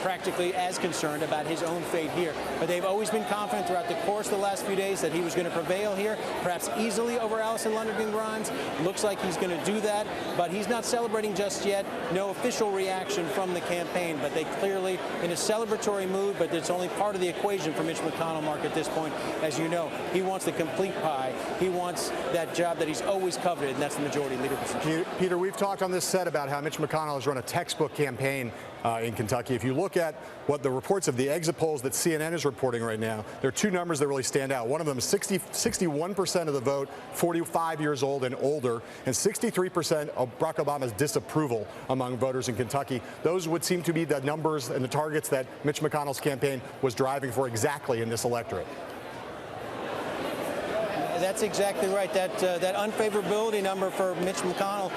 practically as concerned about his own fate here. But they've always been confident throughout the course of the last few days that he was going to prevail here, perhaps easily over Allison Lundergan Grimes. Looks like he's going to do that, but he's not celebrating just yet. No official reaction from the campaign, but they clearly in a celebratory mood, but it's only part of the equation for Mitch McConnell, Mark, at this point. As you know, he wants the complete pie. He wants that job that he's always coveted, and that's the majority leader position. Peter, we've talked on this set about how Mitch McConnell has run a textbook campaign in Kentucky. If you look at what the reports of the exit polls that CNN is reporting right now, there are two numbers that really stand out. One of them is 61% of the vote, 45 years old and older, and 63% of Barack Obama's disapproval among voters in Kentucky. Those would seem to be the numbers and the targets that Mitch McConnell's campaign was driving for exactly in this electorate. That's exactly right. That unfavorability number for Mitch McConnell,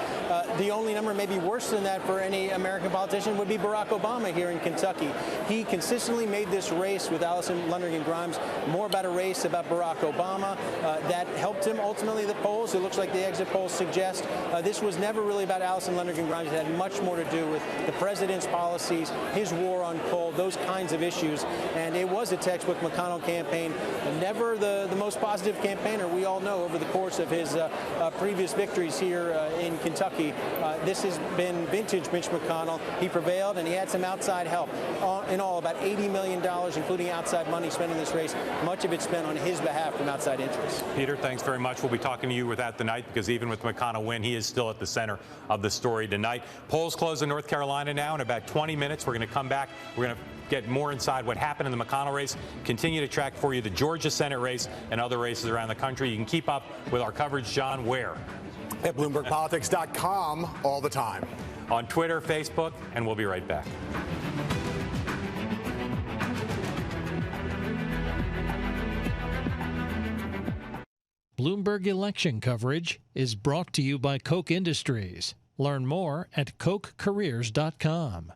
the only number maybe worse than that for any American politician would be Barack Obama here in Kentucky. He consistently made this race with Allison Lundergan Grimes more about a race about Barack Obama. That helped him ultimately in the polls. It looks like the exit polls suggest this was never really about Allison Lundergan Grimes. It had much more to do with the president's policies, his war on coal, those kinds of issues. And it was a textbook McConnell campaign. Never the most positive campaigner. We all know over the course of his previous victories here in Kentucky, this has been vintage Mitch McConnell. He prevailed, and he had some outside help. In all, about $80 million, including outside money spent in this race, much of it spent on his behalf from outside interests. Peter, thanks very much. We'll be talking to you without the night, because even with McConnell win, he is still at the center of the story tonight. Polls close in North Carolina now in about 20 minutes. We're going to come back. We're going to get more inside what happened in the McConnell race, continue to track for you the Georgia Senate race and other races around the country. You can keep up with our coverage, John, where? At BloombergPolitics.com all the time. On Twitter, Facebook, and we'll be right back. Bloomberg election coverage is brought to you by Koch Industries. Learn more at KochCareers.com.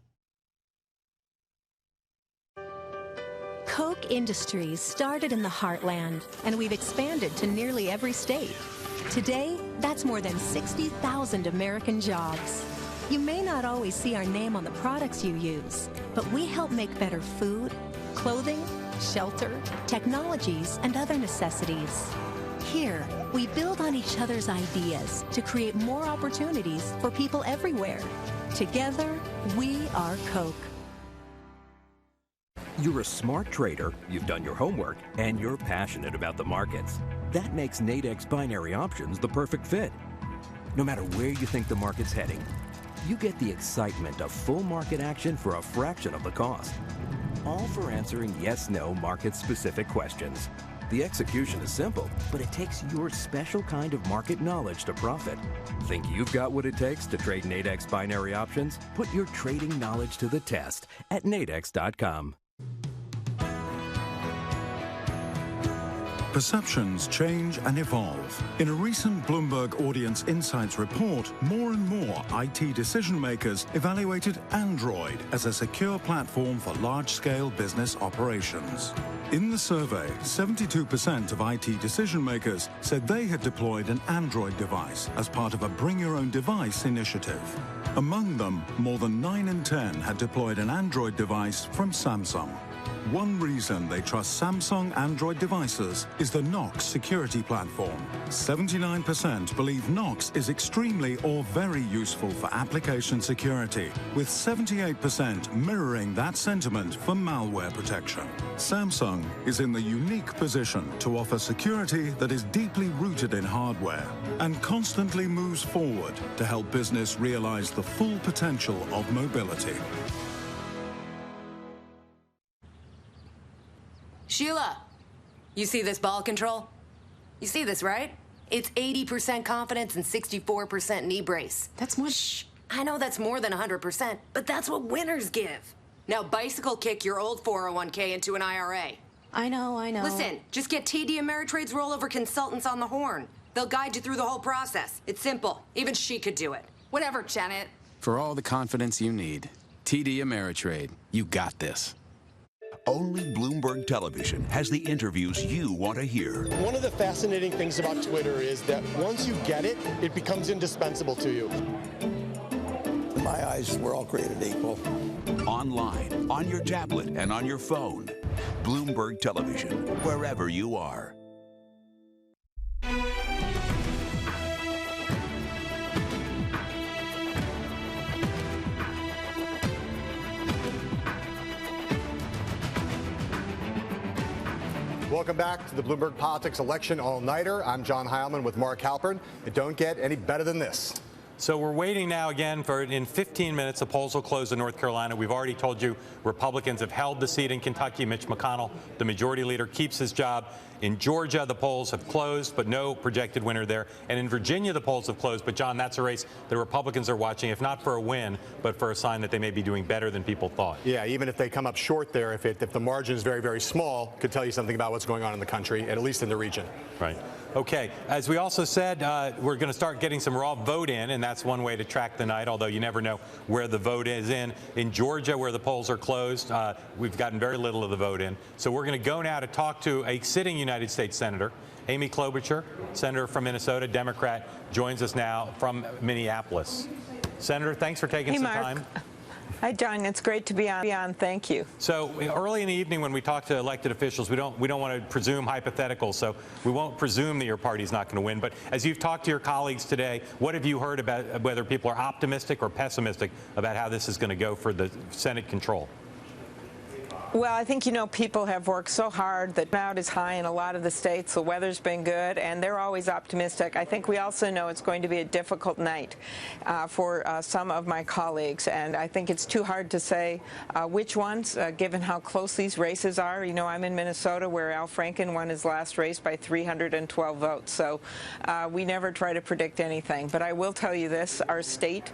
Koch Industries started in the heartland, and we've expanded to nearly every state. Today, that's more than 60,000 American jobs. You may not always see our name on the products you use, but we help make better food, clothing, shelter, technologies, and other necessities. Here, we build on each other's ideas to create more opportunities for people everywhere. Together, we are Koch. You're a smart trader, you've done your homework, and you're passionate about the markets. That makes Nadex Binary Options the perfect fit. No matter where you think the market's heading, you get the excitement of full market action for a fraction of the cost. All for answering yes-no market-specific questions. The execution is simple, but it takes your special kind of market knowledge to profit. Think you've got what it takes to trade Nadex Binary Options? Put your trading knowledge to the test at Nadex.com. Perceptions change and evolve. In a recent Bloomberg Audience Insights report, more and more IT decision makers evaluated Android as a secure platform for large-scale business operations. In the survey, 72% of IT decision makers said they had deployed an Android device as part of a Bring Your Own Device initiative. Among them, more than 9 in 10 had deployed an Android device from Samsung. One reason they trust Samsung Android devices is the Knox security platform. 79% believe Knox is extremely or very useful for application security, with 78% mirroring that sentiment for malware protection. Samsung is in the unique position to offer security that is deeply rooted in hardware and constantly moves forward to help business realize the full potential of mobility. Sheila, you see this ball control? You see this, right? It's 80% confidence and 64% knee brace. That's more. Shh. I know that's more than 100%, but that's what winners give. Now bicycle kick your old 401k into an IRA. I know. Listen, just get TD Ameritrade's rollover consultants on the horn. They'll guide you through the whole process. It's simple. Even she could do it. Whatever, Janet. For all the confidence you need, TD Ameritrade, you got this. Only Bloomberg Television has the interviews you want to hear. One of the fascinating things about Twitter is that once you get it, it becomes indispensable to you. In my eyes, we're all created equal. Online, on your tablet, and on your phone. Bloomberg Television, wherever you are. Welcome back to the Bloomberg Politics Election All-Nighter. I'm John Heilemann with Mark Halperin. It don't get any better than this. So we're waiting now again for in 15 minutes, the polls will close in North Carolina. We've already told you Republicans have held the seat in Kentucky. Mitch McConnell, the majority leader, keeps his job. In Georgia, the polls have closed, but no projected winner there. And in Virginia, the polls have closed. But, John, that's a race the Republicans are watching, if not for a win, but for a sign that they may be doing better than people thought. Yeah, even if they come up short there, if the margin is very, very small, could tell you something about what's going on in the country, at least in the region. Right. Okay. As we also said, we're going to start getting some raw vote in, and that's one way to track the night, although you never know where the vote is in. In Georgia, where the polls are closed, we've gotten very little of the vote in. So we're going to go now to talk to a sitting United States Senator, Amy Klobuchar, Senator from Minnesota, Democrat, joins us now from Minneapolis. Senator, thanks for taking some time. Hi, John. It's great to be on. Thank you. So early in the evening when we talk to elected officials, we don't want to presume hypotheticals, so we won't presume that your party's not going to win. But as you've talked to your colleagues today, what have you heard about whether people are optimistic or pessimistic about how this is going to go for the Senate control? Well, I think, people have worked so hard. The turnout is high in a lot of the states. The weather's been good, and they're always optimistic. I think we also know it's going to be a difficult night for some of my colleagues, and I think it's too hard to say which ones, given how close these races are. I'm in Minnesota, where Al Franken won his last race by 312 votes, so we never try to predict anything. But I will tell you this, our state,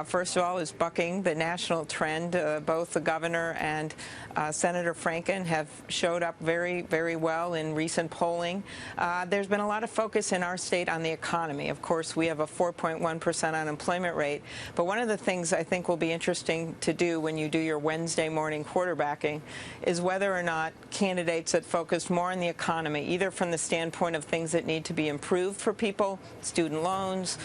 first of all, is bucking the national trend. Both the governor and Senator Franken have showed up very, very well in recent polling. There's been a lot of focus in our state on the economy. Of course, we have a 4.1% unemployment rate. But one of the things I think will be interesting to do when you do your Wednesday morning quarterbacking is whether or not candidates that focus more on the economy, either from the standpoint of things that need to be improved for people, student loans,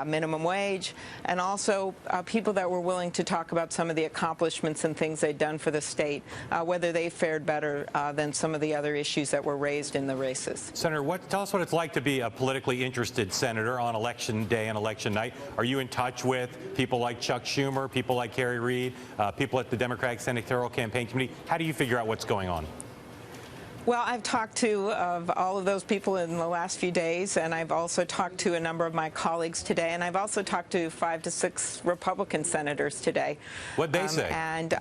minimum wage, and also people that were willing to talk about some of the accomplishments and things they've done for the state, whether they fared better than some of the other issues that were raised in the races. Senator, tell us what it's like to be a politically interested senator on election day and election night. Are you in touch with people like Chuck Schumer, people like Harry Reid, people at the Democratic Senatorial Campaign Committee? How do you figure out what's going on? Well, I've talked to all of those people in the last few days, and I've also talked to a number of my colleagues today, and I've also talked to 5 to 6 Republican senators today. What'd they say? And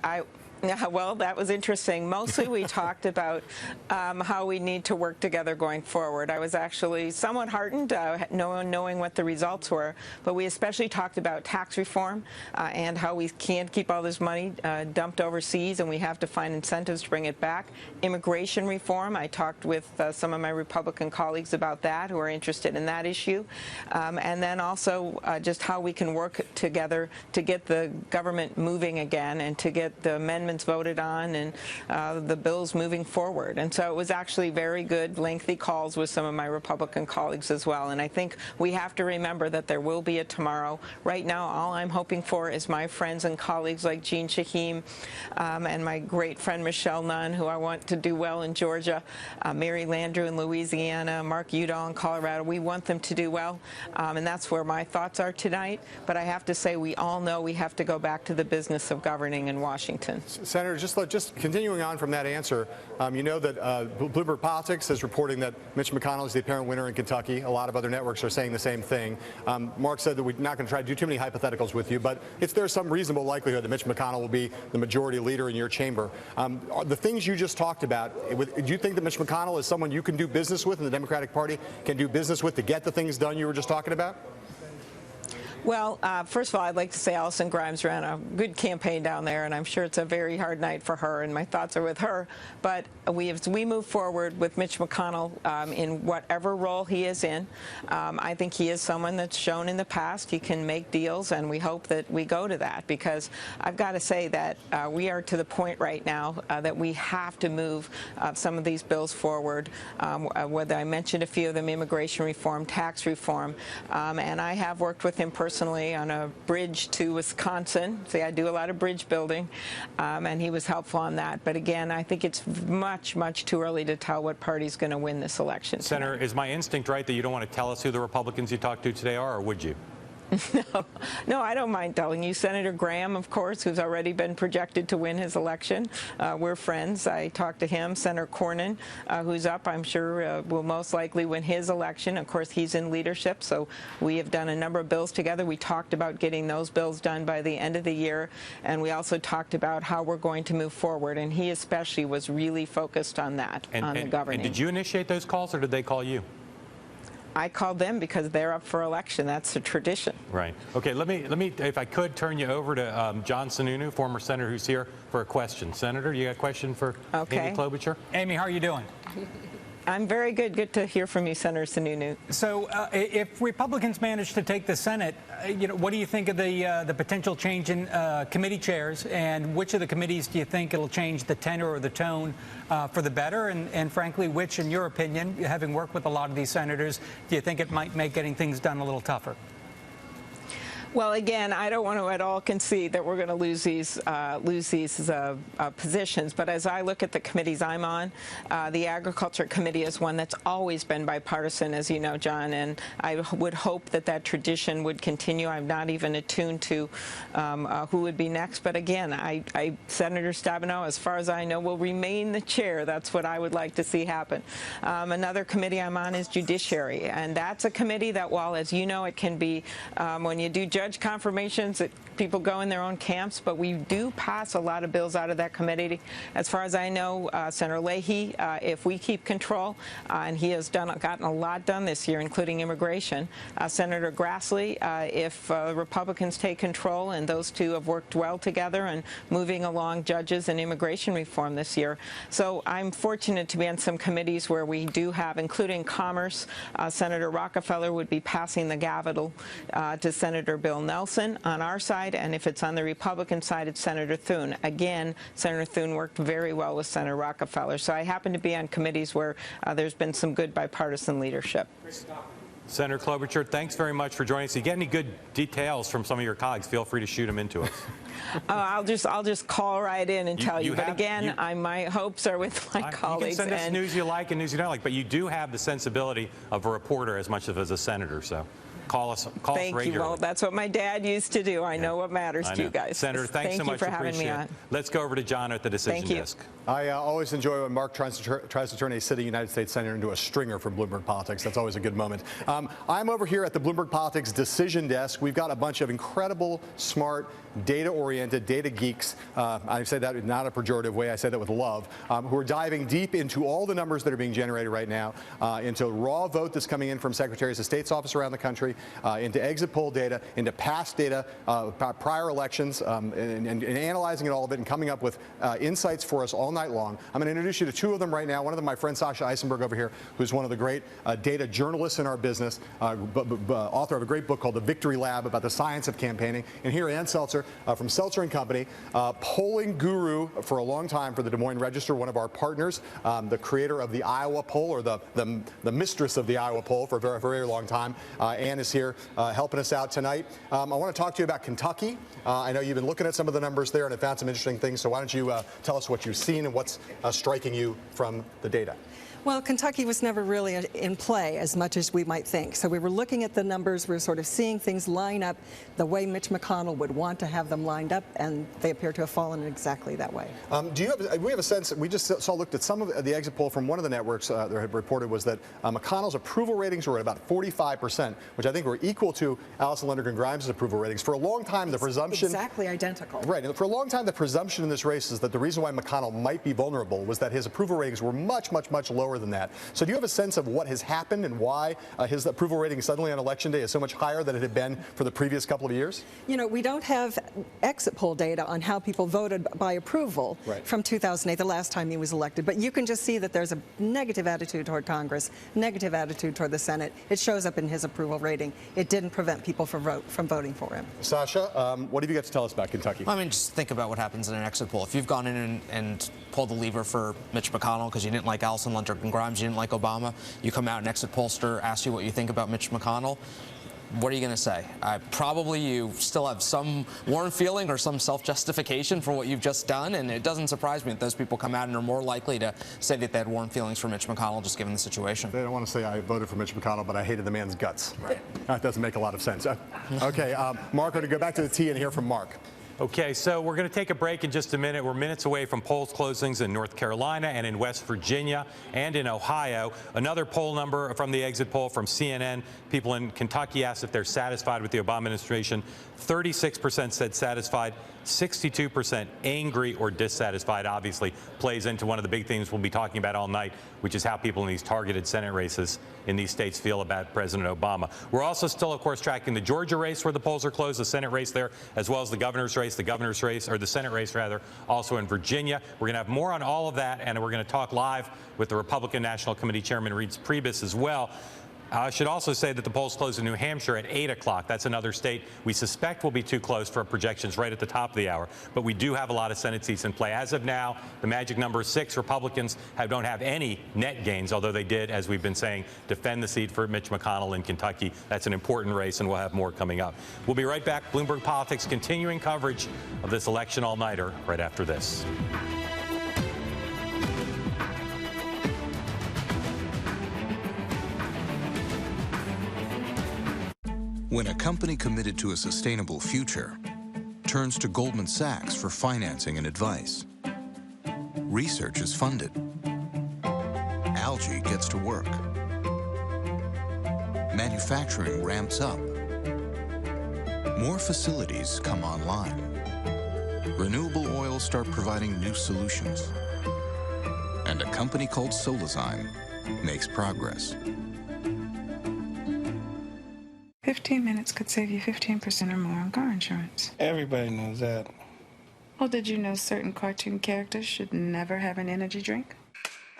Yeah, well, that was interesting. Mostly we talked about how we need to work together going forward. I was actually somewhat heartened knowing what the results were, but we especially talked about tax reform and how we can't keep all this money dumped overseas and we have to find incentives to bring it back. Immigration reform, I talked with some of my Republican colleagues about that who are interested in that issue. And then also just how we can work together to get the government moving again and to get the amendments voted on and the bills moving forward. And so it was actually very good, lengthy calls with some of my Republican colleagues as well. And I think we have to remember that there will be a tomorrow. Right now, all I'm hoping for is my friends and colleagues like Jean Shaheen and my great friend Michelle Nunn, who I want to do well in Georgia, Mary Landrieu in Louisiana, Mark Udall in Colorado. We want them to do well, and that's where my thoughts are tonight. But I have to say, we all know we have to go back to the business of governing in Washington. Senator, just continuing on from that answer, you know that Bloomberg Politics is reporting that Mitch McConnell is the apparent winner in Kentucky. A lot of other networks are saying the same thing. Mark said that we're not going to try to do too many hypotheticals with you, but there's some reasonable likelihood that Mitch McConnell will be the majority leader in your chamber. The things you just talked about, do you think that Mitch McConnell is someone you can do business with and the Democratic Party can do business with to get the things done you were just talking about? Well, first of all, I'd like to say Alison Grimes ran a good campaign down there, and I'm sure it's a very hard night for her, and my thoughts are with her. But as we move forward with Mitch McConnell in whatever role he is in, I think he is someone that's shown in the past he can make deals, and we hope that we go to that, because I've got to say that we are to the point right now that we have to move some of these bills forward, whether I mentioned a few of them, immigration reform, tax reform, and I have worked with him personally on a bridge to Wisconsin. See, I do a lot of bridge building, and he was helpful on that. But again, I think it's much, much too early to tell what party's going to win this election. Senator, is my instinct right that you don't want to tell us who the Republicans you talked to today are, or would you? No, I don't mind telling you. Senator Graham, of course, who's already been projected to win his election. We're friends. I talked to him. Senator Cornyn, who's up, I'm sure will most likely win his election. Of course, he's in leadership, so we have done a number of bills together. We talked about getting those bills done by the end of the year, and we also talked about how we're going to move forward, and he especially was really focused on that, on the governing. And did you initiate those calls, or did they call you? I called them because they're up for election. That's a tradition. Right. Okay, let me, if I could, turn you over to John Sununu, former senator, who's here for a question. Senator, you got a question for Amy Klobuchar? Amy, how are you doing? I'm very good. Good to hear from you, Senator Sununu. So if Republicans manage to take the Senate, what do you think of the potential change in committee chairs, and which of the committees do you think it'll change the tenor or the tone for the better? And frankly, which, in your opinion, having worked with a lot of these senators, do you think it might make getting things done a little tougher? Well, again, I don't want to at all concede that we're going to lose these positions. But as I look at the committees I'm on, the Agriculture Committee is one that's always been bipartisan, as you know, John. And I would hope that that tradition would continue. I'm not even attuned to who would be next. But again, Senator Stabenow, as far as I know, will remain the chair. That's what I would like to see happen. Another committee I'm on is Judiciary. And that's a committee that, while, as you know, it can be when you do judge confirmations, that people go in their own camps, but we do pass a lot of bills out of that committee. As far as I know, Senator Lanhee, if we keep control, and he has gotten a lot done this year, including immigration. Senator Grassley, if Republicans take control, and those two have worked well together and moving along judges and immigration reform this year. So I'm fortunate to be on some committees where we do have, including Commerce, Senator Rockefeller would be passing the gavel to Senator Bill Nelson on our side, and if it's on the Republican side, it's Senator Thune. Again, Senator Thune worked very well with Senator Rockefeller. So I happen to be on committees where there's been some good bipartisan leadership. Senator Klobuchar, thanks very much for joining us. If you get any good details from some of your colleagues, feel free to shoot them into us. I'll just call right in and tell you. But again, my hopes are with my colleagues. You can send us news you like and news you don't like, but you do have the sensibility of a reporter as much as a senator. So call us regularly. Thank you. Well, that's what my dad used to do. I know what matters to you guys. Senator, thanks so much. Thank you for having me on. Let's go over to John at the decision desk. I always enjoy when Mark tries to turn a sitting United States senator into a stringer from Bloomberg Politics. That's always a good moment. I'm over here at the Bloomberg Politics decision desk. We've got a bunch of incredible, smart, data-oriented, data geeks. I say that in not a pejorative way. I say that with love. Who are diving deep into all the numbers that are being generated right now, into raw vote that's coming in from secretaries of state's office around the country, into exit poll data, into past data, prior elections, and analyzing all of it and coming up with insights for us all night long. I'm going to introduce you to two of them right now. One of them, my friend Sasha Eisenberg over here, who's one of the great data journalists in our business, author of a great book called The Victory Lab about the science of campaigning. And here, Ann Seltzer from Seltzer & Company, polling guru for a long time for the Des Moines Register, one of our partners, the creator of the Iowa poll, or the mistress of the Iowa poll for a very, very long time. Ann is here helping us out tonight. I want to talk to you about Kentucky. I know you've been looking at some of the numbers there and have found some interesting things, so why don't you tell us what you've seen and what's striking you from the data? Well, Kentucky was never really in play as much as we might think. So we were looking at the numbers, we were sort of seeing things line up the way Mitch McConnell would want to have them lined up, and they appear to have fallen exactly that way. We have a sense, we just looked at some of the exit poll from one of the networks that had reported was that McConnell's approval ratings were at about 45%, which I think were equal to Alison Lonergan Grimes' approval ratings. For a long time, the presumption... Exactly identical. Right, and for a long time, the presumption in this race is that the reason why McConnell might be vulnerable was that his approval ratings were much, much, much lower than that. So do you have a sense of what has happened and why his approval rating suddenly on Election Day is so much higher than it had been for the previous couple of years? You know, we don't have exit poll data on how people voted by approval from 2008, the last time he was elected. But you can just see that there's a negative attitude toward Congress, negative attitude toward the Senate. It shows up in his approval rating. It didn't prevent people from voting for him. Sasha, what have you got to tell us about Kentucky? I mean, just think about what happens in an exit poll. If you've gone in and pulled the lever for Mitch McConnell because you didn't like Alison Lonergan Grimes, you didn't like Obama, you come out and exit pollster asks you what you think about Mitch McConnell, what are you going to say? Probably you still have some warm feeling or some self-justification for what you've just done, and it doesn't surprise me that those people come out and are more likely to say that they had warm feelings for Mitch McConnell, just given the situation. They don't want to say I voted for Mitch McConnell, but I hated the man's guts. Right. That doesn't make a lot of sense. Okay, Mark, we're going to go back to the T and hear from Mark. Okay, so we're going to take a break in just a minute. We're minutes away from polls closings in North Carolina and in West Virginia and in Ohio. Another poll number from the exit poll from CNN. People in Kentucky asked if they're satisfied with the Obama administration. 36% said satisfied, 62% angry or dissatisfied. Obviously plays into one of the big things we'll be talking about all night, which is how people in these targeted Senate races in these states feel about President Obama. We're also still, of course, tracking the Georgia race where the polls are closed, the Senate race there, as well as the governor's race, or the Senate race, rather, also in Virginia. We're going to have more on all of that, and we're going to talk live with the Republican National Committee Chairman Reince Priebus as well. I should also say that the polls close in New Hampshire at 8 o'clock. That's another state we suspect will be too close for projections right at the top of the hour. But we do have a lot of Senate seats in play. As of now, the magic number is 6. Republicans don't have any net gains, although they did, as we've been saying, defend the seat for Mitch McConnell in Kentucky. That's an important race, and we'll have more coming up. We'll be right back. Bloomberg Politics continuing coverage of this election all-nighter right after this. When a company committed to a sustainable future turns to Goldman Sachs for financing and advice, research is funded, algae gets to work, manufacturing ramps up, more facilities come online, renewable oils start providing new solutions, and a company called Solazyme makes progress. 15 minutes could save you 15% or more on car insurance. Everybody knows that. Well, did you know certain cartoon characters should never have an energy drink?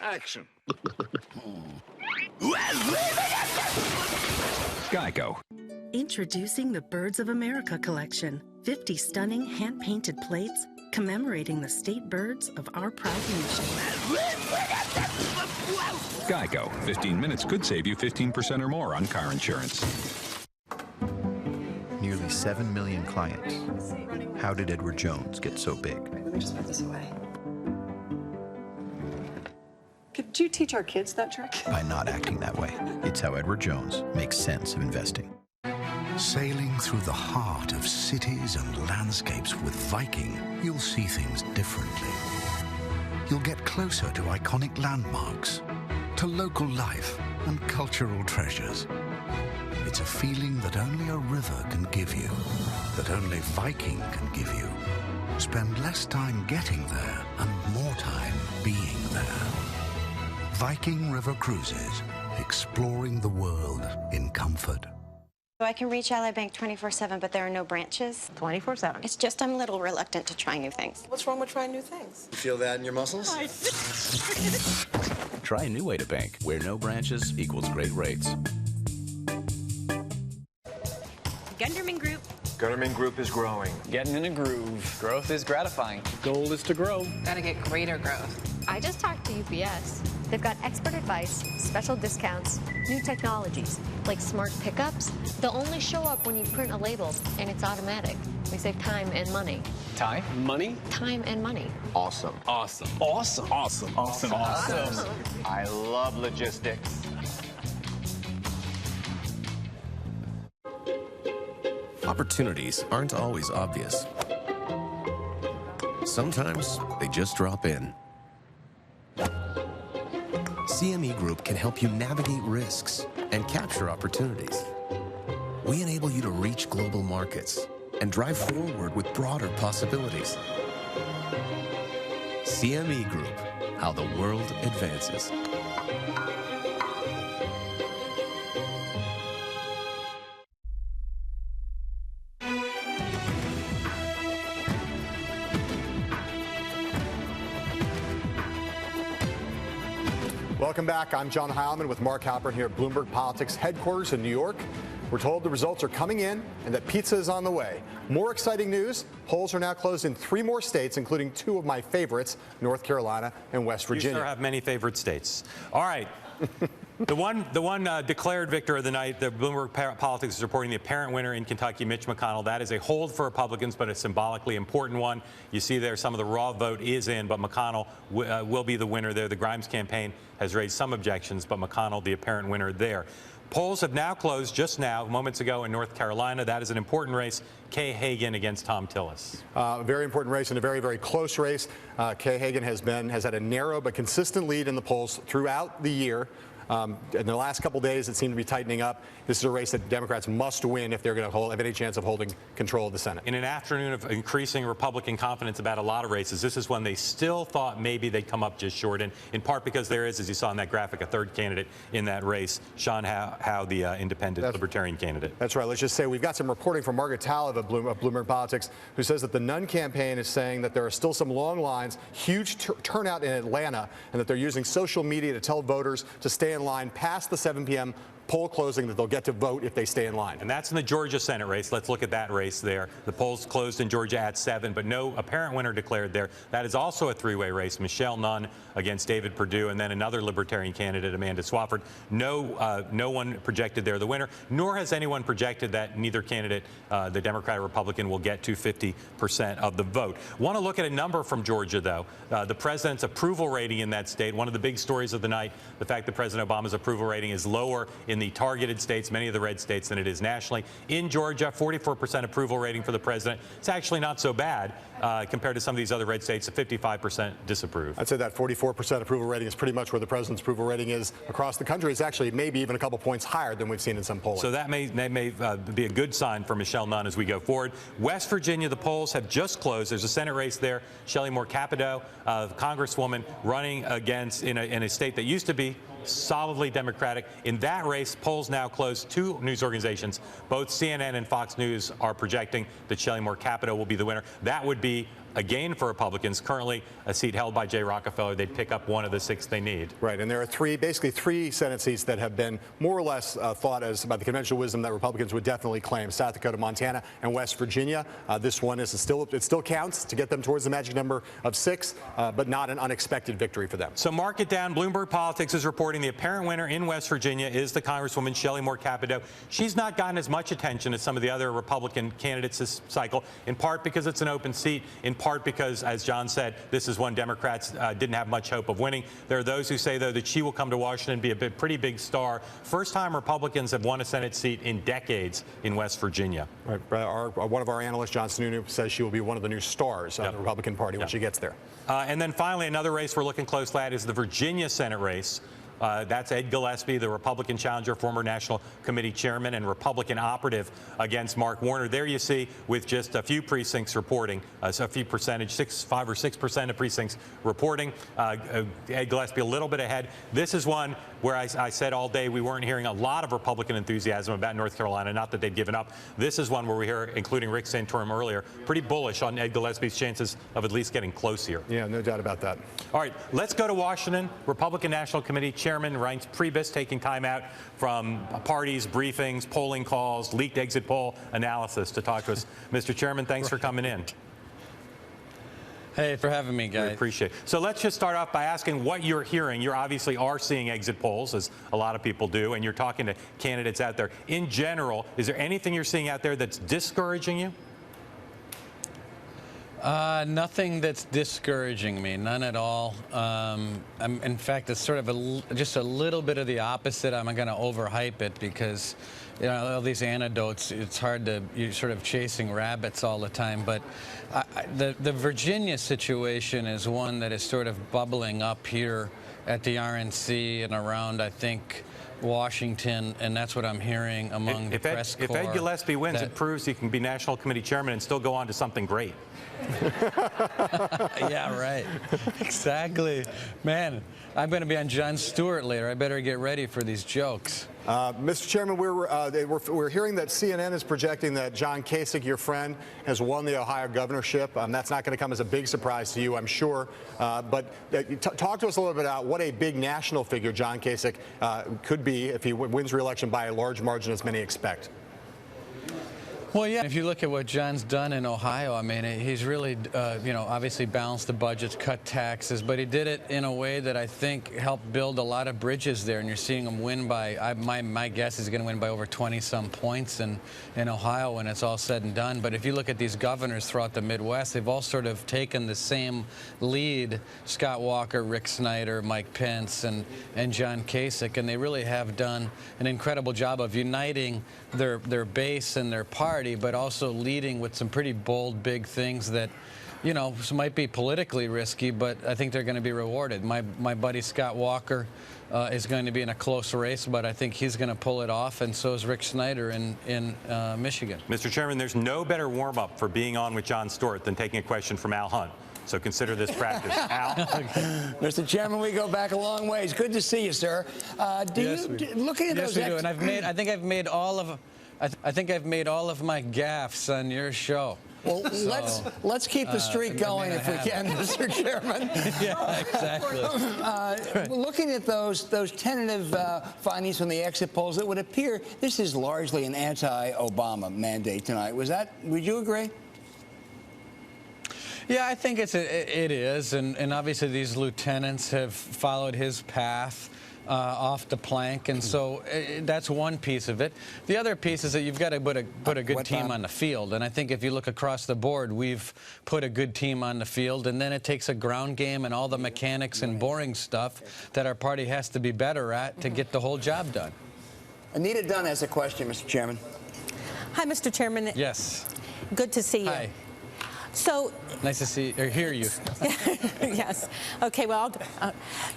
Action. Geico. Introducing the Birds of America collection. 50 stunning hand-painted plates commemorating the state birds of our proud nation. Geico. 15 minutes could save you 15% or more on car insurance. Nearly 7 million clients. How did Edward Jones get so big? Let me just put this away. Could you teach our kids that trick? By not acting that way. It's how Edward Jones makes sense of investing. Sailing through the heart of cities and landscapes with Viking, you'll see things differently. You'll get closer to iconic landmarks, to local life and cultural treasures. It's a feeling that only a river can give you, that only Viking can give you. Spend less time getting there and more time being there. Viking River Cruises, exploring the world in comfort. I can reach Ally Bank 24/7, but there are no branches. 24/7. It's just I'm a little reluctant to try new things. What's wrong with trying new things? You feel that in your muscles? Try a new way to bank, where no branches equals great rates. Gunderman Group. Gunderman Group is growing. Getting in a groove. Growth is gratifying. Goal is to grow. Gotta get greater growth. I just talked to UPS. They've got expert advice, special discounts, new technologies, like smart pickups. They'll only show up when you print a label, and it's automatic. We save time and money. Time? Money? Time and money. Awesome. Awesome. Awesome. Awesome. Awesome. Awesome. I love logistics. Opportunities aren't always obvious. Sometimes they just drop in. CME Group can help you navigate risks and capture opportunities. We enable you to reach global markets and drive forward with broader possibilities. CME Group, how the world advances. Welcome back. I'm John Heilemann with Mark Halperin here at Bloomberg Politics headquarters in New York. We're told the results are coming in and that pizza is on the way. More exciting news. Polls are now closed in 3 more states, including 2 of my favorites, North Carolina and West Virginia. You sure have many favorite states. All right. The one declared victor of the night, the Bloomberg Politics is reporting the apparent winner in Kentucky, Mitch McConnell. That is a hold for Republicans, but a symbolically important one. You see there some of the raw vote is in, but McConnell will be the winner there. The Grimes campaign has raised some objections, but McConnell the apparent winner there. Polls have now closed just now, moments ago, in North Carolina. That is an important race. Kay Hagan against Tom Tillis. Very important race and a very, very close race. Kay Hagan has had a narrow but consistent lead in the polls throughout the year. In the last couple days, it seemed to be tightening up. This is a race that Democrats must win if they're going to have any chance of holding control of the Senate. In an afternoon of increasing Republican confidence about a lot of races, this is when they still thought maybe they'd come up just short, and in part because there is, as you saw in that graphic, a third candidate in that race, Sean Howe, the independent libertarian candidate. That's right. Let's just say we've got some reporting from Margaret Talib of Bloomberg Politics, who says that the Nunn campaign is saying that there are still some long lines, huge turnout in Atlanta, and that they're using social media to tell voters to stay in line past the 7 p.m. poll closing, that they'll get to vote if they stay in line. And that's in the Georgia Senate race. Let's look at that race there. The polls closed in Georgia at 7, but no apparent winner declared there. That is also a 3-way race. Michelle Nunn against David Perdue, and then another libertarian candidate, Amanda Swafford. No one projected there the winner, nor has anyone projected that neither candidate, the Democrat or Republican, will get to 50% of the vote. Want to look at a number from Georgia, though. The president's approval rating in that state, one of the big stories of the night, the fact that President Obama's approval rating is lower in the targeted states, many of the red states, than it is nationally. In Georgia, 44% approval rating for the president. It's actually not so bad compared to some of these other red states. 55% disapprove. I'd say that 44% approval rating is pretty much where the president's approval rating is across the country. It's actually maybe even a couple points higher than we've seen in some polling. So that may be a good sign for Michelle Nunn as we go forward. West Virginia, the polls have just closed. There's a Senate race there. Shelley Moore Capito, Congresswoman, running against in a state that used to be solidly Democratic. In that race, polls now closed. 2 news organizations, both CNN and Fox News, are projecting that Shelley Moore Capito will be the winner. That would be a gain for Republicans. Currently a seat held by Jay Rockefeller. They'd pick up one of the 6 they need. There are basically three Senate seats that have been more or less thought as about the conventional wisdom that Republicans would definitely claim: South Dakota, Montana, and West Virginia. This one is it still counts to get them towards the magic number of 6, but not an unexpected victory for them. So mark it down. Bloomberg Politics is reporting the apparent winner in West Virginia is the Congresswoman Shelley Moore Capito. She's not gotten as much attention as some of the other Republican candidates this cycle, in part because it's an open seat, in part because, as John said, this is one Democrats didn't have much hope of winning. There are those who say, though, that she will come to Washington, be a pretty big star. First time Republicans have won a Senate seat in decades in West Virginia. Right. One of our analysts, John Sununu, says she will be one of the new stars of the Republican Party when she gets there. And then finally, another race we're looking closely at is the Virginia Senate race. That's Ed Gillespie, the Republican challenger, former National Committee chairman and Republican operative against Mark Warner. There you see, with just a few precincts reporting, so a few percentage, 5 or 6% of precincts reporting. Ed Gillespie a little bit ahead. This is one where I said all day we weren't hearing a lot of Republican enthusiasm about North Carolina, not that they'd given up. This is one where we hear, including Rick Santorum earlier, pretty bullish on Ed Gillespie's chances of at least getting close here. Yeah, no doubt about that. All right, let's go to Washington. Republican National Committee Chairman Reince Priebus taking time out from parties, briefings, polling calls, leaked exit poll analysis to talk to us. Mr. Chairman, thanks for coming in. Hey, for having me, guys. We appreciate it. So let's just start off by asking what you're hearing. You obviously are seeing exit polls, as a lot of people do, and you're talking to candidates out there. In general, is there anything you're seeing out there that's discouraging you? Nothing that's discouraging me, none at all. In fact, it's sort of just a little bit of the opposite. I'm going to overhype it because, you know, all these anecdotes, it's hard to, you're sort of chasing rabbits all the time. But the Virginia situation is one that is sort of bubbling up here at the RNC and around, I think, Washington, and that's what I'm hearing among the press corps. If Ed Gillespie wins, it proves he can be National Committee Chairman and still go on to something great. Yeah, right. Exactly. Man, I'm going to be on Jon Stewart later. I better get ready for these jokes. Mr. Chairman, we're hearing that CNN is projecting that John Kasich, your friend, has won the Ohio governorship. That's not going to come as a big surprise to you, I'm sure. But talk to us a little bit about what a big national figure John Kasich could be if he wins re-election by a large margin, as many expect. Well, yeah, if you look at what John's done in Ohio, I mean, he's really, you know, obviously balanced the budgets, cut taxes, but he did it in a way that I think helped build a lot of bridges there, and you're seeing him win by, my guess is he's going to win by over 20-some points in Ohio when it's all said and done. But if you look at these governors throughout the Midwest, they've all sort of taken the same lead, Scott Walker, Rick Snyder, Mike Pence, and John Kasich, and they really have done an incredible job of uniting their base and their party, but also leading with some pretty bold, big things that, you know, might be politically risky, but I think they're going to be rewarded. My buddy Scott Walker is going to be in a close race, but I think he's going to pull it off, and so is Rick Snyder in Michigan. Mr. Chairman, there's no better warm-up for being on with Jon Stewart than taking a question from Al Hunt. So consider this practice. Al? Mr. Chairman, we go back a long ways. Good to see you, sir. Looking at those, we do. And I think I've made all of my gaffes on your show. Well, so, let's keep the streak going if we can, Mr. Chairman. Yeah, exactly. Looking at those tentative findings from the exit polls, it would appear this is largely an anti-Obama mandate tonight. Would you agree? Yeah, I think it is, and obviously these lieutenants have followed his path off the plank, and so that's one piece of it. The other piece is that you've got to put a good team on the field, and I think if you look across the board, we've put a good team on the field, and then it takes a ground game and all the mechanics and boring stuff that our party has to be better at to get the whole job done. Anita Dunn has a question, Mr. Chairman. Hi, Mr. Chairman. Yes. Good to see you. Hi. So nice to see or hear you. Yes. Okay. Well,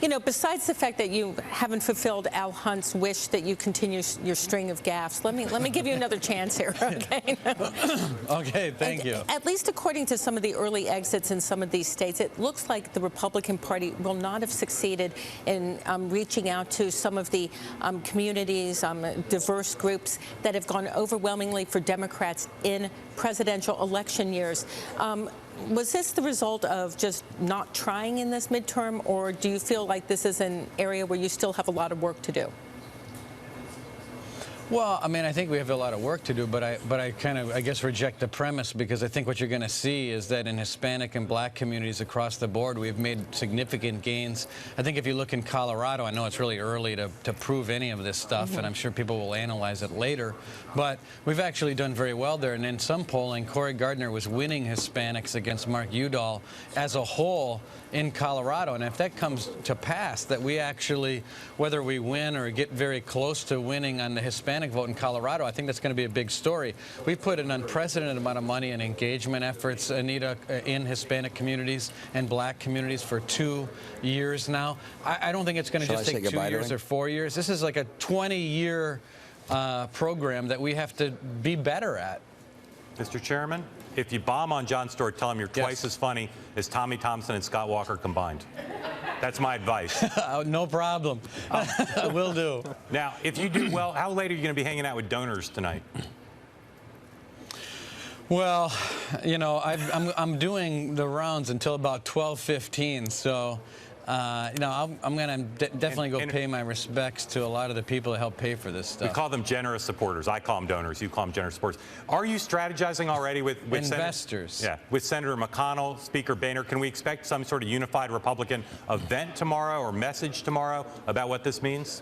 you know, besides the fact that you haven't fulfilled Al Hunt's wish that you continue your string of gaffes, let me give you another chance here. Okay. Okay. Thank you. At least according to some of the early exits in some of these states, it looks like the Republican Party will not have succeeded in reaching out to some of the communities, diverse groups that have gone overwhelmingly for Democrats in presidential election years. Was this the result of just not trying in this midterm, or do you feel like this is an area where you still have a lot of work to do? Well, I mean, I think we have a lot of work to do, but I kind of, I guess, reject the premise, because I think what you're going to see is that in Hispanic and black communities across the board, we've made significant gains. I think if you look in Colorado, I know it's really early to prove any of this stuff, and I'm sure people will analyze it later, but we've actually done very well there. And in some polling, Cory Gardner was winning Hispanics against Mark Udall as a whole in Colorado. And if that comes to pass, that we actually, whether we win or get very close to winning on the Hispanic Hispanic vote in Colorado. I think that's going to be a big story. We've put an unprecedented amount of money in engagement efforts, Anita, in Hispanic communities and black communities for 2 years now. I don't think it's going to just take 2 years or 4 years. This is like a 20-year program that we have to be better at. Mr. Chairman, if you bomb on Jon Stewart, tell him you're twice as funny as Tommy Thompson and Scott Walker combined. That's my advice. No problem. Will do. Now, if you do well, how late are you going to be hanging out with donors tonight? Well, you know, I'm doing the rounds until about 12:15, so you know, I'm going to definitely go pay my respects to a lot of the people that help pay for this stuff. We call them generous supporters. I call them donors. You call them generous supporters. Are you strategizing already with investors? With Senator McConnell, Speaker Boehner. Can we expect some sort of unified Republican event tomorrow or message tomorrow about what this means?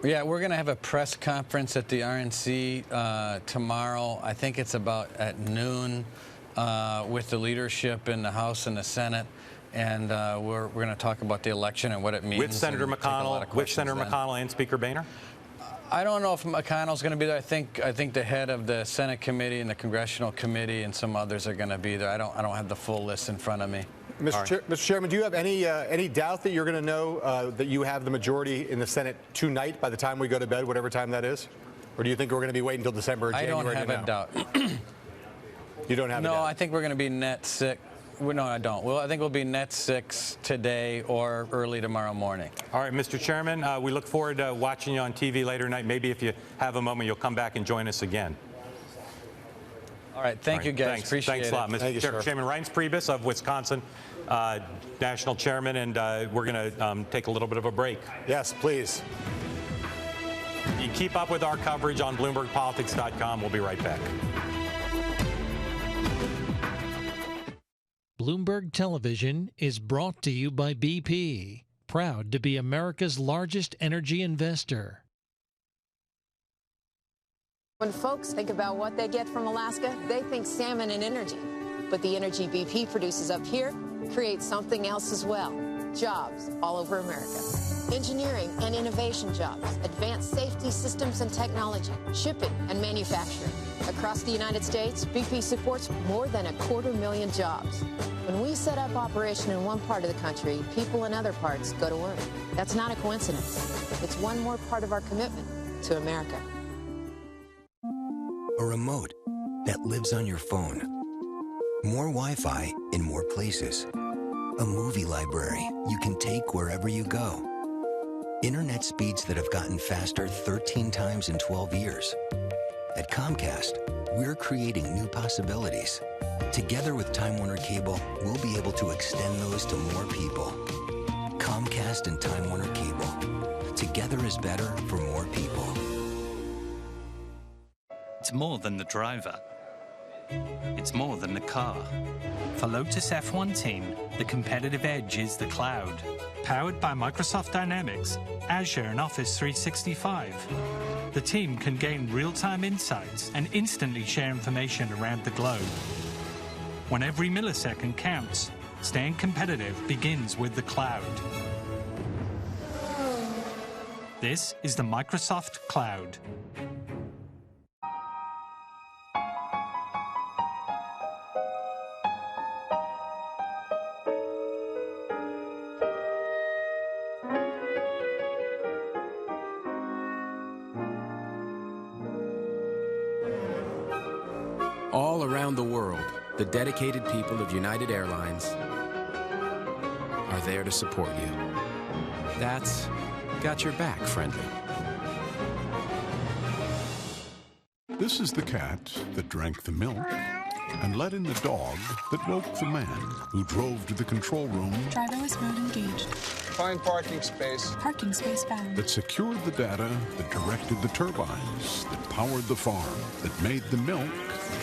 Yeah, we're going to have a press conference at the RNC tomorrow. I think it's about at noon with the leadership in the House and the Senate. And we're going to talk about the election and what it means. With Senator McConnell, and Speaker Boehner? I don't know if McConnell's going to be there. I think the head of the Senate committee and the Congressional committee and some others are going to be there. I don't have the full list in front of me. Mr. Chairman, do you have any doubt that you're going to know that you have the majority in the Senate tonight by the time we go to bed, whatever time that is? Or do you think we're going to be waiting until December or January? I don't have a doubt. You don't have a doubt? No, I think we're going to be net 6. No, I don't. Well, I think we'll be net 6 today or early tomorrow morning. All right, Mr. Chairman, we look forward to watching you on TV later tonight. Maybe if you have a moment, you'll come back and join us again. All right, thank you, guys. Thanks. Appreciate Thanks a lot, Mr. Chairman. Reince Priebus of Wisconsin, National Chairman, and we're going to take a little bit of a break. Yes, please. You keep up with our coverage on BloombergPolitics.com. We'll be right back. Bloomberg Television is brought to you by BP, proud to be America's largest energy investor. When folks think about what they get from Alaska, they think salmon and energy. But the energy BP produces up here creates something else as well. Jobs all over America. Engineering and innovation jobs, advanced safety systems and technology, shipping and manufacturing. Across the United States, BP supports more than 250,000 jobs. When we set up operation in one part of the country, people in other parts go to work. That's not a coincidence. It's one more part of our commitment to America. A remote that lives on your phone. More Wi-Fi in more places. A movie library you can take wherever you go. Internet speeds that have gotten faster 13 times in 12 years. At Comcast, we're creating new possibilities. Together with Time Warner Cable, we'll be able to extend those to more people. Comcast and Time Warner Cable. Together is better for more people. It's more than the driver. It's more than the car. For Lotus F1 Team, the competitive edge is the cloud. Powered by Microsoft Dynamics, Azure, and Office 365. The team can gain real-time insights and instantly share information around the globe. When every millisecond counts, staying competitive begins with the cloud. This is the Microsoft Cloud. All around the world, the dedicated people of United Airlines are there to support you. That's got your back, friendly. This is the cat that drank the milk and let in the dog that woke the man who drove to the control room. Driverless mode engaged. Find parking space. Parking space found. That secured the data, that directed the turbines, that powered the farm, that made the milk,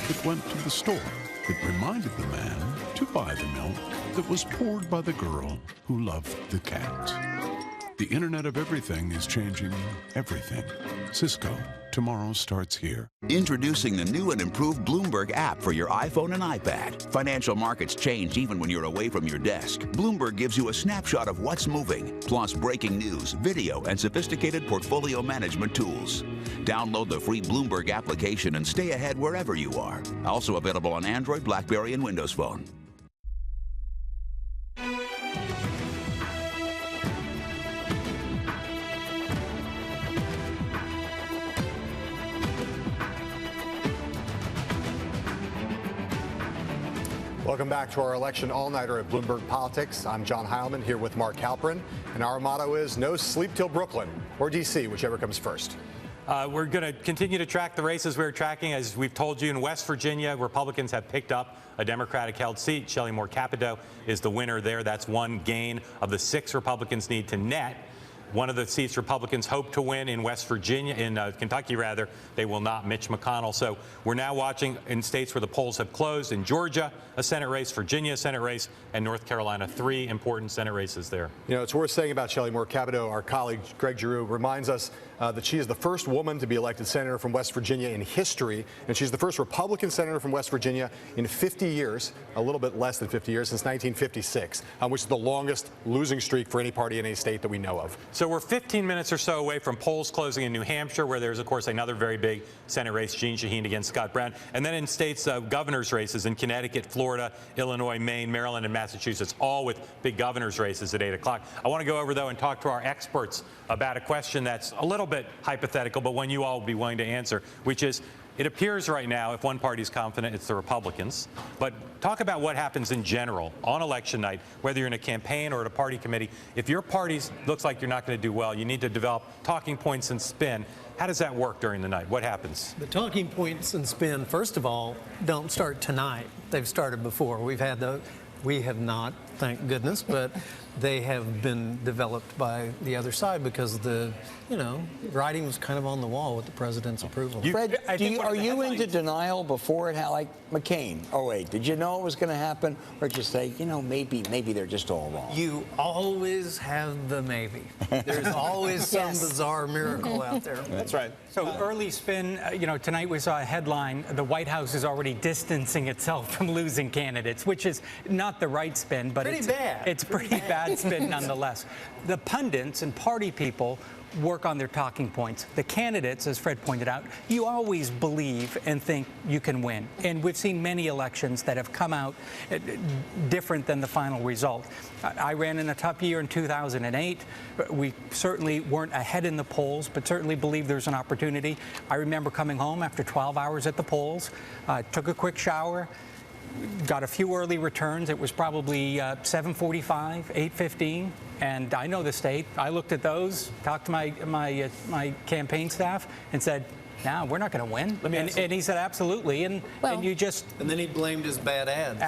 that went to the store, that reminded the man to buy the milk that was poured by the girl who loved the cat. The Internet of Everything is changing everything. Cisco, tomorrow starts here. Introducing the new and improved Bloomberg app for your iPhone and iPad. Financial markets change even when you're away from your desk. Bloomberg gives you a snapshot of what's moving, plus breaking news, video, and sophisticated portfolio management tools. Download the free Bloomberg application and stay ahead wherever you are. Also available on Android, BlackBerry, and Windows Phone. Welcome back to our election all-nighter at Bloomberg Politics. I'm John Heilemann here with Mark Halperin, and our motto is no sleep till Brooklyn, or D.C., whichever comes first. We're going to continue to track the races we're tracking. As we've told you, in West Virginia, Republicans have picked up a Democratic-held seat. Shelley Moore Capito is the winner there. That's one gain of the 6 Republicans need to net. One of the seats Republicans hope to win in West Virginia, in Kentucky rather, they will not. Mitch McConnell. So we're now watching in states where the polls have closed. In Georgia, a Senate race, Virginia, a Senate race, and North Carolina, 3 important Senate races there. You know, it's worth saying about Shelley Moore Capito, our colleague Greg Giroux reminds us that she is the first woman to be elected senator from West Virginia in history, and she's the first Republican senator from West Virginia in 50 years, a little bit less than 50 years, since 1956, which is the longest losing streak for any party in any state that we know of. So we're 15 minutes or so away from polls closing in New Hampshire, where there's, of course, another very big Senate race, Jeanne Shaheen against Scott Brown. And then in states, governor's races in Connecticut, Florida, Illinois, Maine, Maryland, and Massachusetts, all with big governor's races at 8 o'clock. I want to go over, though, and talk to our experts about a question that's a little bit hypothetical, but one you all will be willing to answer, which is, it appears right now, if one party is confident, it's the Republicans. But talk about what happens in general on election night, whether you're in a campaign or at a party committee. If your party looks like you're not going to do well, you need to develop talking points and spin. How does that work during the night? What happens? The talking points and spin, first of all, don't start tonight. They've started before. We have not, thank goodness, but they have been developed by the other side because the, writing was kind of on the wall with the president's approval. Fred, are you into denial before it happened, like McCain? Oh, wait, did you know it was going to happen? Or just say, maybe they're just all wrong? You always have the maybe. There's always some bizarre miracle out there. That's right. So early spin, tonight we saw a headline, the White House is already distancing itself from losing candidates, which is not the right spin, but it's pretty bad spin nonetheless. The pundits and party people work on their talking points. The candidates, as Fred pointed out, you always believe and think you can win. And we've seen many elections that have come out different than the final result. I ran in a tough year in 2008. We certainly weren't ahead in the polls, but certainly believe there's an opportunity. I remember coming home after 12 hours at the polls, took a quick shower, got a few early returns. It was probably 7:45, 8:15, and I know the state. I looked at those, talked to my campaign staff, and said, "No, we're not going to win." And he said, "Absolutely." And you just. And then he blamed his bad ads.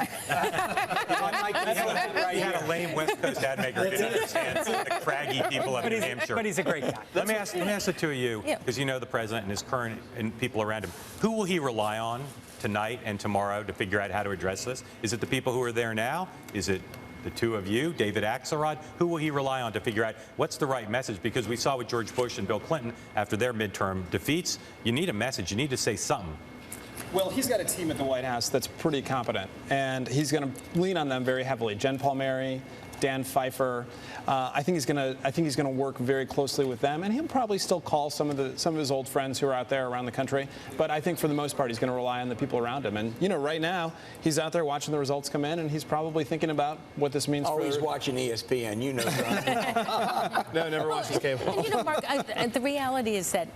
He had a lame West Coast ad maker who didn't understand the craggy people of New Hampshire. But he's a great guy. Let me ask the two of you, because you know the president and his current and people around him. Who will he rely on tonight and tomorrow to figure out how to address this? Is it the people who are there now? Is it the two of you, David Axelrod? Who will he rely on to figure out what's the right message? Because we saw with George Bush and Bill Clinton after their midterm defeats, you need a message. You need to say something. Well, he's got a team at the White House that's pretty competent, and he's going to lean on them very heavily. Jen Palmieri, Dan Pfeiffer. I think he's going to work very closely with them, and he'll probably still call some of his old friends who are out there around the country. But I think for the most part, he's going to rely on the people around him. And right now, he's out there watching the results come in, and he's probably thinking about what this means. He's watching ESPN. John. No, never watches cable. Mark, the reality is that.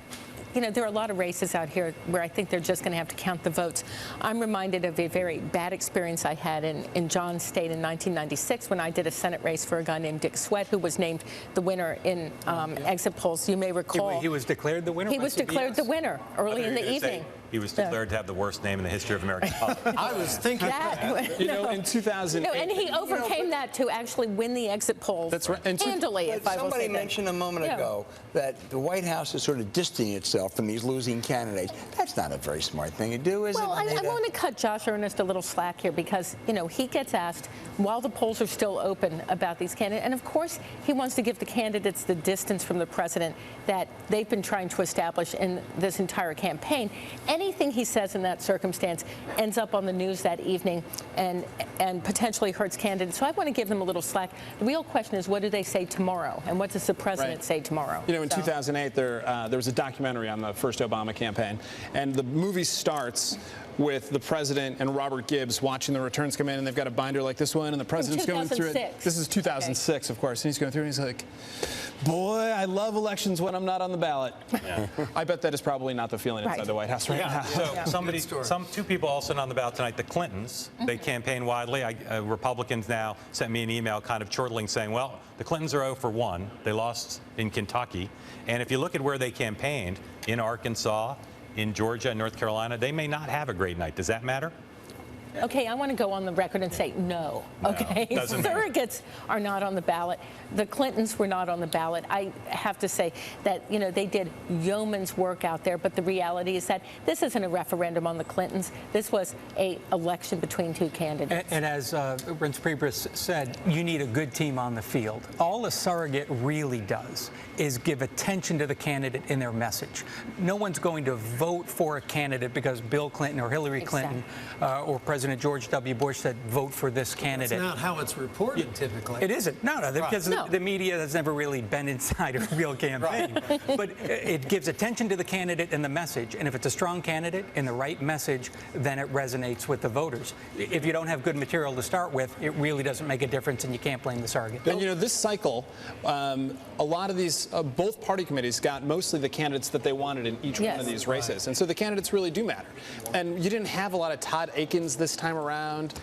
There are a lot of races out here where I think they're just going to have to count the votes. I'm reminded of a very bad experience I had in John's state in 1996 when I did a Senate race for a guy named Dick Sweat, who was named the winner in exit polls. You may recall. He was declared the winner? He was declared the winner early in the evening. he was declared to have the worst name in the history of American politics. I was thinking that. You know, in 2008. And he overcame that to actually win the exit polls. That's right. And handily, if I will say somebody that. mentioned a moment ago that the White House is sort of distancing itself from these losing candidates. That's not a very smart thing to do, is well, it? I want to cut Josh Earnest a little slack here because, you know, he gets asked while the polls are still open about these candidates. And, of course, he wants to give the candidates the distance from the president that they've been trying to establish in this entire campaign. Anything he says in that circumstance ends up on the news that evening and potentially hurts candidates. So I want to give them a little slack. The real question is, what do they say tomorrow? And what does the president say tomorrow? You know, in 2008, there was a documentary on the first Obama campaign. And the movie starts with the president and Robert Gibbs watching the returns come in, and they've got a binder like this one, and the president's going through it. This is 2006, of course, and he's going through, and he's like, boy, I love elections when I'm not on the ballot. Yeah. I bet that is probably not the feeling inside the White House right now. So two people also on the ballot tonight, the Clintons, they campaign widely. Republicans now sent me an email kind of chortling saying, well, the Clintons are 0 for 1. They lost in Kentucky. And if you look at where they campaigned, in Arkansas, in Georgia and North Carolina, they may not have a great night. Does that matter? Okay, I want to go on the record and say no. Okay, surrogates are not on the ballot. The Clintons were not on the ballot. I have to say that, you know, they did yeoman's work out there, but the reality is that this isn't a referendum on the Clintons. This was an election between two candidates. And as Reince Priebus said, you need a good team on the field. All a surrogate really does is give attention to the candidate in their message. No one's going to vote for a candidate because Bill Clinton or Hillary Clinton or President George W. Bush said, vote for this candidate. That's not how it's reported typically. It isn't. No, because the media has never really been inside a real campaign. But it gives attention to the candidate and the message. And if it's a strong candidate and the right message, then it resonates with the voters. If you don't have good material to start with, it really doesn't make a difference, and you can't blame the surrogate. And, you know, this cycle, a lot of these, both party committees got mostly the candidates that they wanted in each one of these races. And so the candidates really do matter. And you didn't have a lot of Todd Akins this time around.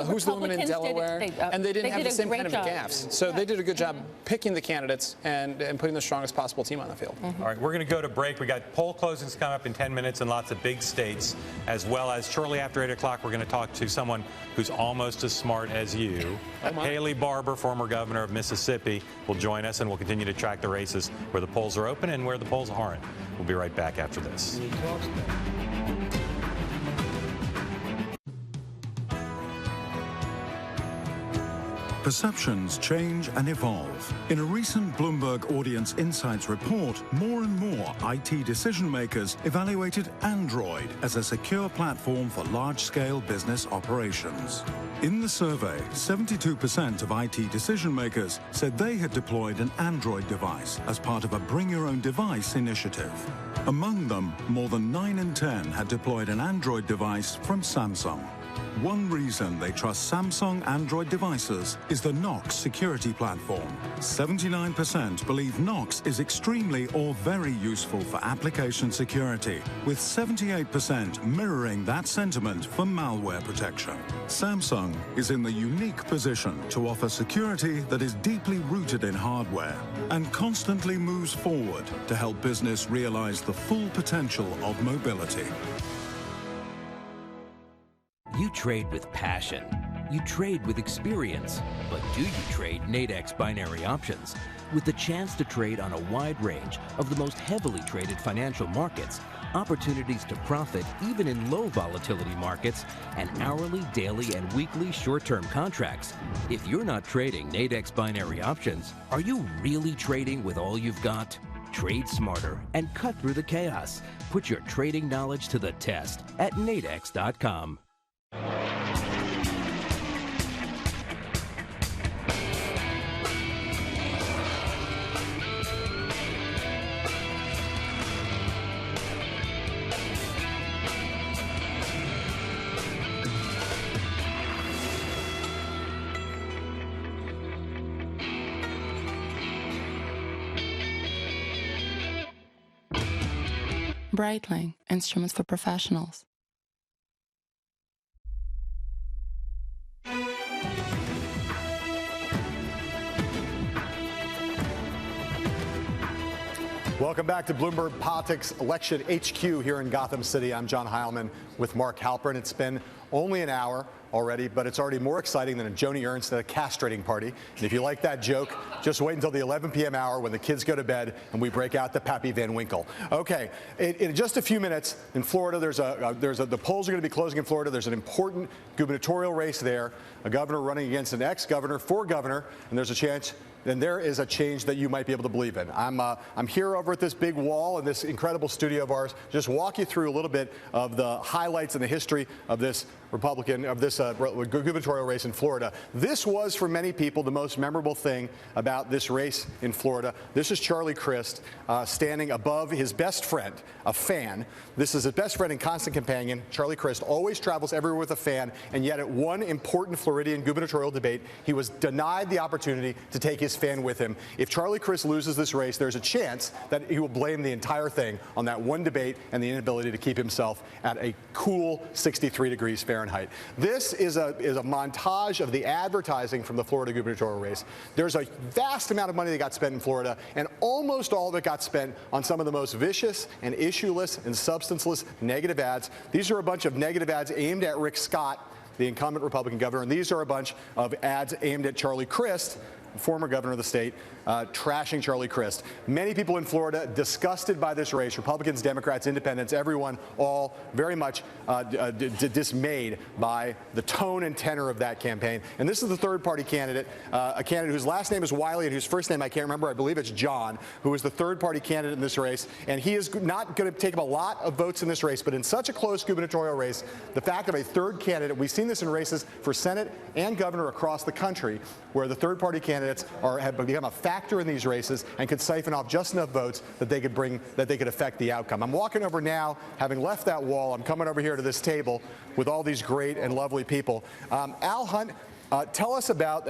Who's the woman in Delaware? And they didn't have the same kind of gaffes. So they did a good job picking the candidates and putting the strongest possible team on the field. All right, we're going to go to break. We got poll closings coming up in 10 minutes in lots of big states, as well as shortly after 8 o'clock, we're going to talk to someone who's almost as smart as you. Haley Barbour, former governor of Mississippi, will join us, and we'll continue to track the races where the polls are open and where the polls aren't. We'll be right back after this. Perceptions change and evolve. In a recent Bloomberg Audience Insights report, more and more IT decision makers evaluated Android as a secure platform for large-scale business operations. In the survey, 72% of IT decision makers said they had deployed an Android device as part of a Bring Your Own Device initiative. Among them, more than 9 in 10 had deployed an Android device from Samsung. One reason they trust Samsung Android devices is the Knox security platform. 79% believe Knox is extremely or very useful for application security, with 78% mirroring that sentiment for malware protection. Samsung is in the unique position to offer security that is deeply rooted in hardware and constantly moves forward to help business realize the full potential of mobility. You trade with passion. You trade with experience. But do you trade Nadex binary options? With the chance to trade on a wide range of the most heavily traded financial markets, opportunities to profit even in low volatility markets, and hourly, daily, and weekly short-term contracts. If you're not trading Nadex binary options, are you really trading with all you've got? Trade smarter and cut through the chaos. Put your trading knowledge to the test at nadex.com. Breitling, instruments for professionals. Welcome back to Bloomberg Politics Election HQ here in Gotham City. I'm John Heilemann with Mark Halperin. It's been only an hour already, but it's already more exciting than a Joni Ernst at a castrating party. And if you like that joke, just wait until the 11 p.m. hour when the kids go to bed and we break out the Pappy Van Winkle. Okay, in just a few minutes in Florida, the polls are going to be closing in Florida. There's an important gubernatorial race there, a governor running against an ex-governor for governor, and there's a chance. Then there is a change that you might be able to believe in. I'm here over at this big wall in this incredible studio of ours, just walk you through a little bit of the highlights and the history of this gubernatorial race in Florida. This was, for many people, the most memorable thing about this race in Florida. This is Charlie Crist standing above his best friend, a fan. This is his best friend and constant companion. Charlie Crist always travels everywhere with a fan, and yet at one important Floridian gubernatorial debate, he was denied the opportunity to take his fan with him. If Charlie Crist loses this race, there's a chance that he will blame the entire thing on that one debate and the inability to keep himself at a cool 63 degrees Fahrenheit. This is a montage of the advertising from the Florida gubernatorial race. There's a vast amount of money that got spent in Florida, and almost all of it got spent on some of the most vicious and issueless and substanceless negative ads. These are a bunch of negative ads aimed at Rick Scott, the incumbent Republican governor, and these are a bunch of ads aimed at Charlie Crist, former governor of the state, trashing Charlie Crist. Many people in Florida disgusted by this race, Republicans, Democrats, independents, everyone, all very much dismayed by the tone and tenor of that campaign. And this is the third-party candidate, a candidate whose last name is Wiley and whose first name I can't remember. I believe it's John, who is the third-party candidate in this race. And he is not going to take up a lot of votes in this race, but in such a close gubernatorial race, the fact of a third candidate, we've seen this in races for Senate and governor across the country, where the third-party candidates have become a factor in these races and could siphon off just enough votes that they could affect the outcome. I'm walking over now, having left that wall. I'm coming over here to this table with all these great and lovely people. Al Hunt, tell us about,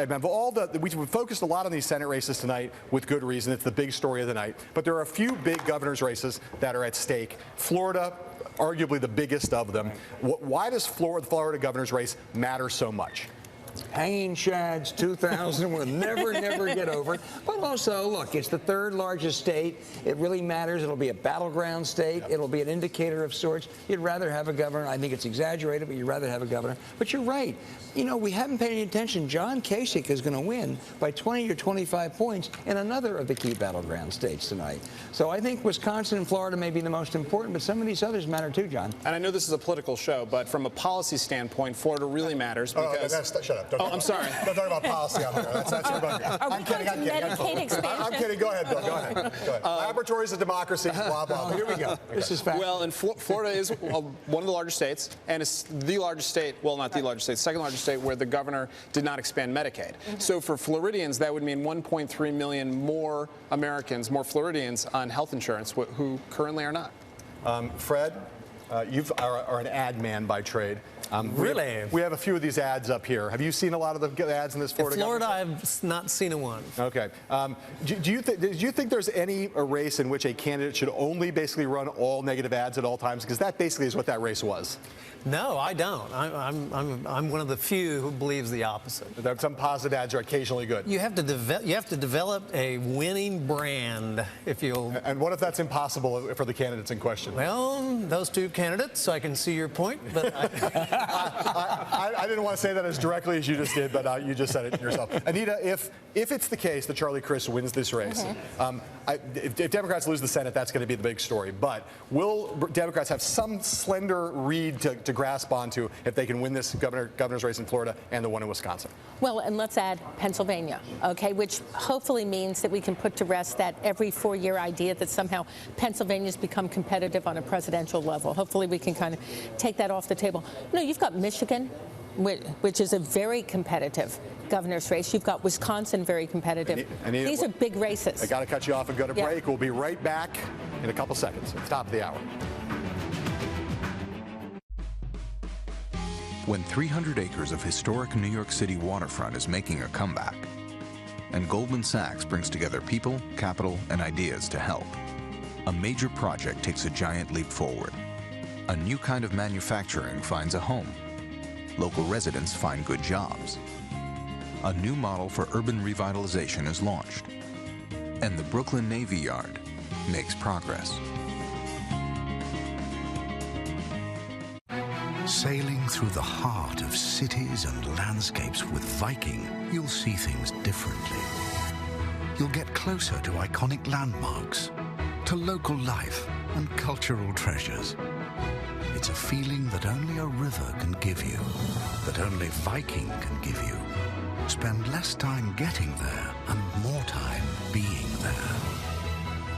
we've focused a lot on these Senate races tonight with good reason. It's the big story of the night. But there are a few big governor's races that are at stake. Florida, arguably the biggest of them. Why does the Florida governor's race matter so much? Hanging Chads 2000 will never get over it. But also, look, it's the third largest state. It really matters. It'll be a battleground state. Yep. It'll be an indicator of sorts. You'd rather have a governor. I think it's exaggerated, but you'd rather have a governor. But you're right. You know, we haven't paid any attention. John Kasich is going to win by 20 or 25 points in another of the key battleground states tonight. So I think Wisconsin and Florida may be the most important, but some of these others matter too, John. And I know this is a political show, but from a policy standpoint, Florida really matters because... Shut up. I'm sorry. Don't talk about policy on there. That's I'm kidding. I'm kidding. Go ahead, Bill. Go ahead. Laboratories of democracy, blah, blah. Here we go. This is fact. Well, and Florida is one of the largest states, and it's the largest state, well, not the largest state, second largest state where the governor did not expand Medicaid. So for Floridians, that would mean 1.3 million more Americans, more Floridians on health insurance who currently are not. Fred, you are an ad man by trade. Really? We have a few of these ads up here. Have you seen a lot of the ads in this Florida? In Florida, I've not seen a one. Okay. Do you think there's a race in which a candidate should only basically run all negative ads at all times? Because that basically is what that race was. No, I don't. I'm one of the few who believes the opposite. That some positive ads are occasionally good. You have to develop a winning brand if you'll. And what if that's impossible for the candidates in question? Well, those two candidates, I can see your point, but I didn't want to say that as directly as you just did, but you just said it yourself. Anita, if it's the case that Charlie Crist wins this race, if Democrats lose the Senate, that's going to be the big story. But will Democrats have some slender reed to grasp onto if they can win this governor's race in Florida and the one in Wisconsin? Well, and let's add Pennsylvania, okay, which hopefully means that we can put to rest that every 4-year idea that somehow Pennsylvania's become competitive on a presidential level. Hopefully we can kind of take that off the table. No, you've got Michigan, which is a very competitive governor's race. You've got Wisconsin, very competitive. Anita, these are big races. I got to cut you off and go to break. We'll be right back in a couple seconds at the top of the hour. When 300 acres of historic New York City waterfront is making a comeback, and Goldman Sachs brings together people, capital, and ideas to help, a major project takes a giant leap forward. A new kind of manufacturing finds a home. Local residents find good jobs. A new model for urban revitalization is launched. And the Brooklyn Navy Yard, makes progress. Sailing through the heart of cities and landscapes with Viking, you'll see things differently. You'll get closer to iconic landmarks, to local life and cultural treasures. It's a feeling that only a river can give you, that only Viking can give you. Spend less time getting there and more time being there.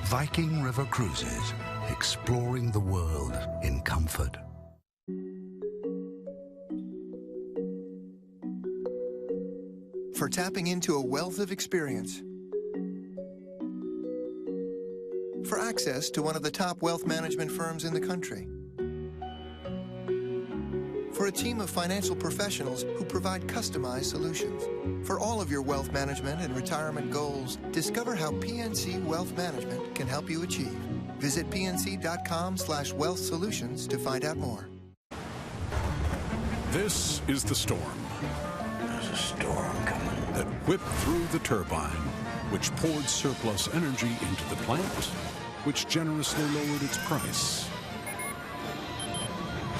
Viking River Cruises, exploring the world in comfort. For tapping into a wealth of experience. For access to one of the top wealth management firms in the country. For a team of financial professionals who provide customized solutions. For all of your wealth management and retirement goals, discover how PNC Wealth Management can help you achieve. Visit pnc.com/wealth solutions to find out more. This is the storm. There's a storm coming. That whipped through the turbine, which poured surplus energy into the plant, which generously lowered its price,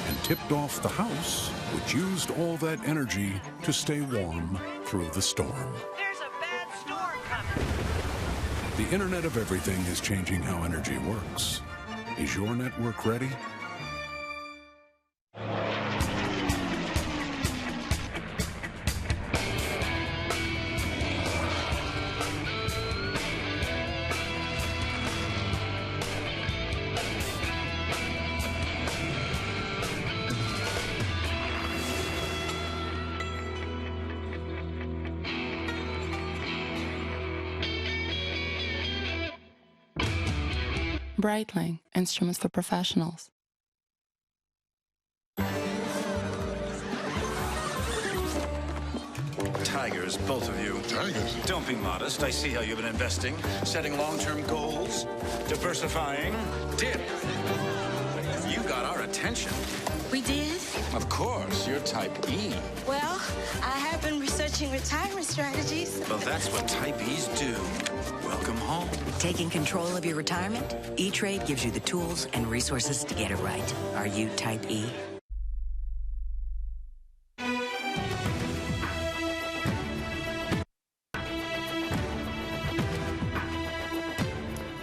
and tipped off the house, which used all that energy to stay warm through the storm. There's a bad storm coming. The Internet of Everything is changing how energy works. Is your network ready? Breitling, instruments for professionals. Tigers, both of you. Tigers? Don't be modest. I see how you've been investing, setting long-term goals, diversifying. Dip. You got our attention. We did? Of course, you're type E. Well, I have been researching retirement strategies. Well, that's what type E's do. Welcome home. Taking control of your retirement? E-Trade gives you the tools and resources to get it right. Are you type E?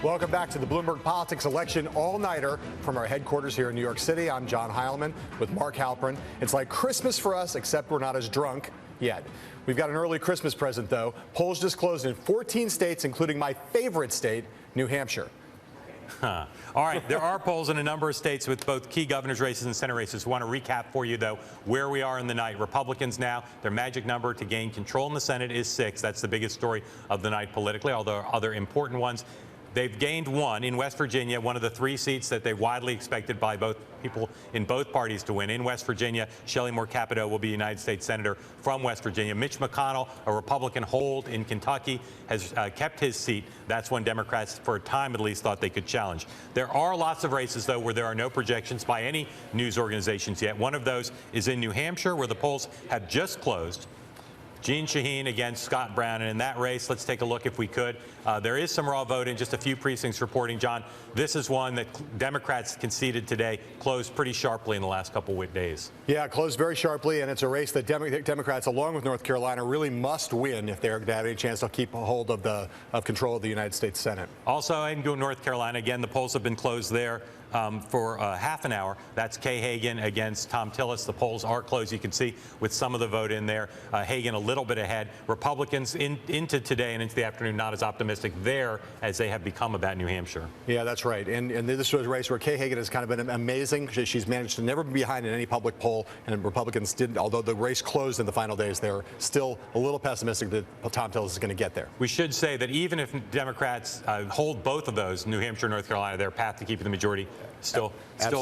Welcome back to the Bloomberg Politics election all-nighter from our headquarters here in New York City. I'm John Heilemann with Mark Halperin. It's like Christmas for us, except we're not as drunk yet. We've got an early Christmas present, though. Polls just closed in 14 states, including my favorite state, New Hampshire. All right, there are polls in a number of states with both key governor's races and Senate races. We want to recap for you, though, where we are in the night. Republicans now, their magic number to gain control in the Senate is 6. That's the biggest story of the night politically, although other important ones. They've gained 1 in West Virginia, one of the 3 seats that they widely expected by both people in both parties to win. In West Virginia, Shelley Moore Capito will be United States Senator from West Virginia. Mitch McConnell, a Republican hold in Kentucky, has kept his seat. That's one Democrats, for a time at least, thought they could challenge. There are lots of races, though, where there are no projections by any news organizations yet. One of those is in New Hampshire, where the polls have just closed. Jeanne Shaheen against Scott Brown, and in that race, let's take a look if we could. There is some raw vote in just a few precincts reporting. John, this is one that Democrats conceded today, closed pretty sharply in the last couple of days. Yeah, it closed very sharply, and it's a race that Democrats, along with North Carolina, really must win if they're going to have any chance to keep a hold of control of the United States Senate. Also, in North Carolina, again, the polls have been closed there for half an hour. That's Kay Hagan against Tom Tillis. The polls are closed. You can see with some of the vote in there. Hagan a little bit ahead. Republicans into today and into the afternoon not as optimistic there as they have become about New Hampshire. Yeah, that's right. And this was a race where Kay Hagan has kind of been amazing. She's managed to never be behind in any public poll, and Republicans didn't. Although the race closed in the final days, they're still a little pessimistic that Tom Tillis is going to get there. We should say that even if Democrats hold both of those, New Hampshire and North Carolina, their path to keeping the majority Still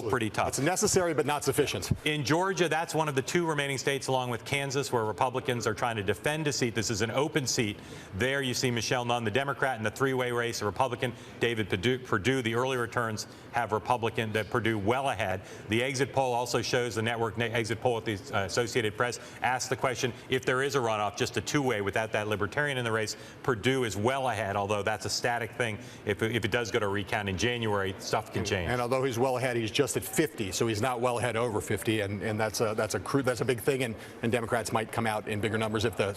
pretty tough. It's necessary but not sufficient. In Georgia, that's one of the 2 remaining states, along with Kansas, where Republicans are trying to defend a seat. This is an open seat. There you see Michelle Nunn, the Democrat, in the 3-way race, a Republican. David Perdue, the early returns have Republican, Perdue well ahead. The exit poll also shows, the network exit poll at the Associated Press asked the question, if there is a runoff, just a 2-way without that Libertarian in the race, Perdue is well ahead, although that's a static thing. If it does go to recount in January, stuff can change. And although he's well ahead, he's just at 50, so he's not well ahead over 50, and that's a big thing, and Democrats might come out in bigger numbers if the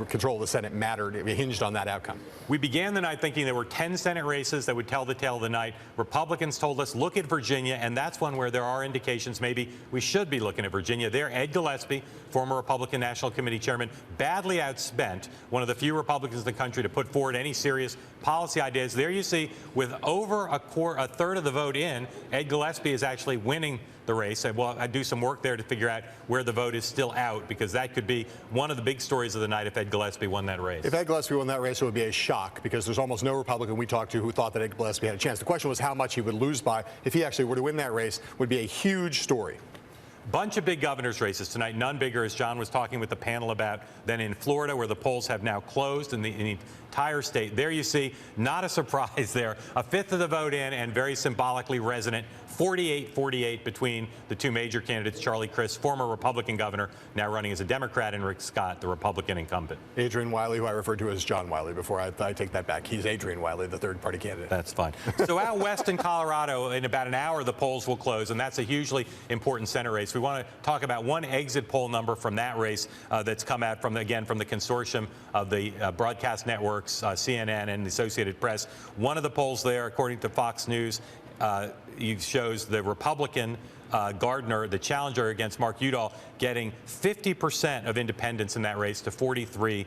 control of the Senate mattered. It hinged on that outcome. We began the night thinking there were 10 Senate races that would tell the tale of the night. Republicans told us, look at Virginia, and that's one where there are indications maybe we should be looking at Virginia. There, Ed Gillespie, former Republican National Committee chairman, badly outspent, one of the few Republicans in the country to put forward any serious policy ideas. There you see, with over a third of the vote in, Ed Gillespie is actually winning the race. Well, I do some work there to figure out where the vote is still out, because that could be one of the big stories of the night if Ed Gillespie won that race. If Ed Gillespie won that race, it would be a shock, because there's almost no Republican we talked to who thought that Ed Gillespie had a chance. The question was how much he would lose by if he actually were to win that race. Would be a huge story. Bunch of big governor's races tonight, none bigger, as John was talking with the panel about, than in Florida, where the polls have now closed in the entire state. There you see, not a surprise there, a fifth of the vote in, and very symbolically resonant, 48-48 between the 2 major candidates, Charlie Crist, former Republican governor, now running as a Democrat, and Rick Scott, the Republican incumbent. Adrian Wiley, who I referred to as John Wiley before, I take that back. He's Adrian Wiley, the third-party candidate. That's fine. So out west in Colorado, in about an hour, the polls will close, and that's a hugely important Senate race. We want to talk about one exit poll number from that race that's come out from the consortium of the broadcast networks, CNN and the Associated Press. One of the polls there, according to Fox News, shows the Republican Gardner, the challenger against Mark Udall, getting 50% of independents in that race to 43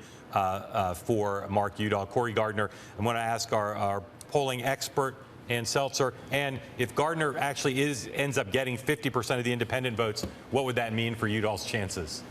for Mark Udall. Cory Gardner, I want to ask our polling expert, Ann Seltzer, and if Gardner actually ends up getting 50% of the independent votes, what would that mean for Udall's chances?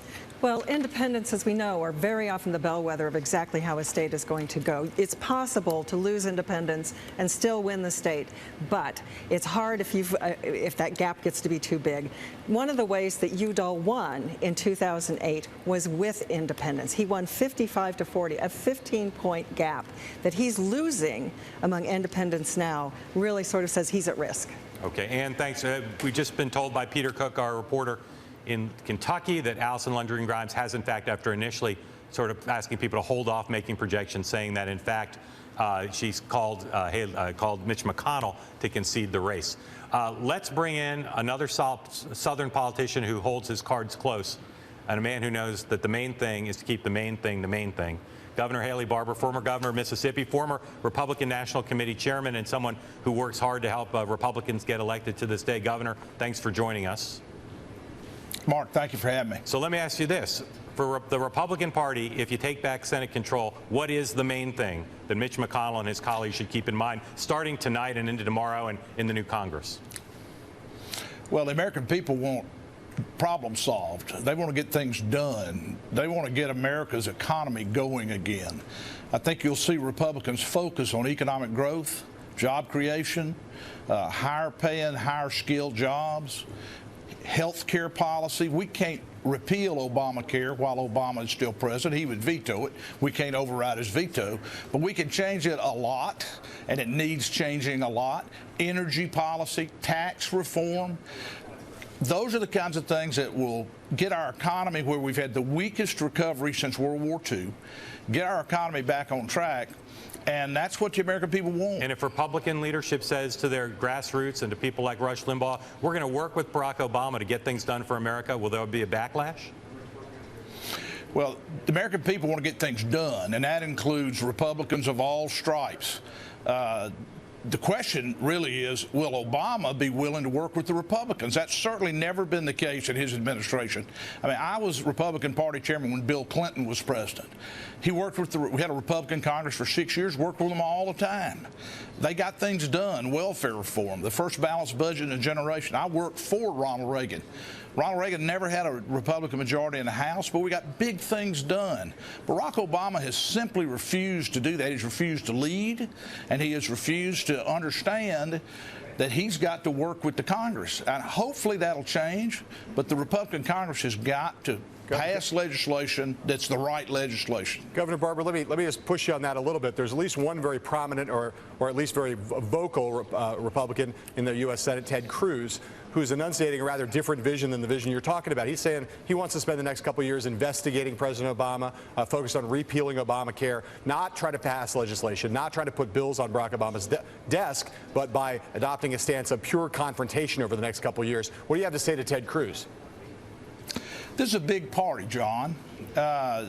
Well, independents, as we know, are very often the bellwether of exactly how a state is going to go. It's possible to lose independents and still win the state, but it's hard if that gap gets to be too big. One of the ways that Udall won in 2008 was with independents. He won 55-40, a 15-point gap. That he's losing among independents now really sort of says he's at risk. Okay, Ann, thanks. We've just been told by Peter Cook, our reporter in Kentucky, that Allison Lundgren Grimes has, in fact, after initially sort of asking people to hold off making projections, saying that, in fact, she's called Mitch McConnell to concede the race. Let's bring in another Southern politician who holds his cards close, and a man who knows that the main thing is to keep the main thing the main thing. Governor Haley Barbour, former governor of Mississippi, former Republican National Committee chairman, and someone who works hard to help Republicans get elected to this day. Governor, thanks for joining us. Mark, thank you for having me. So let me ask you this. For the Republican Party, if you take back Senate control, what is the main thing that Mitch McConnell and his colleagues should keep in mind starting tonight and into tomorrow and in the new Congress? Well, the American people want problems solved. They want to get things done. They want to get America's economy going again. I think you'll see Republicans focus on economic growth, job creation, higher paying, higher skilled jobs, health care policy. We can't repeal Obamacare while Obama is still president. He would veto it. We can't override his veto, but we can change it a lot, and it needs changing a lot. Energy policy, tax reform. Those are the kinds of things that will get our economy where we've had the weakest recovery since World War II, get our economy back on track, and that's what the American people want. And if Republican leadership says to their grassroots and to people like Rush Limbaugh, we're going to work with Barack Obama to get things done for America, will there be a backlash? Well, the American people want to get things done, and that includes Republicans of all stripes. The question really is, will Obama be willing to work with the Republicans? That's certainly never been the case in his administration. I mean, I was Republican Party chairman when Bill Clinton was president. He worked with we had a Republican Congress for 6 years, worked with them all the time. They got things done, welfare reform, the first balanced budget in a generation. I worked for Ronald Reagan. Ronald Reagan never had a Republican majority in the House, but we got big things done. Barack Obama has simply refused to do that. He's refused to lead, and he has refused to understand that he's got to work with the Congress. And hopefully that'll change, but the Republican Congress has got to pass legislation that's the right legislation. Governor Barbour, let me just push you on that a little bit. There's at least one very prominent or at least very vocal Republican in the U.S. Senate, Ted Cruz, who's enunciating a rather different vision than the vision you're talking about. He's saying he wants to spend the next couple of years investigating President Obama, focused on repealing Obamacare, not try to pass legislation, not try to put bills on Barack Obama's desk, but by adopting a stance of pure confrontation over the next couple of years. What do you have to say to Ted Cruz? This is a big party, John.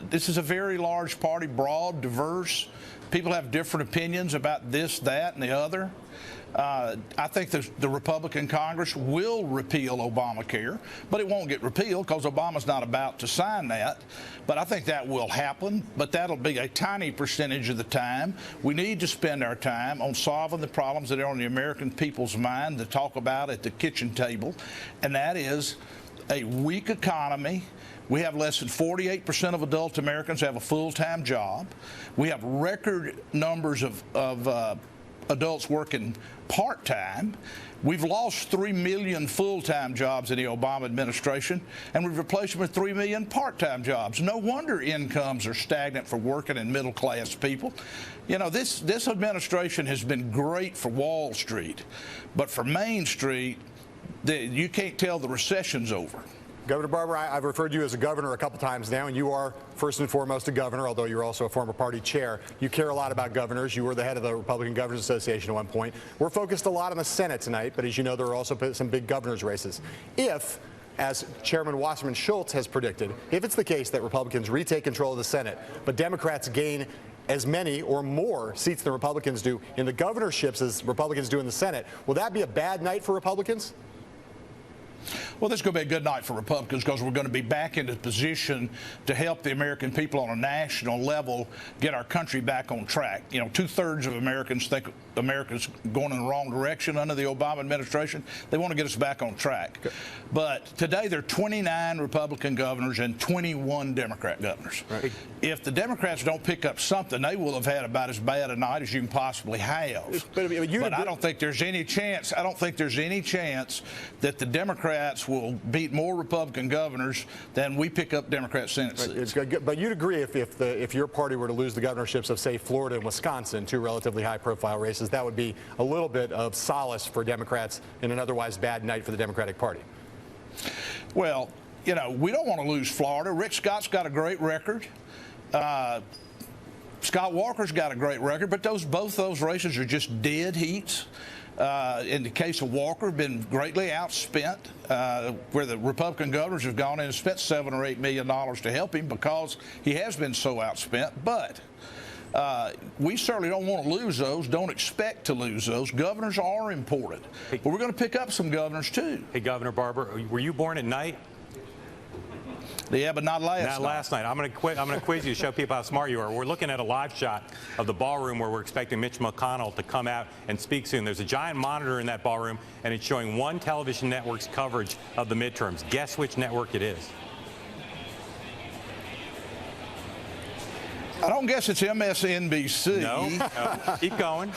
This is a very large party, broad, diverse. People have different opinions about this, that, and the other. I think the Republican Congress will repeal Obamacare, but it won't get repealed because Obama's not about to sign that. But I think that will happen, but that'll be a tiny percentage of the time. We need to spend our time on solving the problems that are on the American people's mind to talk about at the kitchen table, and that is a weak economy. We have less than 48% of adult Americans have a full-time job. We have record numbers of adults working part-time. We've lost 3 million full-time jobs in the Obama administration, and we've replaced them with 3 million part-time jobs. No wonder incomes are stagnant for working and middle-class people. You know, this administration has been great for Wall Street, but for Main Street, you can't tell the recession's over. Governor Barbour, I've referred to you as a governor a couple times now, and you are first and foremost a governor, although you're also a former party chair. You care a lot about governors. You were the head of the Republican Governors Association at one point. We're focused a lot on the Senate tonight, but as you know, there are also some big governors' races. If, as Chairman Wasserman Schultz has predicted, if it's the case that Republicans retake control of the Senate, but Democrats gain as many or more seats than Republicans do in the governorships as Republicans do in the Senate, will that be a bad night for Republicans? Well, this is going to be a good night for Republicans because we're going to be back into position to help the American people on a national level get our country back on track. You know, 2/3 of Americans think America's going in the wrong direction under the Obama administration. They want to get us back on track. Okay. But today there are 29 Republican governors and 21 Democrat governors. Right. If the Democrats don't pick up something, they will have had about as bad a night as you can possibly have. But I don't think there's any chance. I don't think there's any chance that the Democrats will beat more Republican governors than we pick up Democrat Senate seats. It's good. But you'd agree if your party were to lose the governorships of, say, Florida and Wisconsin, two relatively high-profile races, that would be a little bit of solace for Democrats in an otherwise bad night for the Democratic Party. Well, you know, we don't want to lose Florida. Rick Scott's got a great record. Scott Walker's got a great record, but both those races are just dead heats. In the case of Walker, been greatly outspent, where the Republican governors have gone in and spent $7 or $8 million to help him because he has been so outspent. But we certainly don't want to lose those, don't expect to lose those. Governors are important, but we're going to pick up some governors too. Hey, Governor Barbour, were you born at night? Yeah, but not last night. Not last night. I'm going to quiz you to show people how smart you are. We're looking at a live shot of the ballroom where we're expecting Mitch McConnell to come out and speak soon. There's a giant monitor in that ballroom, and it's showing one television network's coverage of the midterms. Guess which network it is? I don't guess it's MSNBC. No. Keep going.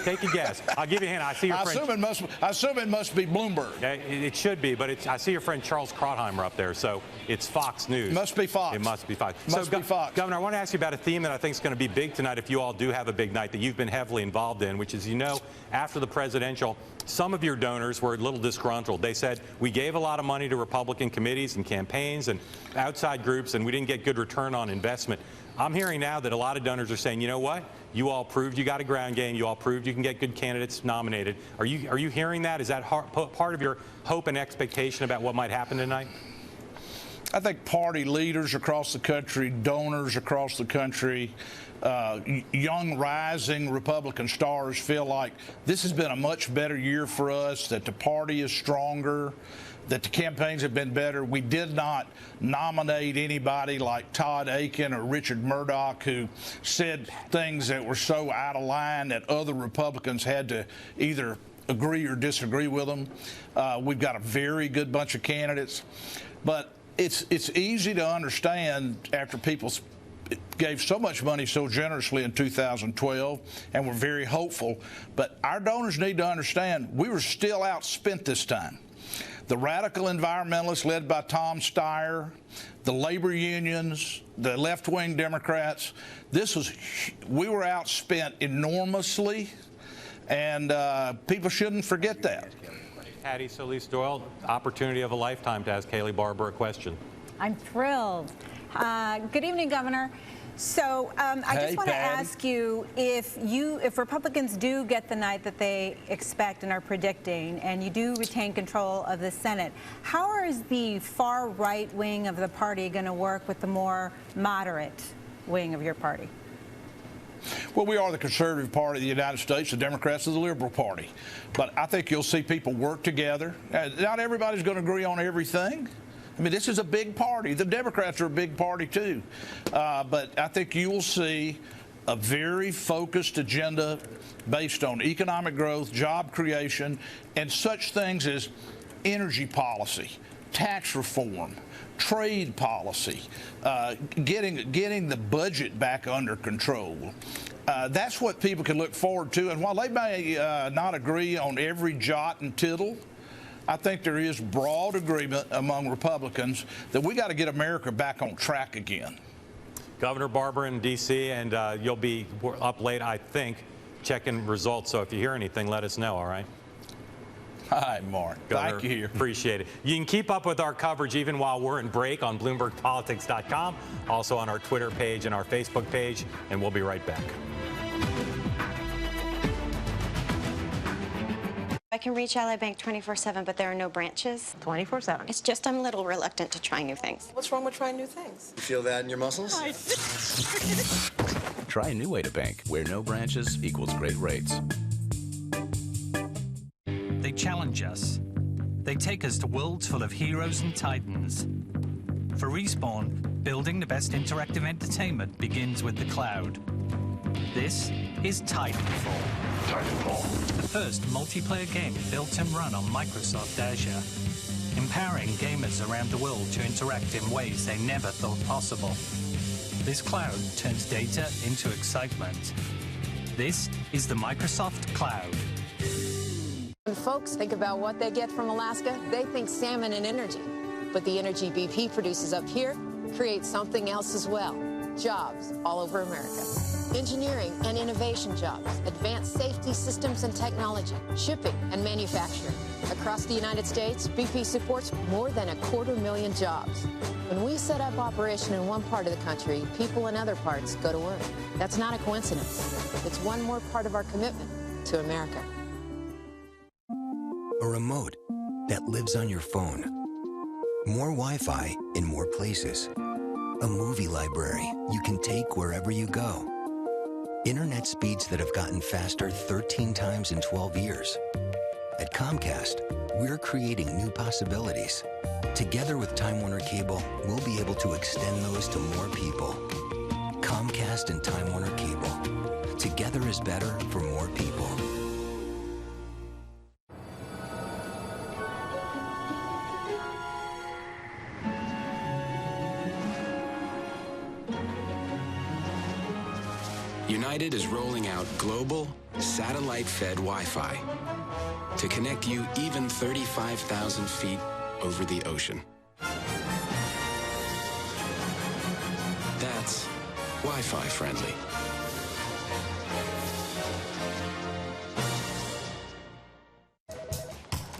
Take a guess. I'll give you a hint. I see your friend. I assume it must be Bloomberg. It should be, but I see your friend Charles Krauthammer up there, so it's Fox News. It must be Fox. It must be Fox. Must be Fox. Governor, I want to ask you about a theme that I think is going to be big tonight if you all do have a big night that you've been heavily involved in, which is, you know, after the presidential, some of your donors were a little disgruntled. They said, we gave a lot of money to Republican committees and campaigns and outside groups, and we didn't get good return on investment. I'm hearing now that a lot of donors are saying, you know what? You all proved you got a ground game. You all proved you can get good candidates nominated. Are you hearing that? Is that part of your hope and expectation about what might happen tonight? I think party leaders across the country, donors across the country, young rising Republican stars feel like this has been a much better year for us, that the party is stronger, that the campaigns have been better. We did not nominate anybody like Todd Akin or Richard Murdoch, who said things that were so out of line that other Republicans had to either agree or disagree with them. We've got a very good bunch of candidates. But it's easy to understand after people gave so much money so generously in 2012, and we're very hopeful. But our donors need to understand we were still outspent this time. The radical environmentalists led by Tom Steyer, the labor unions, the left-wing Democrats, we were outspent enormously, and people shouldn't forget that. Patti Solis Doyle, opportunity of a lifetime to ask Haley Barbour a question. I'm thrilled. Good evening, Governor. So I just want to ask you if Republicans do get the night that they expect and are predicting, and you do retain control of the Senate, how is the far right wing of the party going to work with the more moderate wing of your party? Well, we are the conservative party of the United States. The Democrats are the liberal party. But I think you'll see people work together. Not everybody's going to agree on everything. I mean, this is a big party. The Democrats are a big party, too. But I think you will see a very focused agenda based on economic growth, job creation, and such things as energy policy, tax reform, trade policy, getting the budget back under control. That's what people can look forward to. And while they may not agree on every jot and tittle, I think there is broad agreement among Republicans that we got to get America back on track again. Governor Barbour in D.C., and you'll be up late, I think, checking results. So if you hear anything, let us know, all right? Hi, Mark. Governor, Thank you. Appreciate it. You can keep up with our coverage even while we're in break on BloombergPolitics.com, also on our Twitter page and our Facebook page, and we'll be right back. I can reach Ally Bank 24/7, but there are no branches. 24/7. It's just I'm a little reluctant to try new things. What's wrong with trying new things? You feel that in your muscles? Try a new way to bank, where no branches equals great rates. They challenge us. They take us to worlds full of heroes and titans. For Respawn, building the best interactive entertainment begins with the cloud. This is Titanfall. The first multiplayer game built and run on Microsoft Azure, empowering gamers around the world to interact in ways they never thought possible. This cloud turns data into excitement. This is the Microsoft Cloud. When folks think about what they get from Alaska, they think salmon and energy. But the energy BP produces up here creates something else as well. Jobs all over America. Engineering and innovation jobs, advanced safety systems and technology, shipping and manufacturing. Across the United States, BP supports more than 250,000 jobs. When we set up operation in one part of the country, people in other parts go to work. That's not a coincidence. It's one more part of our commitment to America. A remote that lives on your phone. More Wi-Fi in more places. A movie library you can take wherever you go. Internet speeds that have gotten faster 13 times in 12 years. At Comcast, we're creating new possibilities. Together with Time Warner Cable, we'll be able to extend those to more people. Comcast and Time Warner Cable. Together is better for more people. United is rolling out global, satellite-fed Wi-Fi to connect you even 35,000 feet over the ocean. That's Wi-Fi friendly.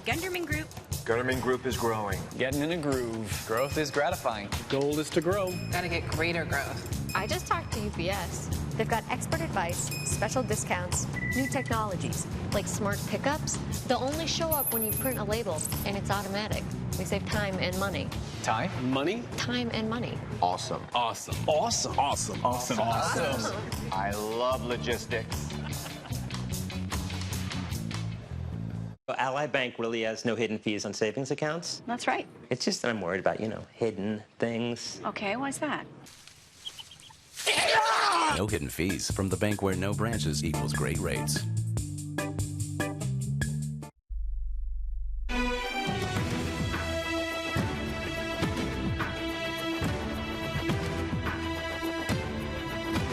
Gunderman Group. Gunderman Group is growing. Getting in a groove. Growth is gratifying. Goal is to grow. Gotta get greater growth. I just talked to UPS. They've got expert advice, special discounts, new technologies, like smart pickups. They'll only show up when you print a label, and it's automatic. We save time and money. Time? Money? Time and money. Awesome. Awesome. Awesome. Awesome. Awesome. Awesome. I love logistics. Ally Bank really has no hidden fees on savings accounts. That's right. It's just that I'm worried about, hidden things. Okay, why's that? No hidden fees from the bank where no branches equals great rates.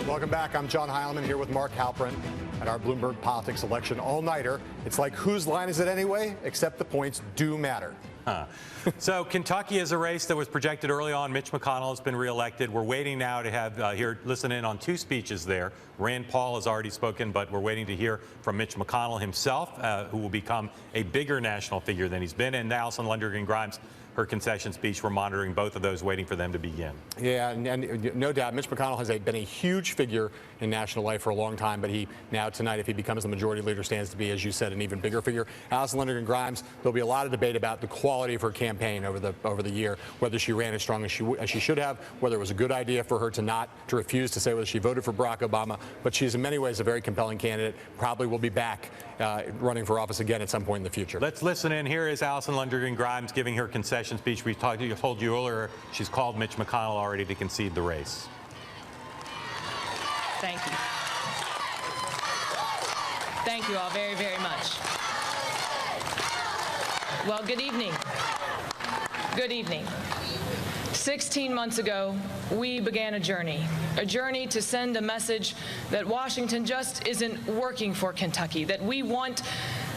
Welcome back. I'm John Heilemann here with Mark Halperin at our Bloomberg Politics election all-nighter. It's like, whose line is it anyway? Except the points do matter. So Kentucky is a race that was projected early on. Mitch McConnell has been reelected. We're waiting now to have listen in on two speeches there. Rand Paul has already spoken, but we're waiting to hear from Mitch McConnell himself, who will become a bigger national figure than he's been. And Alison Lundergan Grimes, her concession speech. We're monitoring both of those, waiting for them to begin. Yeah, and no doubt, Mitch McConnell has been a huge figure in national life for a long time, but he now tonight, if he becomes the majority leader, stands to be, as you said, an even bigger figure. Alison Lundergan Grimes, there'll be a lot of debate about the quality of her campaign over the year, whether she ran as strong as she should have, whether it was a good idea for her to refuse to say whether she voted for Barack Obama. But she's in many ways a very compelling candidate. Probably will be back running for office again at some point in the future. Let's listen in. Here is Alison Lundergan Grimes giving her concession speech. We told you earlier she's called Mitch McConnell already to concede the race. Thank you. Thank you all very, very much. Well, good evening. Good evening. 16 months ago, we began a journey to send a message that Washington just isn't working for Kentucky, that we want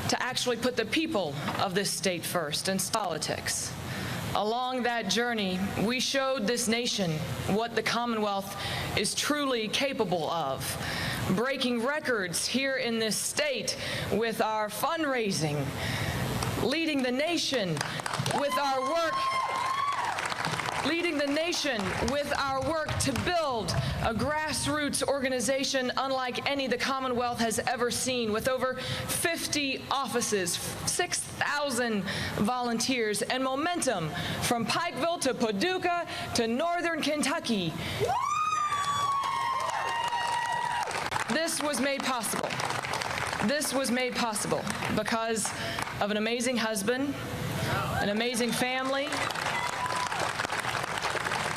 to actually put the people of this state first in politics. Along that journey, we showed this nation what the Commonwealth is truly capable of, breaking records here in this state with our fundraising, leading the nation with our work to build a grassroots organization unlike any the Commonwealth has ever seen, with over 50 offices, 6,000 volunteers, and momentum from Pikeville to Paducah to northern Kentucky. This was made possible. This was made possible because of an amazing husband, an amazing family,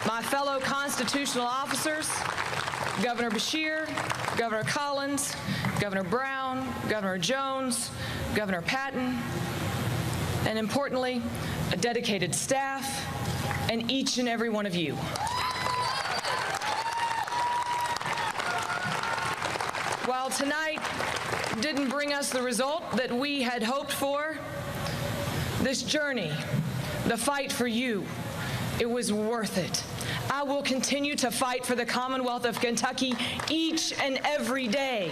my fellow constitutional officers, Governor Beshear, Governor Collins, Governor Brown, Governor Jones, Governor Patton, and importantly, a dedicated staff, and each and every one of you. While tonight didn't bring us the result that we had hoped for, this journey, the fight for you, it was worth it. I will continue to fight for the Commonwealth of Kentucky each and every day.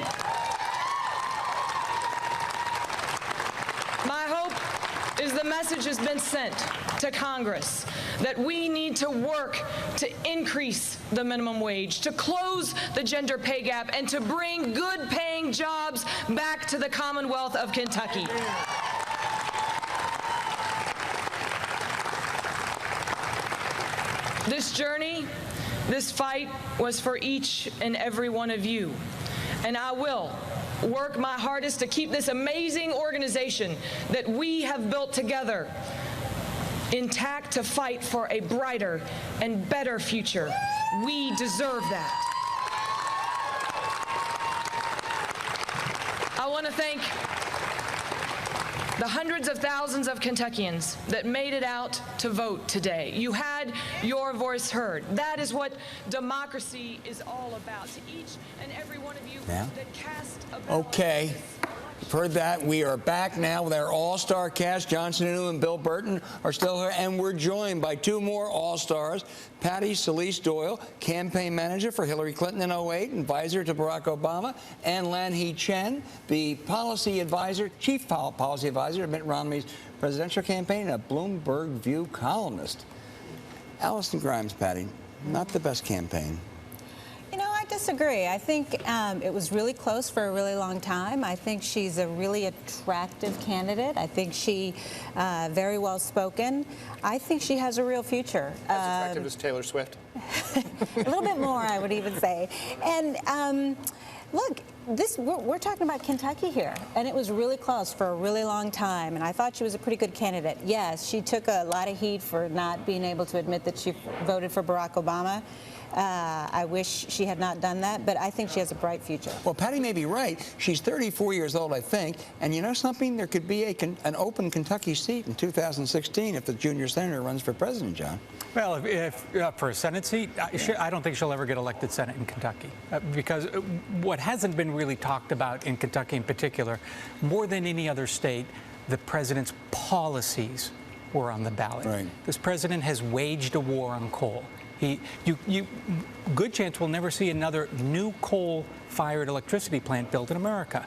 My hope is the message has been sent to Congress that we need to work to increase the minimum wage, to close the gender pay gap, and to bring good-paying jobs back to the Commonwealth of Kentucky. This journey, this fight was for each and every one of you, and I will work my hardest to keep this amazing organization that we have built together intact, to fight for a brighter and better future. We deserve that. I want to thank the hundreds of thousands of Kentuckians that made it out to vote today. You had your voice heard. That is what democracy is all about. To each and every one of you that cast a ballot. Okay. You've heard that. We are back now with our all-star cast. John Sununu and Bill Burton are still here, and we're joined by two more all-stars. Patti Solis Doyle, campaign manager for Hillary Clinton in 2008, advisor to Barack Obama, and Lanhee Chen, the policy advisor, chief policy advisor to Mitt Romney's presidential campaign, and a Bloomberg View columnist. Alison Grimes, Patti, not the best campaign. You know, I disagree. I think it was really close for a really long time. I think she's a really attractive candidate. I think she very well spoken. I think she has a real future. As attractive as Taylor Swift? A little bit more, I would even say. And look, we're talking about Kentucky here, and it was really close for a really long time, and I thought she was a pretty good candidate. Yes, she took a lot of heat for not being able to admit that she voted for Barack Obama. I wish she had not done that, but I think she has a bright future. Well, Patti may be right. She's 34 years old, I think. And you know something? There could be an open Kentucky seat in 2016 if the junior senator runs for president, John. Well, if for a Senate seat, I don't think she'll ever get elected Senate in Kentucky. Because what hasn't been really talked about in Kentucky in particular, more than any other state, the president's policies were on the ballot. Right. This president has waged a war on coal. Good chance we'll never see another new coal-fired electricity plant built in America.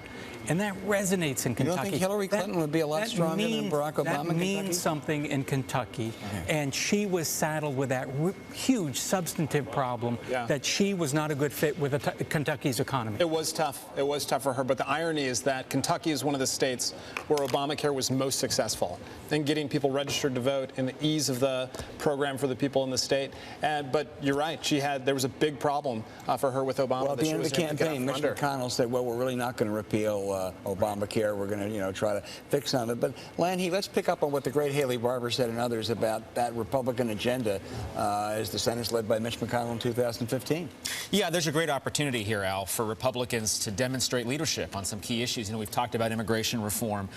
And that resonates in Kentucky. You don't think Hillary Clinton would be a lot stronger than Barack Obama? That means something in Kentucky. And she was saddled with that huge substantive problem that she was not a good fit with Kentucky's economy. It was tough. It was tough for her. But the irony is that Kentucky is one of the states where Obamacare was most successful in getting people registered to vote and the ease of the program for the people in the state. But you're right. There was a big problem for her with Obama. Well, at the end of the campaign, Mitch McConnell said, well, we're really not going to repeal Obamacare. We're going to, try to fix some of it. But Lanhee, let's pick up on what the great Haley Barbour said and others about that Republican agenda as the Senate's led by Mitch McConnell in 2015. Yeah, there's a great opportunity here, Al, for Republicans to demonstrate leadership on some key issues. We've talked about immigration reform.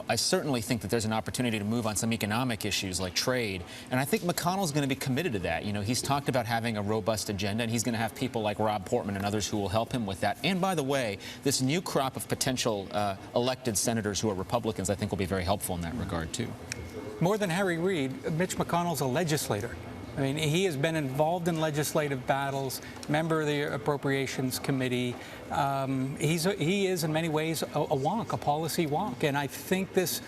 I certainly think that there's an opportunity to move on some economic issues like trade. And I think McConnell's going to be committed to that. He's talked about having a robust agenda, and he's going to have people like Rob Portman and others who will help him with that. And by the way, this new crop of potential elected senators who are Republicans, I think, will be very helpful in that regard, too. More than Harry Reid, Mitch McConnell's a legislator. I mean, he has been involved in legislative battles, member of the Appropriations Committee. He is, in many ways, a wonk, a policy wonk. And I think this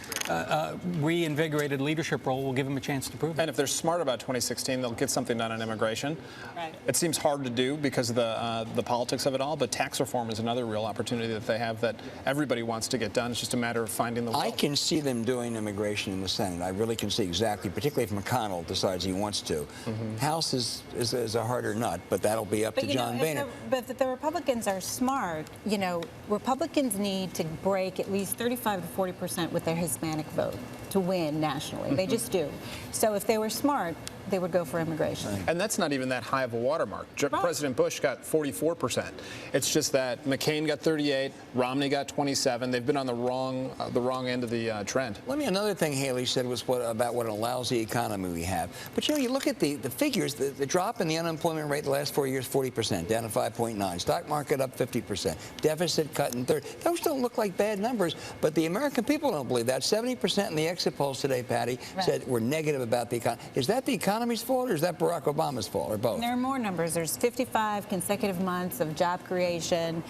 reinvigorated leadership role will give him a chance to prove it. And if they're smart about 2016, they'll get something done on immigration. Right. It seems hard to do because of the politics of it all, but tax reform is another real opportunity that they have that everybody wants to get done. It's just a matter of finding the will. I can see them doing immigration in the Senate. I really can see exactly, particularly if McConnell decides he wants to. House is a harder nut, but that'll be up to John Boehner. But if the Republicans are smart, Republicans need to break at least 35 to 40% with their Hispanic vote to win nationally. They just do. So if they were smart, they would go for immigration. Right. And that's not even that high of a watermark. Right. President Bush got 44%. It's just that McCain got 38, Romney got 27. They've been on the wrong end of the trend. Another thing Haley said was about what a lousy economy we have. But you look at the figures, the drop in the unemployment rate the last 4 years, 40%, down to 5.9. Stock market up 50%. Deficit cut in third. Those don't look like bad numbers, but the American people don't believe that. 70% in the exit polls today, Patti, said we're negative about the economy. Is that the economy's fault, or is that Barack Obama's fault, or both? There are more numbers. There's 55 consecutive months of job creation,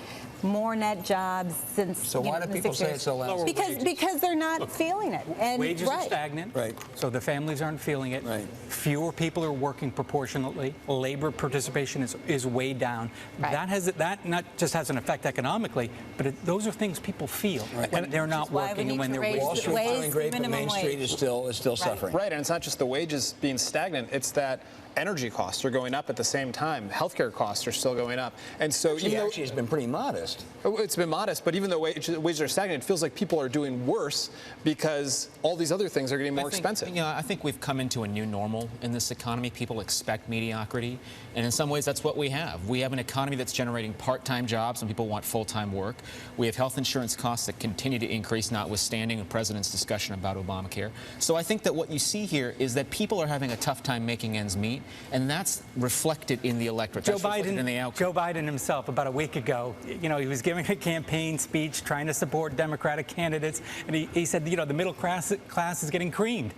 more net jobs since. So why do people say it's so lousy? Because they're not feeling it. And wages are stagnant. Right. So the families aren't feeling it. Right. Fewer people are working proportionately. Labor participation is way down. Right. That not just has an effect economically, but those are things people feel when they're not working and when they're Wall Street doing great, but Main Street is still suffering. Right, and it's not just the wages being stagnant. It's that energy costs are going up at the same time. Healthcare costs are still going up. And so actually has been pretty modest. It's been modest, but even though wages are stagnant, it feels like people are doing worse because all these other things are getting more expensive. I think we've come into a new normal in this economy. People expect mediocrity, and in some ways that's what we have. We have an economy that's generating part-time jobs and people want full-time work. We have health insurance costs that continue to increase, notwithstanding the president's discussion about Obamacare. So I think that what you see here is that people are having a tough time making ends meet, and that's reflected in the electorate. Joe Biden himself, about a week ago, he was giving a campaign speech trying to support Democratic candidates, and he said, the middle class is getting creamed.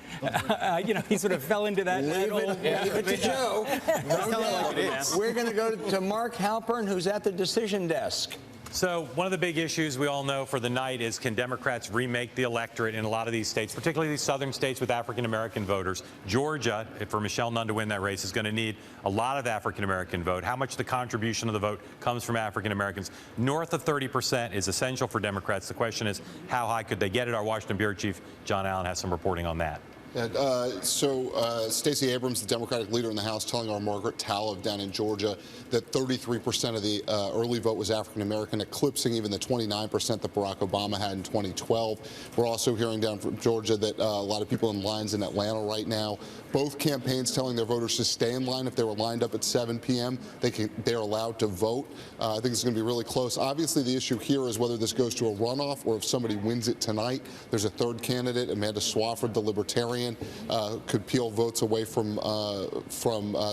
He sort of fell into that. Leave it to Joe. We're going to go to Mark Halperin, who's at the decision desk. So one of the big issues we all know for the night is, can Democrats remake the electorate in a lot of these states, particularly these southern states with African-American voters? Georgia, for Michelle Nunn to win that race, is going to need a lot of African-American vote. How much the contribution of the vote comes from African-Americans? North of 30% is essential for Democrats. The question is, how high could they get it? Our Washington Bureau Chief, John Allen, has some reporting on that. Stacey Abrams, the Democratic leader in the House, telling our Margaret Talov down in Georgia that 33% of the early vote was African American, eclipsing even the 29% that Barack Obama had in 2012. We're also hearing down from Georgia that a lot of people in lines in Atlanta right now. Both campaigns telling their voters to stay in line. If they were lined up at 7 p.m., they're allowed to vote. I think it's going to be really close. Obviously, the issue here is whether this goes to a runoff or if somebody wins it tonight. There's a third candidate, Amanda Swafford, the Libertarian, could peel votes away from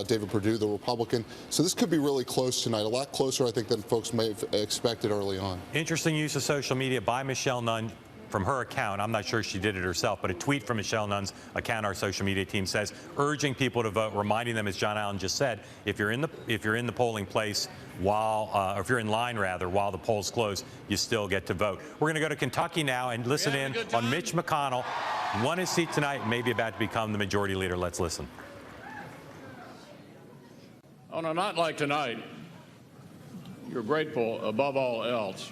David Perdue, the Republican. So this could be really close tonight, a lot closer, I think, than folks may have expected early on. Interesting use of social media by Michelle Nunn. From her account, I'm not sure she did it herself, but a tweet from Michelle Nunn's account, our social media team says, urging people to vote, reminding them, as John Allen just said, if you're in the polling place while, or if you're in line rather, while the polls close, you still get to vote. We're going to go to Kentucky now and listen in on Mitch McConnell, won his seat tonight, maybe about to become the majority leader. Let's listen. On a night like tonight, you're grateful above all else.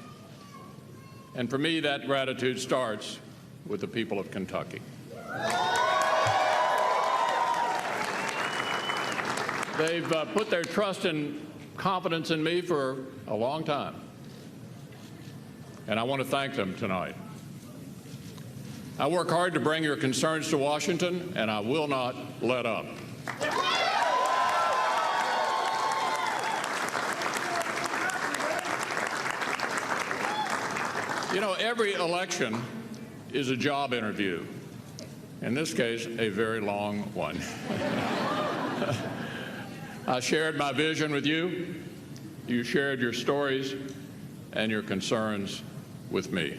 And for me, that gratitude starts with the people of Kentucky. They've put their trust and confidence in me for a long time. And I want to thank them tonight. I work hard to bring your concerns to Washington, and I will not let up. You know, every election is a job interview. In this case, a very long one. I shared my vision with you. You shared your stories and your concerns with me.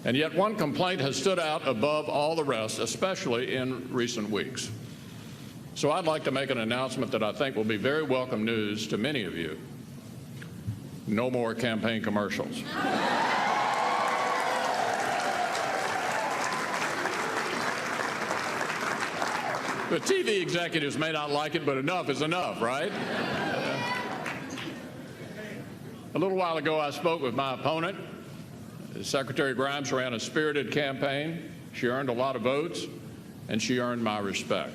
And yet one complaint has stood out above all the rest, especially in recent weeks. So I'd like to make an announcement that I think will be very welcome news to many of you. No more campaign commercials. The TV executives may not like it, but enough is enough, right? A little while ago, I spoke with my opponent. Secretary Grimes ran a spirited campaign. She earned a lot of votes, and she earned my respect.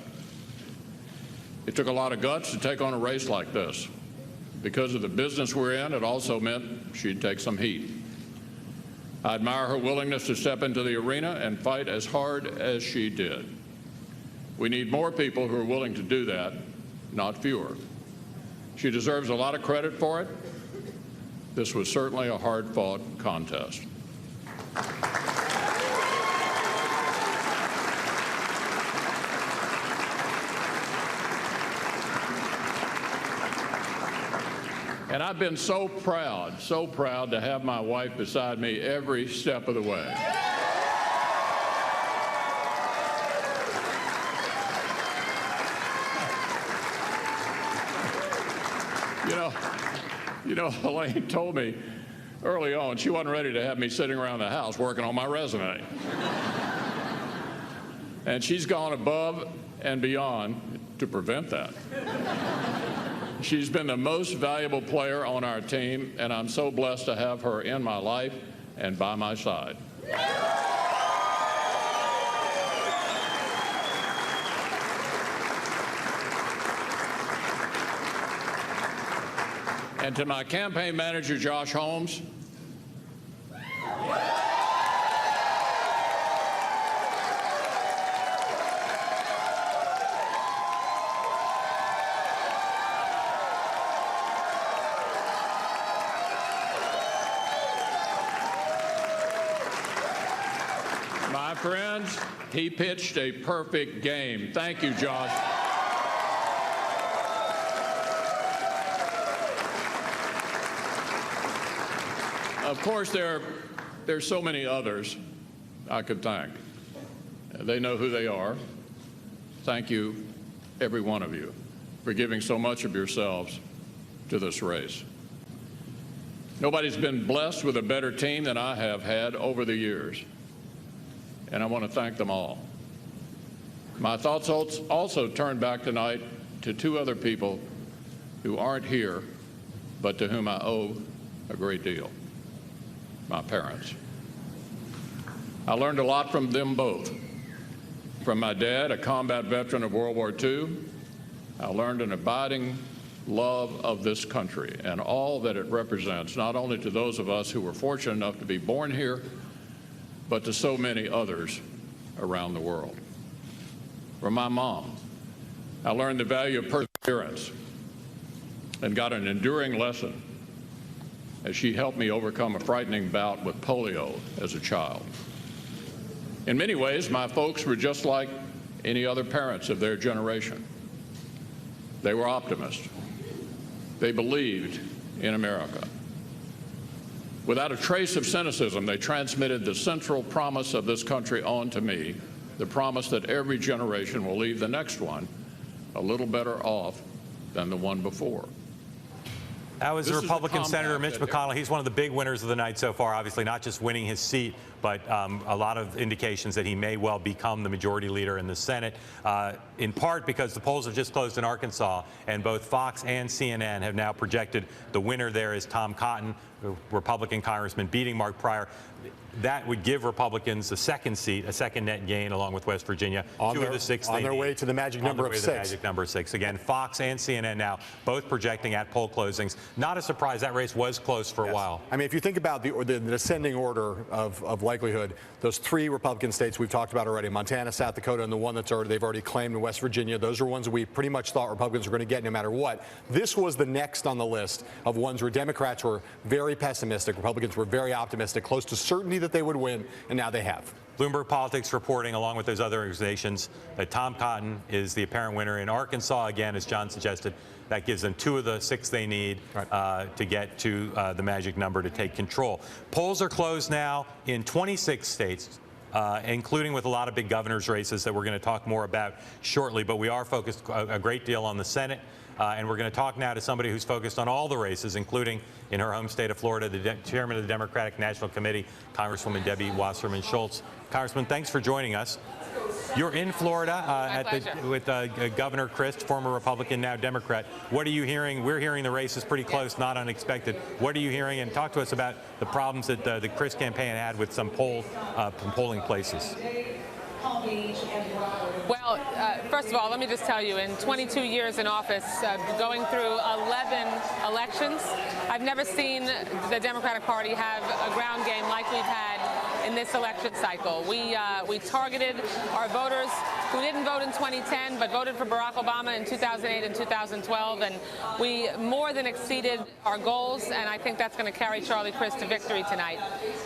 It took a lot of guts to take on a race like this. Because of the business we're in, it also meant she'd take some heat. I admire her willingness to step into the arena and fight as hard as she did. We need more people who are willing to do that, not fewer. She deserves a lot of credit for it. This was certainly a hard-fought contest. And I've been so proud to have my wife beside me every step of the way. You know, Elaine told me early on she wasn't ready to have me sitting around the house working on my resume. And she's gone above and beyond to prevent that. She's been the most valuable player on our team, and I'm so blessed to have her in my life and by my side. And to my campaign manager, Josh Holmes, my friends, he pitched a perfect game. Thank you, Josh. Of course, there's so many others I could thank. They know who they are. Thank you, every one of you, for giving so much of yourselves to this race. Nobody's been blessed with a better team than I have had over the years, and I want to thank them all. My thoughts also turn back tonight to two other people who aren't here, but to whom I owe a great deal. My parents. I learned a lot from them both. From my dad, a combat veteran of World War II, I learned an abiding love of this country and all that it represents, not only to those of us who were fortunate enough to be born here, but to so many others around the world. From my mom, I learned the value of perseverance and got an enduring lesson as she helped me overcome a frightening bout with polio as a child. In many ways, my folks were just like any other parents of their generation. They were optimists. They believed in America. Without a trace of cynicism, they transmitted the central promise of this country on to me, the promise that every generation will leave the next one a little better off than the one before. That was Republican Senator Mitch McConnell. He's one of the big winners of the night so far, obviously not just winning his seat, but a lot of indications that he may well become the majority leader in the Senate, in part because the polls have just closed in Arkansas, and both Fox and CNN have now projected the winner there is Tom Cotton, the Republican congressman, beating Mark Pryor. That would give Republicans a second seat, a second net gain, along with West Virginia. On their way to the magic number of 6. Magic number 6. Again, Fox and CNN now both projecting at poll closings. Not a surprise. That race was close for a while. I mean, if you think about the descending order of likelihood, those 3 Republican states we've talked about already, Montana, South Dakota, and the one they've already claimed in West Virginia, those are ones that we pretty much thought Republicans were going to get no matter what. This was the next on the list of ones where Democrats were very pessimistic, Republicans were very optimistic, close to certainty that they would win, and now they have. Bloomberg Politics reporting, along with those other organizations, that Tom Cotton is the apparent winner in Arkansas. Again, as John suggested, that gives them 2 of the 6 they need to get to the magic number to take control. Polls are closed now in 26 states, including with a lot of big governor's races that we're going to talk more about shortly. But we are focused a great deal on the Senate. And we're going to talk now to somebody who's focused on all the races, including in her home state of Florida, the chairman of the Democratic National Committee, Congresswoman Debbie Wasserman Schultz. Congressman, thanks for joining us. You're in Florida with Governor Christ, former Republican, now Democrat. What are you hearing? We're hearing the race is pretty close, not unexpected. What are you hearing? And talk to us about the problems that the Christ campaign had with some polling places. Well, first of all, let me just tell you, in 22 years in office, going through 11 elections, I've never seen the Democratic Party have a ground game like we've had in this election cycle. We targeted our voters who didn't vote in 2010 but voted for Barack Obama in 2008 and 2012, and we more than exceeded our goals, and I think that's going to carry Charlie Crist to victory tonight.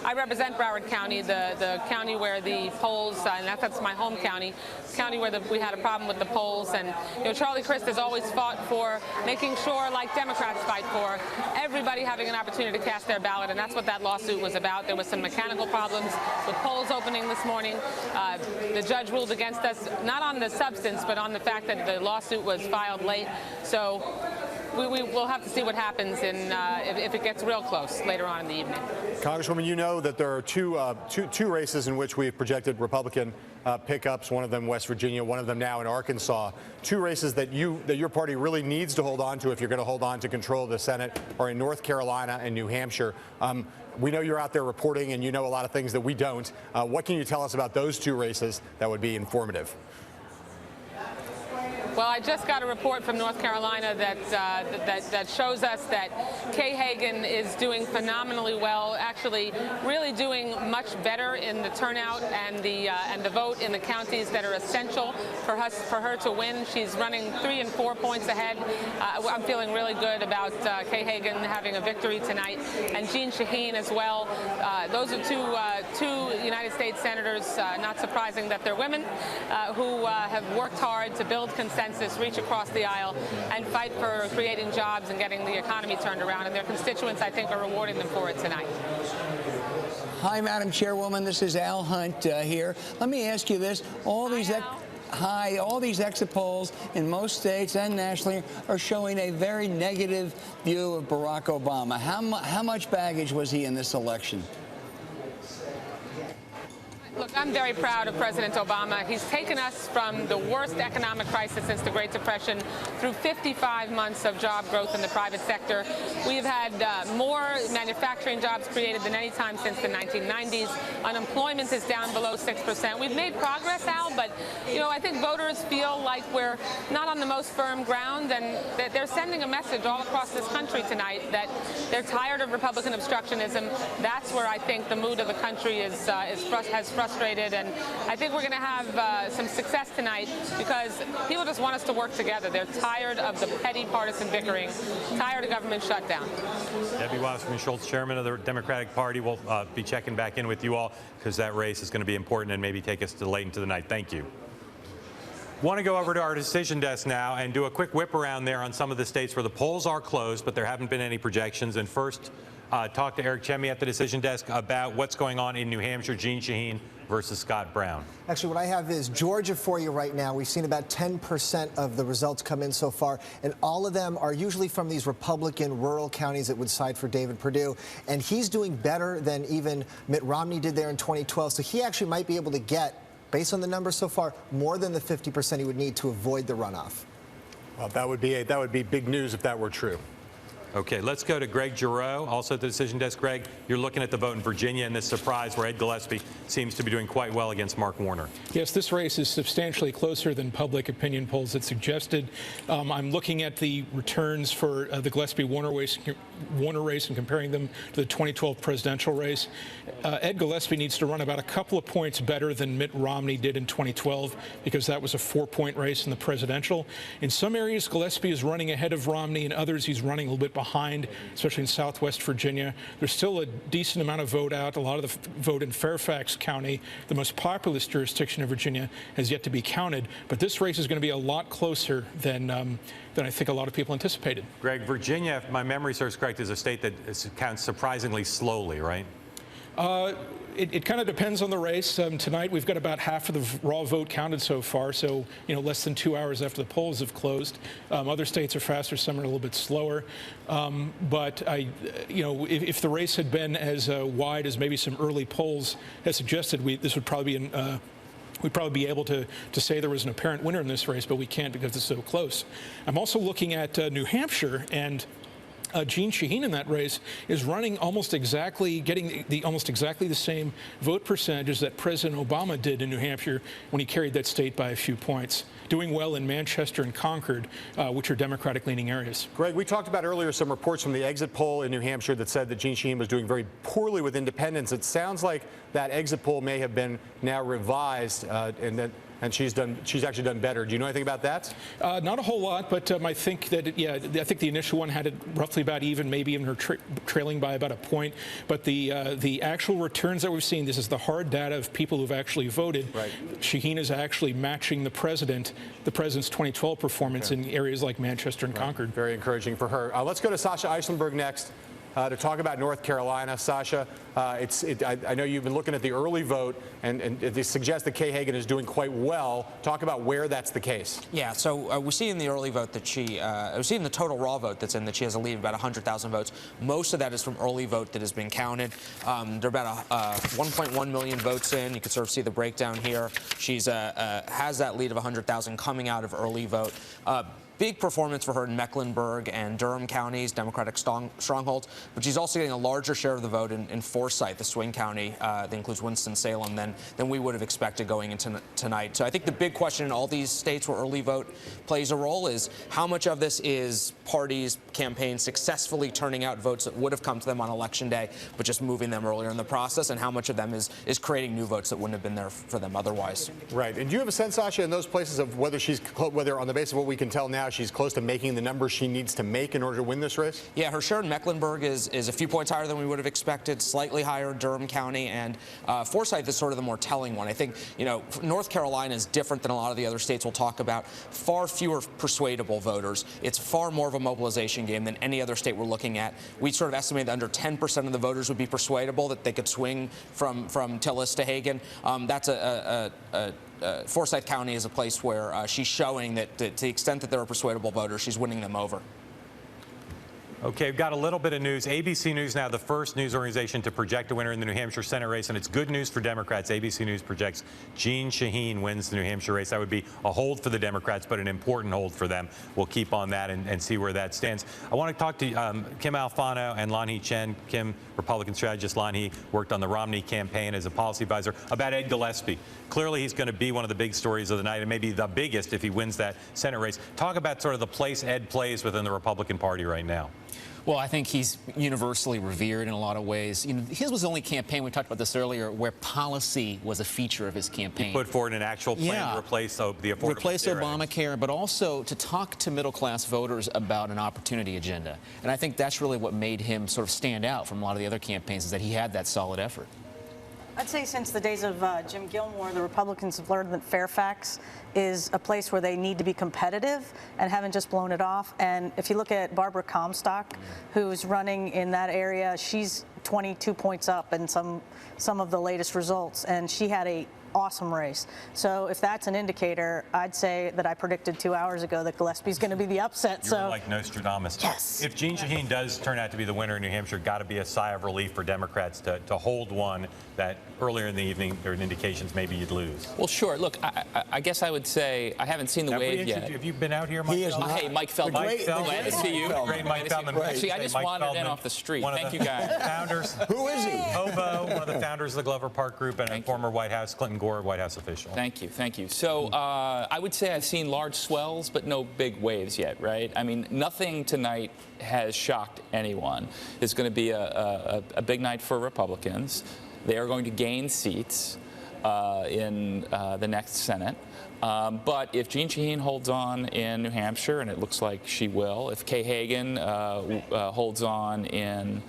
I represent Broward County, the county where the polls, and that's my home county where we had a problem with the polls, and Charlie Crist has always fought for making sure, like Democrats fight for, everybody having an opportunity to cast their ballot, and that's what that lawsuit was about. There was some mechanical problems with polls opening this morning. The judge ruled against us, not on the substance, but on the fact that the lawsuit was filed late. So we'll have to see what happens if it gets real close later on in the evening. Congresswoman, you know that there are two races in which we've projected Republican pickups, one of them West Virginia, one of them now in Arkansas. 2 races that your party really needs to hold on to if you're going to hold on to control of the Senate are in North Carolina and New Hampshire. We know you're out there reporting and you know a lot of things that we don't. What can you tell us about those 2 races that would be informative? Well, I just got a report from North Carolina that shows us that Kay Hagan is doing phenomenally well, actually really doing much better in the turnout and the vote in the counties that are essential for her to win. She's running 3 and 4 points ahead. I'm feeling really good about Kay Hagan having a victory tonight, and Jean Shaheen as well. Those are two United States senators, not surprising that they're women, who have worked hard to build consensus, reach across the aisle, and fight for creating jobs and getting the economy turned around. And their constituents, I think, are rewarding them for it tonight. Hi, Madam Chairwoman. This is Al Hunt here. Let me ask you this. All these exit polls in most states and nationally are showing a very negative view of Barack Obama. How much baggage was he in this election? Look, I'm very proud of President Obama. He's taken us from the worst economic crisis since the Great Depression through 55 months of job growth in the private sector. We've had more manufacturing jobs created than any time since the 1990s. Unemployment is down below 6%. We've made progress, Al, but I think voters feel like we're not on the most firm ground, and that they're sending a message all across this country tonight that they're tired of Republican obstructionism. That's where I think the mood of the country has frustrated, and I think we're going to have some success tonight because people just want us to work together. They're tired of the petty partisan bickering, tired of government shutdown. Debbie Wasserman-Schultz, chairman of the Democratic Party, will be checking back in with you all because that race is going to be important and maybe take us to late into the night. Thank you. Want to go over to our decision desk now and do a quick whip around there on some of the states where the polls are closed, but there haven't been any projections. And first, talk to Eric Chemi at the decision desk about what's going on in New Hampshire, Jeanne Shaheen versus Scott Brown. Actually, what I have is Georgia for you right now. We've seen about 10% of the results come in so far, and all of them are usually from these Republican rural counties that would side for David Perdue. And he's doing better than even Mitt Romney did there in 2012. So he actually might be able to get, based on the numbers so far, more than the 50% he would need to avoid the runoff. Well, that would be big news if that were true. Okay, let's go to Greg Giroux, also at the decision desk. Greg, you're looking at the vote in Virginia and this surprise where Ed Gillespie seems to be doing quite well against Mark Warner. Yes, this race is substantially closer than public opinion polls had suggested. I'm looking at the returns for the Gillespie-Warner race and comparing them to the 2012 presidential race. Ed Gillespie needs to run about a couple of points better than Mitt Romney did in 2012 because that was a 4-point race in the presidential. In some areas, Gillespie is running ahead of Romney. In others, he's running a little bit behind, especially in Southwest Virginia. There's still a decent amount of vote out. A lot of the vote in Fairfax County, the most populous jurisdiction of Virginia, has yet to be counted. But this race is going to be a lot closer than I think a lot of people anticipated. Greg, Virginia, if my memory serves correct, is a state that counts surprisingly slowly, right? It kind of depends on the race. Tonight we've got about half of the raw vote counted so far, so less than 2 hours after the polls have closed. Other states are faster, some are a little bit slower. But if the race had been as wide as maybe some early polls had suggested, this would probably be we'd probably be able to say there was an apparent winner in this race, but we can't because it's so close. I'm also looking at New Hampshire, and Jeanne Shaheen in that race is running almost exactly, getting almost exactly the same vote percentages that President Obama did in New Hampshire when he carried that state by a few points. Doing well in Manchester and Concord, which are Democratic-leaning areas. Greg, we talked about earlier some reports from the exit poll in New Hampshire that said that Jeanne Shaheen was doing very poorly with independents. It sounds like that exit poll may have been now revised, and she's actually done better. Do you know anything about that? Not a whole lot, but I think that I think the initial one had it roughly about even, maybe even her trailing by about a point. But the actual returns that we've seen, this is the hard data of people who've actually voted. Right. Shaheen is actually matching the president's 2012 performance in areas like Manchester and Concord. Very encouraging for her. Let's go to Sasha Eisenberg next. To talk about North Carolina. Sasha, I know you've been looking at the early vote, and they suggest that Kay Hagan is doing quite well. Talk about where that's the case. Yeah, so we see in the early vote that we see in the total raw vote that's in that she has a lead of about 100,000 votes. Most of that is from early vote that has been counted. There are about 1.1 million votes in. You can sort of see the breakdown here. She's has that lead of 100,000 coming out of early vote. Big performance for her in Mecklenburg and Durham counties, Democratic strongholds, but she's also getting a larger share of the vote in Forsyth, the swing county that includes Winston-Salem, than we would have expected going into tonight. So I think the big question in all these states where early vote plays a role is how much of this is parties, campaigns successfully turning out votes that would have come to them on Election Day, but just moving them earlier in the process, and how much of them is creating new votes that wouldn't have been there for them otherwise. Right. And do you have a sense, Sasha, in those places of whether on the basis of what we can tell now, she's close to making the numbers she needs to make in order to win this race? Yeah, her share in Mecklenburg is a few points higher than we would have expected, slightly higher in Durham County, and Forsyth is sort of the more telling one. I think, North Carolina is different than a lot of the other states we'll talk about. Far fewer persuadable voters. It's far more of a mobilization game than any other state we're looking at. We sort of estimate that under 10% of the voters would be persuadable, that they could swing from Tillis to Hagan. That's Forsyth County is a place where she's showing that to the extent that there are persuadable voters, she's winning them over. Okay, we've got a little bit of news. ABC News now the first news organization to project a winner in the New Hampshire Senate race, and it's good news for Democrats. ABC News projects Jeanne Shaheen wins the New Hampshire race. That would be a hold for the Democrats, but an important hold for them. We'll keep on that and see where that stands. I want to talk to Kim Alfano and Lanhee Chen. Kim, Republican strategist. Lanhee worked on the Romney campaign as a policy advisor, about Ed Gillespie. Clearly, he's going to be one of the big stories of the night, and maybe the biggest if he wins that Senate race. Talk about sort of the place Ed plays within the Republican Party right now. Well, I think he's universally revered in a lot of ways. You know, his was the only campaign, we talked about this earlier, where policy was a feature of his campaign. He put forward an actual plan to replace the Affordable Replace Care Act. Obamacare, but also to talk to middle-class voters about an opportunity agenda. And I think that's really what made him sort of stand out from a lot of the other campaigns, is that he had that solid effort. I'd say since the days of Jim Gilmore, the Republicans have learned that Fairfax is a place where they need to be competitive and haven't just blown it off. And if you look at Barbara Comstock, who's running in that area, she's 22 points up in some of the latest results, and she had a awesome race. So if that's an indicator, I'd say that I predicted 2 hours ago that Gillespie's going to be the upset. You're like Nostradamus. Yes. If Jeanne Shaheen does turn out to be the winner in New Hampshire, got to be a sigh of relief for Democrats to hold one that earlier in the evening there were indications maybe you'd lose. Well, sure. Look, I guess I would say I haven't seen the wave yet. Have you been out here, Mike? Hey, Mike Feldman. Glad to see you. Great Mike Feldman. Actually, I just wandered in off the street. Thank you, guys. Founders. Who is he? Hobo, one of the founders of the Glover Park Group, and a former White House, Clinton Gore White House official. Thank you, thank you. So I would say I've seen large swells, but no big waves yet, right? I mean, nothing tonight has shocked anyone. It's going to be a big night for Republicans. They are going to gain seats in the next Senate. But if Jeanne Shaheen holds on in New Hampshire, and it looks like she will, if Kay Hagan holds on in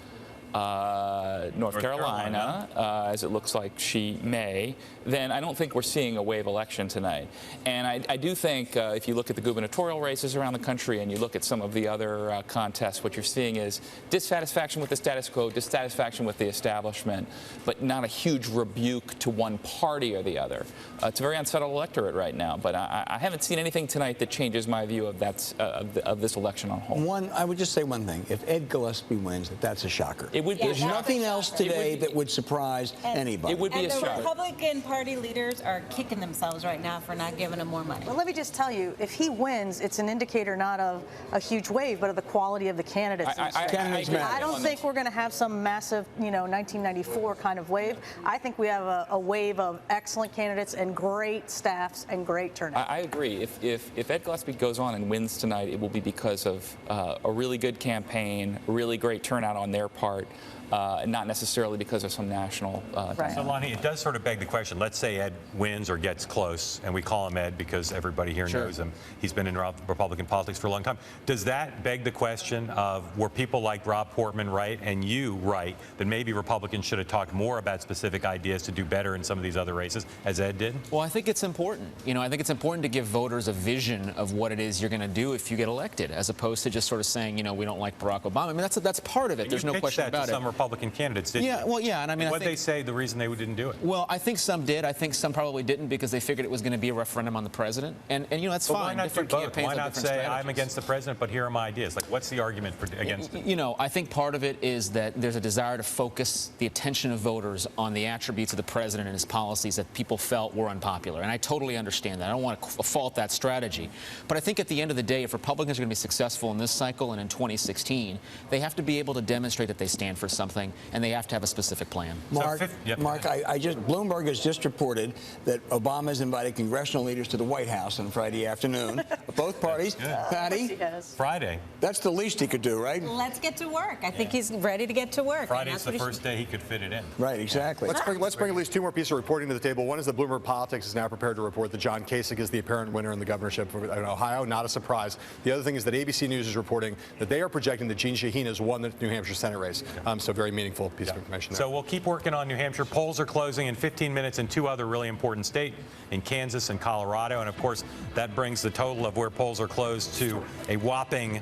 North Carolina, as it looks like she may, then I don't think we're seeing a wave election tonight. And I do think if you look at the gubernatorial races around the country and you look at some of the other contests, what you're seeing is dissatisfaction with the status quo, dissatisfaction with the establishment, but not a huge rebuke to one party or the other. It's a very unsettled electorate right now, but I haven't seen anything tonight that changes my view of of this election on whole. I would just say one thing. If Ed Gillespie wins, that's a shocker. There's nothing else today that would surprise anybody. It would be a shocker. And the Republican Party leaders are kicking themselves right now for not giving him more money. Well, let me just tell you, if he wins, it's an indicator not of a huge wave, but of the quality of the candidates. I don't think we're going to have some massive, 1994 kind of wave. I think we have a wave of excellent candidates and great staffs and great turnout. I agree. If Ed Gillespie goes on and wins tonight, it will be because of a really good campaign, really great turnout on their part. And not necessarily because of some national. So, Lanhee, it does sort of beg the question. Let's say Ed wins or gets close, and we call him Ed because everybody here knows him. He's been in Republican politics for a long time. Does that beg the question of, were people like Rob Portman right and you right, that maybe Republicans should have talked more about specific ideas to do better in some of these other races, as Ed did? Well, I think it's important. I think it's important to give voters a vision of what it is you're going to do if you get elected, as opposed to just sort of saying, we don't like Barack Obama. I mean, that's part of it. There's no question about it. Republican candidates did. Yeah, well, yeah, and I mean, what they say the reason they didn't do it? Well, I think some did. I think some probably didn't because they figured it was going to be a referendum on the president, and that's fine. Why not different do both? campaigns Why not different say strategies. I'm against the president, but here are my ideas? Like, what's the argument for against it? I think part of it is that there's a desire to focus the attention of voters on the attributes of the president and his policies that people felt were unpopular, and I totally understand that. I don't want to fault that strategy, but I think at the end of the day, if Republicans are going to be successful in this cycle and in 2016, they have to be able to demonstrate that they stand for something, and they have to have a specific plan. Mark, Bloomberg has just reported that Obama has invited congressional leaders to the White House on Friday afternoon. Both parties. Patty? Friday. That's the least he could do, right? Let's get to work. I think he's ready to get to work. Friday's the first day he could fit it in. Right, exactly. Let's bring at least two more pieces of reporting to the table. One is that Bloomberg Politics is now prepared to report that John Kasich is the apparent winner in the governorship of Ohio. Not a surprise. The other thing is that ABC News is reporting that they are projecting that Jeanne Shaheen has won the New Hampshire Senate race. So very meaningful piece of information there. So we'll keep working on New Hampshire. Polls are closing in 15 minutes in two other really important states, in Kansas and Colorado. And, of course, that brings the total of where polls are closed to a whopping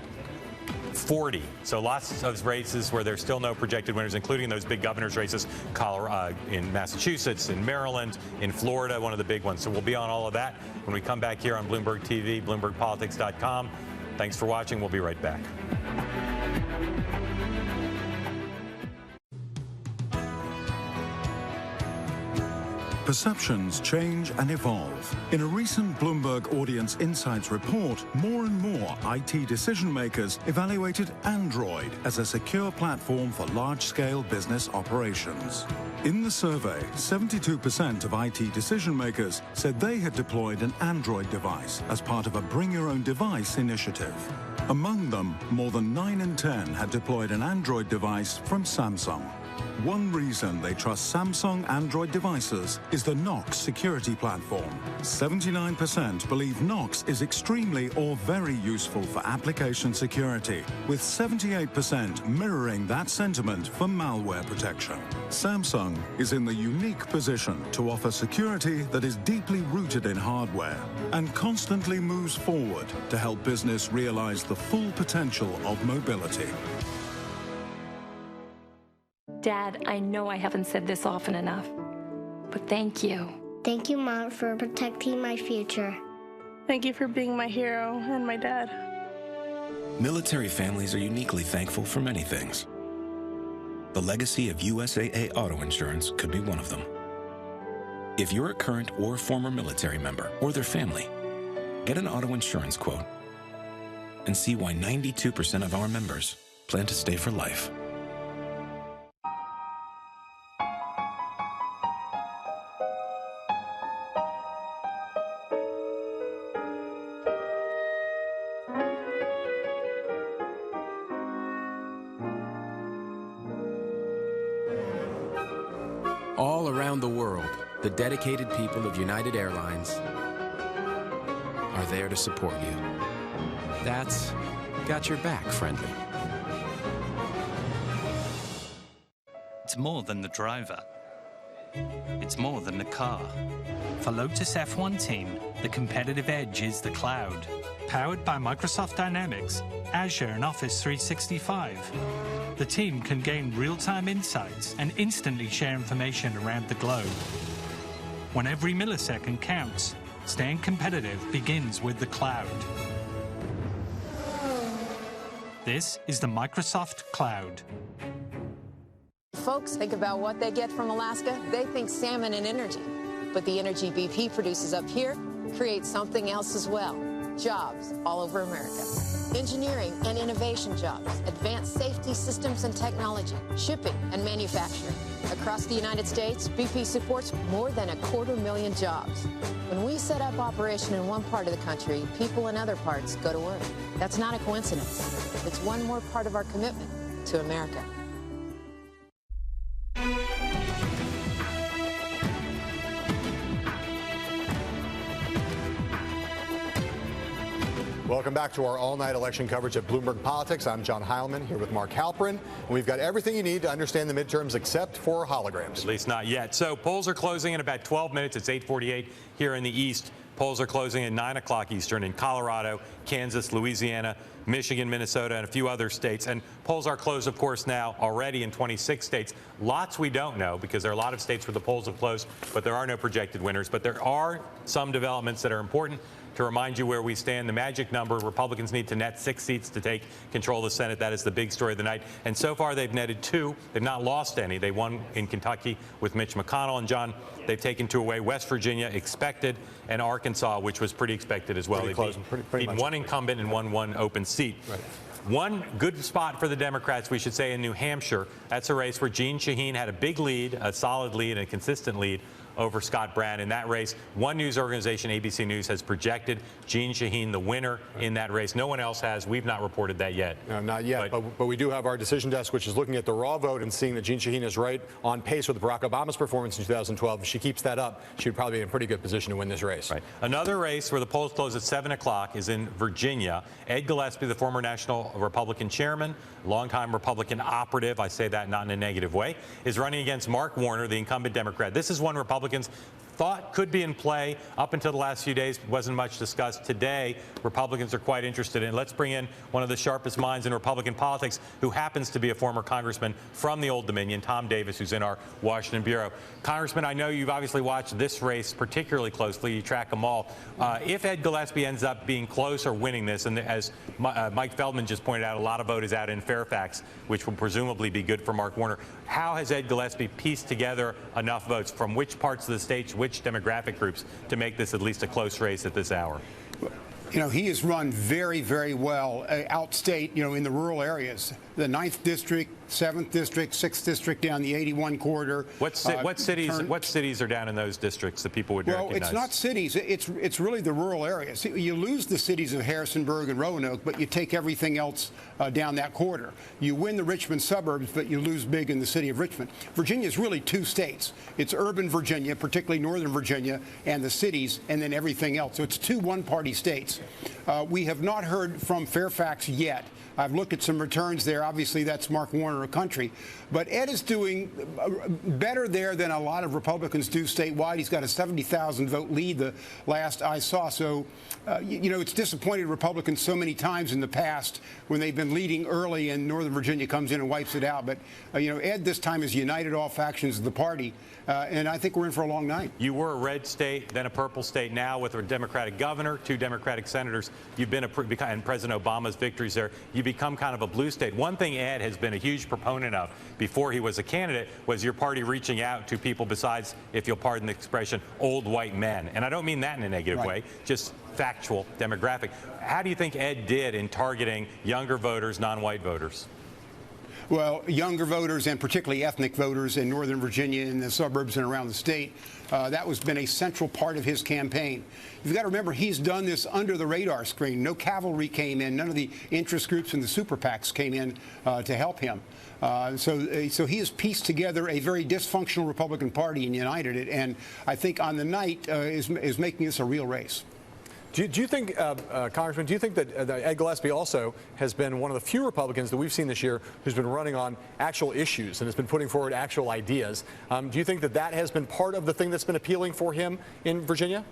40. So lots of races where there's still no projected winners, including those big governor's races, in Massachusetts, in Maryland, in Florida, one of the big ones. So we'll be on all of that when we come back here on Bloomberg TV, BloombergPolitics.com. Thanks for watching. We'll be right back. Perceptions change and evolve. In a recent Bloomberg Audience Insights report, more and more IT decision-makers evaluated Android as a secure platform for large-scale business operations. In the survey, 72% of IT decision-makers said they had deployed an Android device as part of a Bring Your Own Device initiative. Among them, more than 9 in 10 had deployed an Android device from Samsung. One reason they trust Samsung Android devices is the Knox security platform. 79% believe Knox is extremely or very useful for application security, with 78% mirroring that sentiment for malware protection. Samsung is in the unique position to offer security that is deeply rooted in hardware and constantly moves forward to help business realize the full potential of mobility. Dad, I know I haven't said this often enough, but thank you. Thank you, Mom, for protecting my future. Thank you for being my hero and my dad. Military families are uniquely thankful for many things. The legacy of USAA Auto Insurance could be one of them. If you're a current or former military member or their family, get an auto insurance quote and see why 92% of our members plan to stay for life. All around the world, the dedicated people of United Airlines are there to support you. That's Got Your Back friendly. It's more than the driver. It's more than the car. For Lotus F1 Team, the competitive edge is the cloud. Powered by Microsoft Dynamics, Azure, and Office 365. The team can gain real-time insights and instantly share information around the globe. When every millisecond counts, staying competitive begins with the cloud. This is the Microsoft Cloud. Folks think about what they get from Alaska. They think salmon and energy. But the energy BP produces up here creates something else as well. Jobs all over America. Engineering and innovation jobs, advanced safety systems and technology, shipping and manufacturing. Across the United States, BP supports more than 250,000 jobs. When we set up operation in one part of the country, people in other parts go to work. That's not a coincidence. It's one more part of our commitment to America. Welcome back to our all-night election coverage at Bloomberg Politics. I'm John Heilemann here with Mark Halperin. And we've got everything you need to understand the midterms except for holograms. At least not yet. So polls are closing in about 12 minutes. It's 8:48 here in the East. Polls are closing at 9 o'clock Eastern in Colorado, Kansas, Louisiana, Michigan, Minnesota, and a few other states. And polls are closed, of course, now already in 26 states. Lots we don't know because there are a lot of states where the polls have closed, but there are no projected winners. But there are some developments that are important. To remind you where we stand, the magic number, Republicans need to net 6 seats to take control of the Senate. That is the big story of the night. And so far, they've netted 2. They've not lost any. They won in Kentucky with Mitch McConnell. And, John, they've taken 2 away. West Virginia, expected, and Arkansas, which was pretty expected as well. They've beaten one incumbent and won one open seat. Right. One good spot for the Democrats, we should say, in New Hampshire. That's a race where Jeanne Shaheen had a big lead, a solid lead, and a consistent lead over Scott Brown in that race. One news organization, ABC News, has projected Jeanne Shaheen the winner in that race. No one else has. We've not reported that yet. No, not yet. But we do have our decision desk, which is looking at the raw vote and seeing that Jeanne Shaheen is right on pace with Barack Obama's performance in 2012. If she keeps that up, she would probably be in a pretty good position to win this race. Right. Another race where the polls close at 7 o'clock is in Virginia. Ed Gillespie, the former National Republican chairman, longtime Republican operative, I say that not in a negative way, is running against Mark Warner, the incumbent Democrat. This is one Republicans thought could be in play up until the last few days. Wasn't much discussed. Today, Republicans are quite interested in it. Let's bring in one of the sharpest minds in Republican politics, who happens to be a former congressman from the Old Dominion, Tom Davis, who's in our Washington bureau. Congressman, I know you've obviously watched this race particularly closely. You track them all. If Ed Gillespie ends up being close or winning this, and as Mike Feldman just pointed out, a lot of vote is out in Fairfax, which will presumably be good for Mark Warner. How has Ed Gillespie pieced together enough votes from which parts of the state, which demographic groups, to make this at least a close race at this hour? You know, he has run very, very well outstate, you know, in the rural areas. The 9th District, 7th District, 6th District down the 81 corridor. What cities are down in those districts that people would recognize? Well, it's not cities. It's really the rural areas. You lose the cities of Harrisonburg and Roanoke, but you take everything else down that corridor. You win the Richmond suburbs, but you lose big in the city of Richmond. Virginia is really 2 states. It's urban Virginia, particularly northern Virginia, and the cities, and then everything else. So it's 2 one-party states. We have not heard from Fairfax yet. I've looked at some returns there. Obviously, that's Mark Warner country. But Ed is doing better there than a lot of Republicans do statewide. He's got a 70,000 vote lead the last I saw. So, you know, it's disappointed Republicans so many times in the past when they've been leading early and Northern Virginia comes in and wipes it out. But, you know, Ed this time has united all factions of the party. And I think we're in for a long night. You were a red state, then a purple state. Now with a Democratic governor, 2 Democratic senators, you've been and President Obama's victories there, you become kind of a blue state. One thing Ed has been a huge proponent of before he was a candidate was your party reaching out to people besides, if you'll pardon the expression, old white men. And I don't mean that in a negative way, just factual demographic. How do you think Ed did in targeting younger voters, non-white voters? Well, younger voters and particularly ethnic voters in Northern Virginia and the suburbs and around the state, that has been a central part of his campaign. You've got to remember, he's done this under the radar screen. No cavalry came in. None of the interest groups and the super PACs came in to help him. So he has pieced together a very dysfunctional Republican Party and united it. And I think on the night is making this a real race. Do you think, Congressman, do you think that Ed Gillespie also has been one of the few Republicans that we've seen this year who's been running on actual issues and has been putting forward actual ideas? Do you think that that has been part of the thing that's been appealing for him in Virginia?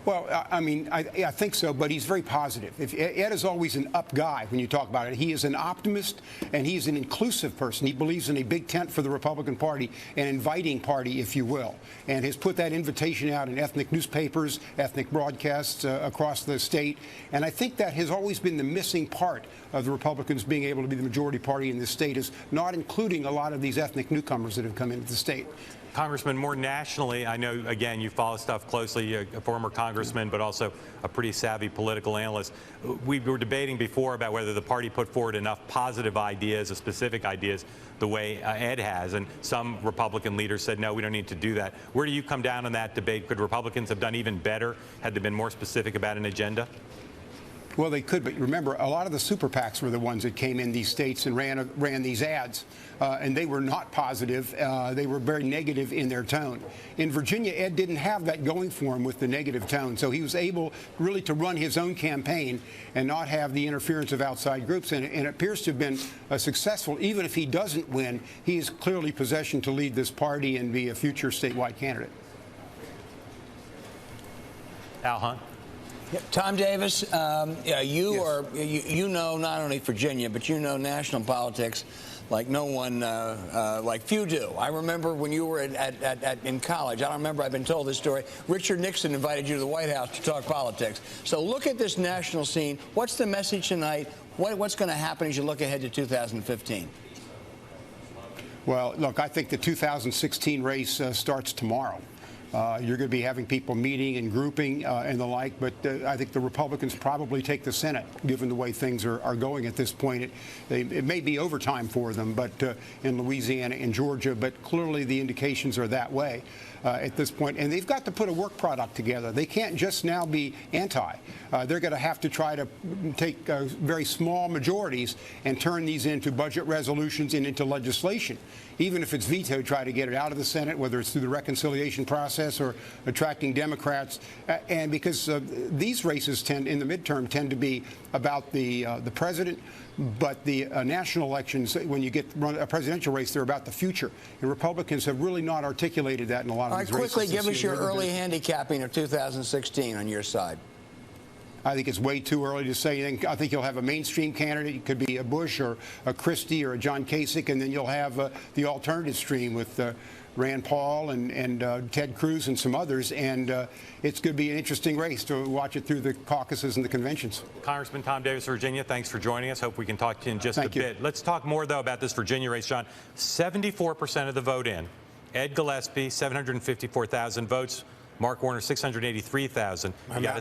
Well, I mean, I think so, but he's very positive. Ed is always an up guy when you talk about it. He is an optimist, and he's an inclusive person. He believes in a big tent for the Republican Party, an inviting party, if you will, and has put that invitation out in ethnic newspapers, ethnic broadcasts across the state. And I think that has always been the missing part of the Republicans being able to be the majority party in this state, is not including a lot of these ethnic newcomers that have come into the state. Congressman, more nationally, I know, again, you follow stuff closely, a former congressman, but also a pretty savvy political analyst. We were debating before about whether the party put forward enough positive ideas, specific ideas, the way Ed has, and some Republican leaders said, no, we don't need to do that. Where do you come down on that debate? Could Republicans have done even better had they been more specific about an agenda? Well, they could, but remember, a lot of the super PACs were the ones that came in these states and ran these ads, and they were not positive. They were very negative in their tone. In Virginia, Ed didn't have that going for him with the negative tone, so he was able really to run his own campaign and not have the interference of outside groups, and it appears to have been successful. Even if he doesn't win, he is clearly positioned to lead this party and be a future statewide candidate. Al Hunt. Tom Davis, you know not only Virginia, but you know national politics like no one, like few do. I remember when you were in college, I don't remember, I've been told this story, Richard Nixon invited you to the White House to talk politics. So look at this national scene. What's the message tonight? What's going to happen as you look ahead to 2015? Well, look, I think the 2016 race starts tomorrow. You're going to be having people meeting and grouping and the like, but I think the Republicans probably take the Senate, given the way things are going at this point. It may be overtime for them, but in Louisiana and Georgia, but clearly the indications are that way at this point. And they've got to put a work product together. They can't just now be anti. They're going to have to try to take very small majorities and turn these into budget resolutions and into legislation. Even if it's vetoed, try to get it out of the Senate, whether it's through the reconciliation process or attracting Democrats. And because these races in the midterm tend to be about the president, but the national elections, when you run a presidential race, they're about the future. And Republicans have really not articulated that in a lot of these races. Quickly, give us your early handicapping of 2016 on your side. I think it's way too early to say anything. I think you'll have a mainstream candidate. It could be a Bush or a Christie or a John Kasich, and then you'll have the alternative stream with Rand Paul and Ted Cruz and some others, and it's going to be an interesting race to watch it through the caucuses and the conventions. Congressman Tom Davis, Virginia, thanks for joining us. Hope we can talk to you in just a bit. Let's talk more, though, about this Virginia race, John. 74% of the vote in. Ed Gillespie, 754,000 votes. Mark Warner, 683,000.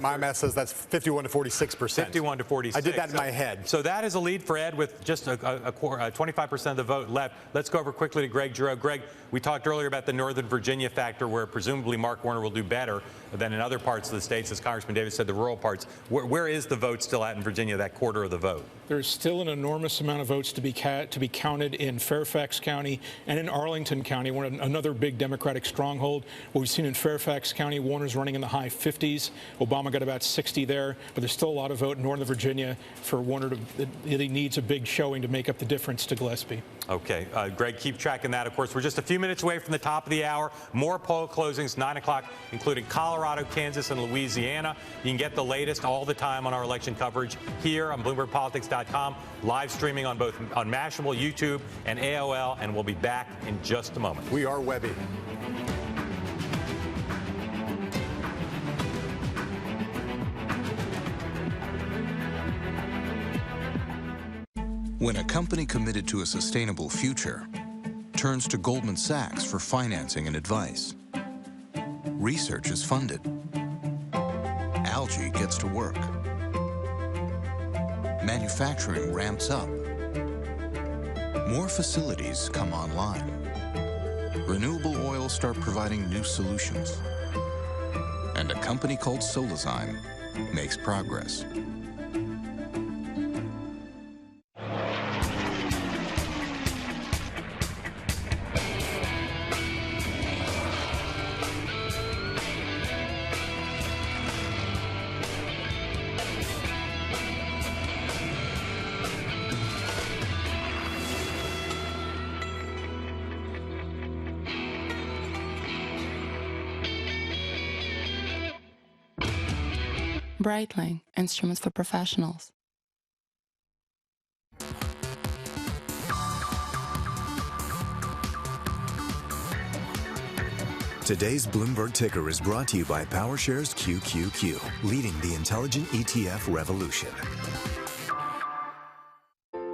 My math says that's 51 to 46%. 51 to 46. I did that in my head. So that is a lead for Ed with just 25% of the vote left. Let's go over quickly to Greg Giroux. Greg, we talked earlier about the Northern Virginia factor, where presumably Mark Warner will do better than in other parts of the states, as Congressman Davis said, the rural parts. Where is the vote still at in Virginia, that quarter of the vote? There's still an enormous amount of votes to be counted in Fairfax County and in Arlington County, another big Democratic stronghold. What we've seen in Fairfax County, Warner's running in the high 50s. Obama got about 60 there, but there's still a lot of vote in Northern Virginia for Warner. He needs a big showing to make up the difference to Gillespie. Okay, Greg, keep tracking that. Of course, we're just a few minutes away from the top of the hour. More poll closings, 9 o'clock, including Colorado, Kansas, and Louisiana. You can get the latest all the time on our election coverage here on BloombergPolitics.com, live streaming on both on Mashable, YouTube, and AOL, and we'll be back in just a moment. We are Webby. When a company committed to a sustainable future turns to Goldman Sachs for financing and advice, research is funded, algae gets to work, manufacturing ramps up, more facilities come online, renewable oils start providing new solutions, and a company called Solazyme makes progress. Breitling, instruments for professionals. Today's Bloomberg Ticker is brought to you by PowerShares QQQ, leading the intelligent ETF revolution.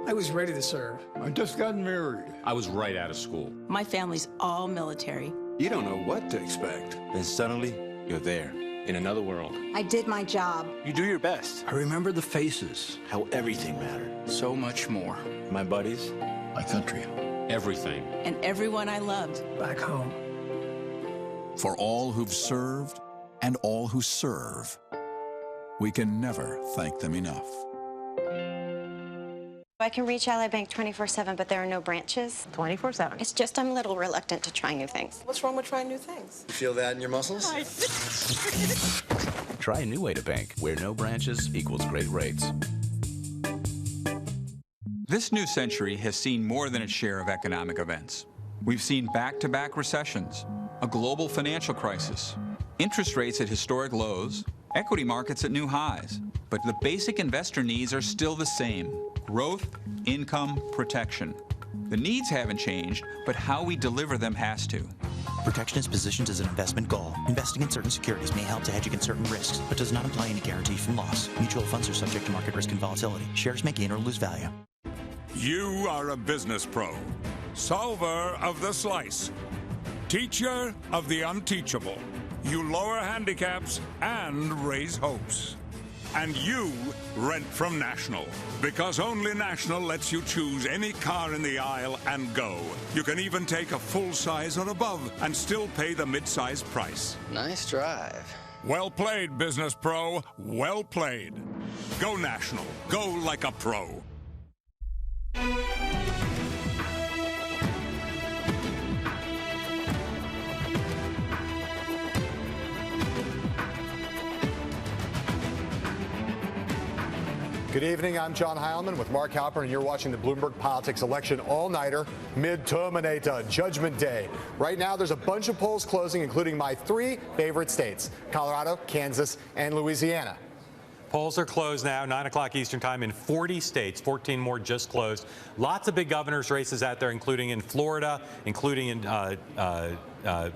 I was ready to serve. I just got married. I was right out of school. My family's all military. You don't know what to expect. Then suddenly, you're there, in another world. I did my job. You do your best. I remember the faces, How everything mattered. so much more. My buddies, My country. everything. And everyone I loved. Back home. For all who've served and all who serve, we can never thank them enough. I can reach Ally Bank 24/7, but there are no branches. 24/7. It's just I'm a little reluctant to try new things. What's wrong with trying new things? You feel that in your muscles? Try a new way to bank, where no branches equals great rates. This new century has seen more than its share of economic events. We've seen back-to-back recessions, a global financial crisis, interest rates at historic lows, equity markets at new highs. But the basic investor needs are still the same: growth, income, protection. The needs haven't changed, but how we deliver them has to. Protection is positioned as an investment goal. Investing in certain securities may help to hedge against certain risks, but does not imply any guarantee from loss. Mutual funds are subject to market risk and volatility. Shares may gain or lose value. You are a business pro, solver of the slice, teacher of the unteachable. You lower handicaps and raise hopes. And you rent from National, because only National lets you choose any car in the aisle and go. You can even take a full size or above and still pay the mid-size price. Nice drive. Well played, business pro. Well played. Go National. Go like a pro. Good evening. I'm John Heilemann with Mark Halperin, and you're watching the Bloomberg Politics election all-nighter, Midterm, Judgment Day. Right now, there's a bunch of polls closing, including my three favorite states: Colorado, Kansas, and Louisiana. Polls are closed now, 9 o'clock Eastern time in 40 states, 14 more just closed. Lots of big governors' races out there, including in Florida, including in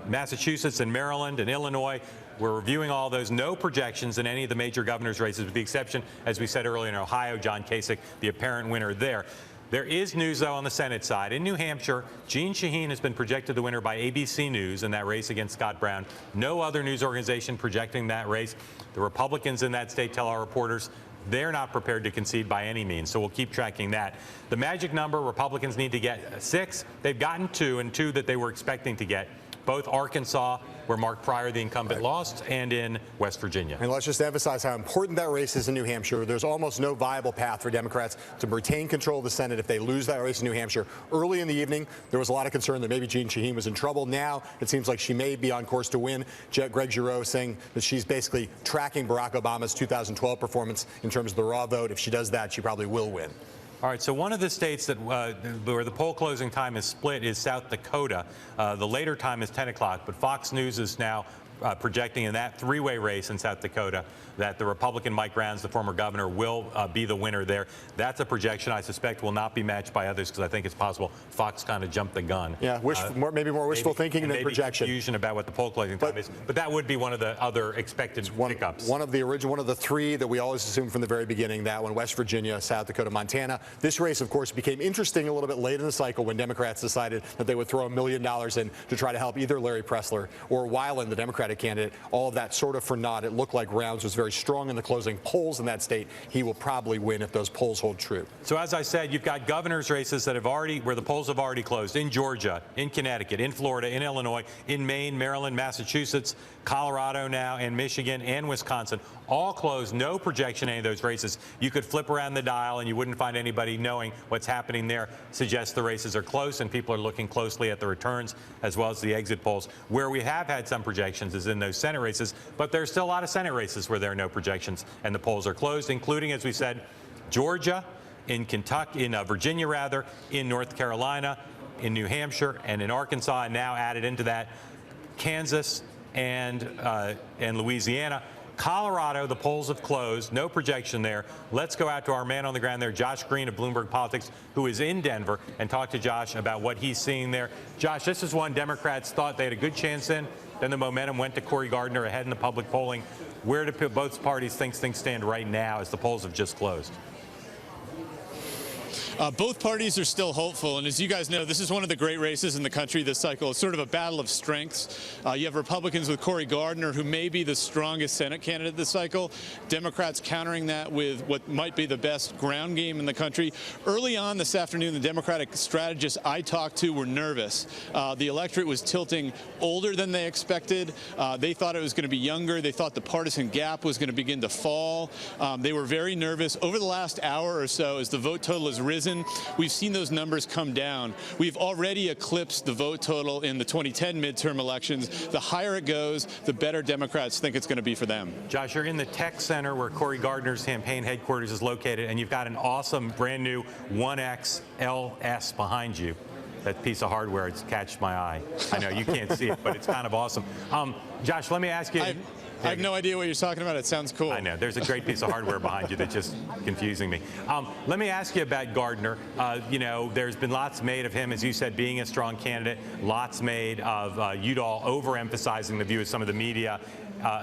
Massachusetts and Maryland and Illinois. We're reviewing all those. No projections in any of the major governors' races, with the exception, as we said earlier, in Ohio, John Kasich, the apparent winner there. There is news, though, on the Senate side. In New Hampshire, Jeanne Shaheen has been projected the winner by ABC News in that race against Scott Brown. No other news organization projecting that race. The Republicans in that state tell our reporters they're not prepared to concede by any means, so we'll keep tracking that. The magic number, Republicans need to get 6. They've gotten 2, and 2 that they were expecting to get. Both Arkansas, where Mark Pryor, the incumbent, lost, and in West Virginia. And let's just emphasize how important that race is in New Hampshire. There's almost no viable path for Democrats to retain control of the Senate if they lose that race in New Hampshire. Early in the evening, there was a lot of concern that maybe Jeanne Shaheen was in trouble. Now, it seems like she may be on course to win. Greg Giroux saying that she's basically tracking Barack Obama's 2012 performance in terms of the raw vote. If she does that, she probably will win. All right, so one of the states that where the poll closing time is split is South Dakota. The later time is 10 o'clock, but Fox News is now projecting in that three-way race in South Dakota that the Republican Mike Rounds, the former governor, will be the winner there. That's a projection I suspect will not be matched by others, because I think it's possible Fox kind of jumped the gun. Yeah, maybe more wishful thinking than projection. Confusion about what the poll closing time is, but that would be one of the other expected pickups. One of the 3 that we always assumed from the very beginning, that one, West Virginia, South Dakota, Montana. This race, of course, became interesting a little bit late in the cycle when Democrats decided that they would throw $1 million in to try to help either Larry Pressler or Weiland, the Democratic candidate. All of that sort of for naught. It looked like Rounds was very strong in the closing polls in that state. He will probably win if those polls hold true. So as I said, you've got governors' races that have where the polls have already closed in Georgia, in Connecticut, in Florida, in Illinois, in Maine, Maryland, Massachusetts, Colorado now, and Michigan, and Wisconsin. All closed, no projection in any of those races. You could flip around the dial and you wouldn't find anybody knowing what's happening there. Suggests the races are close and people are looking closely at the returns as well as the exit polls. Where we have had some projections is in those Senate races, but there's still a lot of Senate races where there are no projections and the polls are closed, including, as we said, Georgia, in Kentucky, in Virginia rather, in North Carolina, in New Hampshire, and in Arkansas, and now added into that Kansas and Louisiana. Colorado, the polls have closed. No projection there. Let's go out to our man on the ground there, Josh Green of Bloomberg Politics, who is in Denver, and talk to Josh about what he's seeing there. Josh, this is one Democrats thought they had a good chance in. Then the momentum went to Cory Gardner ahead in the public polling. Where do both parties think things stand right now as the polls have just closed? Both parties are still hopeful, and as you guys know, this is one of the great races in the country this cycle. It's sort of a battle of strengths. You have Republicans with Cory Gardner, who may be the strongest Senate candidate this cycle. Democrats countering that with what might be the best ground game in the country. Early on this afternoon, the Democratic strategists I talked to were nervous. The electorate was tilting older than they expected. They thought it was going to be younger. They thought the partisan gap was going to begin to fall. They were very nervous. Over the last hour or so, as the vote total has risen, we've seen those numbers come down. We've already eclipsed the vote total in the 2010 midterm elections. The higher it goes, the better Democrats think it's going to be for them. Josh, you're in the tech center where Cory Gardner's campaign headquarters is located, and you've got an awesome brand new 1XLS behind you. That piece of hardware, it's catched my eye. I know you can't see it, but it's kind of awesome. Josh, let me ask you. I have no idea what you're talking about. It sounds cool. I know. There's a great piece of hardware behind you that's just confusing me. Let me ask you about Gardner. You know, there's been lots made of him, as you said, being a strong candidate. Lots made of Udall overemphasizing the view of some of the media,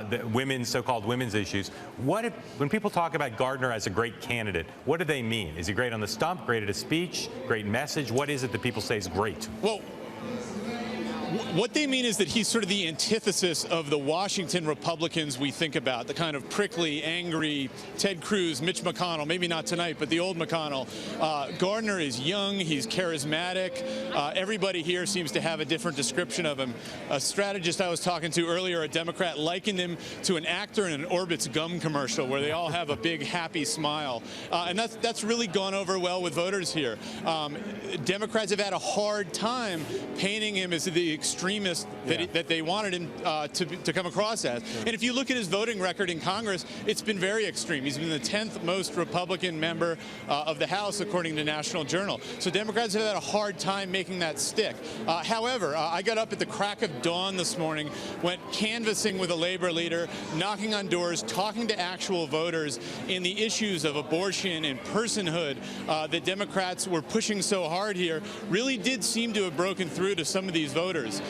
the so-called women's issues. When people talk about Gardner as a great candidate, what do they mean? Is he great on the stump, great at a speech, great message? What is it that people say is great? Well, what they mean is that he's sort of the antithesis of the Washington Republicans we think about, the kind of prickly, angry Ted Cruz, Mitch McConnell, maybe not tonight, but the old McConnell. Gardner is young, he's charismatic. Everybody here seems to have a different description of him. A strategist I was talking to earlier, a Democrat, likened him to an actor in an Orbitz gum commercial where they all have a big, happy smile. And that's really gone over well with voters here. Democrats have had a hard time painting him as the extremist that they wanted him to come across as. And if you look at his voting record in Congress, it's been very extreme. He's been the 10th most Republican member of the House, according to National Journal. So Democrats have had a hard time making that stick. However, I got up at the crack of dawn this morning, went canvassing with a labor leader, knocking on doors, talking to actual voters in the issues of abortion and personhood that Democrats were pushing so hard here really did seem to have broken through to some of these voters.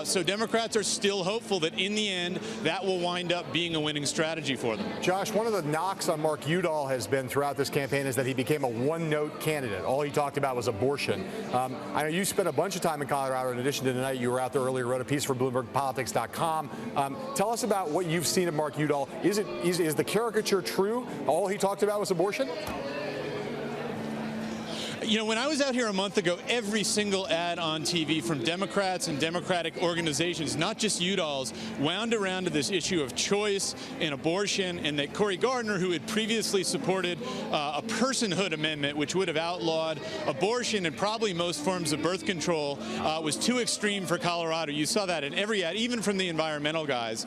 So Democrats are still hopeful that in the end that will wind up being a winning strategy for them. Josh, one of the knocks on Mark Udall has been throughout this campaign is that he became a one-note candidate. All he talked about was abortion. I know you spent a bunch of time in Colorado. In addition to tonight, you were out there earlier, wrote a piece for BloombergPolitics.com. Tell us about what you've seen of Mark Udall. Is the caricature true? All he talked about was abortion? You know, when I was out here a month ago, every single ad on TV from Democrats and Democratic organizations, not just Udall's, wound around to this issue of choice and abortion, and that Cory Gardner, who had previously supported a personhood amendment, which would have outlawed abortion and probably most forms of birth control, was too extreme for Colorado. You saw that in every ad, even from the environmental guys.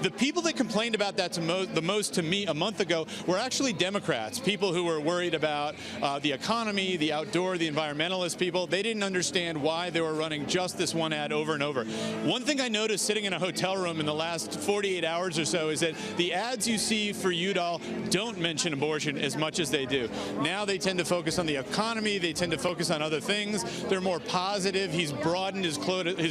The people that complained about that the most to me a month ago were actually Democrats, people who were worried about the economy, the outdoor, the environmentalist people. They didn't understand why they were running just this one ad over and over. One thing I noticed sitting in a hotel room in the last 48 hours or so is that the ads you see for Udall don't mention abortion as much as they do. Now they tend to focus on the economy. They tend to focus on other things. They're more positive. He's broadened his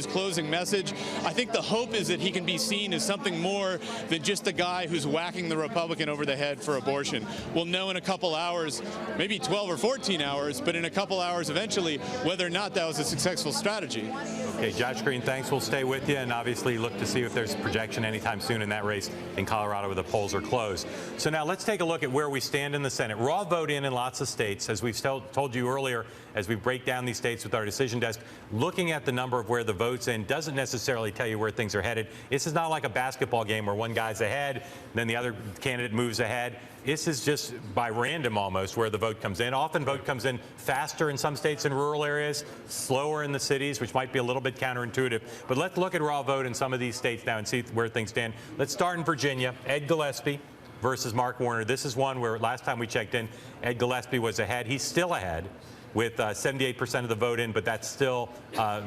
closing message. I think the hope is that he can be seen as something more than just a guy who's whacking the Republican over the head for abortion. We'll know in a couple hours, maybe 12 or 14 hours, but in a couple hours eventually, whether or not that was a successful strategy. Okay, Josh Green, thanks. We'll stay with you and obviously look to see if there's projection anytime soon in that race in Colorado where the polls are closed. So now let's take a look at where we stand in the Senate. Raw vote in lots of states. As we've told you earlier, as we break down these states with our decision desk, looking at the number of where the vote's in doesn't necessarily tell you where things are headed. This is not like a basketball game where one guy's ahead, then the other candidate moves ahead. This is just by random almost where the vote comes in. Often vote comes in faster in some states in rural areas, slower in the cities, which might be a little bit counterintuitive. But let's look at raw vote in some of these states now and see where things stand. Let's start in Virginia. Ed Gillespie versus Mark Warner. This is one where last time we checked in, Ed Gillespie was ahead. He's still ahead with 78% of the vote in, but that's still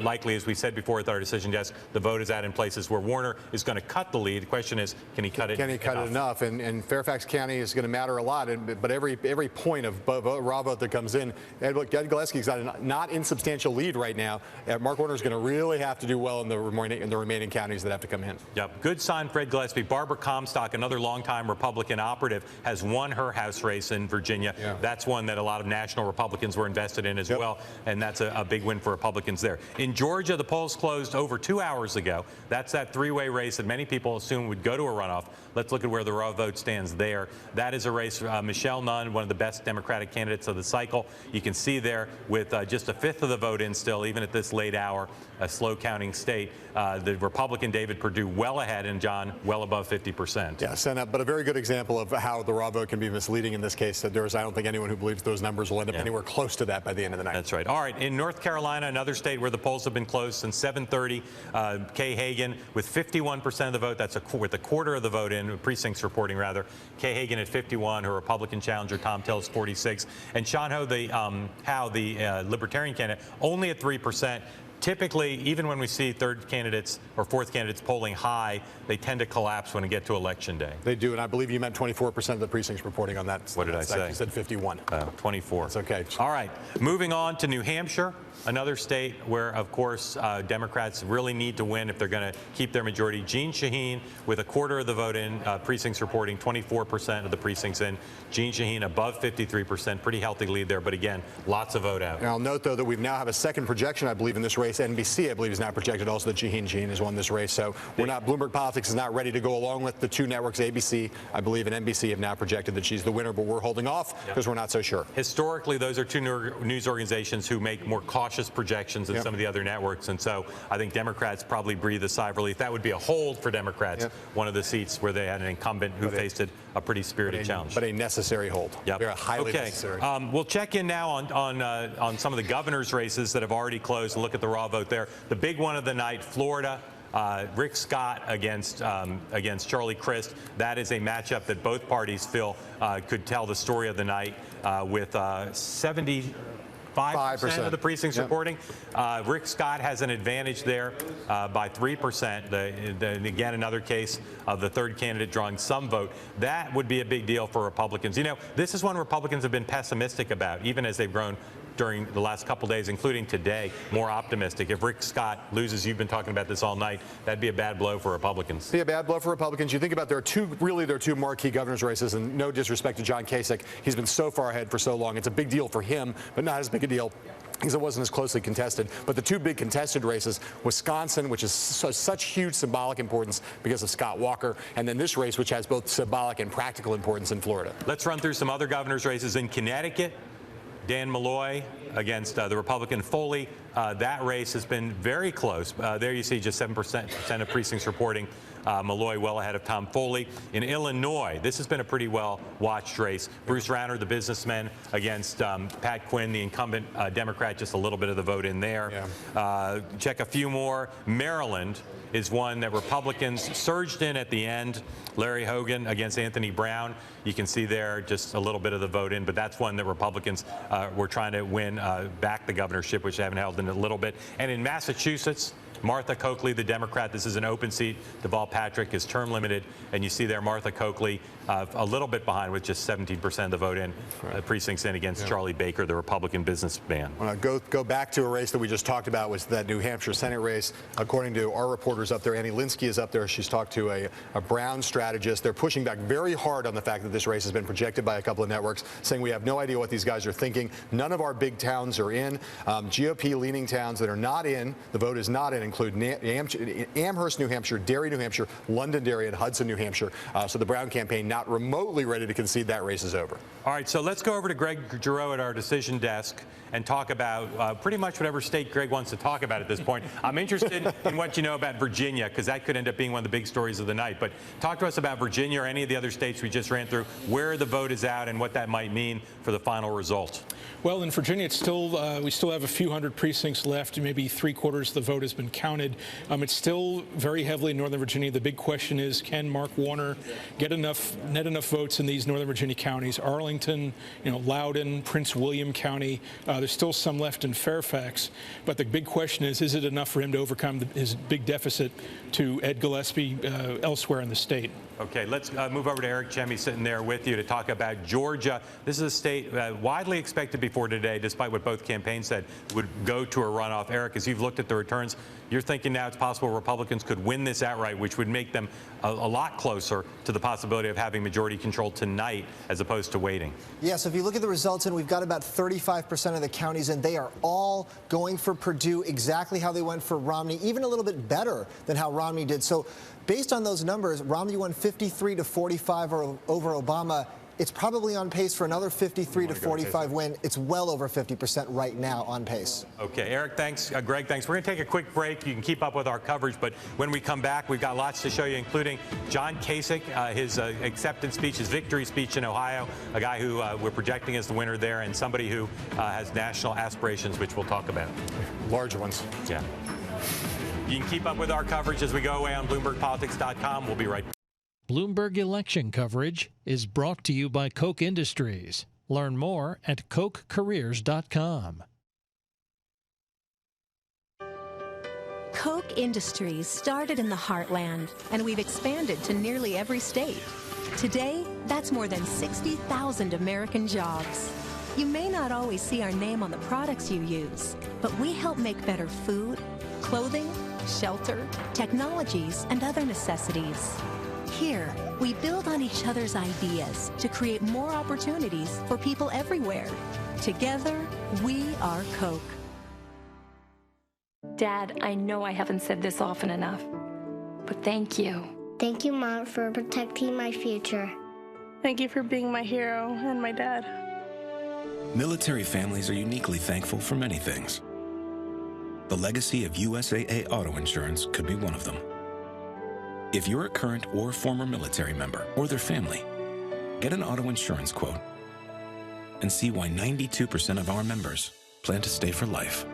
likely, as we said before with our decision desk, the vote is out in places where Warner is going to cut the lead. The question is, can he cut it enough? Can he cut it enough? And Fairfax County is going to matter a lot, but every point of raw vote that comes in, Ed Gillespie's got a not insubstantial lead right now. Mark Warner is going to really have to do well in the remaining counties that have to come in. Yep, good sign for Ed Gillespie. Barbara Comstock, another longtime Republican operative, has won her House race in Virginia. Yeah. That's one that a lot of national Republicans were invested in as well, and that's a big win for Republicans there. In Georgia, the polls closed over 2 hours ago. That's that three-way race that many people assume would go to a runoff. Let's look at where the raw vote stands there. That is a race, Michelle Nunn, one of the best Democratic candidates of the cycle. You can see there with just a fifth of the vote in still, even at this late hour, a slow counting state. The Republican David Perdue well ahead, and John well above 50%. Yes, but a very good example of how the raw vote can be misleading in this case. I don't think anyone who believes those numbers will end up anywhere close to that by the end of the night. That's right. All right, in North Carolina, another state where the polls have been closed since 7:30, Kay Hagan with 51% of the vote. That's with a quarter of the vote in, precincts reporting rather. Kay Hagan at 51, her Republican challenger Tom Tillis 46, and Sean Howe, the Libertarian candidate, only at 3%. Typically, even when we see third candidates or fourth candidates polling high, they tend to collapse when we get to Election Day. They do, and I believe you meant 24% of the precincts reporting on that. What did I say? You said 51. 24. That's okay. All right, moving on to New Hampshire, another state where, of course, Democrats really need to win if they're going to keep their majority. Jeanne Shaheen with a quarter of the vote in, precincts reporting 24% of the precincts in. Jeanne Shaheen above 53%, pretty healthy lead there, but again, lots of vote out. And I'll note, though, that we now have a second projection, I believe, in this race. NBC, I believe, is now projected also that Jeanne has won this race. So Bloomberg Politics is not ready to go along with the two networks. ABC, I believe, and NBC have now projected that she's the winner, but we're holding off because we're not so sure. Historically, those are two news organizations who make more cautious projections than some of the other networks, and so I think Democrats probably breathe a sigh of relief. That would be a hold for Democrats, one of the seats where they had an incumbent who faced a pretty spirited challenge. But a necessary hold. Yep. They're highly necessary. We'll check in now on some of the governor's races that have already closed and look at the raw raw vote there. The big one of the night, Florida. Rick Scott against Charlie Crist. That is a matchup that both parties feel could tell the story of the night with 75% of the precincts reporting. Rick Scott has an advantage there by 3%. Again, another case of the third candidate drawing some vote. That would be a big deal for Republicans. You know, this is one Republicans have been pessimistic about, even as they've grown during the last couple days, including today, more optimistic. If Rick Scott loses, you've been talking about this all night, that'd be a bad blow for Republicans. Be a bad blow for Republicans. You think about there are two marquee governor's races, and no disrespect to John Kasich, he's been so far ahead for so long. It's a big deal for him, but not as big a deal because it wasn't as closely contested. But the two big contested races, Wisconsin, which is such huge symbolic importance because of Scott Walker, and then this race, which has both symbolic and practical importance in Florida. Let's run through some other governor's races in Connecticut. Dan Malloy against the Republican Foley. That race has been very close. There you see just 7% of precincts reporting Malloy well ahead of Tom Foley. In Illinois, this has been a pretty well-watched race. Bruce Rauner, the businessman, against Pat Quinn, the incumbent Democrat, just a little bit of the vote in there. Check a few more. Maryland is one that Republicans surged in at the end. Larry Hogan against Anthony Brown. You can see there just a little bit of the vote in, but that's one that Republicans were trying to win back the governorship, which they haven't held in a little bit. And in Massachusetts, Martha Coakley, the Democrat, this is an open seat. Deval Patrick is term limited, and you see there Martha Coakley a little bit behind with just 17% of the vote in. Precincts in against Charlie Baker, the Republican businessman. Go back to a race that we just talked about, was that New Hampshire Senate race. According to our reporters up there, Annie Linsky is up there. She's talked to a Brown strategist. They're pushing back very hard on the fact that this race has been projected by a couple of networks, saying we have no idea what these guys are thinking. None of our big towns are in. GOP-leaning towns that are not in, the vote is not in, include Amherst, New Hampshire, Derry, New Hampshire, Londonderry, and Hudson, New Hampshire. So the Brown campaign not remotely ready to concede that race is over. All right, so let's go over to Greg Giroux at our decision desk and talk about pretty much whatever state Greg wants to talk about at this point. I'm interested in what you know about Virginia, because that could end up being one of the big stories of the night. But talk to us about Virginia or any of the other states we just ran through, where the vote is out and what that might mean for the final result. Well, in Virginia, it's still we still have a few hundred precincts left. Maybe 3/4 of the vote has been counted. It's still very heavily in Northern Virginia. The big question is, can Mark Warner get enough votes in these Northern Virginia counties? Arlington, Loudoun, Prince William County. There's still some left in Fairfax. But the big question is it enough for him to overcome his big deficit to Ed Gillespie elsewhere in the state? Okay, let's move over to Eric Chemi sitting there with you to talk about Georgia. This is a state widely expected before today, despite what both campaigns said, would go to a runoff. Eric, as you've looked at the returns, you're thinking now it's possible Republicans could win this outright, which would make them a lot closer to the possibility of having majority control tonight as opposed to waiting. Yeah, so if you look at the results, and we've got about 35% of the counties, and they are all going for Perdue exactly how they went for Romney, even a little bit better than how Romney did. So based on those numbers, Romney won 53 to 45 over Obama. It's probably on pace for another 53 to 45 win. It's well over 50% right now on pace. Okay, Eric, thanks. Greg, thanks. We're going to take a quick break. You can keep up with our coverage, but when we come back, we've got lots to show you, including John Kasich, his acceptance speech, his victory speech in Ohio, a guy who we're projecting as the winner there, and somebody who has national aspirations, which we'll talk about. Large ones. Yeah. You can keep up with our coverage as we go away on BloombergPolitics.com. We'll be right back. Bloomberg election coverage is brought to you by Koch Industries. Learn more at KochCareers.com. Koch Industries started in the heartland, and we've expanded to nearly every state. Today, that's more than 60,000 American jobs. You may not always see our name on the products you use, but we help make better food, clothing, shelter, technologies, and other necessities. Here, we build on each other's ideas to create more opportunities for people everywhere. Together, we are Koch. Dad, I know I haven't said this often enough, but thank you. Thank you, Mom, for protecting my future. Thank you for being my hero and my dad. Military families are uniquely thankful for many things. The legacy of USAA Auto Insurance could be one of them. If you're a current or former military member or their family, get an auto insurance quote and see why 92% of our members plan to stay for life.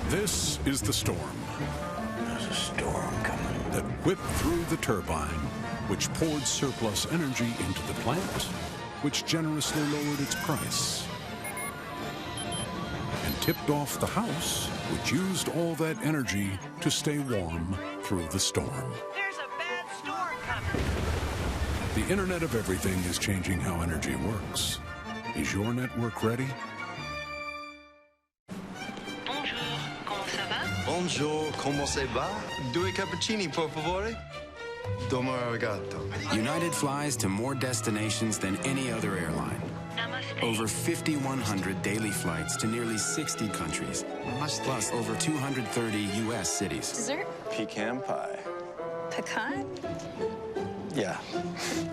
This is the storm. There's a storm coming. That whipped through the turbine, which poured surplus energy into the plant, which generously lowered its price, and tipped off the house, which used all that energy to stay warm through the storm. There's a bad storm coming. The Internet of Everything is changing how energy works. Is your network ready? Bonjour, comment ça va? Due cappuccini, por favore? Domo arigato. United flies to more destinations than any other airline. Over 5,100 daily flights to nearly 60 countries, plus over 230 U.S. cities. Dessert? Pecan pie. Pecan? Yeah.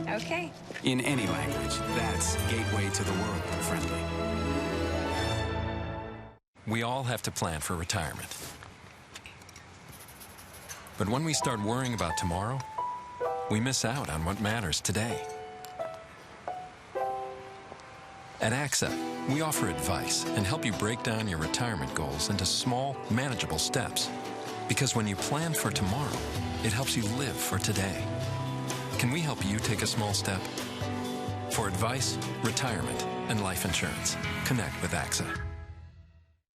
Okay. In any language, that's Gateway to the World friendly. We all have to plan for retirement. But when we start worrying about tomorrow, we miss out on what matters today. At AXA, we offer advice and help you break down your retirement goals into small, manageable steps. Because when you plan for tomorrow, it helps you live for today. Can we help you take a small step? For advice, retirement, and life insurance, connect with AXA.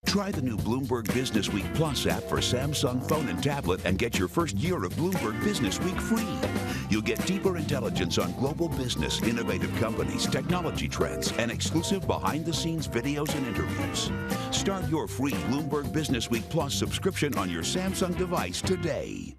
Try the new Bloomberg Business Week Plus app for Samsung phone and tablet and get your first year of Bloomberg Business Week free. You'll get deeper intelligence on global business, innovative companies, technology trends, and exclusive behind-the-scenes videos and interviews. Start your free Bloomberg Business Week Plus subscription on your Samsung device today.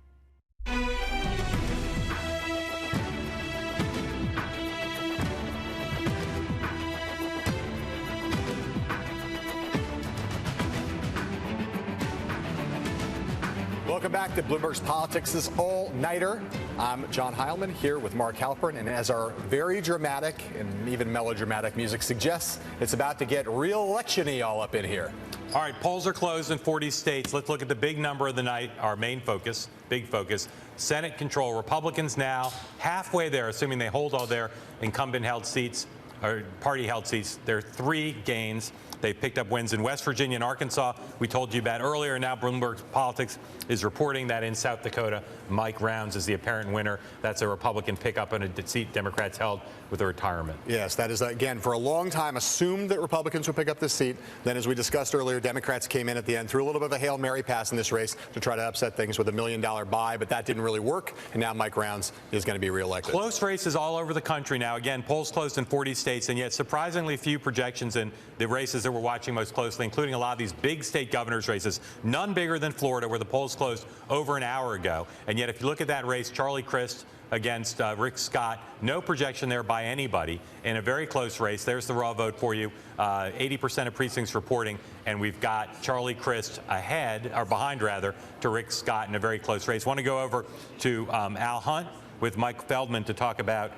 Welcome back to Bloomberg's Politics, this all-nighter. I'm John Heilemann here with Mark Halperin, and as our very dramatic and even melodramatic music suggests, it's about to get real election-y all up in here. All right, polls are closed in 40 states. Let's look at the big number of the night, our main focus, big focus. Senate control. Republicans now halfway there, assuming they hold all their incumbent-held seats, or party-held seats. There are 3 gains. They've picked up wins in West Virginia and Arkansas. We told you about earlier. Now Bloomberg Politics is reporting that in South Dakota, Mike Rounds is the apparent winner. That's a Republican pickup on a seat Democrats held with a retirement. Yes, that is, again, for a long time assumed that Republicans would pick up this seat. Then, as we discussed earlier, Democrats came in at the end, threw a little bit of a Hail Mary pass in this race to try to upset things with a $1 million buy, but that didn't really work. And now Mike Rounds is going to be reelected. Close races all over the country now. Again, polls closed in 40 states, and yet surprisingly few projections in the races that we're watching most closely, including a lot of these big state governors races. None bigger than Florida, where the polls closed over an hour ago. And yet, if you look at that race, Charlie Crist against Rick Scott, no projection there by anybody in a very close race. There's the raw vote for you. 80% of precincts reporting, and we've got Charlie Crist ahead, or behind rather, to Rick Scott in a very close race. Want to go over to Al Hunt with Mike Feldman to talk about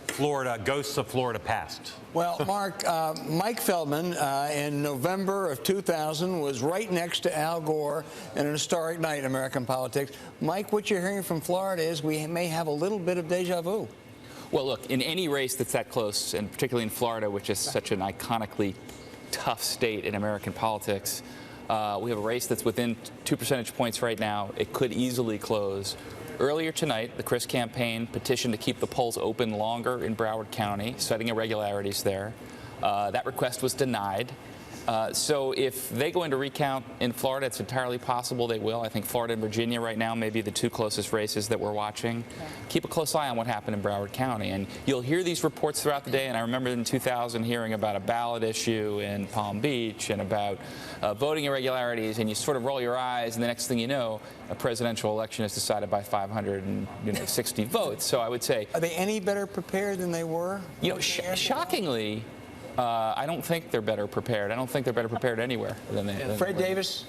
Florida, ghosts of Florida past. Well, Mark, Mike Feldman in November of 2000 was right next to Al Gore in an historic night in American politics. Mike, what you're hearing from Florida is we may have a little bit of deja vu. Well, look, in any race that's that close, and particularly in Florida, which is such an iconically tough state in American politics, we have a race that's within 2 percentage points right now. It could easily close. Earlier tonight, the Crist campaign petitioned to keep the polls open longer in Broward County, citing irregularities there. That request was denied. So if they go into recount in Florida, it's entirely possible they will. I think Florida and Virginia right now may be the 2 closest races that we're watching. Keep a close eye on what happened in Broward County. And you'll hear these reports throughout the day. And I remember in 2000 hearing about a ballot issue in Palm Beach and about voting irregularities. And you sort of roll your eyes. And the next thing you know, a presidential election is decided by 560 votes. So I would say, are they any better prepared than they were? You know, shockingly, I don't think they're better prepared. I don't think they're better prepared anywhere than they. Fred Davis?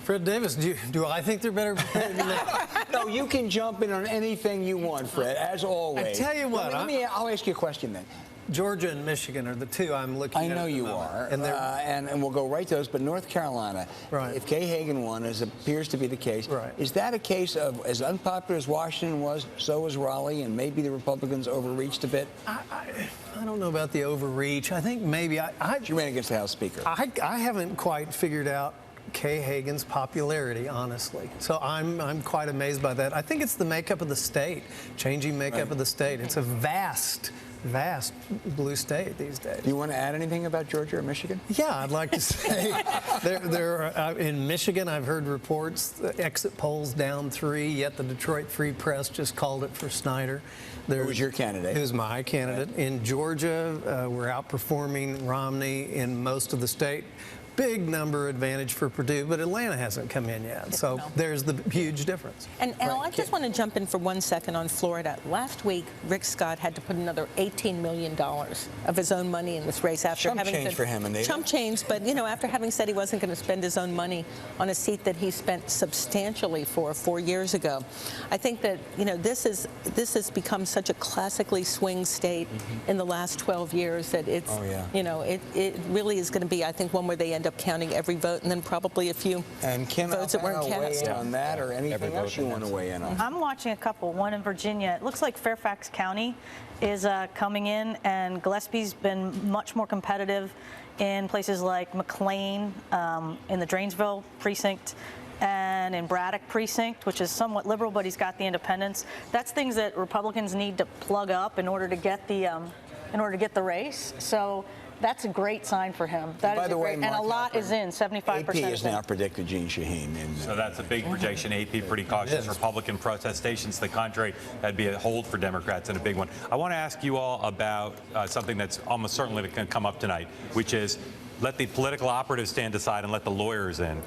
Fred Davis, do I think they're better prepared than that? No, you can jump in on anything you want, Fred, as always. I tell you what. I'll ask you a question then. Georgia and Michigan are the 2 I'm looking at. I know you are, and we'll go right to those. But North Carolina, right. If Kay Hagan won, as appears to be the case, right. Is that a case of as unpopular as Washington was, so was Raleigh, and maybe the Republicans overreached a bit? I don't know about the overreach. I think maybe She ran against the House Speaker. I haven't quite figured out Kay Hagan's popularity, honestly. So I'm quite amazed by that. I think it's the makeup of the state, changing makeup of the state. It's a vast blue state these days. Do you want to add anything about Georgia or Michigan? Yeah, I'd like to say in Michigan, I've heard reports, the exit polls down 3, yet the Detroit Free Press just called it for Snyder. Who was your candidate? Who's my candidate. Right. In Georgia, we're outperforming Romney in most of the state. Big number advantage for Purdue, but Atlanta hasn't come in yet. So there's the huge difference. And Al, I just want to jump in for 1 second on Florida. Last week, Rick Scott had to put another $18 million of his own money in this race after chump having change said, for him, Anita. Chump change, but after having said he wasn't going to spend his own money on a seat that he spent substantially for 4 years ago. I think that this has become such a classically swing state in the last 12 years that it's it really is going to be, I think, one where they end up counting every vote and then probably a few votes that weren't cast. Weigh in on that or anything else you want to weigh in on? I'm watching a couple, one in Virginia. It looks like Fairfax County is coming in, and Gillespie's been much more competitive in places like McLean, in the Drainesville precinct, and in Braddock precinct, which is somewhat liberal, but he's got the independents. That's things that Republicans need to plug up in order to get the race. So that's a great sign for him. That is great. And a lot is in, 75%. AP has now predicted Jeanne Shaheen. So that's a big projection. AP pretty cautious. Republican protestations to the contrary. That'd be a hold for Democrats and a big one. I want to ask you all about something that's almost certainly going to come up tonight, which is let the political operatives stand aside and let the lawyers in.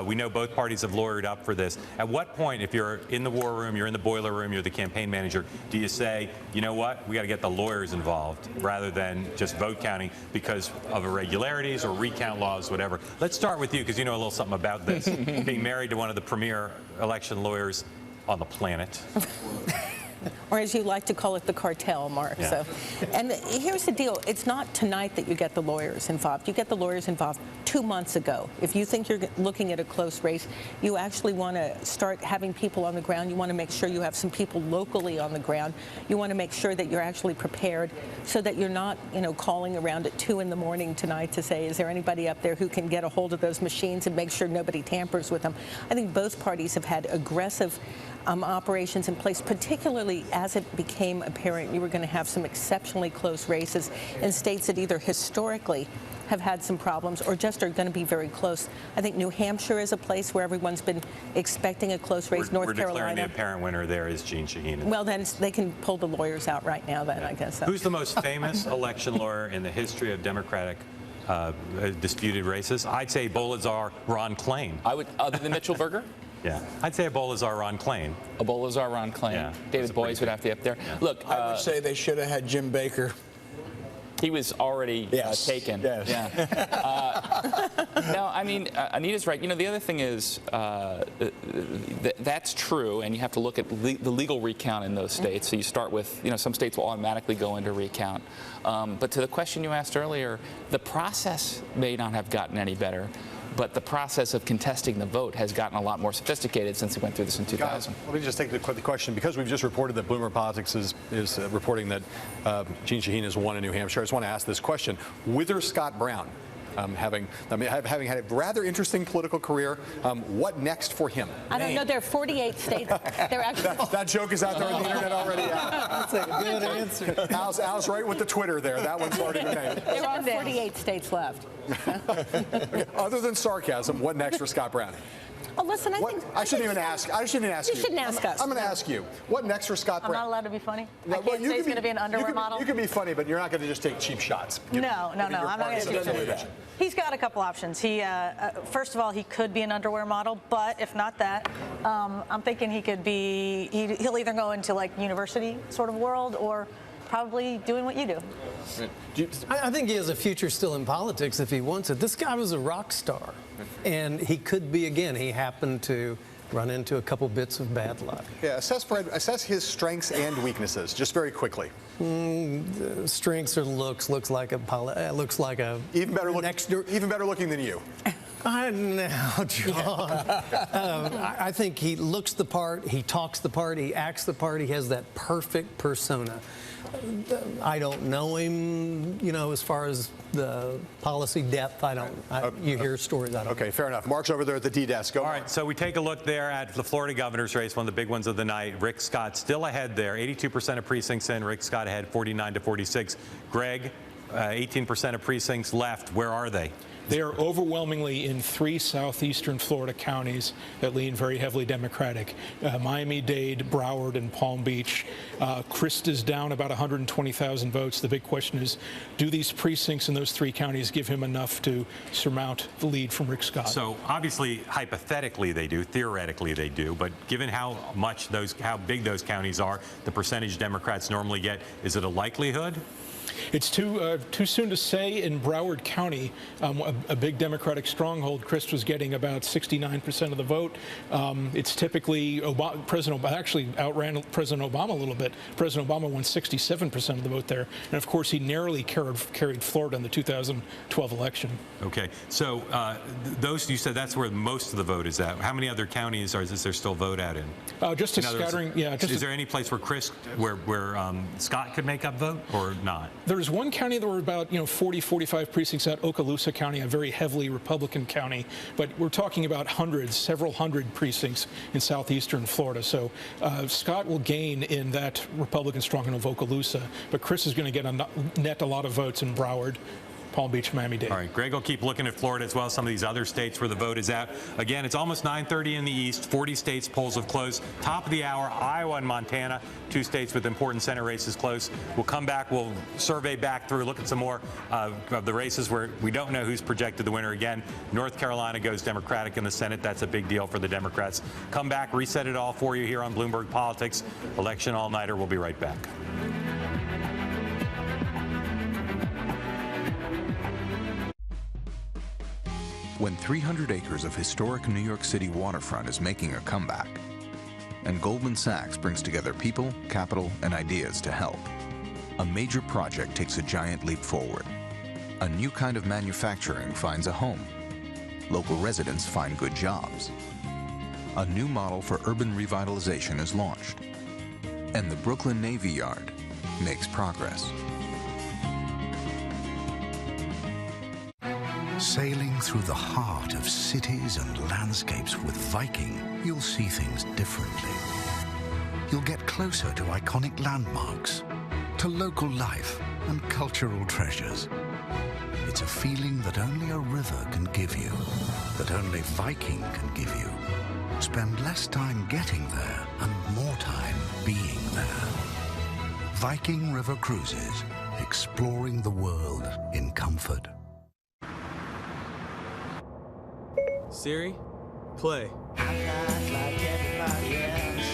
We know both parties have lawyered up for this. At what point, if you're in the war room, you're in the boiler room, you're the campaign manager, do you say, you know what, we got to get the lawyers involved rather than just vote counting because of irregularities or recount laws, whatever? Let's start with you because you know a little something about this. Being married to one of the premier election lawyers on the planet. Or as you like to call it, the cartel, Mark. Yeah. So, and here's the deal. It's not tonight that you get the lawyers involved. You get the lawyers involved 2 months ago. If you think you're looking at a close race, you actually want to start having people on the ground. You want to make sure you have some people locally on the ground. You want to make sure that you're actually prepared so that you're not, calling around at 2 in the morning tonight to say, is there anybody up there who can get a hold of those machines and make sure nobody tampers with them? I think both parties have had aggressive operations in place, particularly as it became apparent you were going to have some exceptionally close races in states that either historically have had some problems or just are going to be very close. I think New Hampshire is a place where everyone's been expecting a close race. North Carolina. We're declaring the apparent winner there is Jeanne Shaheen. Well, then they can pull the lawyers out right now then, I guess. So. Who's the most famous election lawyer in the history of Democratic disputed races? I'd say Ebola czar Ron Klain. I would, other than Mitchell Berger? Yeah, I'd say Ebola czar Ron Klain. Ebola czar Ron Klain. Yeah, David Boies would have to be up there. Yeah. Look, I would say they should have had Jim Baker. He was already taken. Yes. Yeah. No, I mean, Anita's right. The other thing is that's true, and you have to look at the legal recount in those states. So you start with, some states will automatically go into recount. But to the question you asked earlier, the process may not have gotten any better. But the process of contesting the vote has gotten a lot more sophisticated since we went through this in 2000. Let me just take the question, because we've just reported that Bloomberg Politics is reporting that Jeanne Shaheen has won in New Hampshire. I just want to ask this question. Whither Scott Brown, having had a rather interesting political career, what next for him? I don't know. There are 48 states. They're actually that joke is out there on the internet already. That's a good answer. Al's right with the Twitter there. That one's already been made. There are 48 states left. Okay. Other than sarcasm, what next for Scott Brown? Oh, listen, I shouldn't even ask you. You shouldn't ask us. I'm going to ask you. What next for Scott Brown? I'm not allowed to be funny? No, I can't say he's going to be an underwear model? You can be funny, but you're not going to just take cheap shots. No. I'm not going to do that. He's got a couple options. He, first of all, he could be an underwear model, but if not that, I'm thinking he could be, he'll either go into like university sort of world or probably doing what you do. I think he has a future still in politics if he wants it. This guy was a rock star, and he could be again. He happened to run into a couple bits of bad luck. Yeah, assess his strengths and weaknesses, just very quickly. Strengths or looks like a even better looking than you. Now, John, I think he looks the part, he talks the part, he acts the part, he has that perfect persona. I don't know him, you know, as far as the policy depth. You hear stories, I don't know. Okay, fair enough. Mark's over there at the D-desk. All right, so we take a look there at the Florida governor's race, one of the big ones of the night. Rick Scott still ahead there, 82% of precincts in. Rick Scott ahead, 49 to 46. Greg, 18% of precincts left. Where are they? They are overwhelmingly in 3 southeastern Florida counties that lean very heavily Democratic. Miami-Dade, Broward, and Palm Beach. Krista's down about 120,000 votes. The big question is, do these precincts in those 3 counties give him enough to surmount the lead from Rick Scott? So obviously, hypothetically they do, theoretically they do, but given how big those counties are, the percentage Democrats normally get, is it a likelihood? It's too soon to say. In Broward County, a big Democratic stronghold, Crist was getting about 69% of the vote. It's typically President Obama actually outran President Obama a little bit. President Obama won 67% of the vote there, and of course he narrowly carried Florida in the 2012 election. Okay, so those, you said that's where most of the vote is at. How many other counties is there still vote out in? Just a scattering. Yeah. Is there any place where Scott could make up vote or not? There's one county that were about 40, 45 precincts out, Okaloosa County, a very heavily Republican county, but we're talking about several hundred precincts in southeastern Florida. So Scott will gain in that Republican stronghold of Okaloosa, but Chris is going to get net a lot of votes in Broward, Palm Beach, Miami-Dade. All right, Greg will keep looking at Florida as well as some of these other states where the vote is at. Again, it's almost 9:30 in the East. 40 states polls have closed. Top of the hour, Iowa and Montana, 2 states with important Senate races close. We'll come back. We'll survey back through, look at some more of the races where we don't know who's projected the winner. Again, North Carolina goes Democratic in the Senate. That's a big deal for the Democrats. Come back, reset it all for you here on Bloomberg Politics. Election all-nighter. We'll be right back. When 300 acres of historic New York City waterfront is making a comeback, and Goldman Sachs brings together people, capital, and ideas to help, a major project takes a giant leap forward. A new kind of manufacturing finds a home. Local residents find good jobs. A new model for urban revitalization is launched. And the Brooklyn Navy Yard makes progress. Sailing through the heart of cities and landscapes with Viking, you'll see things differently. You'll get closer to iconic landmarks, to local life and cultural treasures. It's a feeling that only a river can give you, that only Viking can give you. Spend less time getting there and more time being there. Viking River Cruises, exploring the world in comfort. Siri, play. I'm not like everybody else.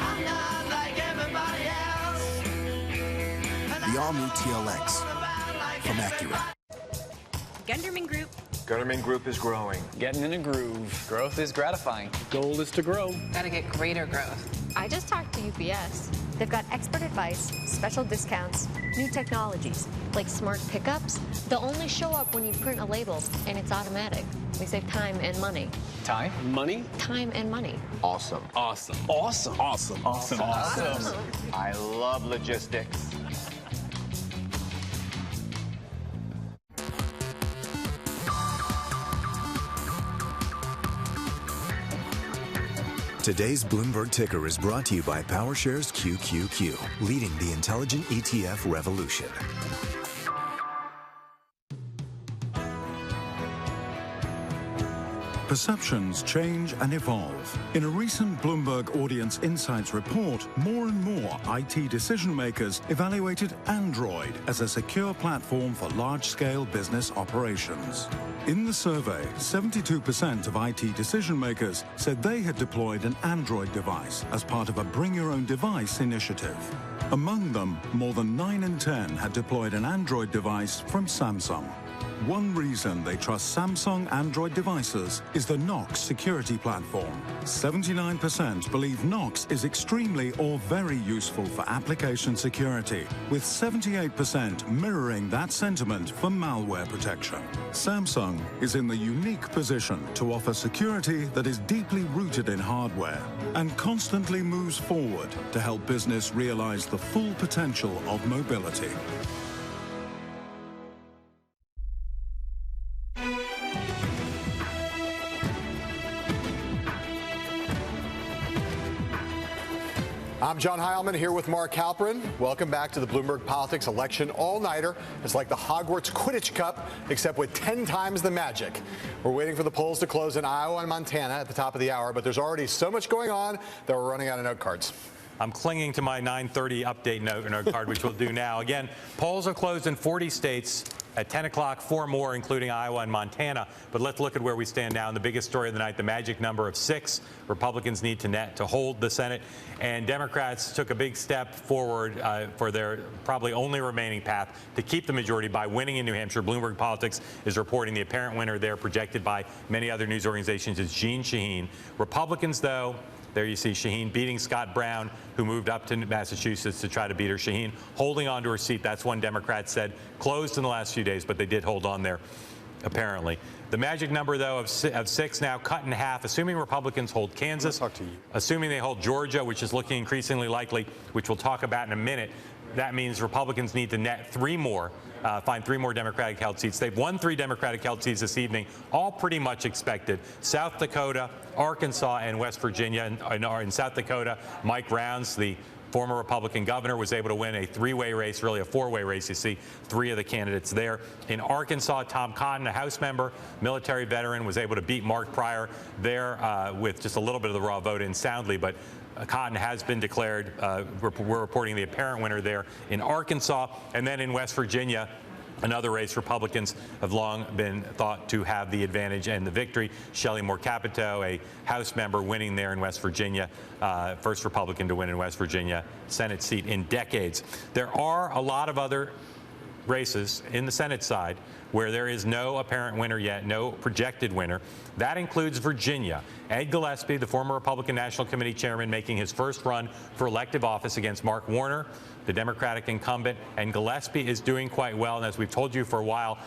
I'm not like everybody else. The all-new TLX from Acura. Gunderman Group. Gunderman Group is growing. Getting in a groove. Growth is gratifying. Goal is to grow. Gotta get greater growth. I just talked to UPS. They've got expert advice, special discounts, new technologies, like smart pickups. They'll only show up when you print a label, and it's automatic. We save time and money. Time? Money? Time and money. Awesome. Awesome. Awesome. Awesome. Awesome. Awesome. I love logistics. Today's Bloomberg ticker is brought to you by PowerShares QQQ, leading the intelligent ETF revolution. Perceptions change and evolve. In a recent Bloomberg Audience Insights report, more and more IT decision makers evaluated Android as a secure platform for large-scale business operations. In the survey, 72% of IT decision makers said they had deployed an Android device as part of a Bring Your Own Device initiative. Among them, more than 9 in 10 had deployed an Android device from Samsung. One reason they trust Samsung Android devices is the Knox security platform. 79% believe Knox is extremely or very useful for application security, with 78% mirroring that sentiment for malware protection. Samsung is in the unique position to offer security that is deeply rooted in hardware and constantly moves forward to help business realize the full potential of mobility. I'm John Heilemann here with Mark Halperin. Welcome back to the Bloomberg Politics election all-nighter. It's like the Hogwarts Quidditch Cup, except with 10 times the magic. We're waiting for the polls to close in Iowa and Montana at the top of the hour, but there's already so much going on that we're running out of note cards. I'm clinging to my 9:30 update note card, which we'll do now. Again, polls are closed in 40 states. At 10 o'clock, 4 more, including Iowa and Montana. But let's look at where we stand now. And the biggest story of the night, the magic number of 6. Republicans need to hold the Senate. And Democrats took a big step forward for their probably only remaining path to keep the majority by winning in New Hampshire. Bloomberg Politics is reporting the apparent winner there, projected by many other news organizations, is Jeanne Shaheen. Republicans, though, there you see Shaheen beating Scott Brown, who moved up to Massachusetts to try to beat her. Shaheen holding on to her seat. That's one Democrats said closed in the last few days, but they did hold on there, apparently. The magic number, though, of 6 now cut in half, assuming Republicans hold Kansas, assuming they hold Georgia, which is looking increasingly likely, which we'll talk about in a minute. That means Republicans need to net 3 more, find 3 more Democratic-held seats. They've won 3 Democratic-held seats this evening, all pretty much expected. South Dakota, Arkansas, and West Virginia. In South Dakota, Mike Rounds, the former Republican governor, was able to win a 3-way race, really a 4-way race. You see 3 of the candidates there. In Arkansas, Tom Cotton, a House member, military veteran, was able to beat Mark Pryor there with just a little bit of the raw vote in soundly, but Cotton has been declared. We're reporting the apparent winner there in Arkansas. And then in West Virginia, another race Republicans have long been thought to have the advantage and the victory. Shelley Moore Capito, a House member, winning there in West Virginia. First Republican to win in West Virginia Senate seat in decades. There are a lot of other races in the Senate side where there is no apparent winner yet, no projected winner. That includes Virginia. Ed Gillespie, the former Republican National Committee chairman, making his first run for elective office against Mark Warner, the Democratic incumbent. And Gillespie is doing quite well. And as we've told you for a while,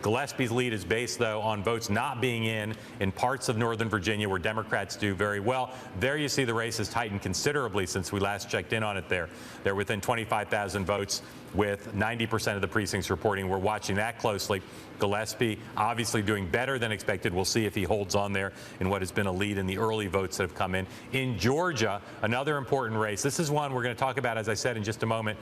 Gillespie's lead is based, though, on votes not being in parts of Northern Virginia where Democrats do very well. There you see the race has tightened considerably since we last checked in on it there. They're within 25,000 votes with 90% of the precincts reporting. We're watching that closely. Gillespie obviously doing better than expected. We'll see if he holds on there in what has been a lead in the early votes that have come in. In Georgia, another important race. This is one we're going to talk about, as I said, in just a moment.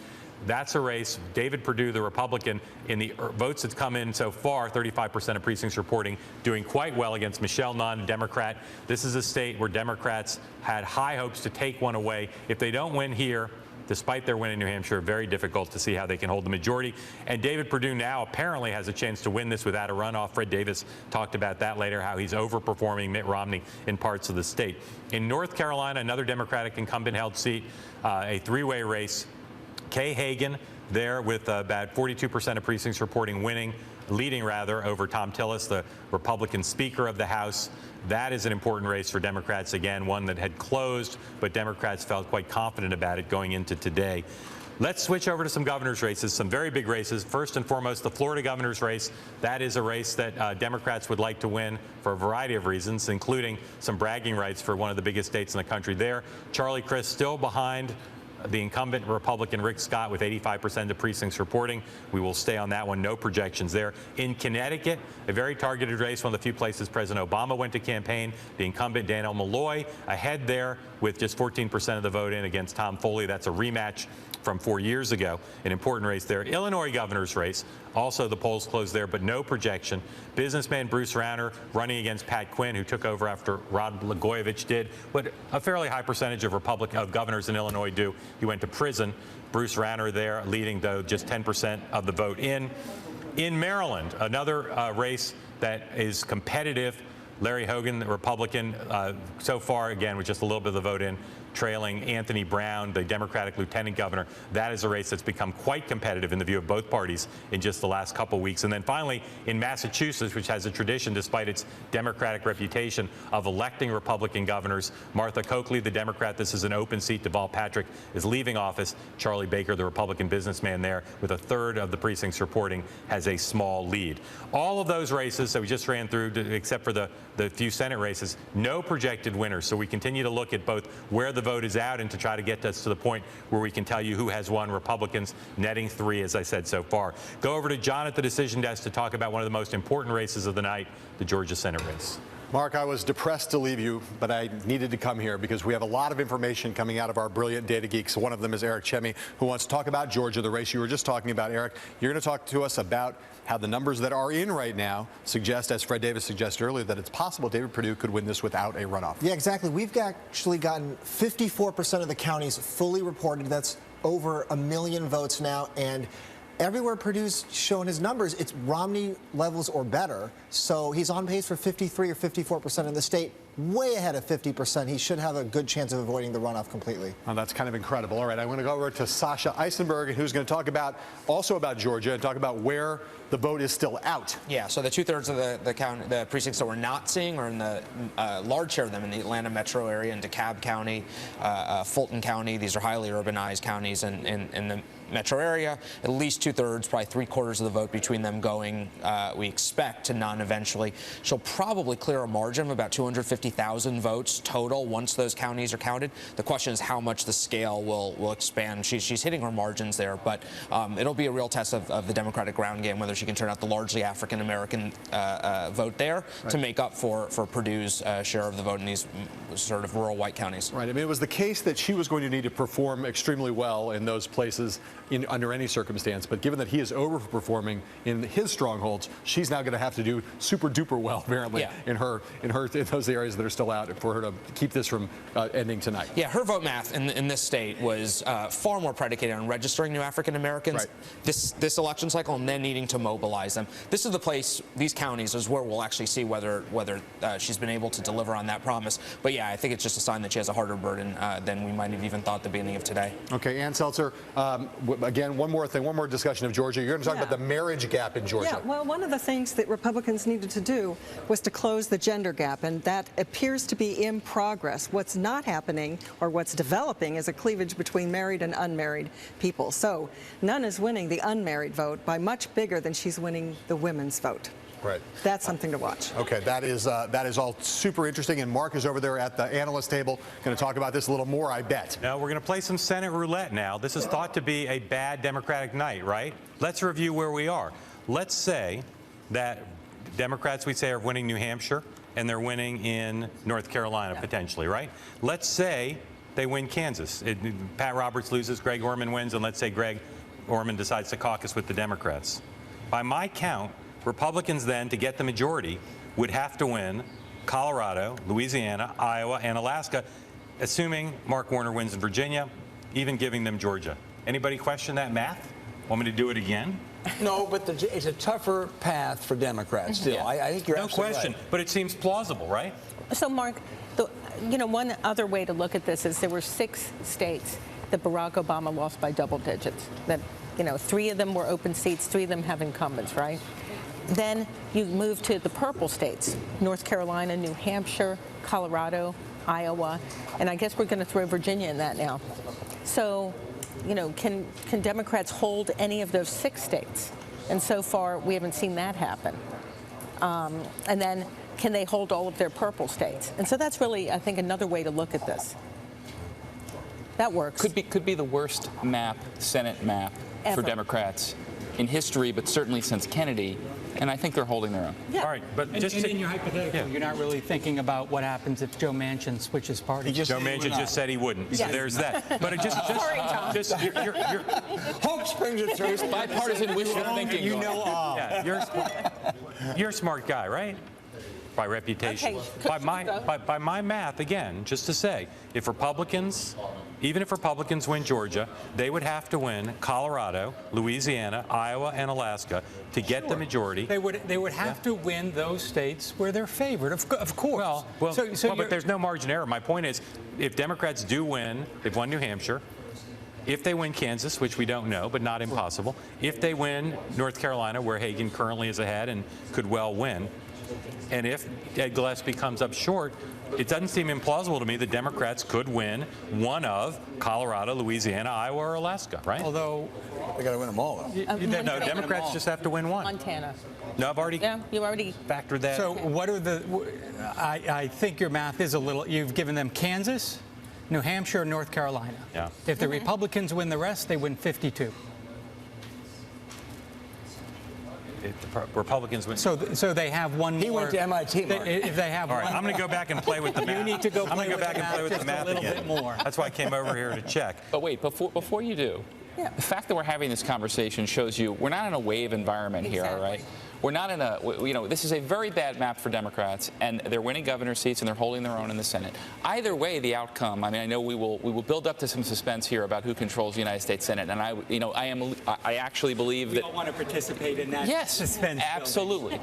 That's a race. David Perdue, the Republican, in the votes that's come in so far, 35% of precincts reporting, doing quite well against Michelle Nunn, Democrat. This is a state where Democrats had high hopes to take one away. If they don't win here, despite their win in New Hampshire, very difficult to see how they can hold the majority. And David Perdue now apparently has a chance to win this without a runoff. Fred Davis talked about that later, how he's overperforming Mitt Romney in parts of the state. In North Carolina, another Democratic incumbent-held seat, a 3-way race. Kay Hagan there with about 42% of precincts reporting leading over Tom Tillis, the Republican Speaker of the House. That is an important race for Democrats. Again, one that had closed, but Democrats felt quite confident about it going into today. Let's switch over to some governor's races, some very big races. First and foremost, the Florida governor's race. That is a race that Democrats would like to win for a variety of reasons, including some bragging rights for one of the biggest states in the country there. Charlie Crist still behind the incumbent Republican Rick Scott with 85% of precincts reporting. We will stay on that one. No projections there. In Connecticut, a very targeted race, one of the few places President Obama went to campaign. The incumbent Daniel Malloy ahead there with just 14% of the vote in against Tom Foley. That's a rematch from 4 years ago. An important race there. Illinois governor's race. Also, the polls closed there, but no projection. Businessman Bruce Rauner running against Pat Quinn, who took over after Rod Blagojevich did what a fairly high percentage of governors in Illinois do. He went to prison. Bruce Rauner there leading, though, just 10% of the vote in. In Maryland, another race that is competitive. Larry Hogan, the Republican, so far, again, with just a little bit of the vote in. trailing Anthony Brown, the Democratic lieutenant governor. That is a race that's become quite competitive in the view of both parties in just the last couple weeks. And then finally, in Massachusetts, which has a tradition, despite its Democratic reputation, of electing Republican governors, Martha Coakley, the Democrat, this is an open seat. Deval Patrick is leaving office. Charlie Baker, the Republican businessman there, with a third of the precincts reporting, has a small lead. All of those races that we just ran through, except for the few Senate races, no projected winners. So we continue to look at both where the vote is out and to try to get us to the point where we can tell you who has won. Republicans netting 3, as I said, so far. Go over to John at the decision desk to talk about one of the most important races of the night, the Georgia Senate race. Mark, I was depressed to leave you, but I needed to come here because we have a lot of information coming out of our brilliant data geeks. One of them is Eric Chemi, who wants to talk about Georgia, the race you were just talking about. Eric, you're going to talk to us about how the numbers that are in right now suggest, as Fred Davis suggested earlier, that it's possible David Perdue could win this without a runoff. Yeah, exactly. We've actually gotten 54% of the counties fully reported. That's over 1 million votes now, and everywhere Perdue's shown his numbers, it's Romney levels or better. So he's on pace for 53 or 54% in the state, way ahead of 50%. He should have a good chance of avoiding the runoff completely. Oh, that's kind of incredible. All right, I'm going to go over to Sasha Eisenberg, who's going to talk also about Georgia and talk about where the vote is still out. Yeah, so the 2/3 of the precincts that we're not seeing are in the large share of them in the Atlanta metro area, in DeKalb County, Fulton County. These are highly urbanized counties in the metro area. At least 2/3, probably 3/4 of the vote between them going, we expect, to none eventually. She'll probably clear a margin of about 250,000 votes total once those counties are counted. The question is how much the scale will expand. She's hitting her margins there, but it'll be a real test of the Democratic ground game, whether she can turn out the largely African-American vote there to make up for Perdue's share of the vote in these sort of rural white counties. Right. I mean, it was the case that she was going to need to perform extremely well in those places under any circumstance. But given that he is overperforming in his strongholds, she's now going to have to do super duper well, apparently, in those areas that are still out for her to keep this from ending tonight. Yeah, her vote math in this state was far more predicated on registering new African Americans this election cycle and then needing to mobilize them. This is the place, these counties, is where we'll actually see whether she's been able to deliver on that promise. But yeah, I think it's just a sign that she has a harder burden than we might have even thought at the beginning of today. Okay, Ann Seltzer, again, one more discussion of Georgia. You're going to talk about the marriage gap in Georgia. Yeah, well, one of the things that Republicans needed to do was to close the gender gap, and that appears to be in progress. What's not happening, or what's developing, is a cleavage between married and unmarried people. So Nunn is winning the unmarried vote by much bigger than she's winning the women's vote. Right. That's something to watch. Okay, that is all super interesting, and Mark is over there at the analyst table going to talk about this a little more, I bet. Now, we're going to play some Senate roulette now. This is thought to be a bad Democratic night, right? Let's review where we are. Let's say that Democrats, we say, are winning New Hampshire, and they're winning in North Carolina, potentially, right? Let's say they win Kansas. Pat Roberts loses, Greg Orman wins, and let's say Greg Orman decides to caucus with the Democrats. By my count, Republicans then, to get the majority, would have to win Colorado, Louisiana, Iowa, and Alaska, assuming Mark Warner wins in Virginia, even giving them Georgia. Anybody question that math? Want me to do it again? No, but it's a tougher path for Democrats still. I think you're absolutely question, right. But it seems plausible, right? So, Mark, one other way to look at this is there were 6 states that Barack Obama lost by double digits. That 3 of them were open seats, 3 of them have incumbents, right? Then you move to the purple states, North Carolina, New Hampshire, Colorado, Iowa, and I guess we're going to throw Virginia in that now. So, can Democrats hold any of those 6 states? And so far, we haven't seen that happen. And then, can they hold all of their purple states? And so that's really, I think, another way to look at this. That works. Could be the worst Senate map ever for Democrats in history, but certainly since Kennedy. And I think they're holding their own. Yeah. All right, but and in your hypothetical, you're not really thinking about what happens if Joe Manchin switches parties. Joe Manchin just said he wouldn't. Yes. So there's that. But it just hope springs it through. Bipartisan wishful thinking. You're a smart guy, right? by reputation. Okay. By my math, again, just to say, even if Republicans win Georgia, they would have to win Colorado, Louisiana, Iowa, and Alaska to get the majority. They would have to win those states where they're favored, of course. Well, but there's no margin of error. My point is, if Democrats do win, they've won New Hampshire. If they win Kansas, which we don't know, but not impossible. If they win North Carolina, where Hagan currently is ahead and could well win. And if Ed Gillespie comes up short, it doesn't seem implausible to me that Democrats could win one of Colorado, Louisiana, Iowa, or Alaska, right? Although they got to win them all, though. No, Democrats just have to win one. Montana. No, I've already you already factored that. So what are the? I think your math is a little. You've given them Kansas, New Hampshire, and North Carolina. Yeah. If the Republicans win the rest, they win 52. If the Republicans win. So they have one more. He went to MIT, Mark. If they have All right, one I'm going to go back and play with the math. You need to go I'm going to go back and play with the just math a little again. bit more. That's why I came over here to check. But wait, before you do, the fact that we're having this conversation shows you we're not in a wave environment here, all right? We're not in a, this is a very bad map for Democrats, and they're winning governor seats and they're holding their own in the Senate. Either way, the outcome, I mean, I know we will build up to some suspense here about who controls the United States Senate, and I actually believe that we don't want to participate in that. Yes, suspense absolutely.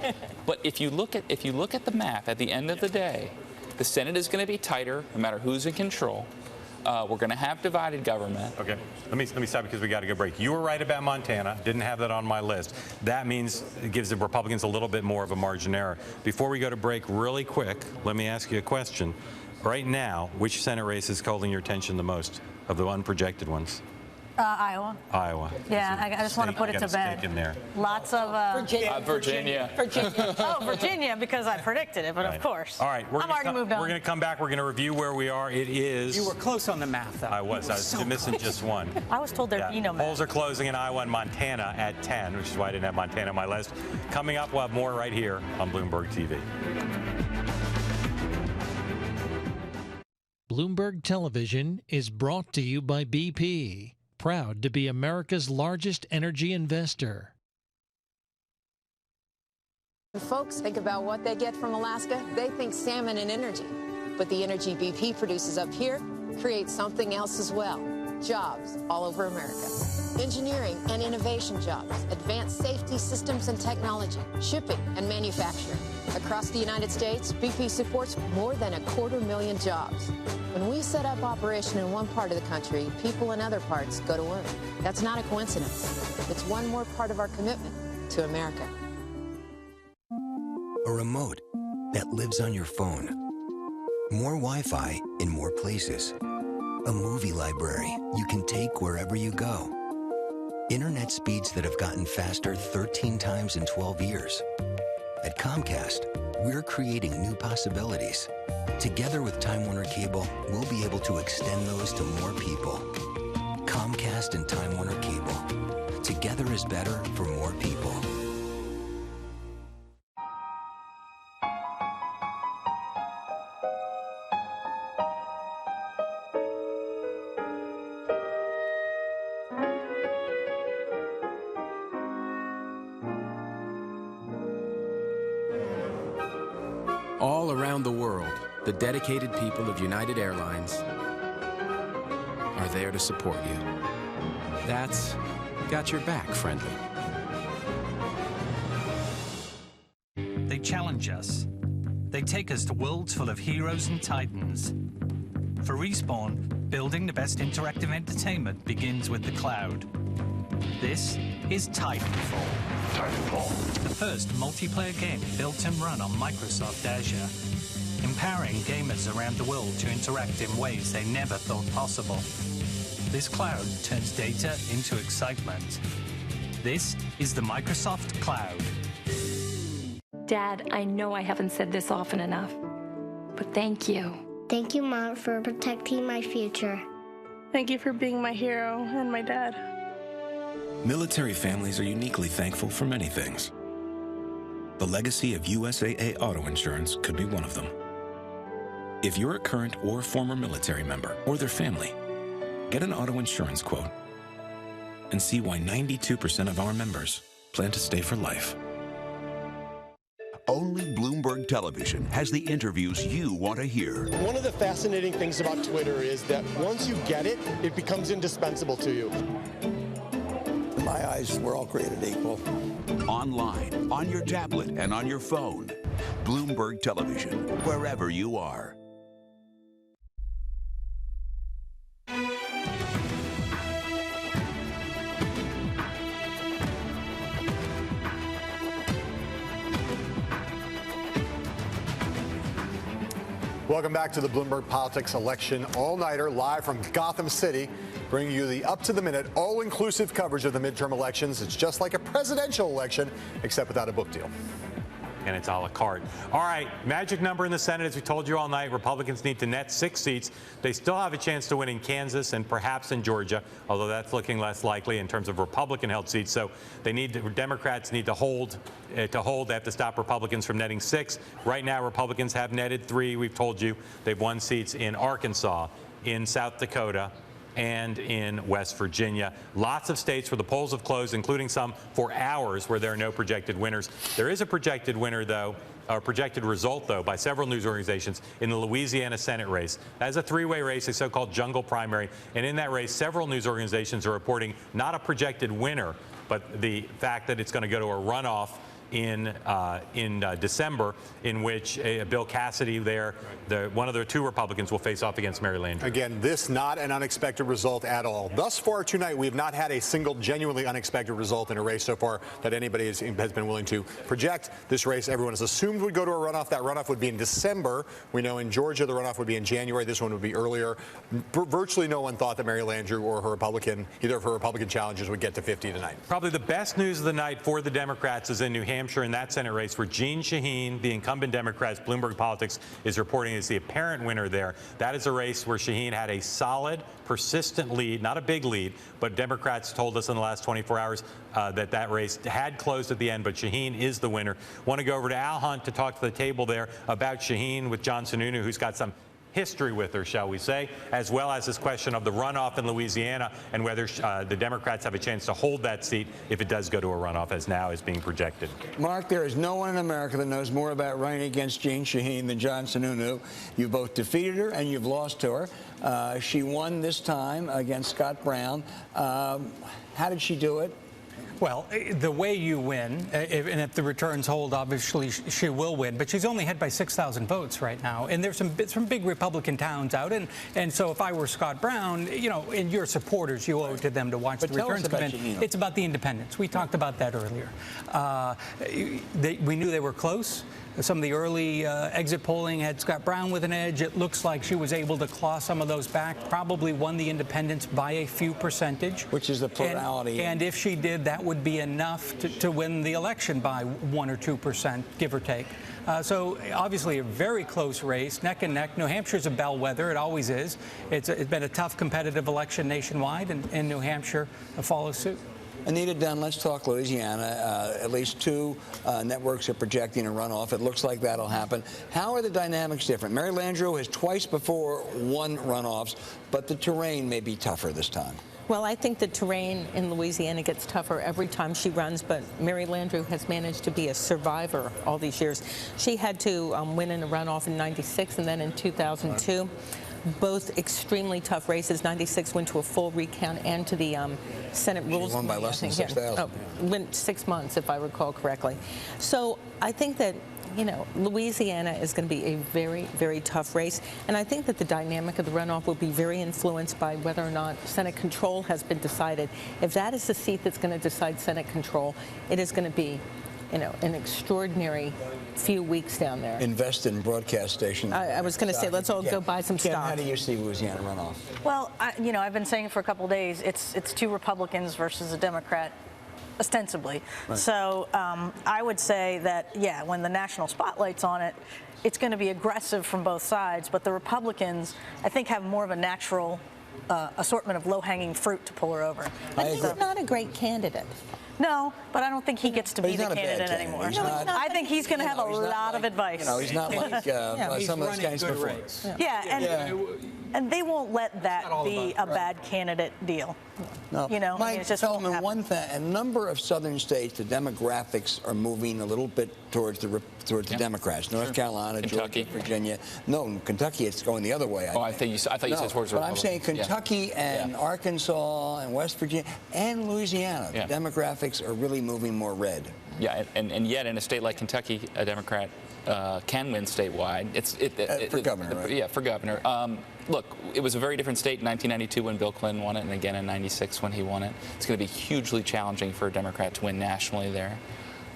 But if you look at the map, at the end of the day, the Senate is going to be tighter, no matter who's in control. We're going to have divided government. Okay, let me stop because we got to go break. You were right about Montana. Didn't have that on my list. That means it gives the Republicans a little bit more of a margin of error. Before we go to break, really quick, let me ask you a question. Right now, which Senate race is holding your attention the most of the unprojected ones? Iowa. Iowa. Yeah, I just want to put it to bed. In there. Lots of Virginia. Oh, Virginia, because I predicted it, but of course. All right, I've already moved on. We're going to come back. We're going to review where we are. It is. You were close on the math, though. I was missing just one. I was told there'd be no math. Polls are closing in Iowa and Montana at 10, which is why I didn't have Montana on my list. Coming up, we'll have more right here on Bloomberg TV. Bloomberg Television is brought to you by BP. Proud to be America's largest energy investor. When folks think about what they get from Alaska, they think salmon and energy. But the energy BP produces up here creates something else as well. Jobs all over America. Engineering and innovation jobs, advanced safety systems and technology, shipping and manufacturing. Across the United States, BP supports more than 250,000 jobs. When we set up operation in one part of the country, people in other parts go to work. That's not a coincidence. It's one more part of our commitment to America. A remote that lives on your phone. More Wi-Fi in more places. A movie library you can take wherever you go. Internet speeds that have gotten faster 13 times in 12 years. At Comcast, we're creating new possibilities. Together with Time Warner Cable, we'll be able to extend those to more people. Comcast and Time Warner Cable. Together is better for more people. All around the world, the dedicated people of United Airlines are there to support you. That's Got Your Back friendly. They challenge us. They take us to worlds full of heroes and titans. For Respawn, building the best interactive entertainment begins with the cloud. This is Titanfall. The first multiplayer game built and run on Microsoft Azure, empowering gamers around the world to interact in ways they never thought possible. This cloud turns data into excitement. This is the Microsoft Cloud. Dad, I know I haven't said this often enough, but thank you. Thank you, Mom, for protecting my future. Thank you for being my hero and my dad. Military families are uniquely thankful for many things. The legacy of USAA Auto Insurance could be one of them. If you're a current or former military member or their family, get an auto insurance quote and see why 92% of our members plan to stay for life. Only Bloomberg Television has the interviews you want to hear. One of the fascinating things about Twitter is that once you get it, it becomes indispensable to you. In my eyes, we're all created equal. Online, on your tablet, and on your phone. Bloomberg Television, wherever you are. Welcome back to the Bloomberg Politics election all-nighter, live from Gotham City, bringing you the up-to-the-minute, all-inclusive coverage of the midterm elections. It's just like a presidential election, except without a book deal. And it's a la carte. All right, magic number in the Senate, as we told you all night, Republicans need to net 6 seats. They still have a chance to win in Kansas and perhaps in Georgia, although that's looking less likely in terms of Republican-held seats. So Democrats need to hold. They have to stop Republicans from netting 6. Right now, Republicans have netted 3. We've told you they've won seats in Arkansas, in South Dakota, and in West Virginia. Lots of states where the polls have closed, including some for hours where there are no projected winners. There is a projected winner, though, or projected result, though, by several news organizations in the Louisiana Senate race. That is a 3-way race, a so-called jungle primary. And in that race, several news organizations are reporting not a projected winner, but the fact that it's going to go to a runoff in December, in which Bill Cassidy one of the 2 Republicans will face off against Mary Landrieu. Again, this not an unexpected result at all. Thus far tonight, we have not had a single genuinely unexpected result in a race so far that anybody has been willing to project. This race, everyone has assumed would go to a runoff. That runoff would be in December. We know in Georgia, the runoff would be in January. This one would be earlier. Virtually no one thought that Mary Landrieu or either of her Republican challengers would get to 50 tonight. Probably the best news of the night for the Democrats is in New Hampshire in that Senate race, where Jeanne Shaheen, the incumbent Democrat, Bloomberg Politics is reporting is the apparent winner there. That is a race where Shaheen had a solid, persistent lead, not a big lead, but Democrats told us in the last 24 hours that race had closed at the end, but Shaheen is the winner. Want to go over to Al Hunt to talk to the table there about Shaheen with John Sununu, who's got some history with her, shall we say, as well as this question of the runoff in Louisiana and whether the Democrats have a chance to hold that seat if it does go to a runoff, as now is being projected. Mark, there is no one in America that knows more about running against Jeanne Shaheen than John Sununu. You both defeated her and you've lost to her. She won this time against Scott Brown. How did she do it? Well, the way you win, and if the returns hold, obviously she will win. But she's only ahead by 6,000 votes right now, and there's some big Republican towns out. And so if I were Scott Brown, and your supporters, you owe it to them to watch the returns come in. It's about the independents. We talked about that earlier. We knew they were close. Some of the early exit polling had Scott Brown with an edge. It looks like she was able to claw some of those back, probably won the independents by a few percentage. Which is the plurality. And if she did, that would be enough to win the election by 1 or 2%, give or take. So obviously a very close race, neck and neck. New Hampshire's a bellwether. It always is. It's been a tough competitive election nationwide, and New Hampshire follows suit. Anita Dunn, let's talk Louisiana. At least 2 networks are projecting a runoff. It looks like that'll happen. How are the dynamics different? Mary Landrieu has twice before won runoffs, but the terrain may be tougher this time. Well, I think the terrain in Louisiana gets tougher every time she runs, but Mary Landrieu has managed to be a survivor all these years. She had to win in a runoff in '96 and then in 2002. Both extremely tough races. '96 went to a full recount and to the Senate Rules. She won by less than 6,000. Went 6 months, if I recall correctly. So I think that, Louisiana is going to be a very, very tough race. And I think that the dynamic of the runoff will be very influenced by whether or not Senate control has been decided. If that is the seat that's going to decide Senate control, it is going to be, an extraordinary few weeks down there. Invest in broadcast stations. I was going to say, let's all go buy some Kim, stock. how do you see Louisiana runoff? Well, I've been saying for a couple of days, it's 2 Republicans versus a Democrat, ostensibly. Right. So I would say that, when the national spotlight's on it, it's going to be aggressive from both sides. But the Republicans, I think, have more of a natural assortment of low-hanging fruit to pull her over. But he's not a great candidate. No, but I don't think he gets to be the candidate anymore. I think he's going to have a lot of advice. You know, he's not like some of those guys before. And they won't let that be a bad candidate deal. No. You know, Mike Feldman, one thing, a number of southern states, the demographics are moving a little bit towards the Democrats. North Carolina, Kentucky. Georgia, Virginia. No, in Kentucky, it's going the other way. I thought you said towards the But I'm Republican. saying Kentucky and Arkansas and West Virginia and Louisiana, the demographics are really moving more red. Yeah, and yet in a state like Kentucky, a Democrat can win statewide. For governor, right? Yeah, for governor. Look, it was a very different state in 1992 when Bill Clinton won it, and again in '96 when he won it. It's going to be hugely challenging for a Democrat to win nationally there.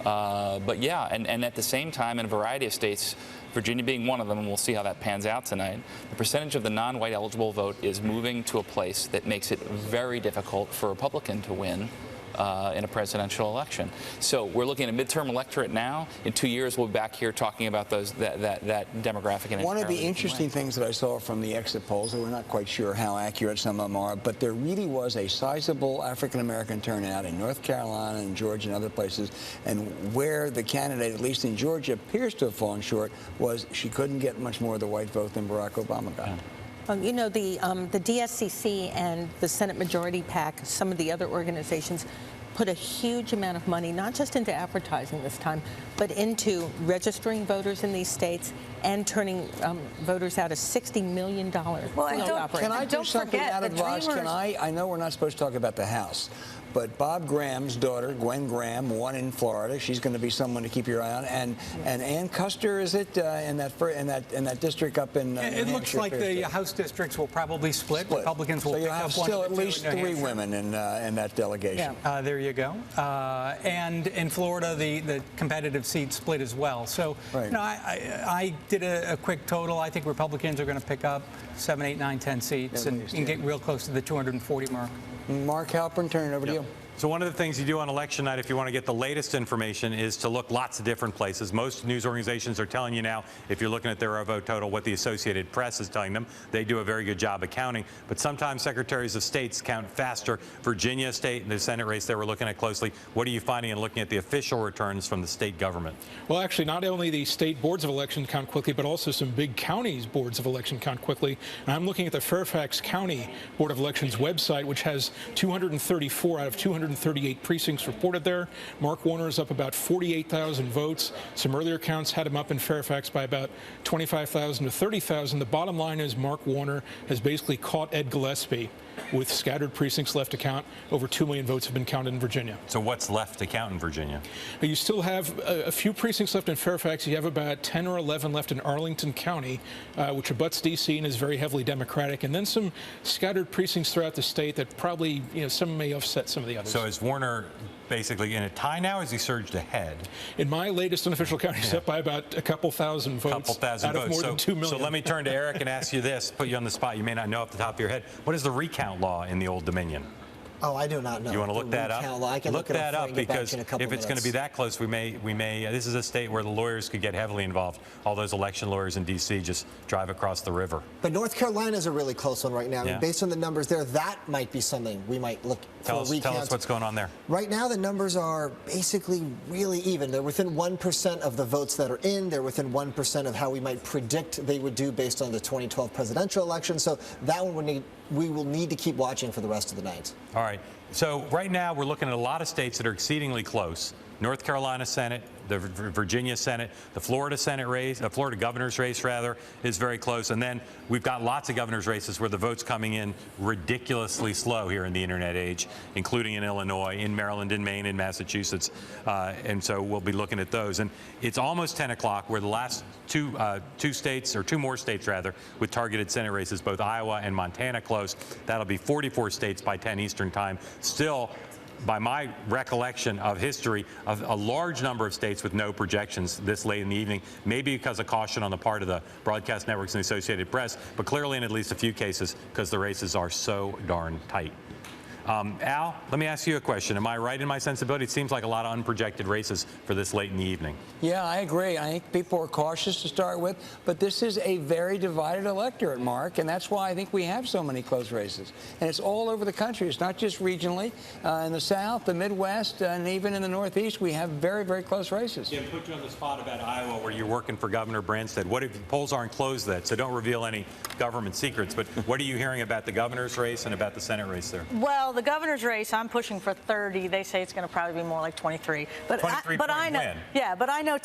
But yeah, and at the same time, in a variety of states, Virginia being one of them, and we'll see how that pans out tonight, the percentage of the non-white eligible vote is moving to a place that makes it very difficult for a Republican to win in a presidential election. So we're looking at a midterm electorate now. In 2 years, we'll be back here talking about that demographic. And one of the interesting things that I saw from the exit polls, and we're not quite sure how accurate some of them are, but there really was a sizable African-American turnout in North Carolina and Georgia and other places, and where the candidate, at least in Georgia, appears to have fallen short was she couldn't get much more of the white vote than Barack Obama got. You know, the DSCC and the Senate Majority PAC, some of the other organizations, put a huge amount of money, not just into advertising this time, but into registering voters in these states and turning voters out of $60 million. Well, can I do something out of advice? I know we're not supposed to talk about the House, but Bob Graham's daughter, Gwen Graham, won in Florida. She's going to be someone to keep your eye on. And Ann Custer, is it in that district up in? It looks like the House districts will probably split. Republicans will pick up one. So you have still at least 3 women in that delegation. Yeah. There you go. And in Florida, the competitive seats split as well. So you know, I did a quick total. I think Republicans are going to pick up 7, 8, 9, 10 seats and get real close to the 240 mark. Mark Halperin, turn it over to you. So one of the things you do on election night, if you want to get the latest information, is to look lots of different places. Most news organizations are telling you now, if you're looking at their vote total, what the Associated Press is telling them. They do a very good job of counting. But sometimes secretaries of states count faster. Virginia State, the Senate race they were looking at closely. What are you finding in looking at the official returns from the state government? Well, actually, not only the state boards of election count quickly, but also some big counties boards of election count quickly. And I'm looking at the Fairfax County Board of Elections website, which has 234 out of 238 precincts reported there. Mark Warner is up about 48,000 votes. Some earlier counts had him up in Fairfax by about 25,000 to 30,000. The bottom line is Mark Warner has basically caught Ed Gillespie with scattered precincts left to count. Over 2 million votes have been counted in Virginia. So what's left to count in Virginia? You still have a few precincts left in Fairfax. You have about 10 or 11 left in Arlington County, which abuts D.C. and is very heavily Democratic. And then some scattered precincts throughout the state that probably, some may offset some of the others. So is Warner basically in a tie now, or has he surged ahead? In my latest unofficial count, he's up by about a couple thousand votes. Out of more than 2 million. So let me turn to Eric and ask you this, put you on the spot. You may not know off the top of your head. What is the recount law in the Old Dominion? Oh, I do not know. You want to look that up? I can look that up because if it's going to be that close, we may. This is a state where the lawyers could get heavily involved. All those election lawyers in D.C. just drive across the river. But North Carolina is a really close one right now. Yeah. I mean, based on the numbers there, that might be something we might look for a recount. Tell us what's going on there. Right now, the numbers are basically really even. They're within 1% of the votes that are in. They're within 1% of how we might predict they would do based on the 2012 presidential election. So that one we will need to keep watching for the rest of the night. All right. So right now we're looking at a lot of states that are exceedingly close. North Carolina Senate, the Virginia Senate, the Florida Senate race, the Florida governor's race, rather, is very close. And then we've got lots of governor's races where the vote's coming in ridiculously slow here in the internet age, including in Illinois, in Maryland, in Maine, in Massachusetts. And so we'll be looking at those. And it's almost 10 o'clock. We're the last two more states, rather, with targeted Senate races, both Iowa and Montana close. That'll be 44 states by 10 Eastern time. Still, by my recollection of history, a large number of states with no projections this late in the evening, maybe because of caution on the part of the broadcast networks and the Associated Press, but clearly in at least a few cases because the races are so darn tight. Al, let me ask you a question. Am I right in my sensibility? It seems like a lot of unprojected races for this late in the evening. Yeah, I agree. I think people are cautious to start with, but this is a very divided electorate, Mark, and that's why I think we have so many close races. And it's all over the country. It's not just regionally. In the South, the Midwest, and even in the Northeast, we have very, very close races. Yeah, put you on the spot about Iowa, where you're working for Governor Branstad. What if the polls aren't closed yet, so don't reveal any government secrets, but what are you hearing about the governor's race and about the Senate race there? Well, the governor's race, I'm pushing for 30. They say it's going to probably be more like 23. But 23 I know, win. yeah, but I know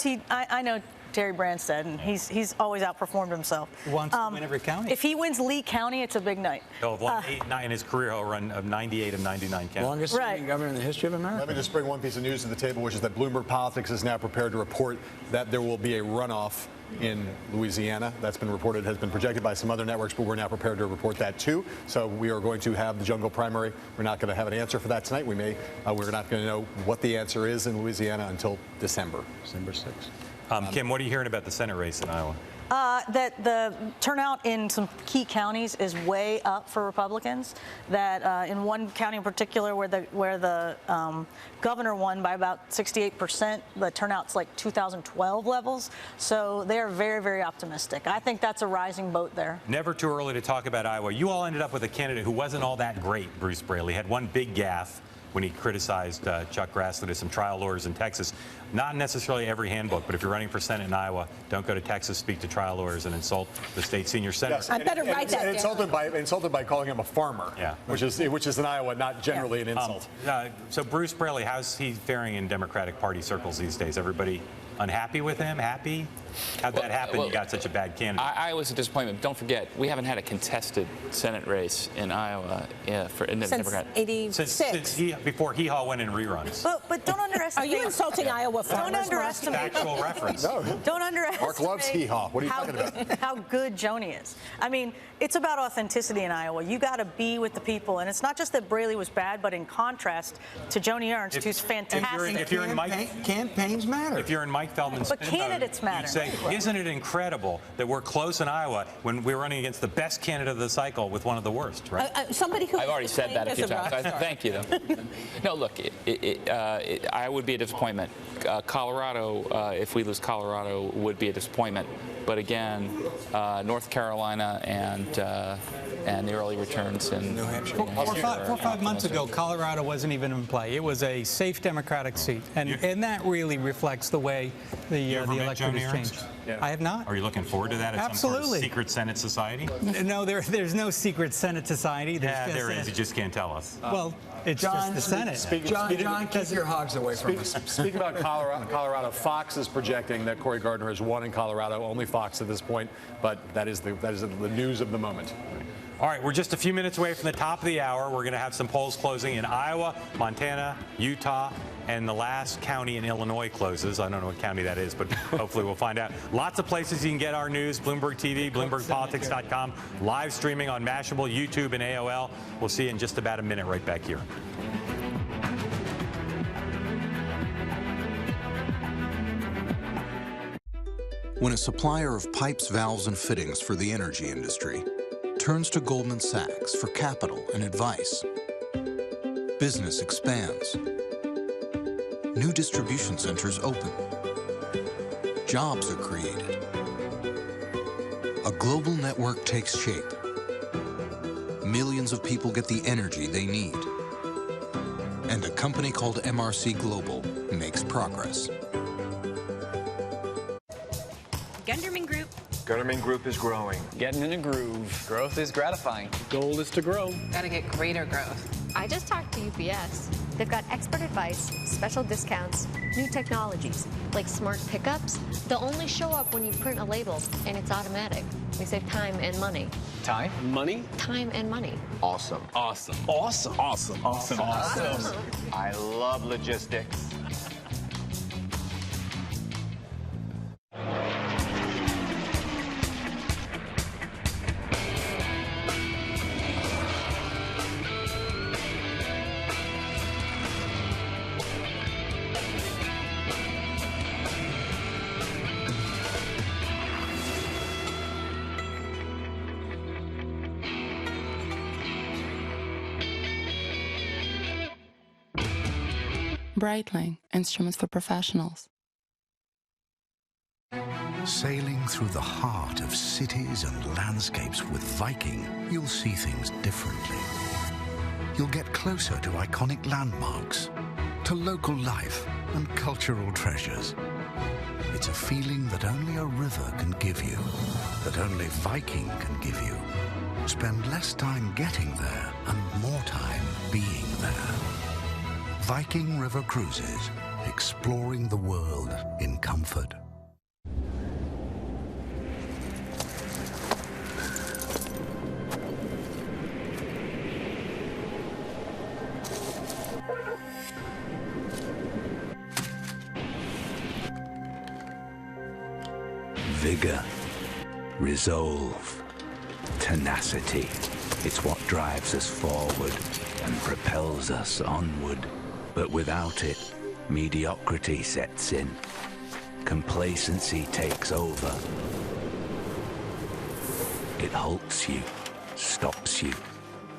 Terry Branstad, and he's always outperformed himself. Wants to win every county. If he wins Lee County, it's a big night. He'll have won 8-9 in his career. He'll run of 98 of 99 counties. Longest serving governor in the history of America. Let me just bring one piece of news to the table, which is that Bloomberg Politics is now prepared to report that there will be a runoff in Louisiana. That's been reported, has been projected by some other networks, but we're now prepared to report that too. So we are going to have the jungle primary. We're not going to have an answer for that tonight. We're not going to know what the answer is in Louisiana until December 6th. Kim, what are you hearing about the Senate race in Iowa? That the turnout in some key counties is way up for Republicans. That in one county in particular, where the governor won by about 68%, the turnout's like 2012 levels. So they're very, very optimistic. I think that's a rising boat there. Never too early to talk about Iowa. You all ended up with a candidate who wasn't all that great, Bruce Braley. Had one big gaffe when he criticized Chuck Grassley to some trial lawyers in Texas. Not necessarily every handbook, but if you're running for Senate in Iowa, don't go to Texas, speak to trial lawyers, and insult the state senior senator. Yes, I better write that down. Insulted by calling him a farmer, yeah, which is in Iowa not generally an insult. So Bruce Braley, how's he faring in Democratic Party circles these days? Everybody unhappy with him? Happy? How'd that happen? You got such a bad candidate. Iowa's a disappointment. Don't forget, we haven't had a contested Senate race in Iowa in the Democrat. 86. Before Hee-Haw went in reruns. But don't underestimate. Are you insulting Iowa farmers? Don't underestimate. Factual reference. No. Don't underestimate. Mark loves Hee-Haw. What are you talking about? How good Joni is. I mean, it's about authenticity in Iowa. You got to be with the people, and it's not just that Braley was bad, but in contrast to Joni Ernst, who's fantastic. If you're in campaigns matter. If you're in Mike Feldman's but candidates matter. You'd say, isn't it incredible that we're close in Iowa when we're running against the best candidate of the cycle with one of the worst, right? Somebody who I've already said that a few times. Thank you, though. No, look, I would be a disappointment. Colorado, if we lose Colorado, would be a disappointment. But again, North Carolina and the early returns in New Hampshire. 4 or 5 months ago, Colorado wasn't even in play. It was a safe Democratic seat, and that really reflects the way the electorate has changed. Yeah. I have not. Are you looking forward to that? At some sort of secret Senate society? No, there's no secret Senate society. There is. You just can't tell us. Well, it's just the Senate. John, keep your hogs away from us. Speaking about Colorado, Fox is projecting that Cory Gardner has won in Colorado. Only Fox at this point, but that is the news of the moment. All right, we're just a few minutes away from the top of the hour. We're going to have some polls closing in Iowa, Montana, Utah, and the last county in Illinois closes. I don't know what county that is, but hopefully we'll find out. Lots of places you can get our news: Bloomberg TV, BloombergPolitics.com, live streaming on Mashable, YouTube, and AOL. We'll see you in just about a minute right back here. When a supplier of pipes, valves, and fittings for the energy industry turns to Goldman Sachs for capital and advice, business expands. New distribution centers open. Jobs are created. A global network takes shape. Millions of people get the energy they need. And a company called MRC Global makes progress. Gunderman Group. Gunderman Group is growing. Getting in a groove. Growth is gratifying. Goal is to grow. Gotta get greater growth. I just talked to UPS. They've got expert advice, special discounts, new technologies, like smart pickups. They'll only show up when you print a label, and it's automatic. We save time and money. Time? Money? Time and money. Awesome. Awesome. Awesome. Awesome. Awesome. Awesome. I love logistics. Breitling, instruments for professionals. Sailing through the heart of cities and landscapes with Viking, you'll see things differently. You'll get closer to iconic landmarks, to local life and cultural treasures. It's a feeling that only a river can give you, that only Viking can give you. Spend less time getting there and more time being there. Viking River Cruises, exploring the world in comfort. Vigor, resolve, tenacity. It's what drives us forward and propels us onward. But without it, mediocrity sets in. Complacency takes over. It halts you, stops you,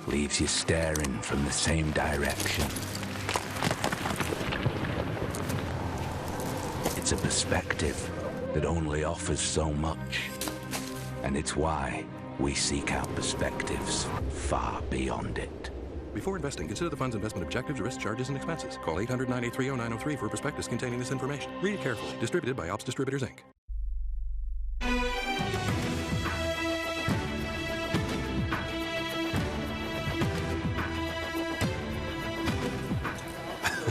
leaves you staring from the same direction. It's a perspective that only offers so much. And it's why we seek out perspectives far beyond it. Before investing, consider the fund's investment objectives, risks, charges, and expenses. Call 800-983-0903 for a prospectus containing this information. Read it carefully. Distributed by Ops Distributors, Inc.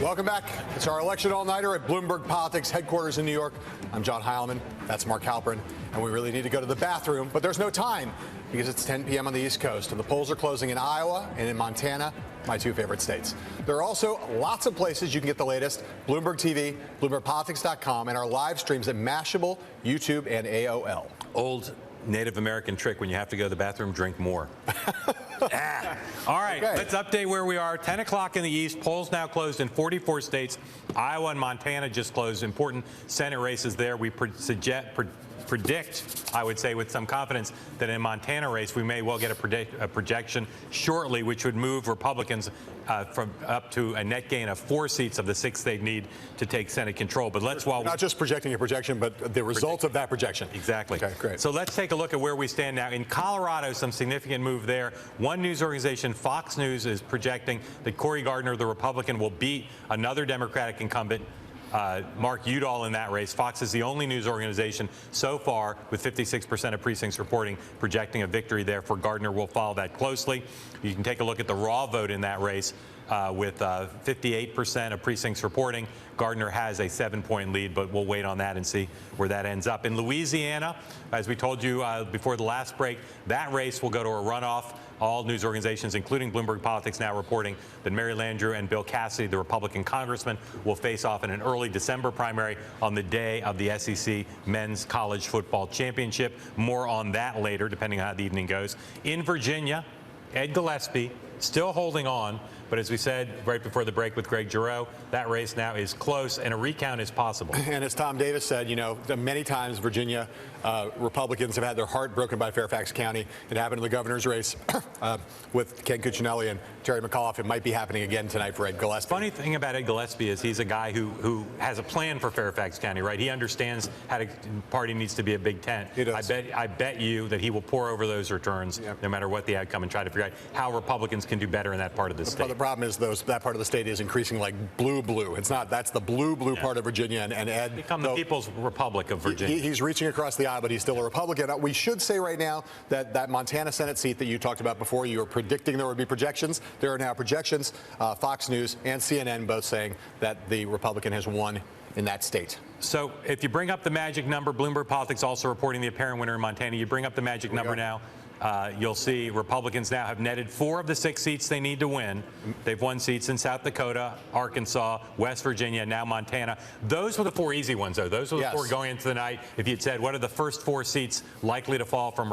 Welcome back. It's our election all-nighter at Bloomberg Politics headquarters in New York. I'm John Heilemann. That's Mark Halperin. And we really need to go to the bathroom, but there's no time because it's 10 p.m. on the East Coast, and the polls are closing in Iowa and in Montana, my two favorite states. There are also lots of places you can get the latest: Bloomberg TV, BloombergPolitics.com, and our live streams at Mashable, YouTube, and AOL. Old Native American trick: when you have to go to the bathroom, drink more. All right, okay. Let's update where we are. 10 o'clock in the East. Polls now closed in 44 states. Iowa and Montana just closed. Important Senate races there. We predict, I would say with some confidence, that in Montana race we may well get a projection shortly, which would move Republicans from up to a net gain of 4 seats of the 6 they need to take Senate control. But let's not just projecting a projection, but the results of that projection. Exactly. Okay, great. So let's take a look at where we stand now. In Colorado, some significant move there. One news organization, Fox News, is projecting that Cory Gardner, the Republican, will beat another Democratic incumbent, Mark Udall, in that race. Fox is the only news organization so far with 56% of precincts reporting projecting a victory there for Gardner. We'll follow that closely. You can take a look at the raw vote in that race with 58% of precincts reporting. Gardner has a 7-point lead, but we'll wait on that and see where that ends up. In Louisiana, as we told you before the last break, that race will go to a runoff. All news organizations, including Bloomberg Politics, now reporting that Mary Landrieu and Bill Cassidy, the Republican congressman, will face off in an early December primary on the day of the SEC Men's College Football Championship. More on that later, depending on how the evening goes. In Virginia, Ed Gillespie still holding on, but as we said right before the break with Greg Giroux, that race now is close and a recount is possible. And as Tom Davis said, you know, many times Virginia Republicans have had their heart broken by Fairfax County. It happened in the governor's race with Ken Cuccinelli and Terry McAuliffe. It might be happening again tonight for Ed Gillespie. Funny thing about Ed Gillespie is he's a guy who has a plan for Fairfax County, right? He understands how the party needs to be a big tent. He does. I bet you that he will pour over those returns no matter what the outcome and try to figure out how Republicans can do better in that part of the state. The problem is that part of the state is increasing like blue. It's not. That's the blue part of Virginia, and Ed become the People's Republic of Virginia. He's reaching across the aisle, but he's still a Republican. We should say right now that Montana Senate seat that you talked about before, you were predicting there would be projections. There are now projections. Fox News and CNN both saying that the Republican has won in that state. So if you bring up the magic number, Bloomberg Politics also reporting the apparent winner in Montana. You bring up the magic number now. You'll see Republicans now have netted 4 of the 6 seats they need to win. They've won seats in South Dakota, Arkansas, West Virginia, now Montana. Those were the 4 easy ones, though. Those were the 4 going into the night. If you'd said, what are the first 4 seats likely to fall from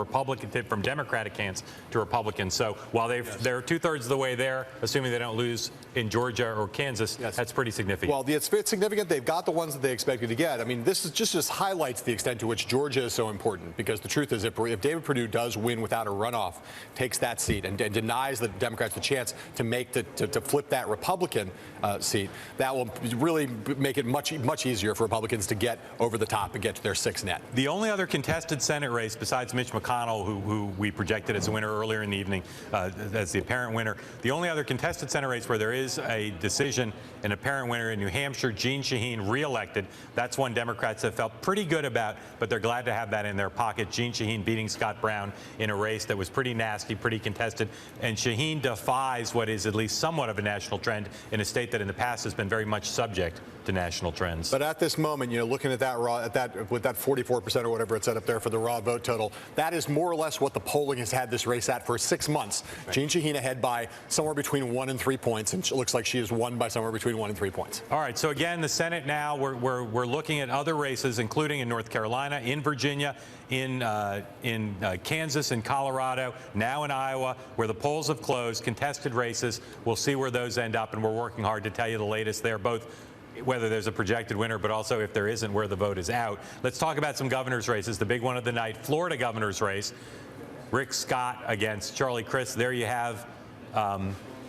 Democratic candidates to Republicans? So while they're 2/3 of the way there, assuming they don't lose in Georgia or Kansas, that's pretty significant. Well, it's significant. They've got the ones that they expected to get. I mean, this is just highlights the extent to which Georgia is so important, because the truth is, if David Perdue does win without out a runoff, takes that seat and denies the Democrats the chance to make to flip that Republican seat, that will really make it much easier for Republicans to get over the top and get to their 6 net. The only other contested Senate race besides Mitch McConnell, who we projected as a winner earlier in the evening, as the apparent winner, the only other contested Senate race where there is a decision, an apparent winner in New Hampshire, Jeanne Shaheen reelected. That's one Democrats have felt pretty good about, but they're glad to have that in their pocket. Jeanne Shaheen beating Scott Brown in a race that was pretty nasty, pretty contested, and Shaheen defies what is at least somewhat of a national trend in a state that in the past has been very much subject to national trends. But at this moment, looking at that with that 44% or whatever it's set up there for the raw vote total, that is more or less what the polling has had this race at for 6 months. Right. Jeanne Shaheen ahead by somewhere between 1 and 3 points, and it looks like she has won by somewhere between 1 and 3 points. All right, so again, the Senate now, we're looking at other races, including in North Carolina, in Virginia, in Kansas, in Colorado, now in Iowa, where the polls have closed, contested races. We'll see where those end up, and we're working hard to tell you the latest there, both whether there's a projected winner, but also if there isn't, where the vote is out. Let's talk about some governor's races. The big one of the night, Florida governor's race. Rick Scott against Charlie Crist. There you have,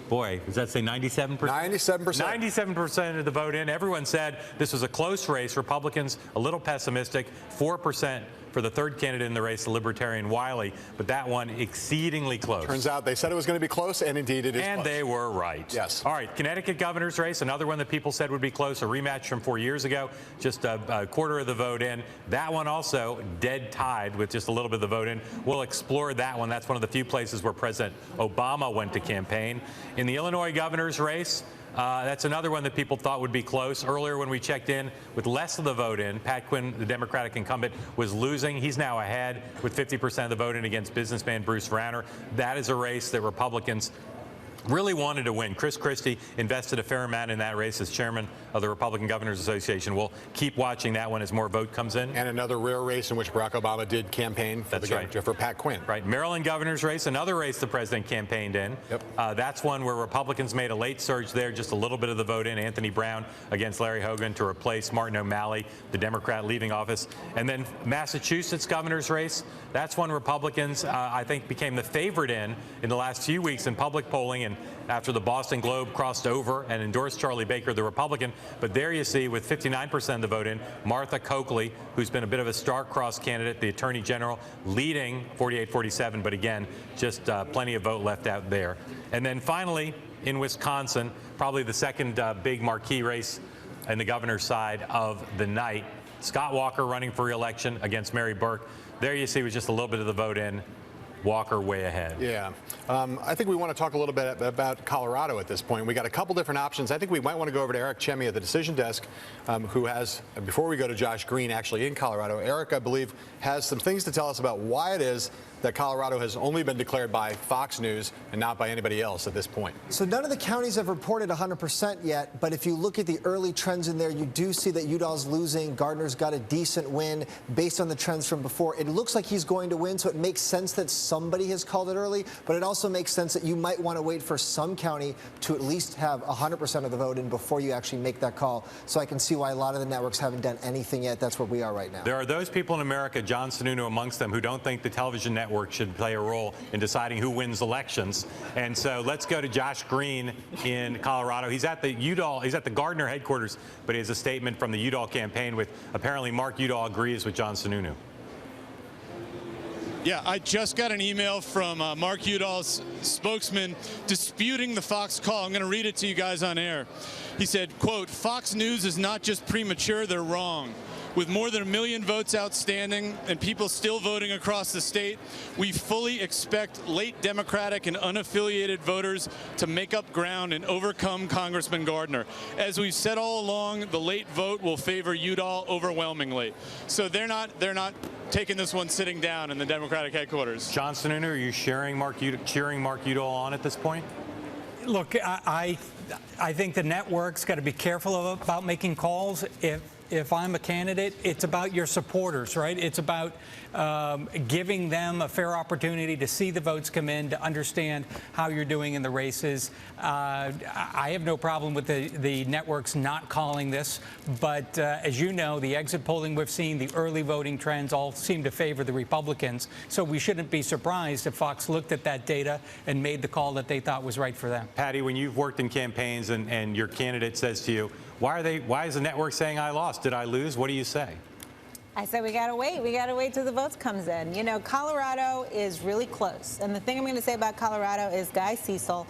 boy, does that say 97%? 97%. 97% of the vote in. Everyone said this was a close race. Republicans a little pessimistic, 4% for the third candidate in the race, the Libertarian Wiley, but that one exceedingly close. Turns out they said it was going to be close, and indeed it is and close. They were right. Yes. All right, Connecticut governor's race, another one that people said would be close, a rematch from 4 years ago, just a quarter of the vote in. That one also dead tied with just a little bit of the vote in. We'll explore that one. That's one of the few places where President Obama went to campaign. In the Illinois governor's race, that's another one that people thought would be close. Earlier when we checked in with less of the vote in, Pat Quinn, the Democratic incumbent, was losing. He's now ahead with 50% of the vote in against businessman Bruce Rauner. That is a race that Republicans really wanted to win. Chris Christie invested a fair amount in that race as chairman of the Republican Governors Association. We'll keep watching that one as more vote comes in. And another rare race in which Barack Obama did campaign for, for Pat Quinn. Right. Maryland governor's race, another race the president campaigned in. Yep. That's one where Republicans made a late surge there, just a little bit of the vote in. Anthony Brown against Larry Hogan to replace Martin O'Malley, the Democrat leaving office. And then Massachusetts governor's race, that's one Republicans, I think, became the favorite in the last few weeks in public polling. And after the Boston Globe crossed over and endorsed Charlie Baker, the Republican. But there you see, with 59% of the vote in, Martha Coakley, who's been a bit of a star-crossed candidate, the Attorney General, leading 48-47, but again, just plenty of vote left out there. And then finally, in Wisconsin, probably the second big marquee race in the governor's side of the night, Scott Walker running for re-election against Mary Burke. There you see, with just a little bit of the vote in, Walker way ahead. Yeah. I think we want to talk a little bit about Colorado at this point. We got a couple different options. I think we might want to go over to Eric Chemi at the decision desk, who has, before we go to Josh Green, actually in Colorado. Eric, I believe, has some things to tell us about why it is that Colorado has only been declared by Fox News and not by anybody else at this point. So none of the counties have reported 100% yet, but if you look at the early trends in there, you do see that Udall's losing. Gardner's got a decent win based on the trends from before. It looks like he's going to win, so it makes sense that somebody has called it early, but it also makes sense that you might want to wait for some county to at least have 100% of the vote in before you actually make that call. So I can see why a lot of the networks haven't done anything yet. That's where we are right now. There are those people in America, John Sununu amongst them, who don't think the television network should play a role in deciding who wins elections. And so let's go to Josh Green in Colorado. He's at the Gardner headquarters, but he has a statement from the Udall campaign with apparently Mark Udall agrees with John Sununu. Yeah, I just got an email from Mark Udall's spokesman disputing the Fox call. I'm going to read it to you guys on air. He said, quote, "Fox News is not just premature, they're wrong. With more than 1 million votes outstanding and people still voting across the state, we fully expect late Democratic and unaffiliated voters to make up ground and overcome Congressman Gardner. As we've said all along, the late vote will favor Udall overwhelmingly." So they're not taking this one sitting down in the Democratic headquarters. John Sununu, are you cheering Mark Udall on at this point? Look, I think the network's got to be careful about making calls. if I'm a candidate, it's about your supporters, right? It's about giving them a fair opportunity to see the votes come in, to understand how you're doing in the races. I have no problem with the networks not calling this, but as you know, the exit polling we've seen, the early voting trends all seem to favor the Republicans. So we shouldn't be surprised if Fox looked at that data and made the call that they thought was right for them. Patti, when you've worked in campaigns and your candidate says to you, why is the network saying I lost? Did I lose? What do you say? I said we got to wait. We got to wait till the votes comes in. You know, Colorado is really close. And the thing I'm going to say about Colorado is Guy Cecil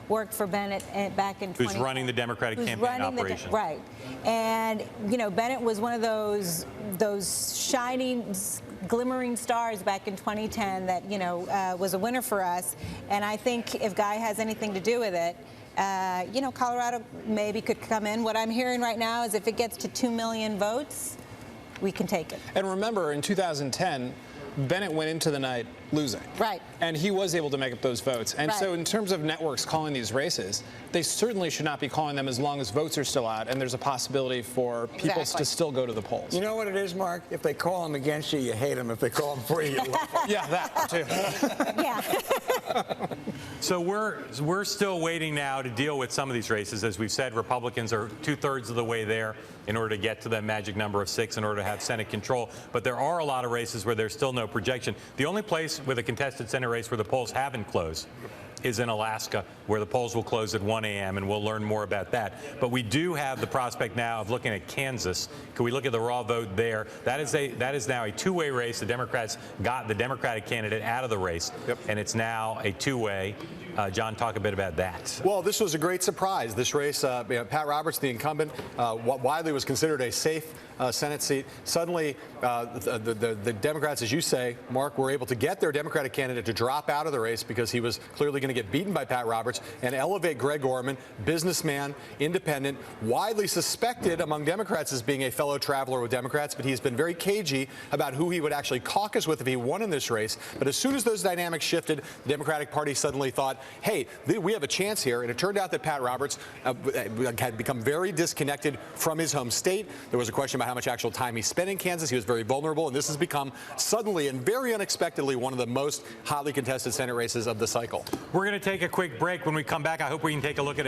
worked for Bennett back in 20. Who's running the Democratic campaign operation. Right. And, you know, Bennett was one of those shining, glimmering stars back in 2010 that, you know, was a winner for us. And I think if Guy has anything to do with it, you know, Colorado maybe could come in. What I'm hearing right now is if it gets to 2 million votes, we can take it. And remember, in 2010, Bennett went into the night losing. Right. And he was able to make up those votes. And right. so in terms of networks calling these races, they certainly should not be calling them as long as votes are still out and there's a possibility for people to still go to the polls. You know what it is, Mark? If they call them against you, you hate them. If they call them for you, you love them. Yeah, that too. Yeah. So we're still waiting now to deal with some of these races. As we've said, Republicans are 2/3 of the way there in order to get to that magic number of 6 in order to have Senate control. But there are a lot of races where there's still no projection. The only place with a contested Senate race where the polls haven't closed is in Alaska, where the polls will close at 1 a.m., and we'll learn more about that. But we do have the prospect now of looking at Kansas. Can we look at the raw vote there? That is now a two-way race. The Democrats got the Democratic candidate out of the race, and it's now a two-way. John, talk a bit about that. Well, this was a great surprise. This race, Pat Roberts, the incumbent, widely was considered a safe Senate seat. Suddenly, the Democrats, as you say, Mark, were able to get their Democratic candidate to drop out of the race because he was clearly going to get beaten by Pat Roberts and elevate Greg Orman, businessman, independent, widely suspected among Democrats as being a fellow traveler with Democrats, but he's been very cagey about who he would actually caucus with if he won in this race. But as soon as those dynamics shifted, the Democratic Party suddenly thought, hey, we have a chance here. And it turned out that Pat Roberts had become very disconnected from his home state. There was a question about how much actual time he spent in Kansas. He was very vulnerable, and this has become suddenly and very unexpectedly one of the most hotly contested Senate races of the cycle. We're going to take a quick break. When we come back, I hope we can take a look at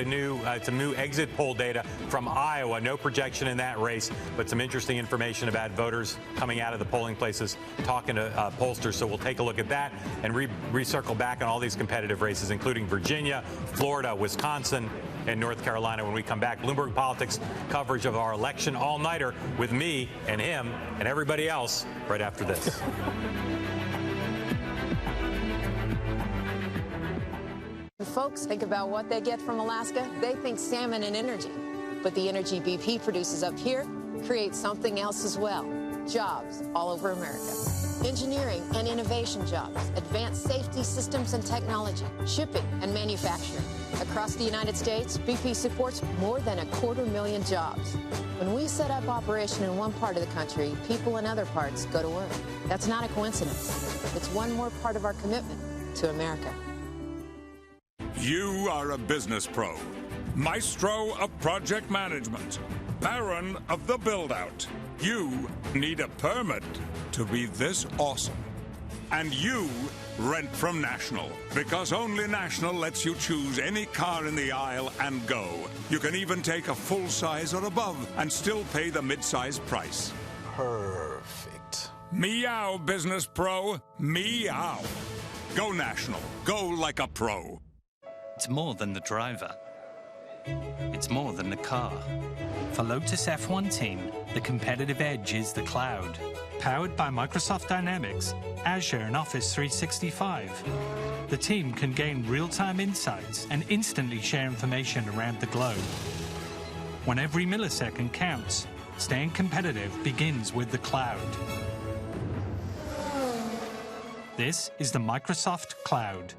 some new exit poll data from Iowa. No projection in that race, but some interesting information about voters coming out of the polling places, talking to pollsters. So we'll take a look at that and recircle back on all these competitive races, including Virginia, Florida, Wisconsin, and North Carolina when we come back. Bloomberg Politics coverage of our election all-nighter with me and him and everybody else right after this. When folks think about what they get from Alaska, they think salmon and energy. But the energy BP produces up here creates something else as well. Jobs all over America. Engineering and innovation jobs, advanced safety systems and technology, shipping and manufacturing. Across the United States, BP supports more than 250,000 jobs. When we set up operation in one part of the country, people in other parts go to work. That's not a coincidence. It's one more part of our commitment to America. You are a business pro, maestro of project management, baron of the build-out. You need a permit to be this awesome. And you rent from National, because only National lets you choose any car in the aisle and go. You can even take a full size or above and still pay the mid-size price. Perfect. Meow, business pro. Meow. Go National. Go like a pro. It's more than the driver. It's more than the car. For Lotus F1 Team, the competitive edge is the cloud. Powered by Microsoft Dynamics, Azure, and Office 365. The team can gain real-time insights and instantly share information around the globe. When every millisecond counts, staying competitive begins with the cloud. This is the Microsoft Cloud.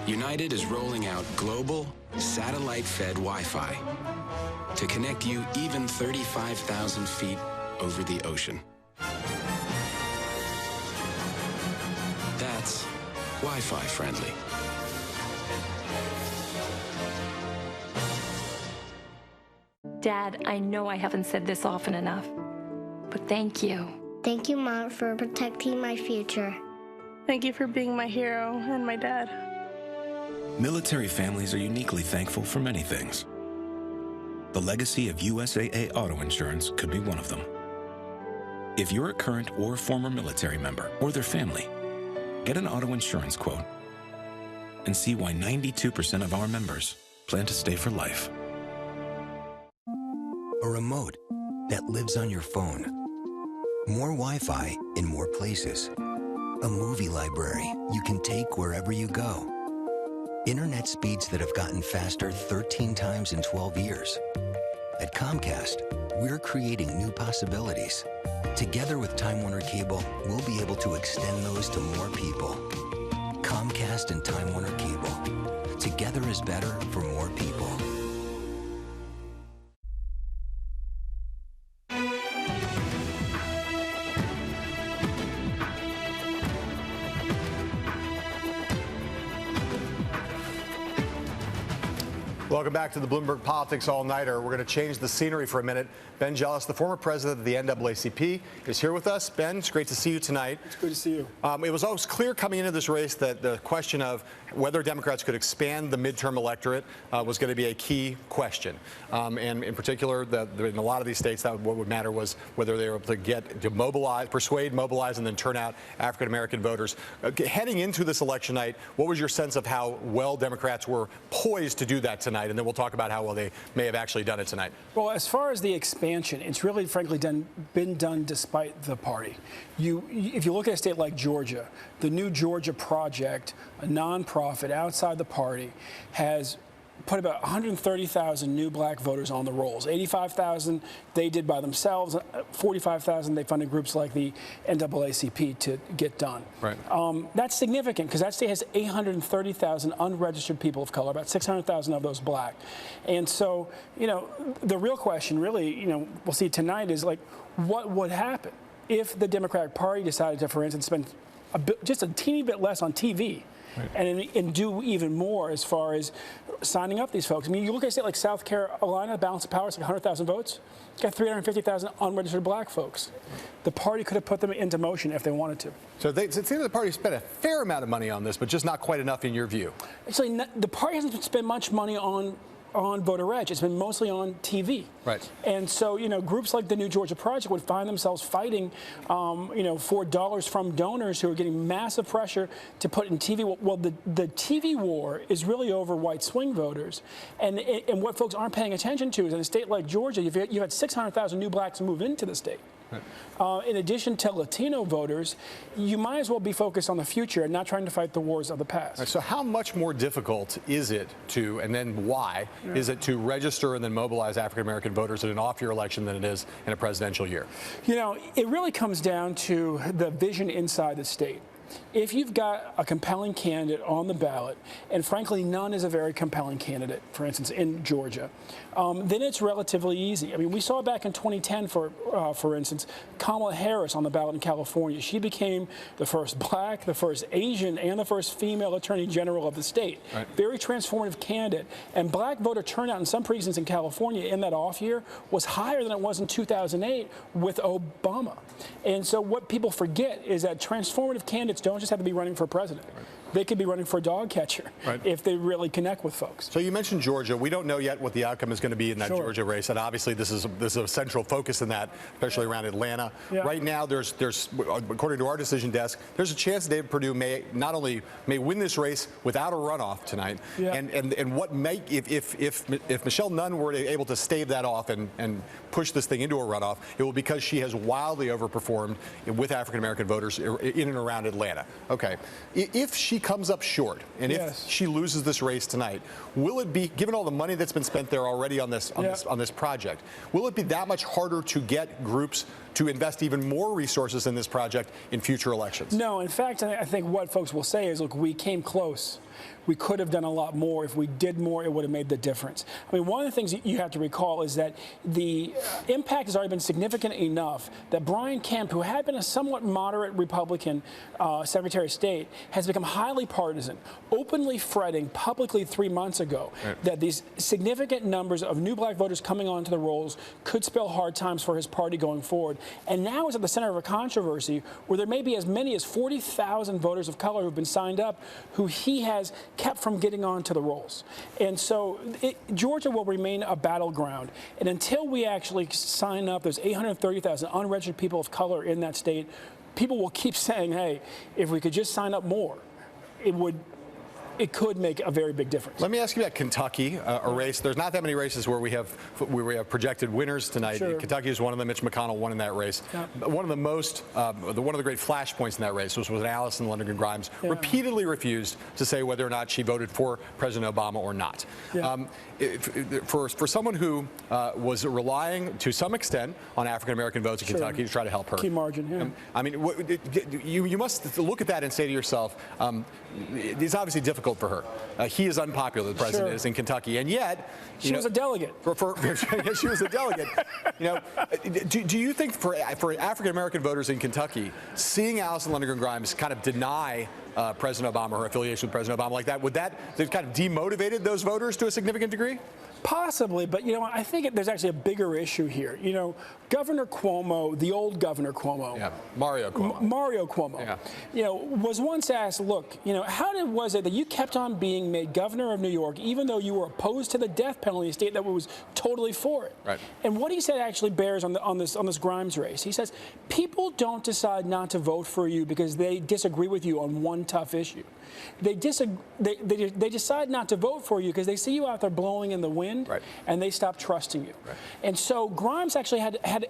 United is rolling out global, satellite-fed Wi-Fi to connect you even 35,000 feet over the ocean. Wi-Fi friendly. Dad, I know I haven't said this often enough, but thank you. Thank you, Mom, for protecting my future. Thank you for being my hero and my dad. Military families are uniquely thankful for many things. The legacy of USAA Auto Insurance could be one of them. If you're a current or former military member or their family, get an auto insurance quote and see why 92% of our members plan to stay for life. A remote that lives on your phone. More Wi-Fi in more places. A movie library you can take wherever you go. Internet speeds that have gotten faster 13 times in 12 years. At Comcast, we're creating new possibilities. Together with Time Warner Cable, we'll be able to extend those to more people. Comcast and Time Warner Cable. Together is better for more people. Welcome back to the Bloomberg Politics All-Nighter. We're going to change the scenery for a minute. Ben Jealous, the former president of the NAACP, is here with us. Ben, it's great to see you tonight. It's good to see you. It was always clear coming into this race that the question of whether Democrats could expand the midterm electorate was going to be a key question. And in particular, in a lot of these states, what would matter was whether they were able to mobilize, persuade, mobilize, and then turn out African-American voters. Heading into this election night, what was your sense of how well Democrats were poised to do that tonight? And then we'll talk about how well they may have actually done it tonight. Well, as far as the expansion, it's really, frankly, been done despite the party. If you look at a state like Georgia, the New Georgia Project, a nonprofit outside the party, has put about 130,000 new black voters on the rolls. 85,000 they did by themselves. 45,000 they funded groups like the NAACP to get done. Right. That's significant because that state has 830,000 unregistered people of color, about 600,000 of those black. And so, the real question really, we'll see tonight is like, what would happen if the Democratic Party decided to, for instance, spend just a teeny bit less on TV? Right. And do even more as far as signing up these folks. I mean, you look at a state like South Carolina, the balance of power is like 100,000 votes. It's got 350,000 unregistered black folks. The party could have put them into motion if they wanted to. So it seems the party spent a fair amount of money on this, but just not quite enough in your view. Actually, the party hasn't spent much money on voter reg. It's been mostly on TV. Right. And so, groups like the New Georgia Project would find themselves fighting, for dollars from donors who are getting massive pressure to put in TV. Well, the TV war is really over white swing voters. And what folks aren't paying attention to is in a state like Georgia, you've had 600,000 new blacks move into the state. Right. In addition to Latino voters, you might as well be focused on the future and not trying to fight the wars of the past. Right, so how much more difficult is it to, and then why, is it to register and then mobilize African-American voters in an off-year election than it is in a presidential year? It really comes down to the vision inside the state. If you've got a compelling candidate on the ballot, and frankly, none is a very compelling candidate, for instance, in Georgia, then it's relatively easy. I mean, we saw back in 2010, for instance, Kamala Harris on the ballot in California. She became the first black, the first Asian, and the first female attorney general of the state. Right. Very transformative candidate. And black voter turnout in some precincts in California in that off year was higher than it was in 2008 with Obama. And so what people forget is that transformative candidates don't just have to be running for president. Right. They could be running for a dog catcher if they really connect with folks. So you mentioned Georgia. We don't know yet what the outcome is going to be in that Sure. Georgia race, and obviously this is a central focus in that, especially around Atlanta. Yeah. Right now, there's according to our decision desk, there's a chance David Perdue may not only win this race without a runoff tonight, and what if Michelle Nunn were able to stave that off and push this thing into a runoff, it will because she has wildly overperformed with African American voters in and around Atlanta. Okay, if she comes up short, and if she loses this race tonight, will it be, given all the money that's been spent there already on this project, will it be that much harder to get groups to invest even more resources in this project in future elections? No, in fact, I think what folks will say is, look, we came close. We could have done a lot more. If we did more, it would have made the difference. I mean, one of the things you have to recall is that the impact has already been significant enough that Brian Kemp, who had been a somewhat moderate Republican Secretary of State, has become highly partisan, openly fretting publicly 3 months ago that these significant numbers of new black voters coming onto the rolls could spell hard times for his party going forward. And now is at the center of a controversy where there may be as many as 40,000 voters of color who've been signed up who he has kept from getting onto the rolls. And so Georgia will remain a battleground. And until we actually sign up those 830,000 unregistered people of color in that state, people will keep saying, hey, if we could just sign up more, it could make a very big difference. Let me ask you about Kentucky, a race. There's not that many races where we have projected winners tonight. Sure. Kentucky is one of them. Mitch McConnell won in that race. Yeah. One of the great flashpoints in that race was when Alison Lundgren Grimes repeatedly refused to say whether or not she voted for President Obama or not. Yeah. For someone who was relying to some extent on African American votes in Kentucky to try to help her. Key margin. Yeah. I mean, you must look at that and say to yourself, it's obviously difficult for her. He is unpopular, the president is in Kentucky, and yet she was a delegate. She was a delegate. Do you think for African American voters in Kentucky, seeing Alison Lundgren Grimes kind of deny President Obama, her affiliation with President Obama like that, would that kind of demotivated those voters to a significant degree? Possibly, but I think there's actually a bigger issue here. Governor Cuomo, the old Governor Cuomo, Mario Cuomo, was once asked, look, how was it that you kept on being made governor of New York even though you were opposed to the death penalty, a state that was totally for it? Right. And what he said actually bears on this Grimes race. He says people don't decide not to vote for you because they disagree with you on one tough issue. They decide not to vote for you because they see you out there blowing in the wind, and they stop trusting you. Right. And so Grimes actually had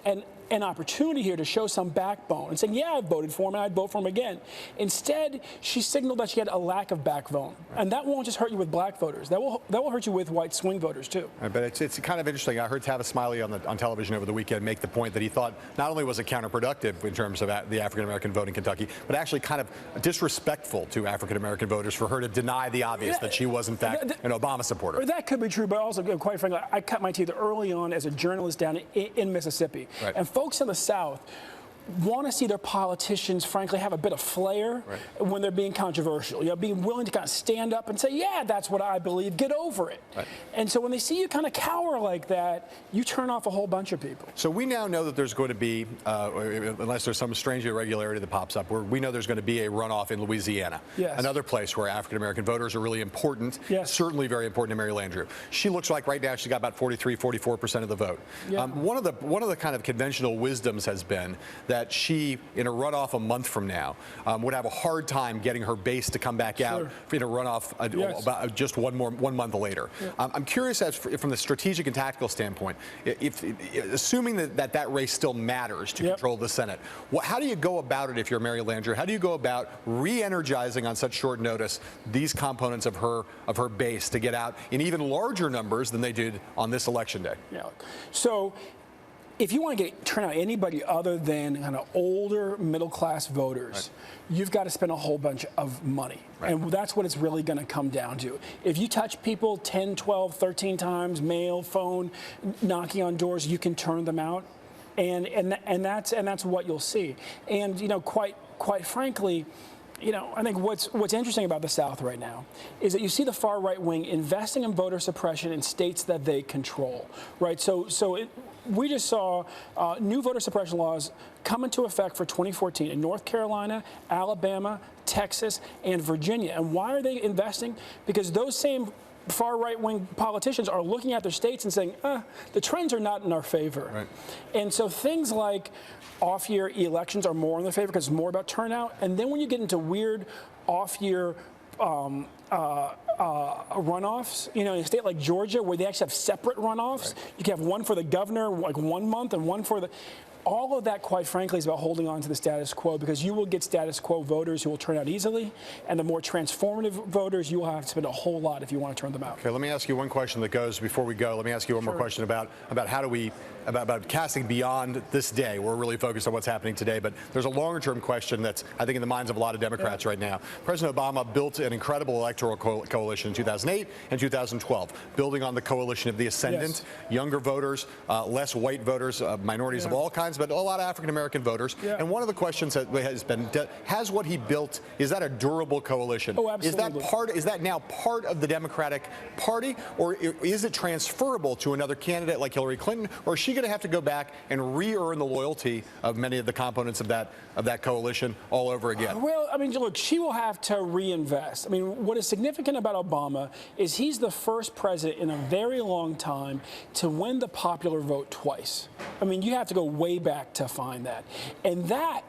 an opportunity here to show some backbone and saying, yeah, I voted for him and I'd vote for him again. Instead, she signaled that she had a lack of backbone. And that won't just hurt you with black voters. That will hurt you with white swing voters, too. But it's kind of interesting. I heard Tavis Smiley on television over the weekend make the point that he thought not only was it counterproductive in terms of the African-American vote in Kentucky, but actually kind of disrespectful to African-American voters for her to deny the obvious that she was, in fact, an Obama supporter. That could be true, but also, quite frankly, I cut my teeth early on as a journalist down in Mississippi. Right. And folks in the South want to see their politicians, frankly, have a bit of flair when they're being controversial. Being willing to kind of stand up and say, yeah, that's what I believe, get over it. Right. And so when they see you kind of cower like that, you turn off a whole bunch of people. So we now know that there's going to be, unless there's some strange irregularity that pops up, we know there's going to be a runoff in Louisiana. Yes. Another place where African-American voters are really important, certainly very important to Mary Landrieu. She looks like right now she's got about 44% of the vote. Yeah. One of the kind of conventional wisdoms has been that she, in a runoff a month from now, would have a hard time getting her base to come back out in a runoff about just one month later. Yeah. I'm curious, from the strategic and tactical standpoint, assuming that race still matters to control the Senate, how do you go about it if you're Mary Landrieu? How do you go about re-energizing on such short notice these components of her base to get out in even larger numbers than they did on this election day? Yeah. So if you want to turn out anybody other than kind of older middle-class voters, you've got to spend a whole bunch of money. And that's what it's really going to come down to. If you touch people 10, 12, 13 times, mail, phone, knocking on doors, you can turn them out. And that's what you'll see. And, quite frankly, I think what's interesting about the South right now is that you see the far right wing investing in voter suppression in states that they control, right? We just saw new voter suppression laws come into effect for 2014 in North Carolina, Alabama, Texas, and Virginia. And why are they investing? Because those same far right-wing politicians are looking at their states and saying, the trends are not in our favor. Right. And so things like off-year elections are more in their favor because it's more about turnout. And then when you get into weird off-year runoffs, in a state like Georgia where they actually have separate runoffs, you can have one for the governor like 1 month and one for the... all of that, quite frankly, is about holding on to the status quo, because you will get status quo voters who will turn out easily, and the more transformative voters, you will have to spend a whole lot if you want to turn them out. Okay, let me ask you one question that goes before we go. Let me ask you one more question about how do we about casting beyond this day. We're really focused on what's happening today, but there's a longer-term question that's, I think, in the minds of a lot of Democrats right now. President Obama built an incredible electoral coalition in 2008 and 2012, building on the coalition of the ascendant, younger voters, less white voters, minorities of all kinds, but a lot of African-American voters. And one of the questions that has been, has what he built, is that a durable coalition? Oh, absolutely. Is that now part of the Democratic Party, or is it transferable to another candidate like Hillary Clinton, or is she going to have to go back and re-earn the loyalty of many of the components of that coalition all over again? Well, I mean, look, she will have to reinvest. I mean, what is significant about Obama is he's the first president in a very long time to win the popular vote twice. I mean, you have to go way back to find that. And that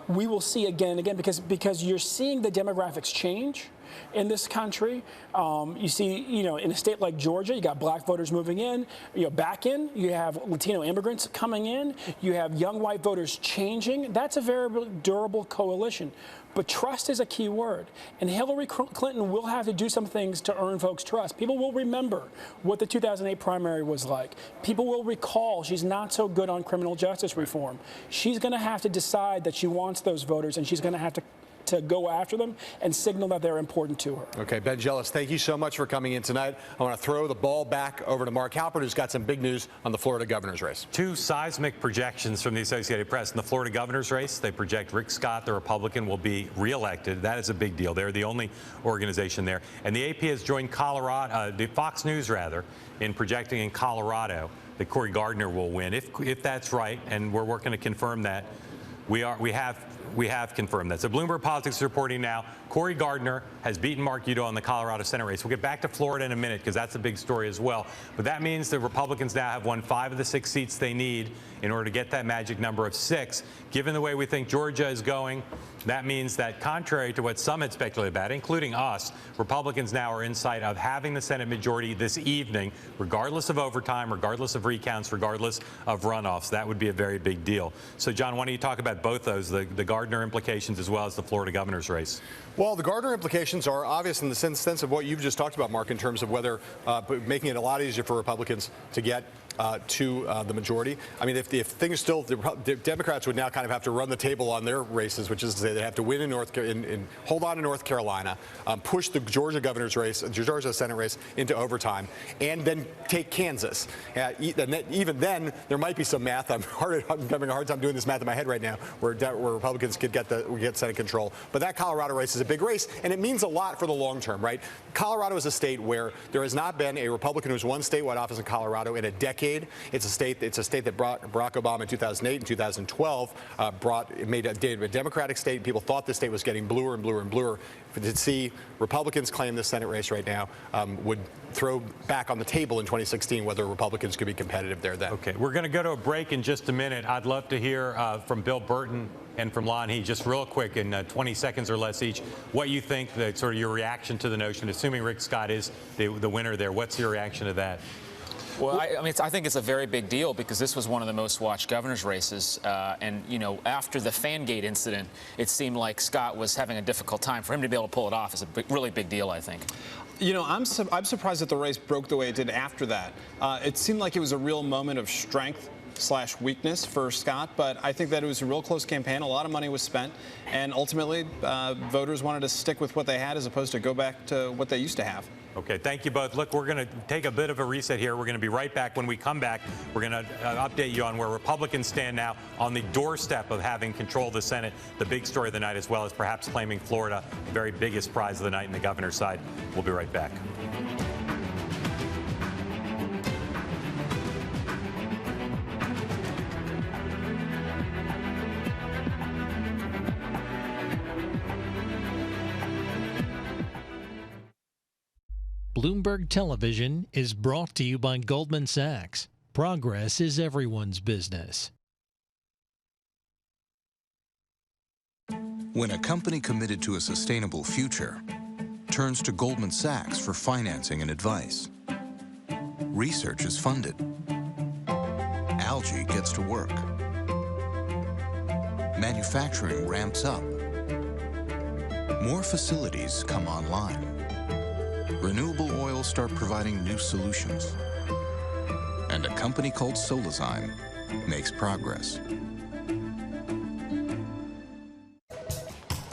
we will see again and again, because you're seeing the demographics change in this country. You see, in a state like Georgia, you got black voters moving in, back in. You have Latino immigrants coming in. You have young white voters changing. That's a very durable coalition. But trust is a key word. And Hillary Clinton will have to do some things to earn folks' trust. People will remember what the 2008 primary was like. People will recall she's not so good on criminal justice reform. She's going to have to decide that she wants those voters, and she's going to have to go after them and signal that they're important to her. Okay, Ben Jealous, thank you so much for coming in tonight. I want to throw the ball back over to Mark Halperin, who's got some big news on the Florida governor's race. Two seismic projections from the Associated Press. In the Florida governor's race, they project Rick Scott, the Republican, will be reelected. That is a big deal. They're the only organization there. And the AP has joined the Fox News, in projecting in Colorado that Cory Gardner will win. If that's right, and we're working to confirm that, we have confirmed that. So Bloomberg Politics is reporting now, Cory Gardner has beaten Mark Udall in the Colorado Senate race. We'll get back to Florida in a minute, because that's a big story as well. But that means the Republicans now have won 5 of the 6 seats they need in order to get that magic number of 6. Given the way we think Georgia is going, that means that, contrary to what some had speculated about, including us, Republicans now are in sight of having the Senate majority this evening, regardless of overtime, regardless of recounts, regardless of runoffs. That would be a very big deal. So, John, why don't you talk about both those, the Gardner implications as well as the Florida governor's race? Well, the Gardner implications are obvious in the sense of what you've just talked about, Mark, in terms of whether making it a lot easier for Republicans to get to the majority. I mean, if things still, the Democrats would now kind of have to run the table on their races, which is to say they have to win in hold on to North Carolina, push the Georgia governor's race, Georgia Senate race into overtime, and then take Kansas. Even then, there might be some math. I'm having a hard time doing this math in my head right now, where Republicans could get Senate control. But that Colorado race is a big race, and it means a lot for the long term, right? Colorado is a state where there has not been a Republican who's won statewide office in Colorado in a decade. It's a state that Barack Obama in 2008 and 2012 made a Democratic state. People thought the state was getting bluer and bluer and bluer. To see Republicans claim this Senate race right now would throw back on the table in 2016 whether Republicans could be competitive there then. Okay, we're going to go to a break in just a minute. I'd love to hear from Bill Burton and from Lanhee, just real quick, in 20 seconds or less each, what you think, sort of your reaction to the notion, assuming Rick Scott is the winner there. What's your reaction to that? Well, I think it's a very big deal, because this was one of the most watched governor's races. And, after the Fangate incident, it seemed like Scott was having a difficult time. For him to be able to pull it off is a really big deal, I think. I'm surprised that the race broke the way it did after that. It seemed like it was a real moment of strength / weakness for Scott, but I think that it was a real close campaign. A lot of money was spent, and ultimately voters wanted to stick with what they had as opposed to go back to what they used to have. Okay, thank you both. Look, we're going to take a bit of a reset here. We're going to be right back. When we come back, we're going to update you on where Republicans stand now on the doorstep of having control of the Senate, the big story of the night, as well as perhaps claiming Florida, the very biggest prize of the night in the governor's side. We'll be right back. Bloomberg Television is brought to you by Goldman Sachs. Progress is everyone's business. When a company committed to a sustainable future turns to Goldman Sachs for financing and advice, research is funded, algae gets to work, Manufacturing ramps up. More facilities come online. Renewable oils start providing new solutions. And a company called Solazyme makes progress.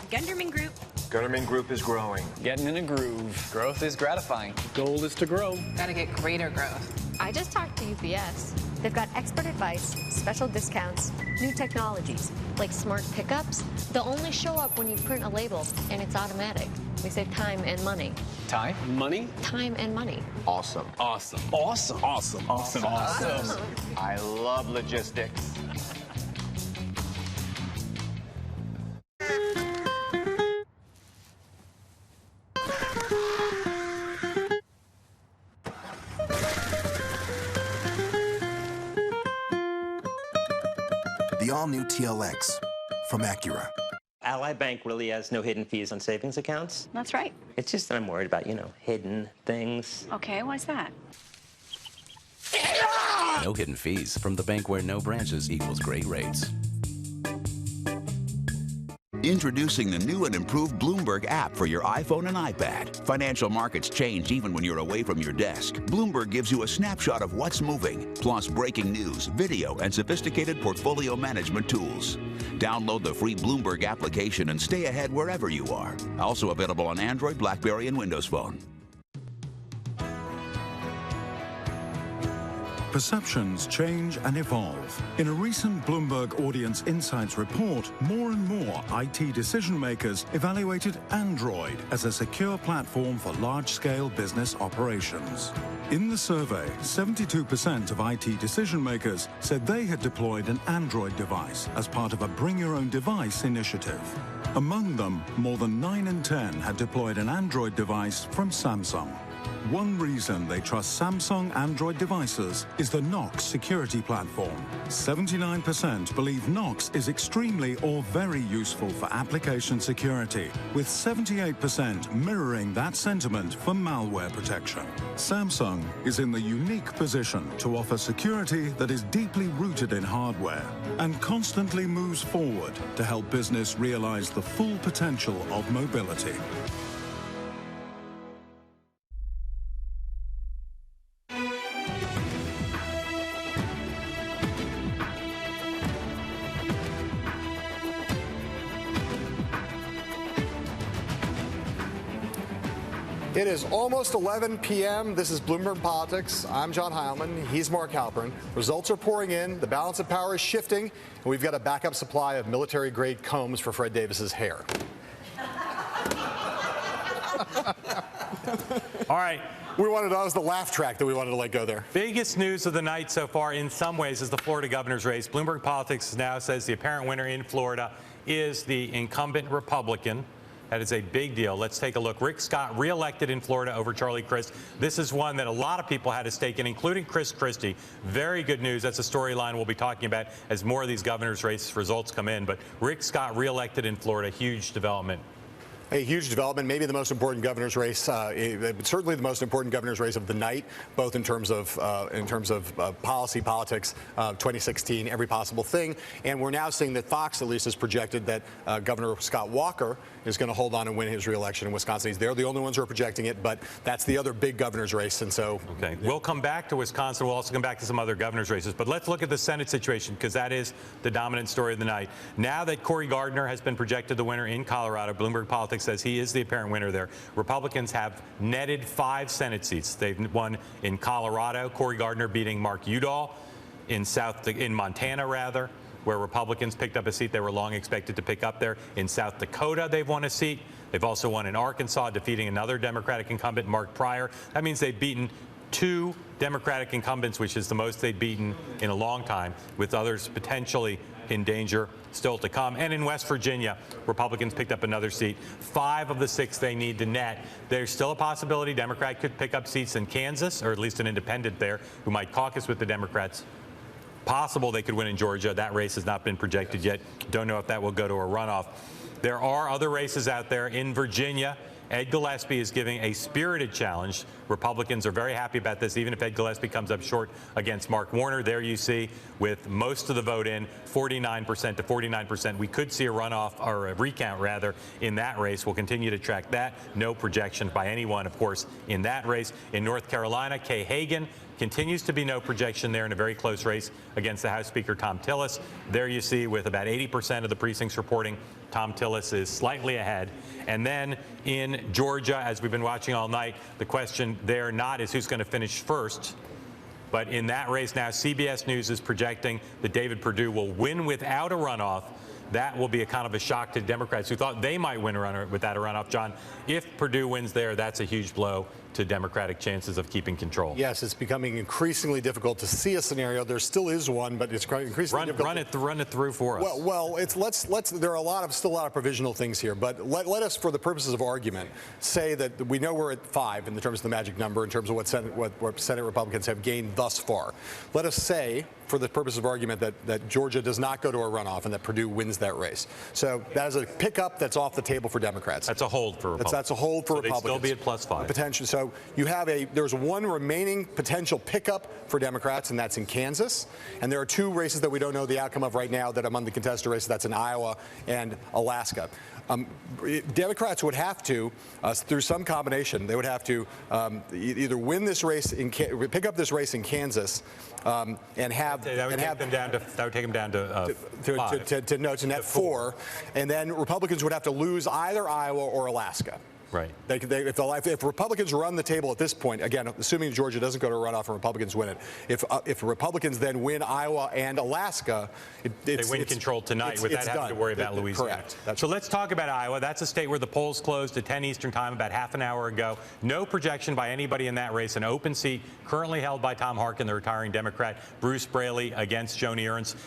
Gunderman Group. Gunderman Group is growing. Getting in a groove. Growth is gratifying. The goal is to grow. Gotta get greater growth. I just talked to UPS. They've got expert advice, special discounts, new technologies, like smart pickups. They'll only show up when you print a label, and it's automatic. We save time and money. Time? Money? Time and money. Awesome. Awesome. Awesome. Awesome. Awesome. Awesome. I love logistics. The all-new TLX from Acura. Ally Bank really has no hidden fees on savings accounts. That's right. It's just that I'm worried about, hidden things. Okay, why's that? No hidden fees from the bank where no branches equals great rates. Introducing the new and improved Bloomberg app for your iPhone and iPad. Financial markets change even when you're away from your desk. Bloomberg gives you a snapshot of what's moving, plus breaking news, video, and sophisticated portfolio management tools. Download the free Bloomberg application and stay ahead wherever you are. Also available on Android, BlackBerry, and Windows Phone. Perceptions change and evolve. In a recent Bloomberg Audience Insights report, more and more IT decision makers evaluated Android as a secure platform for large-scale business operations. In the survey, 72% of IT decision makers said they had deployed an Android device as part of a Bring Your Own Device initiative. Among them, more than 9 in 10 had deployed an Android device from Samsung. One reason they trust Samsung Android devices is the Knox security platform. 79% believe Knox is extremely or very useful for application security, with 78% mirroring that sentiment for malware protection. Samsung is in the unique position to offer security that is deeply rooted in hardware and constantly moves forward to help business realize the full potential of mobility. It is almost 11 p.m. This is Bloomberg Politics. I'm John Heilemann. He's Mark Halperin. Results are pouring in. The balance of power is shifting. And we've got a backup supply of military-grade combs for Fred Davis's hair. All right. That was the laugh track that we wanted to let go there. Biggest news of the night so far in some ways is the Florida governor's race. Bloomberg Politics now says the apparent winner in Florida is the incumbent Republican. That is a big deal. Let's take a look. Rick Scott reelected in Florida over Charlie Crist. This is one that a lot of people had a stake in, including Chris Christie. Very good news. That's a storyline we'll be talking about as more of these governor's race results come in. But Rick Scott reelected in Florida, huge development. A huge development, maybe the most important governor's race, certainly the most important governor's race of the night, both in terms of policy, politics, 2016, every possible thing. And we're now seeing that Fox, at least, has projected that Governor Scott Walker is going to hold on and win his reelection in Wisconsin. They're the only ones who are projecting it, but that's the other big governor's race. And so, okay, we'll come back to Wisconsin. We'll also come back to some other governor's races. But let's look at the Senate situation, because that is the dominant story of the night. Now that Cory Gardner has been projected the winner in Colorado, Bloomberg Politics says he is the apparent winner there. Republicans have netted 5 Senate seats. They've won in Colorado, Cory Gardner beating Mark Udall, in Montana, where Republicans picked up a seat they were long expected to pick up there. In South Dakota, they've won a seat. They've also won in Arkansas, defeating another Democratic incumbent, Mark Pryor. That means they've beaten 2 Democratic incumbents, which is the most they've beaten in a long time, with others potentially in danger still to come. And in West Virginia, Republicans picked up another seat. 5 of the 6 they need to net. There's still a possibility Democrat could pick up seats in Kansas, or at least an independent there, who might caucus with the Democrats. Possible they could win in Georgia. That race has not been projected yet. Don't know if that will go to a runoff. There are other races out there in Virginia Ed Gillespie is giving a spirited challenge. Republicans are very happy about this, even if Ed Gillespie comes up short against Mark Warner. There you see, with most of the vote in, 49% to 49%. We could see a runoff, or a recount rather, in that race. We'll continue to track that. No projection by anyone, of course, in that race. In North Carolina, Kay Hagan continues to be no projection there in a very close race against the House Speaker Tom Tillis. There you see, with about 80% of the precincts reporting, Tom Tillis is slightly ahead. And then in Georgia, as we've been watching all night, the question there not is who's going to finish first, but in that race now, CBS News is projecting that David Perdue will win without a runoff. That will be a kind of a shock to Democrats who thought they might win without a runoff. John, if Perdue wins there, that's a huge blow to Democratic chances of keeping control. Yes, it's becoming increasingly difficult to see a scenario. There still is one, but it's increasingly difficult. Run it through for us. Well, let's. There are still a lot of provisional things here, but let us, for the purposes of argument, say that we know we're at 5 in terms of the magic number, in terms of what Senate Republicans have gained thus far. Let us say, for the purpose of argument, that Georgia does not go to a runoff and that Perdue wins that race. So that is a pickup that's off the table for Democrats. That's a hold for Republicans. That's a hold for Republicans. They'd still be at +5. Potential. So you have there's one remaining potential pickup for Democrats, and that's in Kansas. And there are 2 races that we don't know the outcome of right now that are among the contested races. That's in Iowa and Alaska. Democrats would have to, through some combination, they would have to either win this race, pick up this race in Kansas, and have that would take them down to net 4, and then Republicans would have to lose either Iowa or Alaska. Right. If Republicans run the table at this point, again, assuming Georgia doesn't go to a runoff and Republicans win it, if Republicans then win Iowa and Alaska, they win control tonight without having to worry about Louisiana. Correct. So let's talk about Iowa. That's a state where the polls closed at 10 Eastern time about half an hour ago. No projection by anybody in that race. An open seat currently held by Tom Harkin, the retiring Democrat. Bruce Braley against Joni Ernst.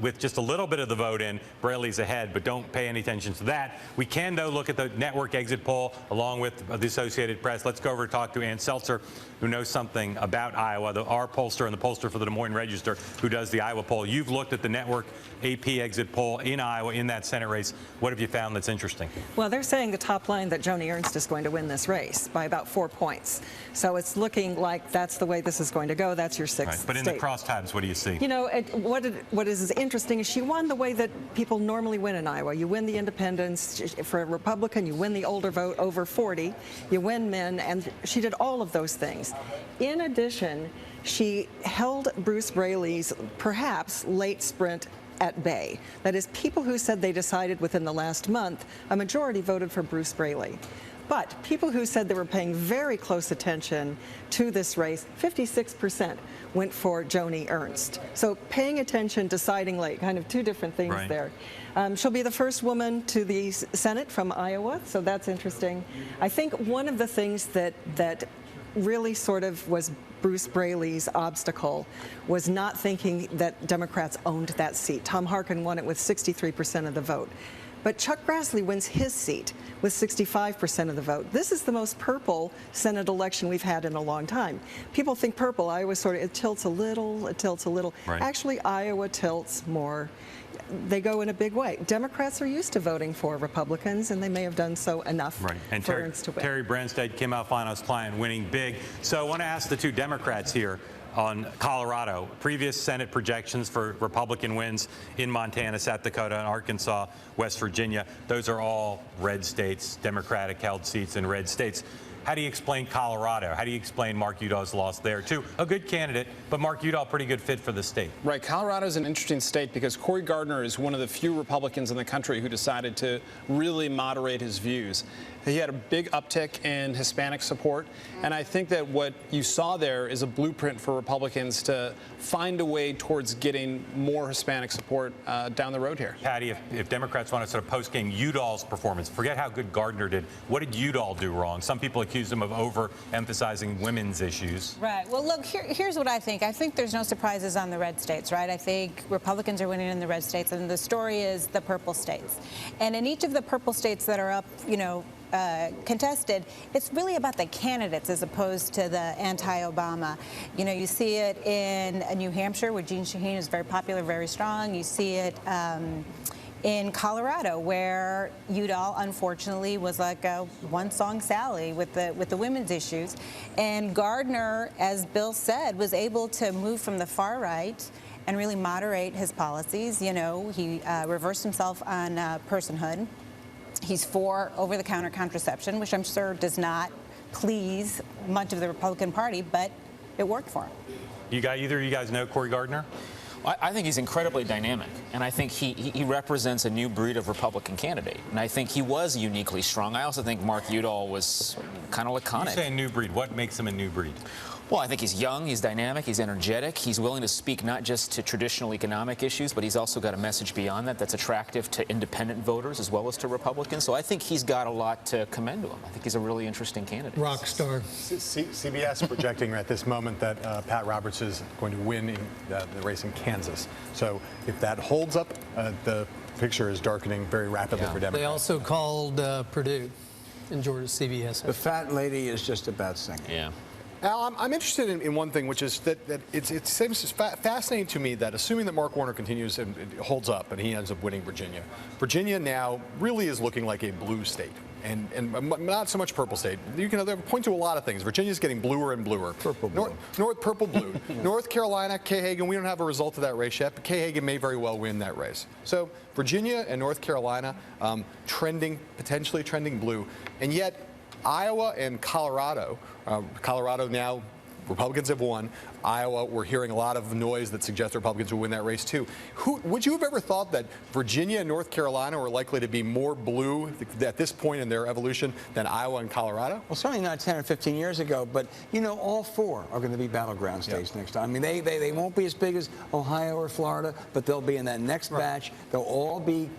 With just a little bit of the vote in, Braley's ahead, but don't pay any attention to that. We can, though, look at the network exit poll along with the Associated Press. Let's go over to talk to Ann Seltzer, who knows something about Iowa, our pollster and the pollster for the Des Moines Register, who does the Iowa poll. You've looked at the network AP exit poll in Iowa in that Senate race. What have you found that's interesting? Well, they're saying the top line that Joni Ernst is going to win this race by about 4 points. So it's looking like that's the way this is going to go. That's your 6th right. But in state. the crosstabs, what do you see? You know, what is interesting is she won the way that people normally win in Iowa. You win the independents. For a Republican, you win the older vote over 40. You win men, and she did all of those things. In addition, she held Bruce Braley's perhaps late sprint at bay. That is, people who said they decided within the last month, a majority voted for Bruce Braley. But people who said they were paying very close attention to this race, 56% went for Joni Ernst. So paying attention, deciding late, kind of 2 different things right. there. She'll be the first woman to the Senate from Iowa, so that's interesting. I think one of the things that really sort of was Bruce Braley's obstacle was not thinking that Democrats owned that seat. Tom Harkin won it with 63% of the vote. But Chuck Grassley wins his seat with 65% of the vote. This is the most purple Senate election we've had in a long time. People think purple, Iowa it tilts a little, it tilts a little. Right. Actually, Iowa tilts more. They go in a big way. Democrats are used to voting for Republicans, and they may have done so enough and for Ernst to win. Terry Branstad, Kim Alfano's client, winning big. So I want to ask the 2 Democrats here on Colorado. Previous Senate projections for Republican wins in Montana, South Dakota, and Arkansas, West Virginia. Those are all red states, Democratic-held seats in red states. How do you explain Colorado? How do you explain Mark Udall's loss there, too? A good candidate, but Mark Udall, pretty good fit for the state. Right. Colorado is an interesting state because Cory Gardner is one of the few Republicans in the country who decided to really moderate his views. He had a big uptick in Hispanic support, and I think that what you saw there is a blueprint for Republicans to find a way towards getting more Hispanic support down the road here. Patti, if Democrats want to sort of post-game Udall's performance, forget how good Gardner did. What did Udall do wrong? Some people accuse him of overemphasizing women's issues. Right. Well, look, here's what I think. I think there's no surprises on the red states, right? I think Republicans are winning in the red states, and the story is the purple states. And in each of the purple states that are up, contested, it's really about the candidates as opposed to the anti-Obama. You know, you see it in New Hampshire, where Jean Shaheen is very popular, very strong. You see it in Colorado, where Udall, unfortunately, was like a one-song Sally with the women's issues. And Gardner, as Bill said, was able to move from the far right and really moderate his policies. You know, he reversed himself on personhood. He's for over-the-counter contraception, which I'm sure does not please much of the Republican Party, but it worked for him. Either of you guys know Cory Gardner? I think he's incredibly dynamic, and I think he represents a new breed of Republican candidate, and I think he was uniquely strong. I also think Mark Udall was kind of laconic. You say a new breed. What makes him a new breed? Well, I think he's young, he's dynamic, he's energetic, he's willing to speak not just to traditional economic issues, but he's also got a message beyond that that's attractive to independent voters as well as to Republicans. So I think he's got a lot to commend to him. I think he's a really interesting candidate. Rock star. CBS projecting at this moment that Pat Roberts is going to win in the race in Kansas. So if that holds up, the picture is darkening very rapidly for Democrats. They also called Purdue in Georgia, CBS. The fat lady is just about singing. Yeah. Al, I'm interested in one thing, which is that it seems fascinating to me that assuming that Mark Warner continues and holds up and he ends up winning Virginia, Virginia now really is looking like a blue state. And not so much purple state. You can point to a lot of things. Virginia's getting bluer and bluer. Purple blue. Purple blue. North Carolina, Kay Hagan, we don't have a result of that race yet, but Kay Hagan may very well win that race. So Virginia and North Carolina potentially trending blue. And yet Iowa and Colorado, Colorado now, Republicans have won. Iowa, we're hearing a lot of noise that suggests the Republicans will win that race too. Would you have ever thought that Virginia and North Carolina were likely to be more blue at this point in their evolution than Iowa and Colorado? Well, certainly not 10 or 15 years ago, but you know, all four are going to be battleground states next time. I mean, they won't be as big as Ohio or Florida, but they'll be in that next batch. They'll all be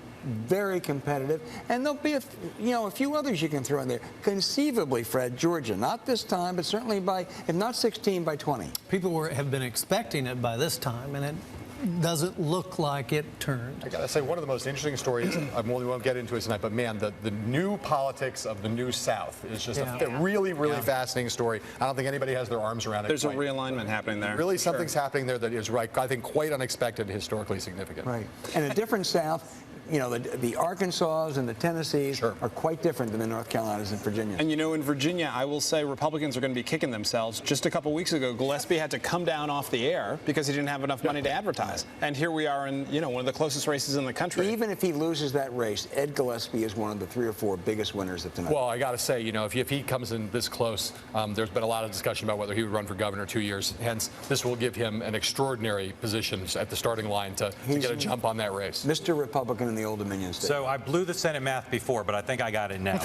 very competitive, and there'll be a few others you can throw in there. Conceivably, Fred, Georgia, not this time, but certainly by, if not 16, by 20. People have been expecting it by this time, and it doesn't look like it turned. I gotta say, one of the most interesting stories, we won't get into it tonight, but man, the new politics of the New South is just a really, really fascinating story. I don't think anybody has their arms around it. There's a realignment happening there. Really, something's happening there that is, I think, quite unexpected and historically significant. Right. And a different South. You know, the Arkansas and the Tennessees are quite different than the North Carolinas and Virginia. And you know, in Virginia, I will say Republicans are going to be kicking themselves. Just a couple weeks ago, Gillespie had to come down off the air because he didn't have enough money to advertise. And here we are in, one of the closest races in the country. Even if he loses that race, Ed Gillespie is one of the 3 or 4 biggest winners of tonight. Well, I got to say, if he comes in this close, there's been a lot of discussion about whether he would run for governor 2 years. Hence, this will give him an extraordinary position at the starting line to get a jump on that race. Mr. Republican in the Old Dominion state. So I blew the Senate math before, but I think I got it now.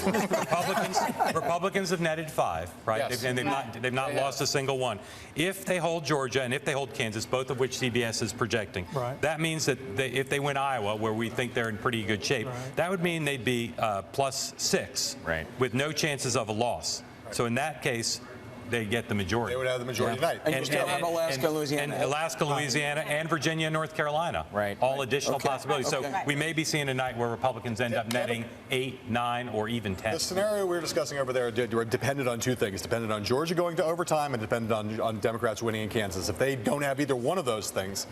Republicans have netted 5, right? Yes. And they've not lost a single one. If they hold Georgia and if they hold Kansas, both of which CBS is projecting, that means that if they win Iowa, where we think they're in pretty good shape, that would mean they'd be +6, with no chances of a loss. So in that case, they get the majority. They would have the majority tonight. And you still have Alaska, Louisiana. And Alaska, Louisiana, and Virginia, North Carolina. All additional possibilities. So we may be seeing a night where Republicans end up netting 8, 9, or even 10. The scenario we were discussing over there depended on 2 things. Depended on Georgia going to overtime and depended on Democrats winning in Kansas. If they don't have either one of those things,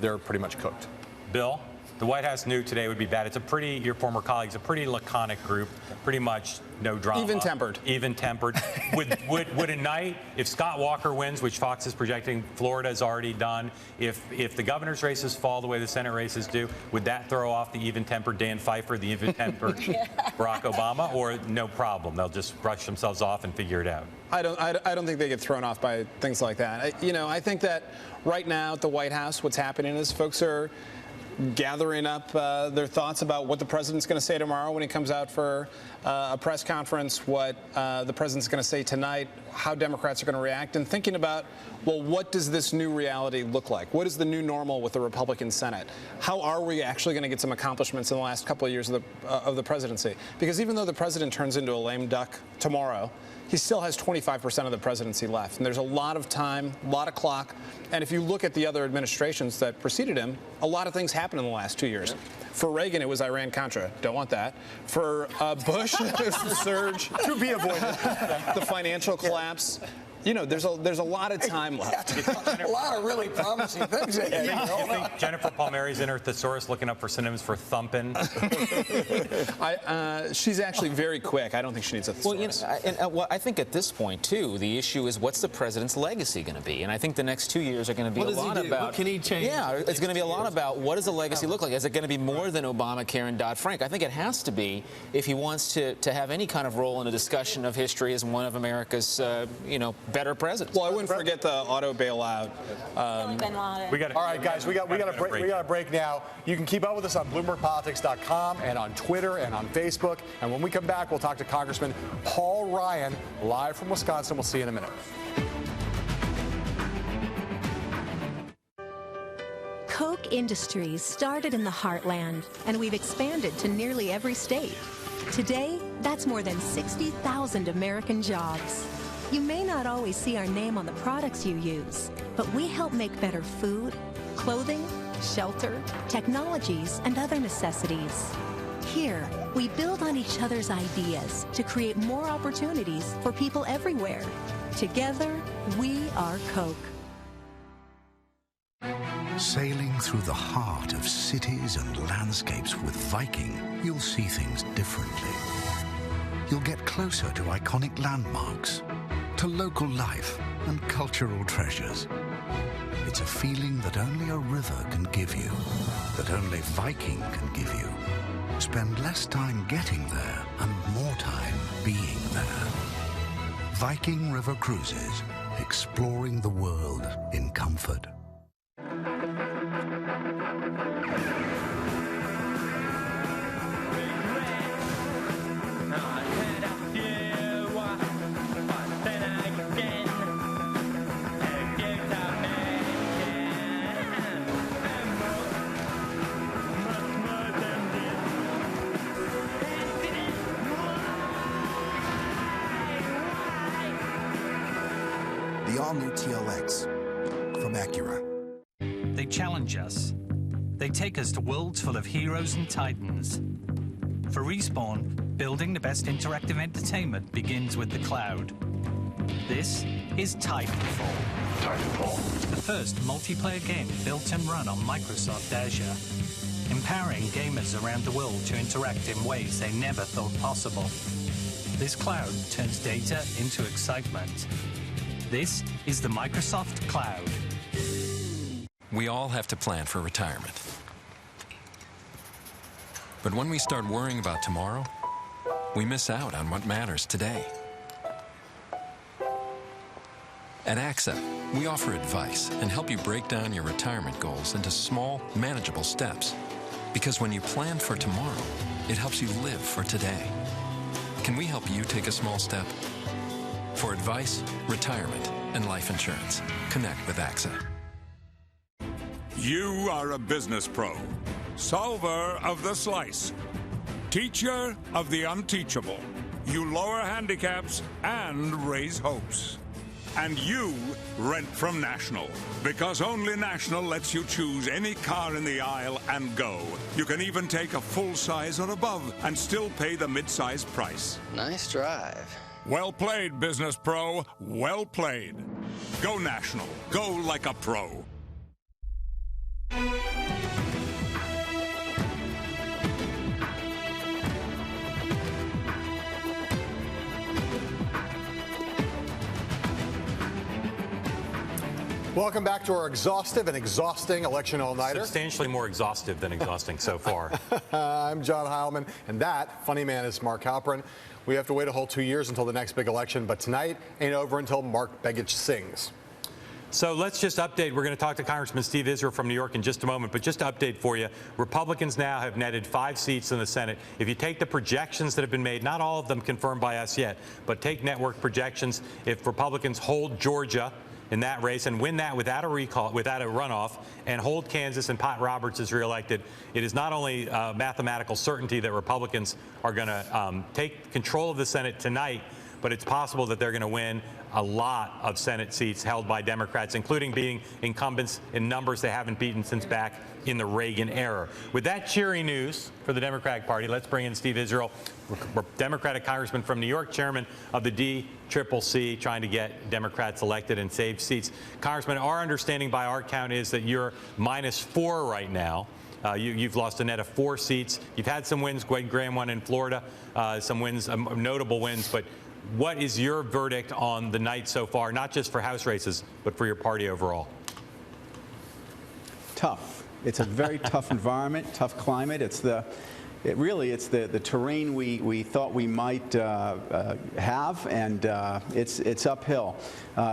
they're pretty much cooked. Bill? The White House knew today would be bad. It's your former colleagues, a pretty laconic group, pretty much no drama. Even-tempered. Even-tempered. Would a night, if Scott Walker wins, which Fox is projecting, Florida's already done, if the governor's races fall the way the Senate races do, would that throw off the even-tempered Dan Pfeiffer, the even-tempered Barack Obama, or no problem? They'll just brush themselves off and figure it out. I don't think they get thrown off by things like that. I think that right now at the White House, what's happening is folks are gathering up their thoughts about what the president's going to say tomorrow when he comes out for a press conference, what the president's going to say tonight, how Democrats are going to react, and thinking about, well, what does this new reality look like? What is the new normal with the Republican Senate? How are we actually going to get some accomplishments in the last couple of years of the presidency? Because even though the president turns into a lame duck tomorrow, he still has 25% of the presidency left. And there's a lot of time, a lot of clock. And if you look at the other administrations that preceded him, a lot of things happened in the last 2 years. For Reagan, it was Iran-Contra. Don't want that. For Bush, it was the surge. To be avoided. The financial collapse. You know, there's a lot of time left. A lot of really promising things ahead. You think Jennifer Palmieri's in her thesaurus looking up for synonyms for thumping? She's actually very quick. I don't think she needs a thesaurus. Well, I think at this point, too, the issue is what's the president's legacy going to be? And I think the next 2 years are going to be a lot about... What can he change? Yeah, it's going to be a lot about what does the legacy look like? Is it going to be more than Obamacare and Dodd-Frank? I think it has to be if he wants to have any kind of role in a discussion of history as one of America's, better presidents. Well, I wouldn't forget the auto bailout. All right, guys, we got a break now. You can keep up with us on BloombergPolitics.com and on Twitter and on Facebook. And when we come back, we'll talk to Congressman Paul Ryan, live from Wisconsin. We'll see you in a minute. Koch Industries started in the heartland, and we've expanded to nearly every state. Today, that's more than 60,000 American jobs. You may not always see our name on the products you use, but we help make better food, clothing, shelter, technologies, and other necessities. Here, we build on each other's ideas to create more opportunities for people everywhere. Together, we are Koch. Sailing through the heart of cities and landscapes with Viking, you'll see things differently. You'll get closer to iconic landmarks, to local life and cultural treasures. It's a feeling that only a river can give you, that only Viking can give you. Spend less time getting there and more time being there. Viking River Cruises, exploring the world in comfort. The all-new TLX from Acura. They challenge us. They take us to worlds full of heroes and titans. For Respawn, building the best interactive entertainment begins with the cloud. This is Titanfall. The first multiplayer game built and run on Microsoft Azure, empowering gamers around the world to interact in ways they never thought possible. This cloud turns data into excitement. This is the Microsoft Cloud. We all have to plan for retirement. But when we start worrying about tomorrow, we miss out on what matters today. At AXA, we offer advice and help you break down your retirement goals into small, manageable steps. Because when you plan for tomorrow, it helps you live for today. Can we help you take a small step? For advice, retirement, and life insurance, connect with AXA. You are a business pro, solver of the slice, teacher of the unteachable. You lower handicaps and raise hopes. And you rent from National, because only National lets you choose any car in the aisle and go. You can even take a full size or above and still pay the mid-size price. Nice drive. Well played, business pro. Well played. Go National. Go like a pro. Welcome back to our exhaustive and exhausting election all-nighter. Substantially more exhaustive than exhausting so far. I'm John Heilemann, and that funny man is Mark Halperin. We have to wait a whole 2 years until the next big election, but tonight ain't over until Mark Begich sings. So let's just update. We're going to talk to Congressman Steve Israel from New York in just a moment, but just to update for you, Republicans now have netted 5 seats in the Senate. If you take the projections that have been made, not all of them confirmed by us yet, but take network projections, if Republicans hold Georgia in that race and win that without a recall, without a runoff, and hold Kansas and Pat Roberts is reelected, it is not only mathematical certainty that Republicans are going to take control of the Senate tonight, but it's possible that they're going to win a lot of Senate seats held by Democrats, including being incumbents in numbers they haven't beaten since back in the Reagan era. With that cheery news for the Democratic Party, let's bring in Steve Israel, Democratic congressman from New York, chairman of the DCCC, trying to get Democrats elected and save seats. Congressman, our understanding by our count is that you're -4 right now. You've lost a net of 4 seats. You've had some wins. Gwen Graham won in Florida, some wins, notable wins. But what is your verdict on the night so far, not just for House races, but for your party overall? Tough. It's a very tough environment, tough climate. It's the terrain we thought we might have, and it's uphill.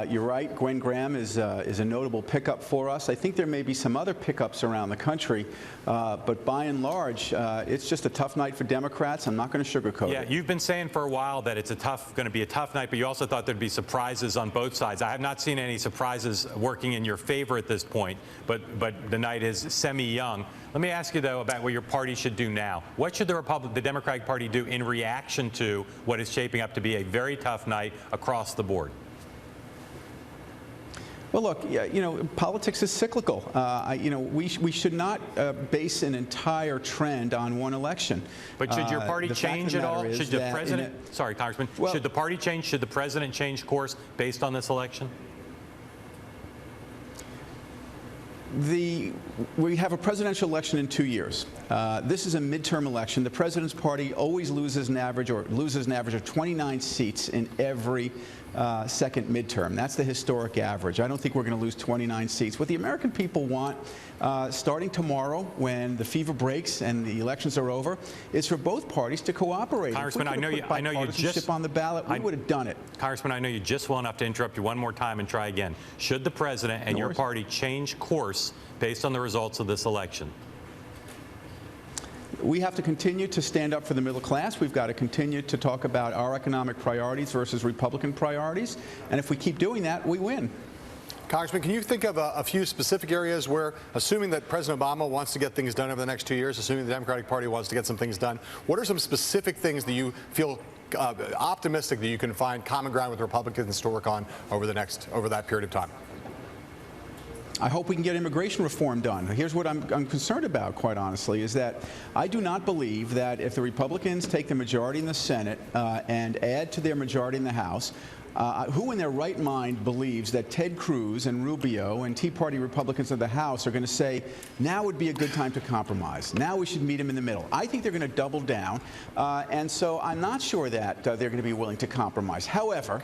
You're right. Gwen Graham is a notable pickup for us. I think there may be some other pickups around the country, but by and large, it's just a tough night for Democrats. I'm not going to sugarcoat it. Yeah, you've been saying for a while that it's going to be a tough night, but you also thought there'd be surprises on both sides. I have not seen any surprises working in your favor at this point, but the night is semi-young. Let me ask you, though, about what your party should do now. What should the Democratic Party do in reaction to what is shaping up to be a very tough night across the board? Well, look, politics is cyclical. We should not base an entire trend on one election. But should your party change at all? Should the president? Sorry, Congressman. Should the party change? Should the president change course based on this election? We have a presidential election in 2 years. This is a midterm election. The president's party always loses an average of 29 seats in every second midterm. That's the historic average. I don't think we're going to lose 29 seats. What the American people want, starting tomorrow when the fever breaks and the elections are over, is for both parties to cooperate. Congressman, I know you just on the ballot. We would have done it. Congressman, I know you just well enough to interrupt you one more time and try again. Should the president and your party change course based on the results of this election? We have to continue to stand up for the middle class. We've got to continue to talk about our economic priorities versus Republican priorities. And if we keep doing that, we win. Congressman, can you think of a few specific areas where, assuming that President Obama wants to get things done over the next 2 years, assuming the Democratic Party wants to get some things done, what are some specific things that you feel optimistic that you can find common ground with Republicans to work on over that period of time? I hope we can get immigration reform done. Here's what I'm concerned about, quite honestly, is that I do not believe that if the Republicans take the majority in the Senate and add to their majority in the House, who in their right mind believes that Ted Cruz and Rubio and Tea Party Republicans of the House are going to say, now would be a good time to compromise. Now we should meet them in the middle. I think they're going to double down, and so I'm not sure that they're going to be willing to compromise. However,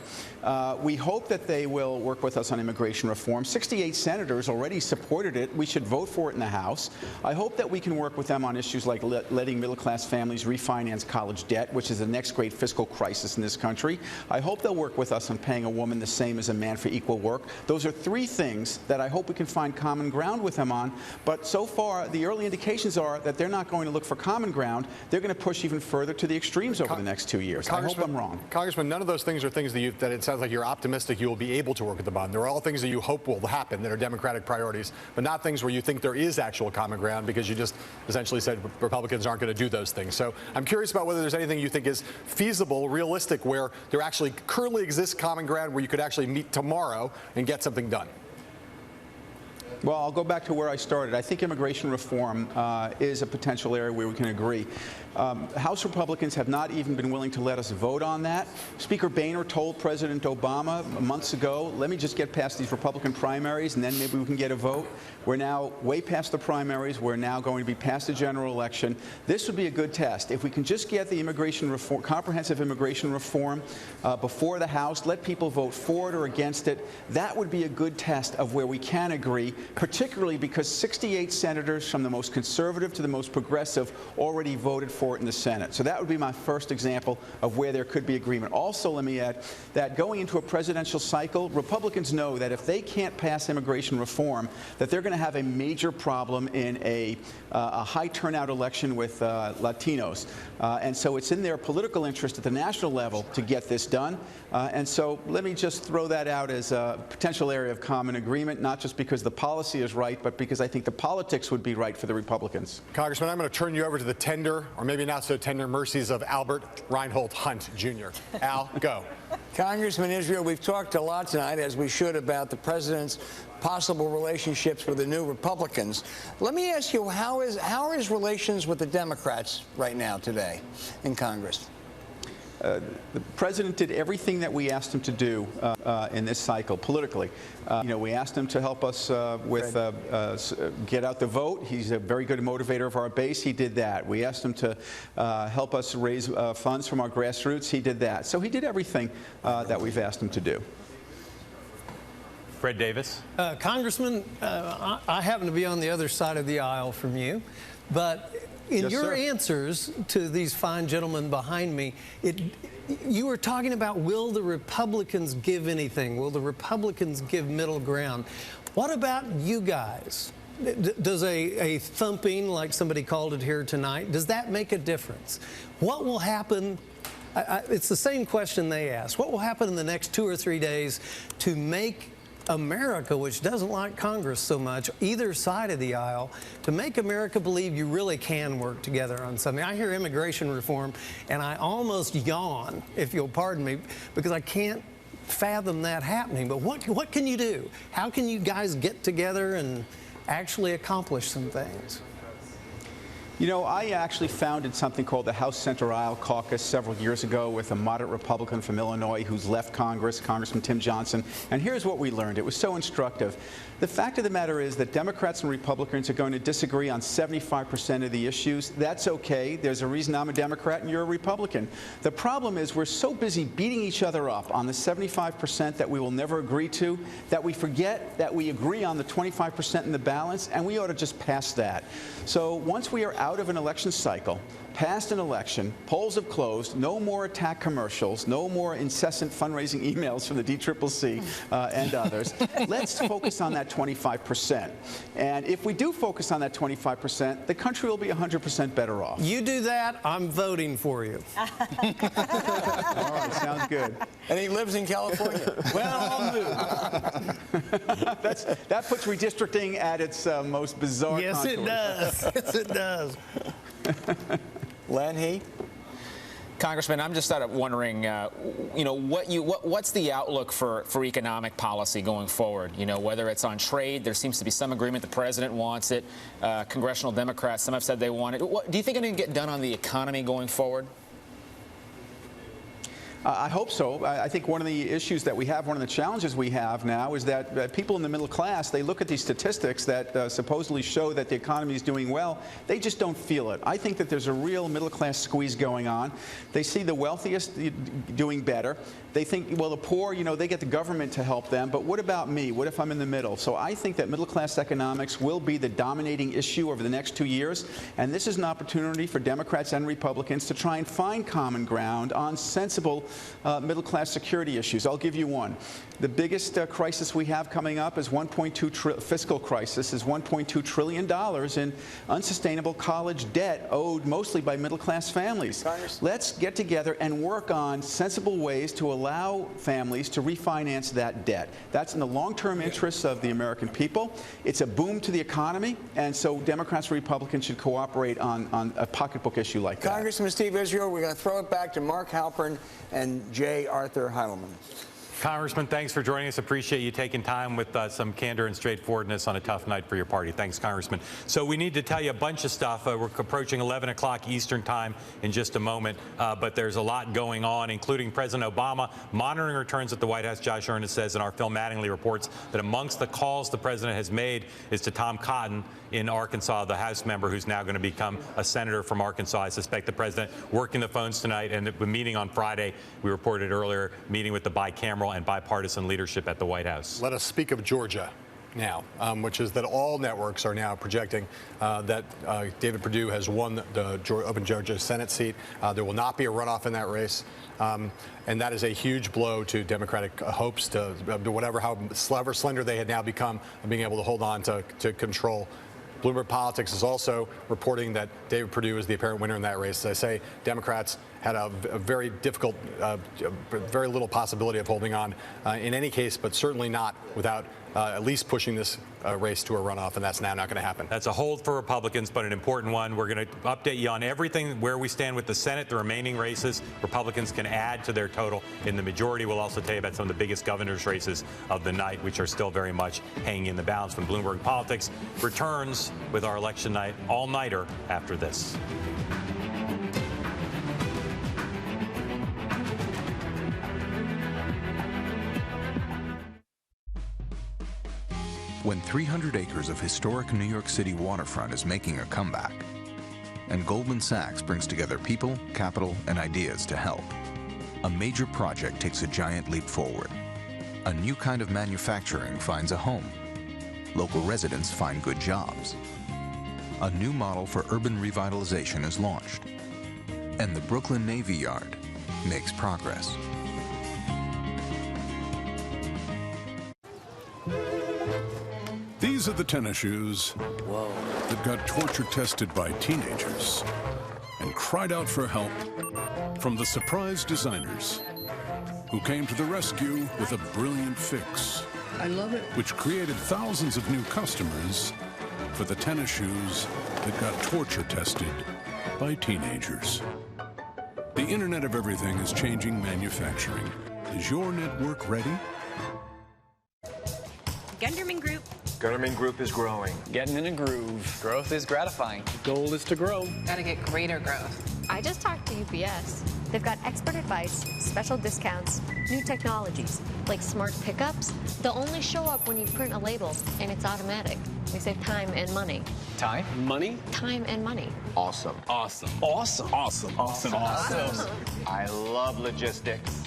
we hope that they will work with us on immigration reform. 68 senators already supported it. We should vote for it in the House. I hope that we can work with them on issues like letting middle-class families refinance college debt, which is the next great fiscal crisis in this country. I hope they'll work with us on paying a woman the same as a man for equal work. Those are 3 things that I hope we can find common ground with them on. But so far, the early indications are that they're not going to look for common ground. They're going to push even further to the extremes over the next 2 years. I hope I'm wrong. Congressman, none of those things are things that it sounds like you're optimistic you will be able to work with them on. They're all things that you hope will happen that are Democratic priorities, but not things where you think there is actual common ground because you just essentially said Republicans aren't going to do those things. So I'm curious about whether there's anything you think is feasible, realistic, where there actually currently exists common ground where you could actually meet tomorrow and get something done. Well, I'll go back to where I started. I think immigration reform is a potential area where we can agree. House Republicans have not even been willing to let us vote on that. Speaker Boehner told President Obama months ago, let me just get past these Republican primaries and then maybe we can get a vote. We're now way past the primaries. We're now going to be past the general election. This would be a good test. If we can just get the immigration reform, comprehensive immigration reform before the House, let people vote for it or against it, that would be a good test of where we can agree, particularly because 68 senators from the most conservative to the most progressive already voted for it in the Senate. So that would be my first example of where there could be agreement. Also, let me add that going into a presidential cycle, Republicans know that if they can't pass immigration reform, that they're going to have a major problem in a high turnout election with Latinos. And so it's in their political interest at the national level to get this done. And so let me just throw that out as a potential area of common agreement, not just because the policy is right, but because I think the politics would be right for the Republicans. Congressman, I'm going to turn you over to the tender, or maybe not so tender, mercies of Albert Reinhold Hunt, Jr. Al, go. Congressman Israel, we've talked a lot tonight, as we should, about the president's possible relationships with the new Republicans. Let me ask you, how are his relations with the Democrats right now today in Congress? The president did everything that we asked him to do in this cycle politically. We asked him to help us with get out the vote. He's a very good motivator of our base. He did that. We asked him to help us raise funds from our grassroots. He did that. So he did everything that we've asked him to do. Fred Davis. Congressman, I happen to be on the other side of the aisle from you, but in your answers to these fine gentlemen behind me, you were talking about, will the Republicans give anything? Will the Republicans give middle ground? What about you guys? Does a thumping, like somebody called it here tonight, does that make a difference? What will happen? It's the same question they asked. What will happen in the next 2 or 3 days to make America, which doesn't like Congress so much, either side of the aisle, to make America believe you really can work together on something? I hear immigration reform, and I almost yawn, if you'll pardon me, because I can't fathom that happening. But what can you do? How can you guys get together and actually accomplish some things? You know, I actually founded something called the House Center Aisle Caucus several years ago with a moderate Republican from Illinois who's left Congress, Congressman Tim Johnson. And here's what we learned. It was so instructive. The fact of the matter is that Democrats and Republicans are going to disagree on 75% of the issues. That's okay. There's a reason I'm a Democrat and you're a Republican. The problem is we're so busy beating each other up on the 75% that we will never agree to that we forget that we agree on the 25% in the balance, and we ought to just pass that. So once we are out of an election cycle, past an election, polls have closed, no more attack commercials, no more incessant fundraising emails from the DCCC and others. Let's focus on that 25%. And if we do focus on that 25%, the country will be 100% better off. You do that, I'm voting for you. All right, sounds good. And he lives in California. Well, I'll move. That puts redistricting at its most bizarre Yes, contours. it does. Yes, it does. Lanhee? Congressman, I'm just sort of wondering, what's the outlook for economic policy going forward? You know, whether it's on trade, there seems to be some agreement. The president wants it. Congressional Democrats, some have said they want it. Do you think anything can get done on the economy going forward? I hope so. I think one of the issues that we have, one of the challenges we have now is that people in the middle class, they look at these statistics that supposedly show that the economy is doing well. They just don't feel it. I think that there's a real middle class squeeze going on. They see the wealthiest doing better. They think, well, the poor, they get the government to help them, but what about me? What if I'm in the middle? So I think that middle class economics will be the dominating issue over the next 2 years, and this is an opportunity for Democrats and Republicans to try and find common ground on sensible middle class security issues. I'll give you one. The biggest crisis we have coming up is fiscal crisis is $1.2 trillion in unsustainable college debt owed mostly by middle class families. Let's get together and work on sensible ways to allow families to refinance that debt. That's in the long-term interests of the American people. It's a boom to the economy, and so Democrats and Republicans should cooperate on a pocketbook issue like that. Congressman Steve Israel, we're going to throw it back to Mark Halperin and J. Arthur Heilemann. Congressman, thanks for joining us. Appreciate you taking time with some candor and straightforwardness on a tough night for your party. Thanks, Congressman. So we need to tell you a bunch of stuff. We're approaching 11 o'clock Eastern time in just a moment, but there's a lot going on, including President Obama monitoring returns at the White House. Josh Earnest says, and our Phil Mattingly reports that amongst the calls the president has made is to Tom Cotton in Arkansas, the House member who's now going to become a senator from Arkansas. I suspect the president working the phones tonight, and the meeting on Friday, we reported earlier, meeting with the bicameral and bipartisan leadership at the White House. Let us speak of Georgia now, which is that all networks are now projecting that David Perdue has won the open Georgia Senate seat. There will not be a runoff in that race. And that is a huge blow to Democratic hopes to however slender they had now become of being able to hold on to control. Bloomberg Politics is also reporting that David Perdue is the apparent winner in that race. As I say, Democrats had a very difficult, very little possibility of holding on in any case, but certainly not without at least pushing this race to a runoff, and that's now not going to happen. That's a hold for Republicans, but an important one. We're going to update you on everything where we stand with the Senate, the remaining races. Republicans can add to their total in the majority. We'll also tell you about some of the biggest governor's races of the night, which are still very much hanging in the balance. When Bloomberg Politics returns with our election night all-nighter after this. When 300 acres of historic New York City waterfront is making a comeback, and Goldman Sachs brings together people, capital, and ideas to help, a major project takes a giant leap forward. A new kind of manufacturing finds a home. Local residents find good jobs. A new model for urban revitalization is launched. And the Brooklyn Navy Yard makes progress. These are the tennis shoes that got torture tested by teenagers and cried out for help from the surprise designers who came to the rescue with a brilliant fix. I love it. Which created thousands of new customers for the tennis shoes that got torture tested by teenagers. The Internet of Everything is changing manufacturing. Is your network ready? Gunderman Group. Gunderman Group is growing. Getting in a groove. Growth is gratifying. The goal is to grow. Gotta get greater growth. I just talked to UPS. They've got expert advice, special discounts, new technologies, like smart pickups. They'll only show up when you print a label, and it's automatic. We save time and money. Time? Money? Time and money. Awesome. Awesome. Awesome. Awesome. Awesome. Awesome. I love logistics.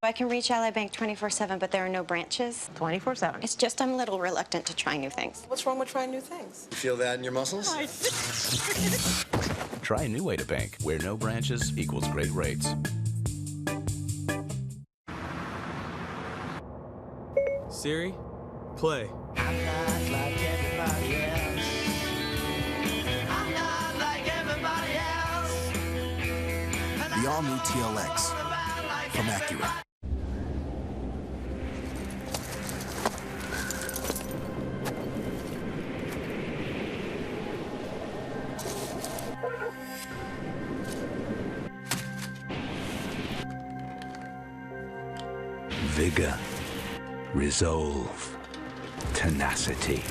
I can reach Ally Bank 24/7, but there are no branches. 24/7. It's just I'm a little reluctant to try new things. What's wrong with trying new things? You feel that in your muscles? Try a new way to bank, where no branches equals great rates. Siri, play. I'm not like everybody else. I'm not like everybody else. The all-new TLX from Acura. Vigor, resolve, tenacity.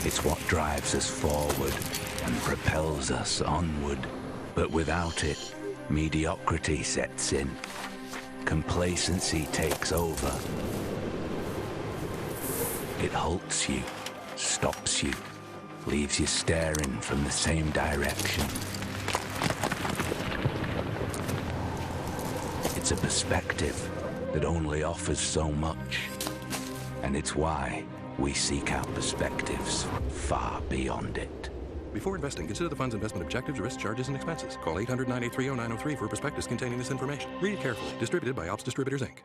It's what drives us forward and propels us onward. But without it, mediocrity sets in. Complacency takes over. It halts you, stops you, leaves you staring from the same direction. It's a perspective that only offers so much. And it's why we seek out perspectives far beyond it. Before investing, consider the fund's investment objectives, risks, charges, and expenses. Call 800-983-0903 for a prospectus containing this information. Read it carefully. Distributed by Ops Distributors, Inc.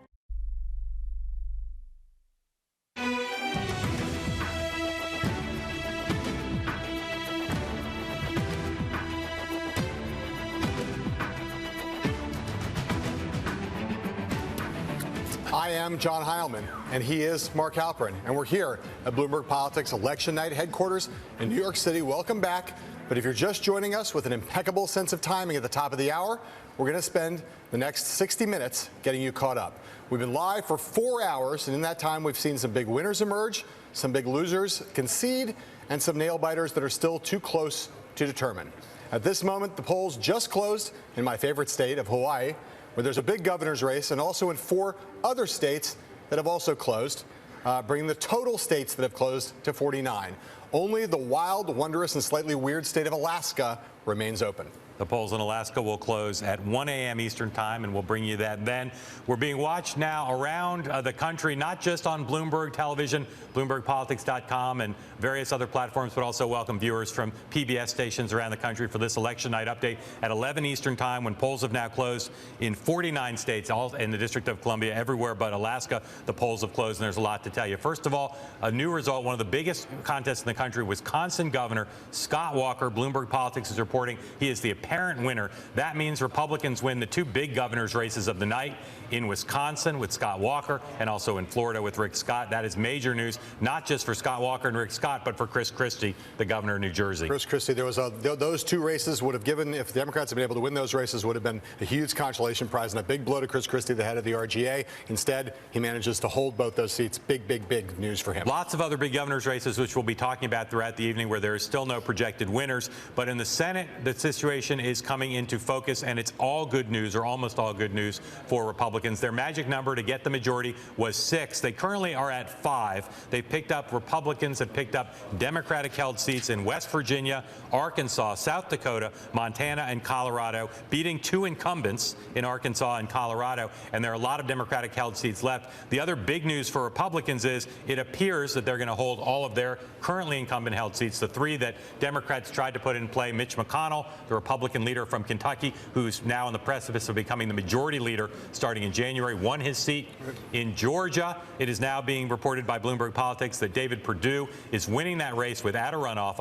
I am John Heilemann, and he is Mark Halperin, and we're here at Bloomberg Politics Election Night headquarters in New York City. Welcome back. But if you're just joining us with an impeccable sense of timing at the top of the hour, we're going to spend the next 60 minutes getting you caught up. We've been live for 4 hours, and in that time, we've seen some big winners emerge, some big losers concede, and some nail-biters that are still too close to determine. At this moment, the polls just closed in my favorite state of Hawaii, where there's a big governor's race, and also in 4 other states that have also closed, bringing the total states that have closed to 49. Only the wild, wondrous, and slightly weird state of Alaska remains open. The polls in Alaska will close at 1 a.m. Eastern time, and we'll bring you that then. We're being watched now around the country, not just on Bloomberg Television, BloombergPolitics.com, and various other platforms, but also welcome viewers from PBS stations around the country for this election night update at 11 Eastern time, when polls have now closed in 49 states, all in the District of Columbia, everywhere but Alaska. The polls have closed, and there's a lot to tell you. First of all, a new result, one of the biggest contests in the country. Wisconsin Governor Scott Walker, Bloomberg Politics is reporting he is the apparent winner. That means Republicans win the two big governor's races of the night in Wisconsin with Scott Walker and also in Florida with Rick Scott. That is major news, not just for Scott Walker and Rick Scott, but for Chris Christie, the governor of New Jersey. Chris Christie, those two races would have given, if the Democrats had been able to win those races, would have been a huge consolation prize and a big blow to Chris Christie, the head of the RGA. Instead, he manages to hold both those seats. Big, big, big news for him. Lots of other big governor's races, which we'll be talking about throughout the evening, where there is still no projected winners. But in the Senate, the situation is coming into focus, and it's all good news, or almost all good news, for Republicans. Their magic number to get the majority was 6. They currently are at 5. They picked up, Republicans have picked up Democratic-held seats in West Virginia, Arkansas, South Dakota, Montana, and Colorado, beating 2 incumbents in Arkansas and Colorado, and there are a lot of Democratic-held seats left. The other big news for Republicans is it appears that they're going to hold all of their currently incumbent-held seats. The 3 that Democrats tried to put in play: Mitch McConnell, the Republican leader from Kentucky, who's now on the precipice of becoming the majority leader starting in January, won his seat. In Georgia, it is now being reported by Bloomberg Politics that David Perdue is winning that race without a runoff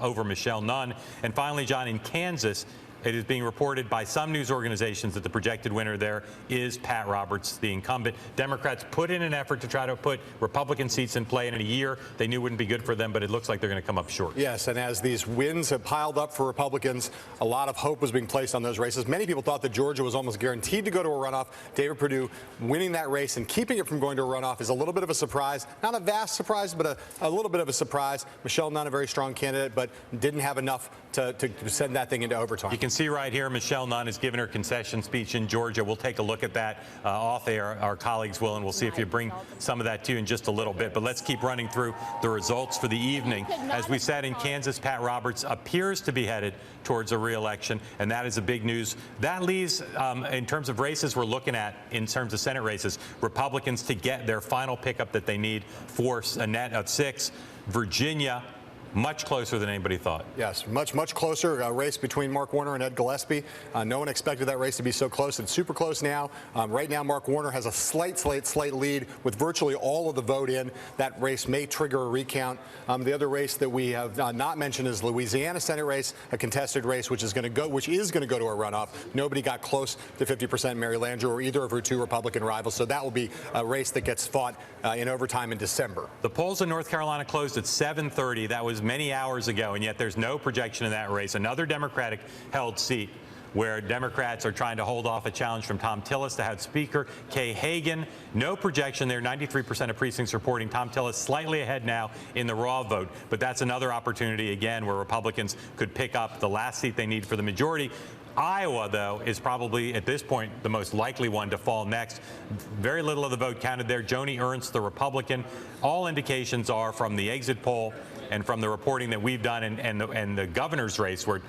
over Michelle Nunn. And finally, John, in Kansas, it is being reported by some news organizations that the projected winner there is Pat Roberts, the incumbent. Democrats put in an effort to try to put Republican seats in play in a year they knew wouldn't be good for them, but it looks like they're going to come up short. Yes, and as these wins have piled up for Republicans, a lot of hope was being placed on those races. Many people thought that Georgia was almost guaranteed to go to a runoff. David Perdue winning that race and keeping it from going to a runoff is a little bit of a surprise. Not a vast surprise, but a little bit of a surprise. Michelle Nunn, a very strong candidate, but didn't have enough to send that thing into overtime. You can see right here, Michelle Nunn has given her concession speech in Georgia. We'll take a look at that off air. Our colleagues will, and we'll see if you bring some of that to you in just a little bit. But let's keep running through the results for the evening. As we said, in Kansas, Pat Roberts appears to be headed towards a re-election, and that is a big news. That leaves, in terms of races we're looking at, in terms of Senate races, Republicans to get their final pickup that they need for a net of 6. Virginia, much closer than anybody thought. Yes, much closer. A race between Mark Warner and Ed Gillespie. No one expected that race to be so close. It's super close now. Right now, Mark Warner has a slight lead with virtually all of the vote in. That race may trigger a recount. The other race that we have not mentioned is Louisiana Senate race, a contested race, which is going to go to a runoff. Nobody got close to 50%. Mary Landrieu or either of her 2 Republican rivals. So that will be a race that gets fought in overtime in December. The polls in North Carolina closed at 7:30. That was many hours ago, and yet there's no projection in that race. Another Democratic-held seat where Democrats are trying to hold off a challenge from Tom Tillis, the House Speaker. Kay Hagan, no projection there. 93% of precincts reporting Tom Tillis slightly ahead now in the raw vote. But that's another opportunity, again, where Republicans could pick up the last seat they need for the majority. Iowa, though, is probably, at this point, the most likely one to fall next. Very little of the vote counted there. Joni Ernst, the Republican. All indications are from the exit poll and from the reporting that we've done and the governor's race, where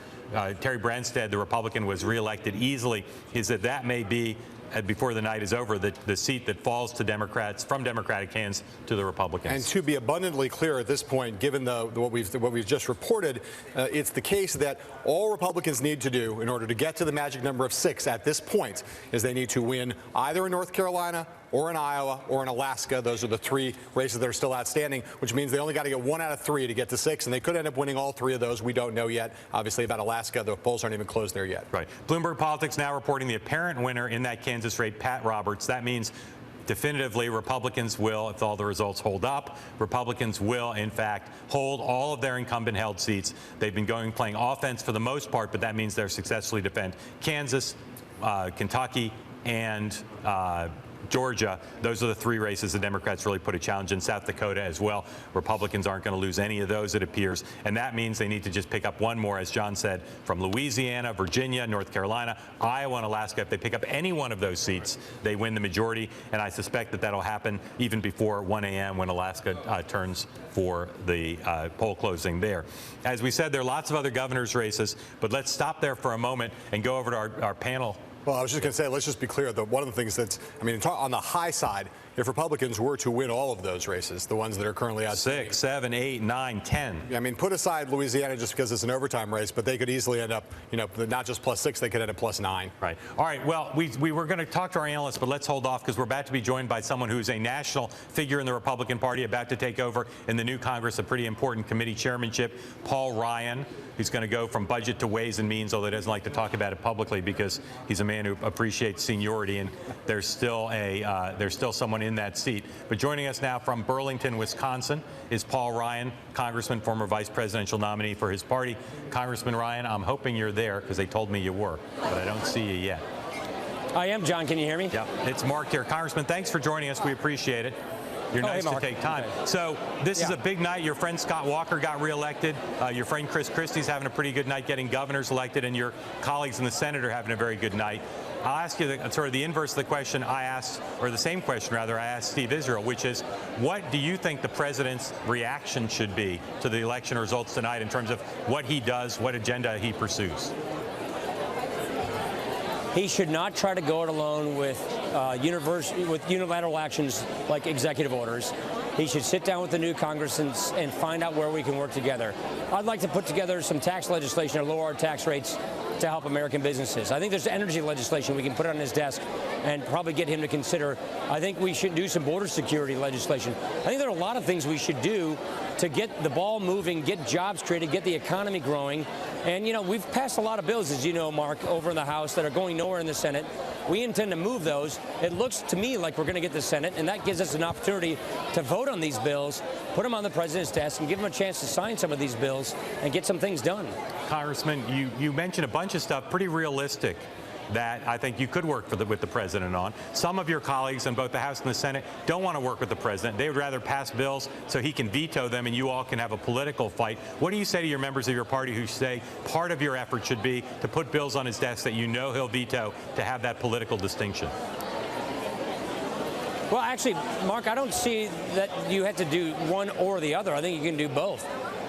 Terry Branstad, the Republican, was reelected easily, is that may be, before the night is over, the seat that falls to Democrats, from Democratic hands to the Republicans. And to be abundantly clear at this point, given what we've just reported, it's the case that all Republicans need to do in order to get to the magic number of 6 at this point is they need to win either in North Carolina or in Iowa or in Alaska. Those are the 3 races that are still outstanding, which means they only got to get 1 out of 3 to get to 6, and they could end up winning all 3 of those. We don't know yet. Obviously, about Alaska, the polls aren't even closed there yet. Right. Bloomberg Politics now reporting the apparent winner in that Kansas race, Pat Roberts. That means definitively Republicans will, if all the results hold up, Republicans will, in fact, hold all of their incumbent-held seats. They've been playing offense for the most part, but that means they'll successfully defend Kansas, Kentucky, and Georgia. Those are the three races the Democrats really put a challenge in. South Dakota as well. Republicans aren't going to lose any of those, it appears. And that means they need to just pick up one more, as John said, from Louisiana, Virginia, North Carolina, Iowa, and Alaska. If they pick up any one of those seats, they win the majority. And I suspect that that'll happen even before 1 a.m. when Alaska turns for the poll closing there. As we said, there are lots of other governor's races, but let's stop there for a moment and go over to our panel. Well, I was just going to say, let's just be clear that one of the things that's, I mean, on the high side, if Republicans were to win all of those races, the ones that are currently out 6, 7, 8, 9, 10. I mean, put aside Louisiana just because it's an overtime race, but they could easily end up, you know, not just +6, they could end up +9. Right. All right. Well, we were going to talk to our analysts, but let's hold off because we're about to be joined by someone who's a national figure in the Republican Party, about to take over in the new Congress a pretty important committee chairmanship, Paul Ryan. He's going to go from budget to Ways and Means, although he doesn't like to talk about it publicly because he's a man who appreciates seniority, and there's still someone in that seat. But joining us now from Burlington, Wisconsin, is Paul Ryan, Congressman, former vice presidential nominee for his party. Congressman Ryan, I'm hoping you're there because they told me you were, but I don't see you yet. I am, John. Can you hear me? Yeah, it's Mark here. Congressman, thanks for joining us. We appreciate it. You're nice to take time. Okay. So this is a big night. Your friend Scott Walker got reelected. Your friend Chris Christie's having a pretty good night getting governors elected, and your colleagues in the Senate are having a very good night. I'll ask you sort of the inverse of the question I asked, or the same question rather, I asked Steve Israel, which is, what do you think the president's reaction should be to the election results tonight in terms of what he does, what agenda he pursues? He should not try to go it alone with unilateral actions like executive orders. He should sit down with the new Congress and find out where we can work together. I'd like to put together some tax legislation to lower our tax rates to help American businesses. I think there's energy legislation we can put on his desk and probably get him to consider. I think we should do some border security legislation. I think there are a lot of things we should do to get the ball moving, get jobs created, get the economy growing. And, you know, we've passed a lot of bills, as you know, Mark, over in the House that are going nowhere in the Senate. We intend to move those. It looks to me like we're going to get the Senate, and that gives us an opportunity to vote on these bills, put them on the president's desk, and give him a chance to sign some of these bills and get some things done. Congressman, you mentioned a bunch of stuff pretty realistic that I think you could work with the president on. Some of your colleagues in both the House and the Senate don't want to work with the president. They would rather pass bills so he can veto them and you all can have a political fight. What do you say to your members of your party who say part of your effort should be to put bills on his desk that you know he'll veto to have that political distinction? Well, actually, Mark, I don't see that you have to do one or the other. I think you can do both.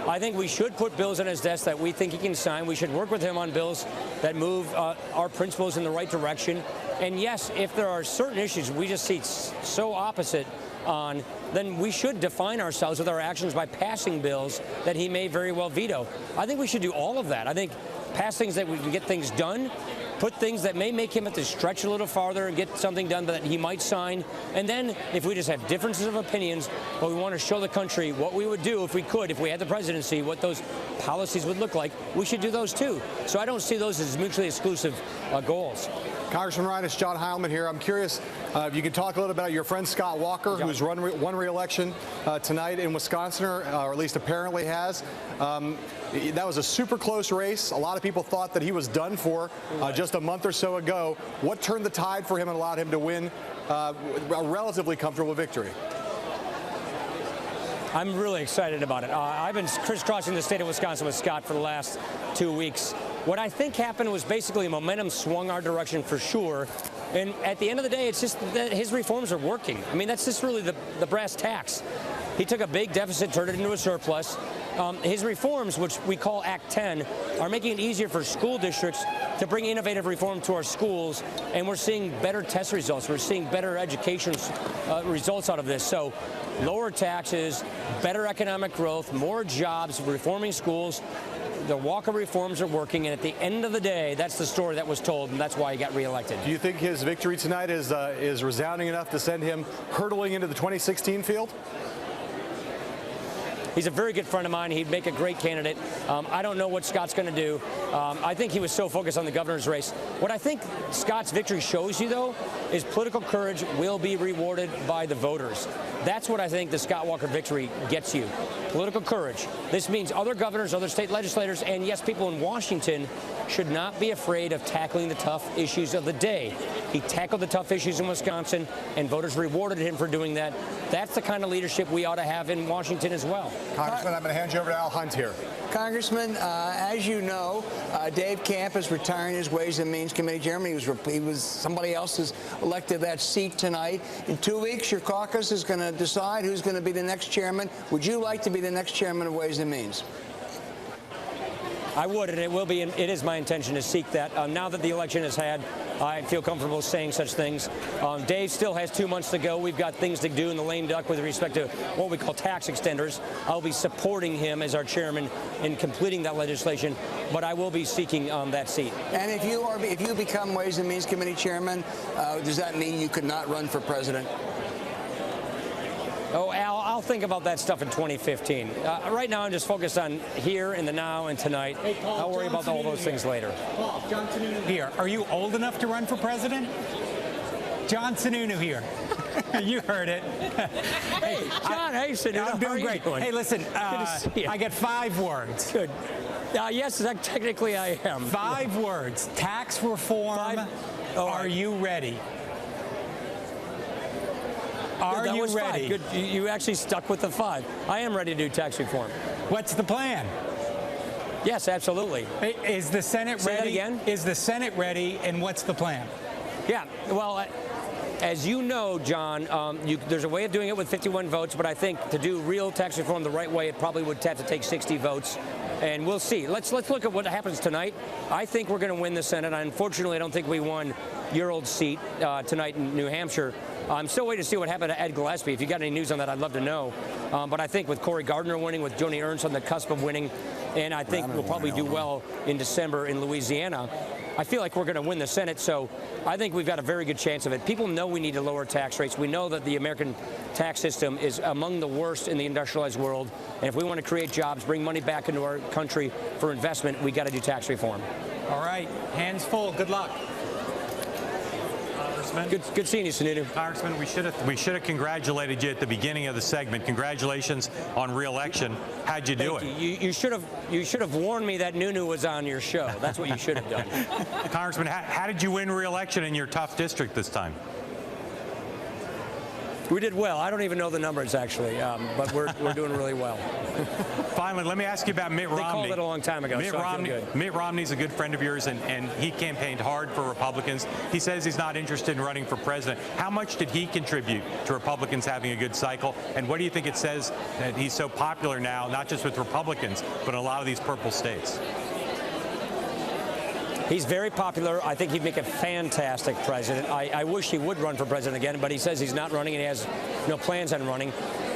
I think we should put bills on his desk that we think he can sign. We should work with him on bills that move our principles in the right direction. And yes, if there are certain issues we just see so opposite on, then we should define ourselves with our actions by passing bills that he may very well veto. I think we should do all of that. I think pass things that we can get things done, put things that may make him have to stretch a little farther and get something done that he might sign. And then if we just have differences of opinions, but we want to show the country what we would do if we had the presidency, what those policies would look like, we should do those too. So I don't see those as mutually exclusive goals. Congressman Ryan, it's John Heilemann here. I'm curious if you could talk a little about your friend Scott Walker, who's won re-election tonight in Wisconsin, or at least apparently has. That was a super close race. A lot of people thought that he was done for just a month or so ago. What turned the tide for him and allowed him to win a relatively comfortable victory? I'm really excited about it. I've been crisscrossing the state of Wisconsin with Scott for the last 2 weeks. What I think happened was basically momentum swung our direction for sure. And at the end of the day, it's just that his reforms are working. I mean, that's just really the brass tacks. He took a big deficit, turned it into a surplus. His reforms, which we call Act 10, are making it easier for school districts to bring innovative reform to our schools, and we're seeing better test results. We're seeing better education results out of this. So lower taxes, better economic growth, more jobs, reforming schools. The Walker reforms are working, and at the end of the day, that's the story that was told, and that's why he got reelected. Do you think his victory tonight is resounding enough to send him hurtling into the 2016 field? He's a very good friend of mine. He'd make a great candidate. I don't know what Scott's going to do. I think he was so focused on the governor's race. What I think Scott's victory shows you, though, is political courage will be rewarded by the voters. That's what I think the Scott Walker victory gets you. Political courage. This means other governors, other state legislators, and yes, people in Washington should not be afraid of tackling the tough issues of the day. He tackled the tough issues in Wisconsin, and voters rewarded him for doing that. That's the kind of leadership we ought to have in Washington as well. Congressman, I'm going to hand you over to Al Hunt here. Congressman, as you know, Dave Camp is retiring as Ways and Means Committee Chairman. He was somebody else who's elected that seat tonight. In 2 weeks, your caucus is going to decide who's going to be the next chairman. Would you like to be the next chairman of Ways and Means? I would, and it will be. It is my intention to seek that. Now that the election has had, I feel comfortable saying such things. Dave still has 2 months to go. We've got things to do in the lame duck with respect to what we call tax extenders. I'll be supporting him as our chairman in completing that legislation, but I will be seeking that seat. And if you become Ways and Means Committee Chairman, does that mean you could not run for president? Oh, Al, I'll think about that stuff in 2015. Right now, I'm just focused on here and the now and tonight. Hey, Paul, I'll worry John about all those Sununu things here. later. Paul, John Sununu here. Are you old enough to run for president? John Sununu here. You heard it. Hey, John, hey, Sununu. I'm doing great. Hey, listen, Good to see you. I got 5 words. Good. Yes, technically I am. 5 words. Tax reform. Are you ready? Are you ready? Good. You actually stuck with the 5. I am ready to do tax reform. What's the plan? Yes, absolutely. Is the Senate Say ready? that again? Is the Senate ready, and what's the plan? Yeah, well, as you know, John, there's a way of doing it with 51 votes, but I think to do real tax reform the right way, it probably would have to take 60 votes. And we'll see. Let's look at what happens tonight. I think we're going to win the Senate. Unfortunately, I don't think we won your old seat tonight in New Hampshire. I'm still waiting to see what happened to Ed Gillespie. If you got any news on that, I'd love to know. But I think with Cory Gardner winning, with Joni Ernst on the cusp of winning, and I think we'll probably do well in December in Louisiana, I feel like we're going to win the Senate. So I think we've got a very good chance of it. People know we need to lower tax rates. We know that the American tax system is among the worst in the industrialized world. And if we want to create jobs, bring money back into our country for investment, we got to do tax reform. All right, hands full. Good luck. Good seeing you, Sununu. Congressman, we should have congratulated you at the beginning of the segment. Congratulations on re-election. How'd you do it? You should have warned me that Nunu was on your show. That's what you should have done. Congressman, how did you win re-election in your tough district this time? We did well. I don't even know the numbers, actually, but we're doing really well. Finally, let me ask you about Mitt Romney. They called it a long time ago, so I feel good. Mitt Romney's a good friend of yours, and he campaigned hard for Republicans. He says he's not interested in running for president. How much did he contribute to Republicans having a good cycle? And what do you think it says that he's so popular now, not just with Republicans, but in a lot of these purple states? He's very popular. I think he'd make a fantastic president. I wish he would run for president again, but he says he's not running and he has no plans on running.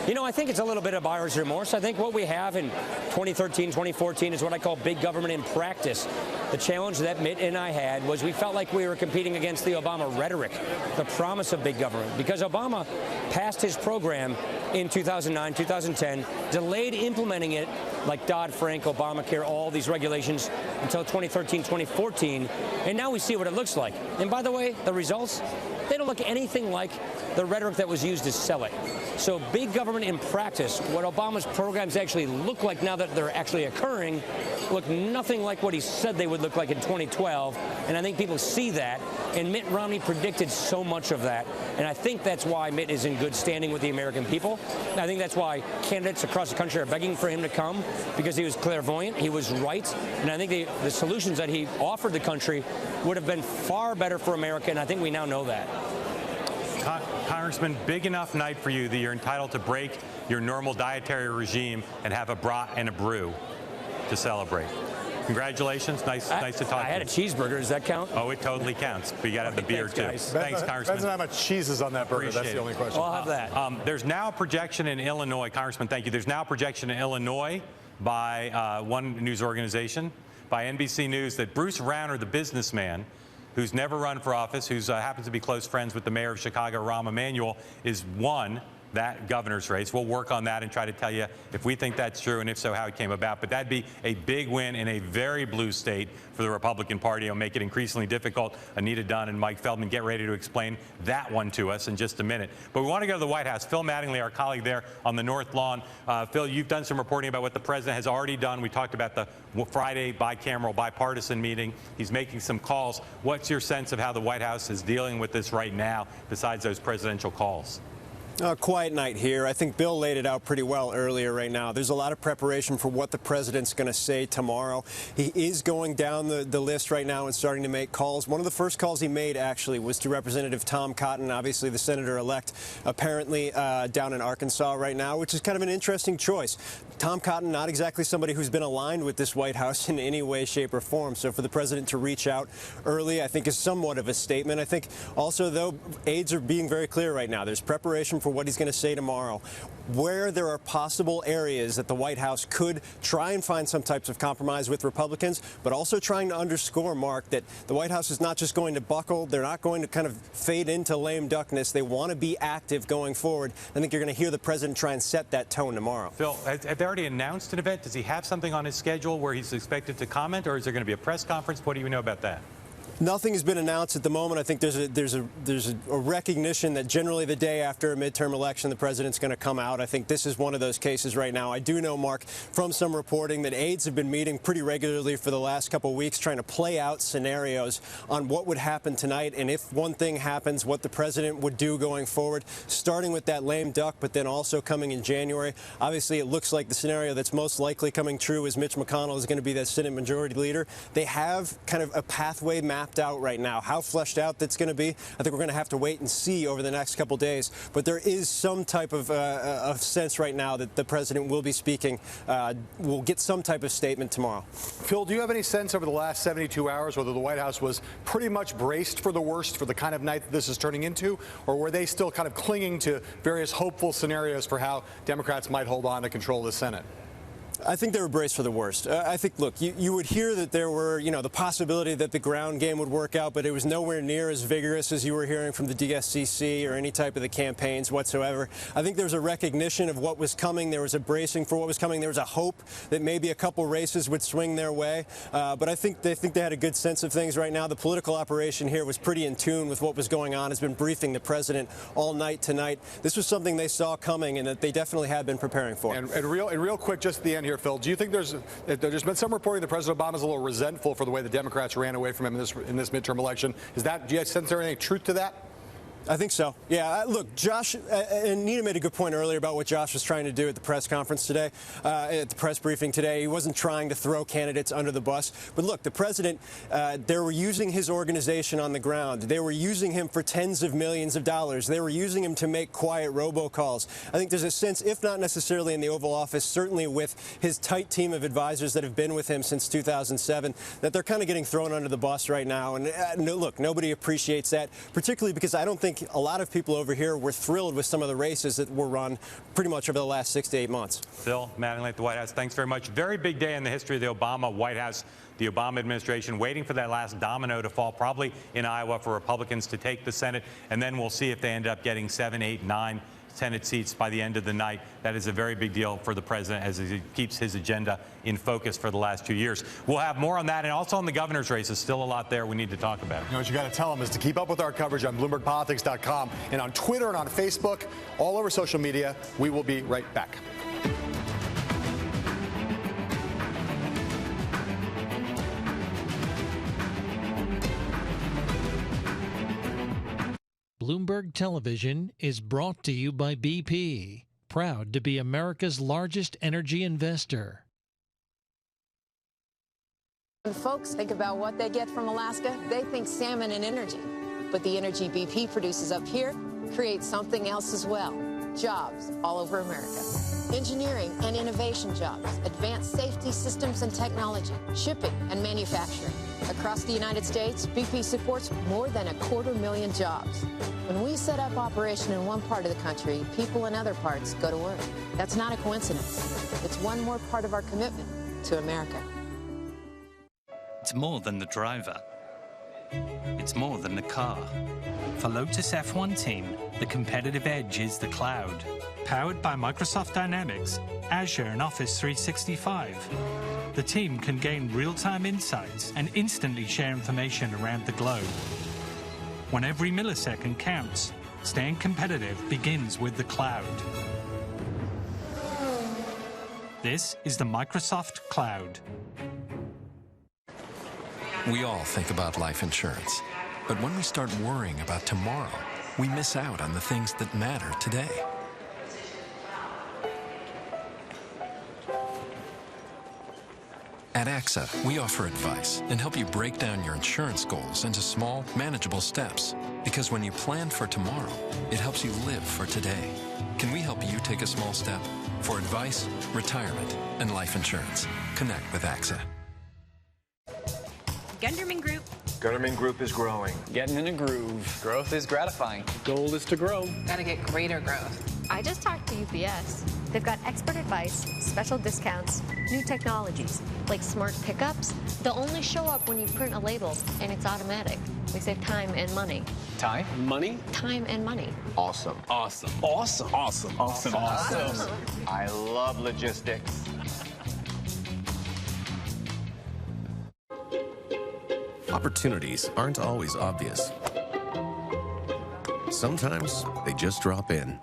You know, I think it's a little bit of buyer's remorse. I think what we have in 2013, 2014 is what I call big government in practice. The challenge that Mitt and I had was we felt like we were competing against the Obama rhetoric, the promise of big government, because Obama passed his program in 2009, 2010, delayed implementing it like Dodd-Frank, Obamacare, all these regulations until 2013, 2014, and now we see what it looks like. And by the way, the results, they don't look anything like the rhetoric that was used to sell it. So big government in practice, what Obama's programs actually look like now that they're actually occurring, look nothing like what he said they would look like in 2012. And I think people see that. And Mitt Romney predicted so much of that. And I think that's why Mitt is in good standing with the American people. I think that's why candidates across the country are begging for him to come, because he was clairvoyant, he was right. And I think the solutions that he offered the country would have been far better for America. And I think we now know that. Congressman, big enough night for you that you're entitled to break your normal dietary regime and have a brat and a brew to celebrate. Congratulations. Nice to talk to you. I had a cheeseburger. Does that count? Oh, it totally counts. But you got to have the beer, too. Guys. Thanks, Congressman. Depends on how much cheese is on that burger. That's the only question. I'll have that. There's now a projection in Illinois. Congressman, thank you. There's now a projection in Illinois by one news organization, by NBC News, that Bruce Rauner, the businessman, who's never run for office, who happens to be close friends with the mayor of Chicago, Rahm Emanuel, is 1 that governor's race. We'll work on that and try to tell you if we think that's true and if so, how it came about. But that'd be a big win in a very blue state for the Republican Party. It'll make it increasingly difficult. Anita Dunn and Mike Feldman get ready to explain that one to us in just a minute. But we want to go to the White House. Phil Mattingly, our colleague there on the North Lawn. Phil, you've done some reporting about what the president has already done. We talked about the Friday bicameral bipartisan meeting. He's making some calls. What's your sense of how the White House is dealing with this right now, besides those presidential calls? Quiet night here. I think Bill laid it out pretty well earlier right now. There's a lot of preparation for what the president's going to say tomorrow. He is going down the list right now and starting to make calls. One of the first calls he made, actually, was to Representative Tom Cotton, obviously the senator-elect, apparently down in Arkansas right now, which is kind of an interesting choice. Tom Cotton, not exactly somebody who's been aligned with this White House in any way, shape, or form. So for the president to reach out early, I think, is somewhat of a statement. I think also, though, aides are being very clear right now. There's preparation for what he's going to say tomorrow. Where there are possible areas that the White House could try and find some types of compromise with Republicans, but also trying to underscore, Mark, that the White House is not just going to buckle. They're not going to kind of fade into lame duckness. They want to be active going forward. I think you're going to hear the president try and set that tone tomorrow. Phil, have they already announced an event? Does he have something on his schedule where he's expected to comment, or is there going to be a press conference? What do you know about that? Nothing has been announced at the moment. I think there's a recognition that generally the day after a midterm election, the president's going to come out. I think this is one of those cases right now. I do know, Mark, from some reporting that aides have been meeting pretty regularly for the last couple of weeks, trying to play out scenarios on what would happen tonight, and if one thing happens, what the president would do going forward, starting with that lame duck, but then also coming in January. Obviously, it looks like the scenario that's most likely coming true is Mitch McConnell is going to be the Senate Majority Leader. They have kind of a pathway mapped out right now. How fleshed out that's going to be, I think we're going to have to wait and see over the next couple days. But there is some type of sense right now that the president will be speaking. We'll get some type of statement tomorrow. Phil, do you have any sense over the last 72 hours whether the White House was pretty much braced for the worst for the kind of night that this is turning into, or were they still kind of clinging to various hopeful scenarios for how Democrats might hold on to control the Senate? I think they were braced for the worst. I think, look, you would hear that there were, the possibility that the ground game would work out, but it was nowhere near as vigorous as you were hearing from the DSCC or any type of the campaigns whatsoever. I think there's a recognition of what was coming. There was a bracing for what was coming. There was a hope that maybe a couple races would swing their way. But I think they had a good sense of things right now. The political operation here was pretty in tune with what was going on. Has been briefing the president all night tonight. This was something they saw coming and that they definitely had been preparing for. And real quick, just at the end here, Phil, do you think there's been some reporting that President Obama's a little resentful for the way the Democrats ran away from him in this midterm election? Do you sense there any truth to that? I think so. Yeah, look, Josh, Anita made a good point earlier about what Josh was trying to do at the press conference today, at the press briefing today. He wasn't trying to throw candidates under the bus. But look, the president, they were using his organization on the ground. They were using him for tens of millions of dollars. They were using him to make quiet robocalls. I think there's a sense, if not necessarily in the Oval Office, certainly with his tight team of advisors that have been with him since 2007, that they're kind of getting thrown under the bus right now. And look, nobody appreciates that, particularly because I don't think a lot of people over here were thrilled with some of the races that were run pretty much over the last 6 to 8 months. Phil Mattingly at the White House, thanks very much. Very big day in the history of the Obama White House. The Obama administration waiting for that last domino to fall, probably in Iowa, for Republicans to take the Senate. And then we'll see if they end up getting 7, 8, 9 Senate seats by the end of the night. That is a very big deal for the president as he keeps his agenda in focus for the last 2 years. We'll have more on that, and also on the governor's race. There's still a lot there we need to talk about. What you got to tell them is to keep up with our coverage on BloombergPolitics.com and on Twitter and on Facebook, all over social media. We will be right back. Bloomberg Television is brought to you by BP, proud to be America's largest energy investor. When folks think about what they get from Alaska, they think salmon and energy. But the energy BP produces up here creates something else as well. Jobs all over America. Engineering and innovation jobs, advanced safety systems and technology, shipping and manufacturing. Across the United States, BP supports more than 250,000 jobs. When we set up operation in one part of the country, people in other parts go to work. That's not a coincidence. It's one more part of our commitment to America. It's more than the driver. It's more than a car. For Lotus F1 Team, the competitive edge is the cloud. Powered by Microsoft Dynamics, Azure, and Office 365. The team can gain real-time insights and instantly share information around the globe. When every millisecond counts, staying competitive begins with the cloud. This is the Microsoft Cloud. We all think about life insurance, but when we start worrying about tomorrow, we miss out on the things that matter today. At AXA, we offer advice and help you break down your insurance goals into small, manageable steps. Because when you plan for tomorrow, it helps you live for today. Can we help you take a small step? For advice, retirement, and life insurance, connect with AXA. Gunderman Group. Gunderman Group is growing. Getting in a groove. Growth is gratifying. Goal is to grow. Gotta get greater growth. I just talked to UPS. They've got expert advice, special discounts, new technologies, like smart pickups. They'll only show up when you print a label, and it's automatic. We save time and money. Time? Money? Time and money. Awesome. Awesome. Awesome. Awesome. Awesome. Awesome. I love logistics. Opportunities aren't always obvious. Sometimes they just drop in.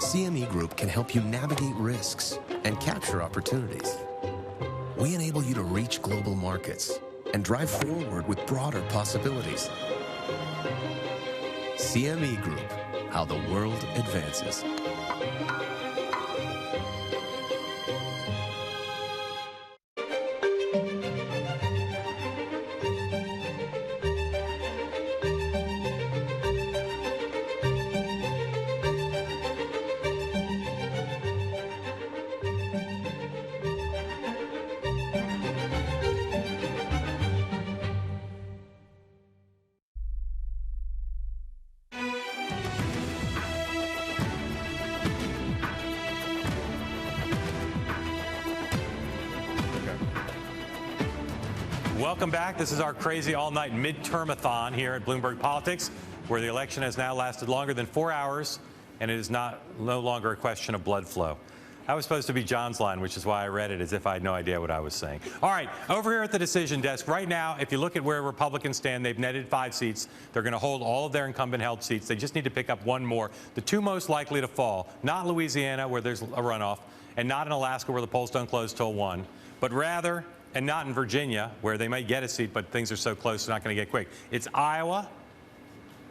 CME Group can help you navigate risks and capture opportunities. We enable you to reach global markets and drive forward with broader possibilities. CME Group, how the world advances. Welcome back. This is our crazy all-night midterm-a-thon here at Bloomberg Politics, where the election has now lasted longer than 4 hours, and it is no longer a question of blood flow. That was supposed to be John's line, which is why I read it as if I had no idea what I was saying. All right, over here at the decision desk, right now, if you look at where Republicans stand, they've netted 5 seats. They're going to hold all of their incumbent-held seats. They just need to pick up one more. The two most likely to fall, not Louisiana, where there's a runoff, and not in Alaska, where the polls don't close till 1, but rather, and not in Virginia, where they might get a seat, but things are so close, they're not going to get quick. It's Iowa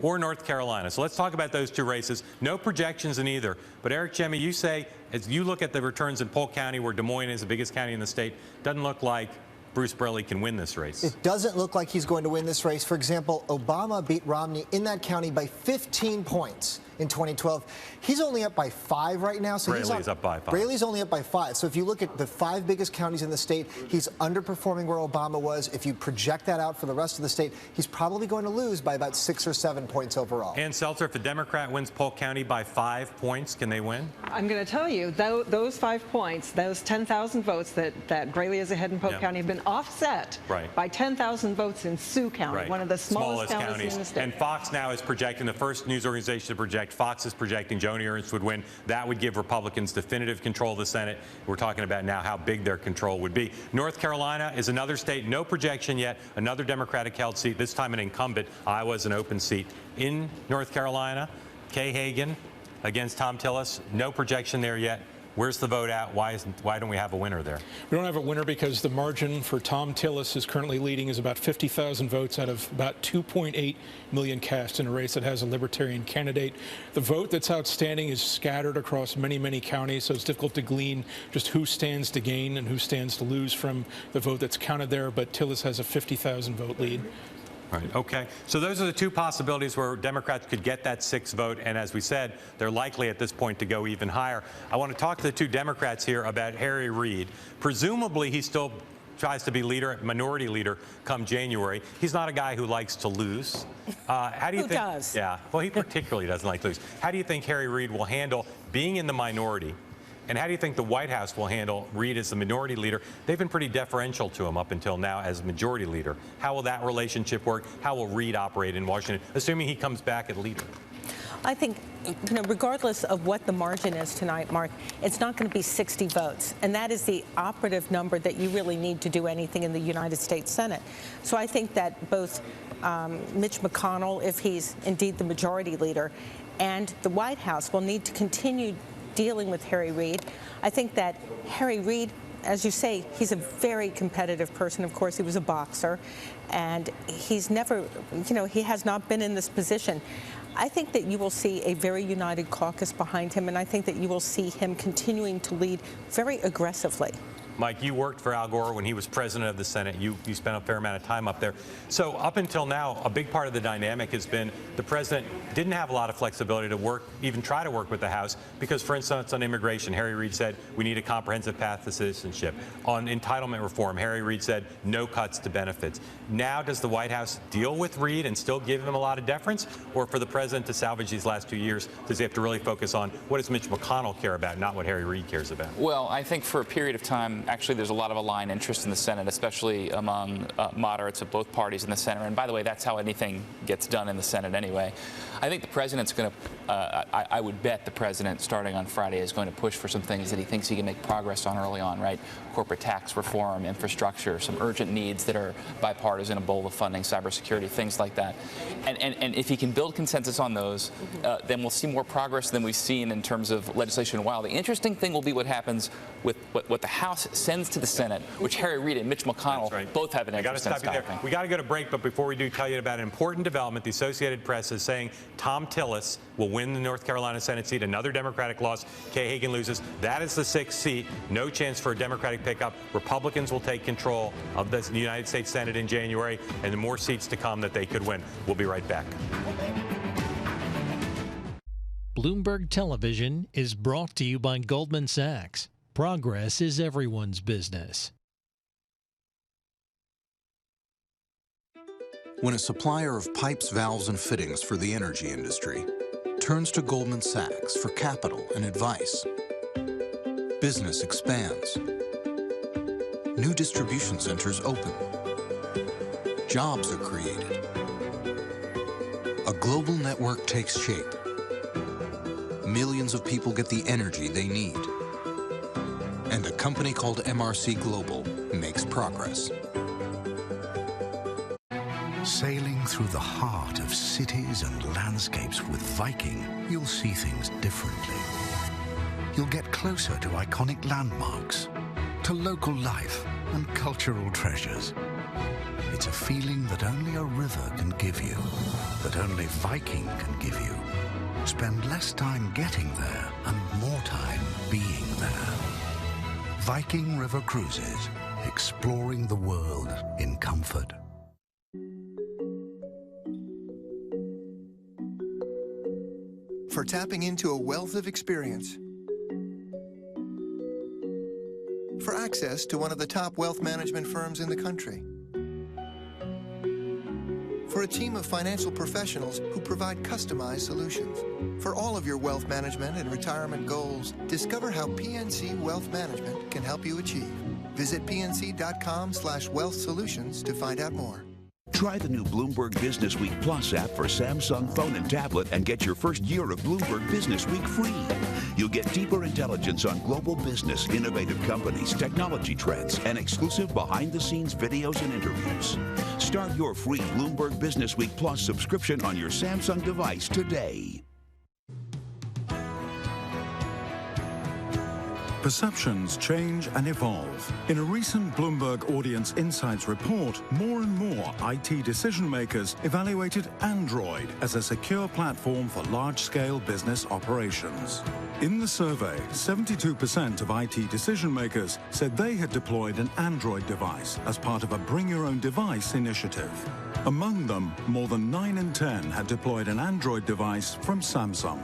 or North Carolina. So let's talk about those two races. No projections in either. But Eric Chemi, you say, as you look at the returns in Polk County, where Des Moines is the biggest county in the state, doesn't look like Bruce Braley can win this race. It doesn't look like he's going to win this race. For example, Obama beat Romney in that county by 15 points in 2012. He's only up by 5 right now. So Braley's up by 5. Braley's only up by 5. So if you look at the 5 biggest counties in the state, he's underperforming where Obama was. If you project that out for the rest of the state, he's probably going to lose by about 6 or 7 points overall. And Seltzer, if a Democrat wins Polk County by 5 points, can they win? I'm going to tell you, those 5 points, those 10,000 votes that Braley is ahead in Polk County have been offset by 10,000 votes in Sioux County, one of the smallest counties in the state. And Fox now is projecting, the first news organization to project, Fox is projecting Joni Ernst would win. That would give Republicans definitive control of the Senate. We're talking about now how big their control would be. North Carolina is another state, no projection yet, another Democratic-held seat, this time an incumbent. Iowa's an open seat. In North Carolina, Kay Hagan against Tom Tillis, no projection there yet. Where's the vote at? Why don't we have a winner there? We don't have a winner because the margin for Tom Tillis is currently leading is about 50,000 votes out of about 2.8 million cast in a race that has a Libertarian candidate. The vote that's outstanding is scattered across many, many counties, so it's difficult to glean just who stands to gain and who stands to lose from the vote that's counted there, but Tillis has a 50,000 vote lead. Right. Okay. So those are the two possibilities where Democrats could get that 6th vote. And as we said, they're likely at this point to go even higher. I want to talk to the two Democrats here about Harry Reid. Presumably, he still tries to be minority leader come January. He's not a guy who likes to lose. How do you think? Who does? Yeah. Well, he particularly doesn't like to lose. How do you think Harry Reid will handle being in the minority And how do you think the White House will handle Reid as the minority leader? They've been pretty deferential to him up until now as majority leader. How will that relationship work? How will Reid operate in Washington, assuming he comes back as leader? I think, regardless of what the margin is tonight, Mark, it's not going to be 60 votes. And that is the operative number that you really need to do anything in the United States Senate. So I think that both Mitch McConnell, if he's indeed the majority leader, and the White House will need to continue dealing with Harry Reid. I think that Harry Reid, as you say, he's a very competitive person. Of course, he was a boxer, and he's never, he has not been in this position. I think that you will see a very united caucus behind him, and I think that you will see him continuing to lead very aggressively. Mike, you worked for Al Gore when he was president of the Senate. You spent a fair amount of time up there. So up until now, a big part of the dynamic has been the president didn't have a lot of flexibility to work, even try to work with the House, because, for instance, on immigration, Harry Reid said we need a comprehensive path to citizenship. On entitlement reform, Harry Reid said no cuts to benefits. Now, does the White House deal with Reid and still give him a lot of deference? Or for the president to salvage these last 2 years, does he have to really focus on what does Mitch McConnell care about, not what Harry Reid cares about? Well, I think for a period of time, actually, there's a lot of aligned interest in the Senate, especially among moderates of both parties in the Senate. And by the way, that's how anything gets done in the Senate anyway. I think the president's going to, I would bet the president, starting on Friday, is going to push for some things that he thinks he can make progress on early on, right? Corporate tax reform, infrastructure, some urgent needs that are bipartisan, Ebola funding, cybersecurity, things like that. And if he can build consensus on those, then we'll see more progress than we've seen in terms of legislation in a while. The interesting thing will be what happens with what the House sends to the Senate, which Harry Reid and Mitch McConnell both have an interest in stopping. We got to go to break, but before we do, tell you about an important development. The Associated Press is saying Tom Tillis will win the North Carolina Senate seat. Another Democratic loss. Kay Hagan loses. That is the 6th seat. No chance for a Democratic pickup. Republicans will take control of the United States Senate in January, and the more seats to come that they could win. We'll be right back. Bloomberg Television is brought to you by Goldman Sachs. Progress is everyone's business. When a supplier of pipes, valves, and fittings for the energy industry turns to Goldman Sachs for capital and advice, business expands. New distribution centers open. Jobs are created. A global network takes shape. Millions of people get the energy they need. And a company called MRC Global makes progress. Sailing through the heart of cities and landscapes with Viking, you'll see things differently. You'll get closer to iconic landmarks, to local life and cultural treasures. It's a feeling that only a river can give you, that only Viking can give you. Spend less time getting there and more time being there. Viking River Cruises, exploring the world in comfort. For tapping into a wealth of experience, for access to one of the top wealth management firms in the country, for a team of financial professionals who provide customized solutions. For all of your wealth management and retirement goals, discover how PNC Wealth Management can help you achieve. Visit pnc.com/wealth solutions to find out more. Try the new Bloomberg Business Week Plus app for Samsung phone and tablet and get your first year of Bloomberg Business Week free. You'll get deeper intelligence on global business, innovative companies, technology trends, and exclusive behind-the-scenes videos and interviews. Start your free Bloomberg Business Week Plus subscription on your Samsung device today. Perceptions change and evolve. In a recent Bloomberg Audience Insights report, more and more IT decision makers evaluated Android as a secure platform for large-scale business operations. In the survey, 72% of IT decision makers said they had deployed an Android device as part of a Bring Your Own Device initiative. Among them, more than 9 in 10 had deployed an Android device from Samsung.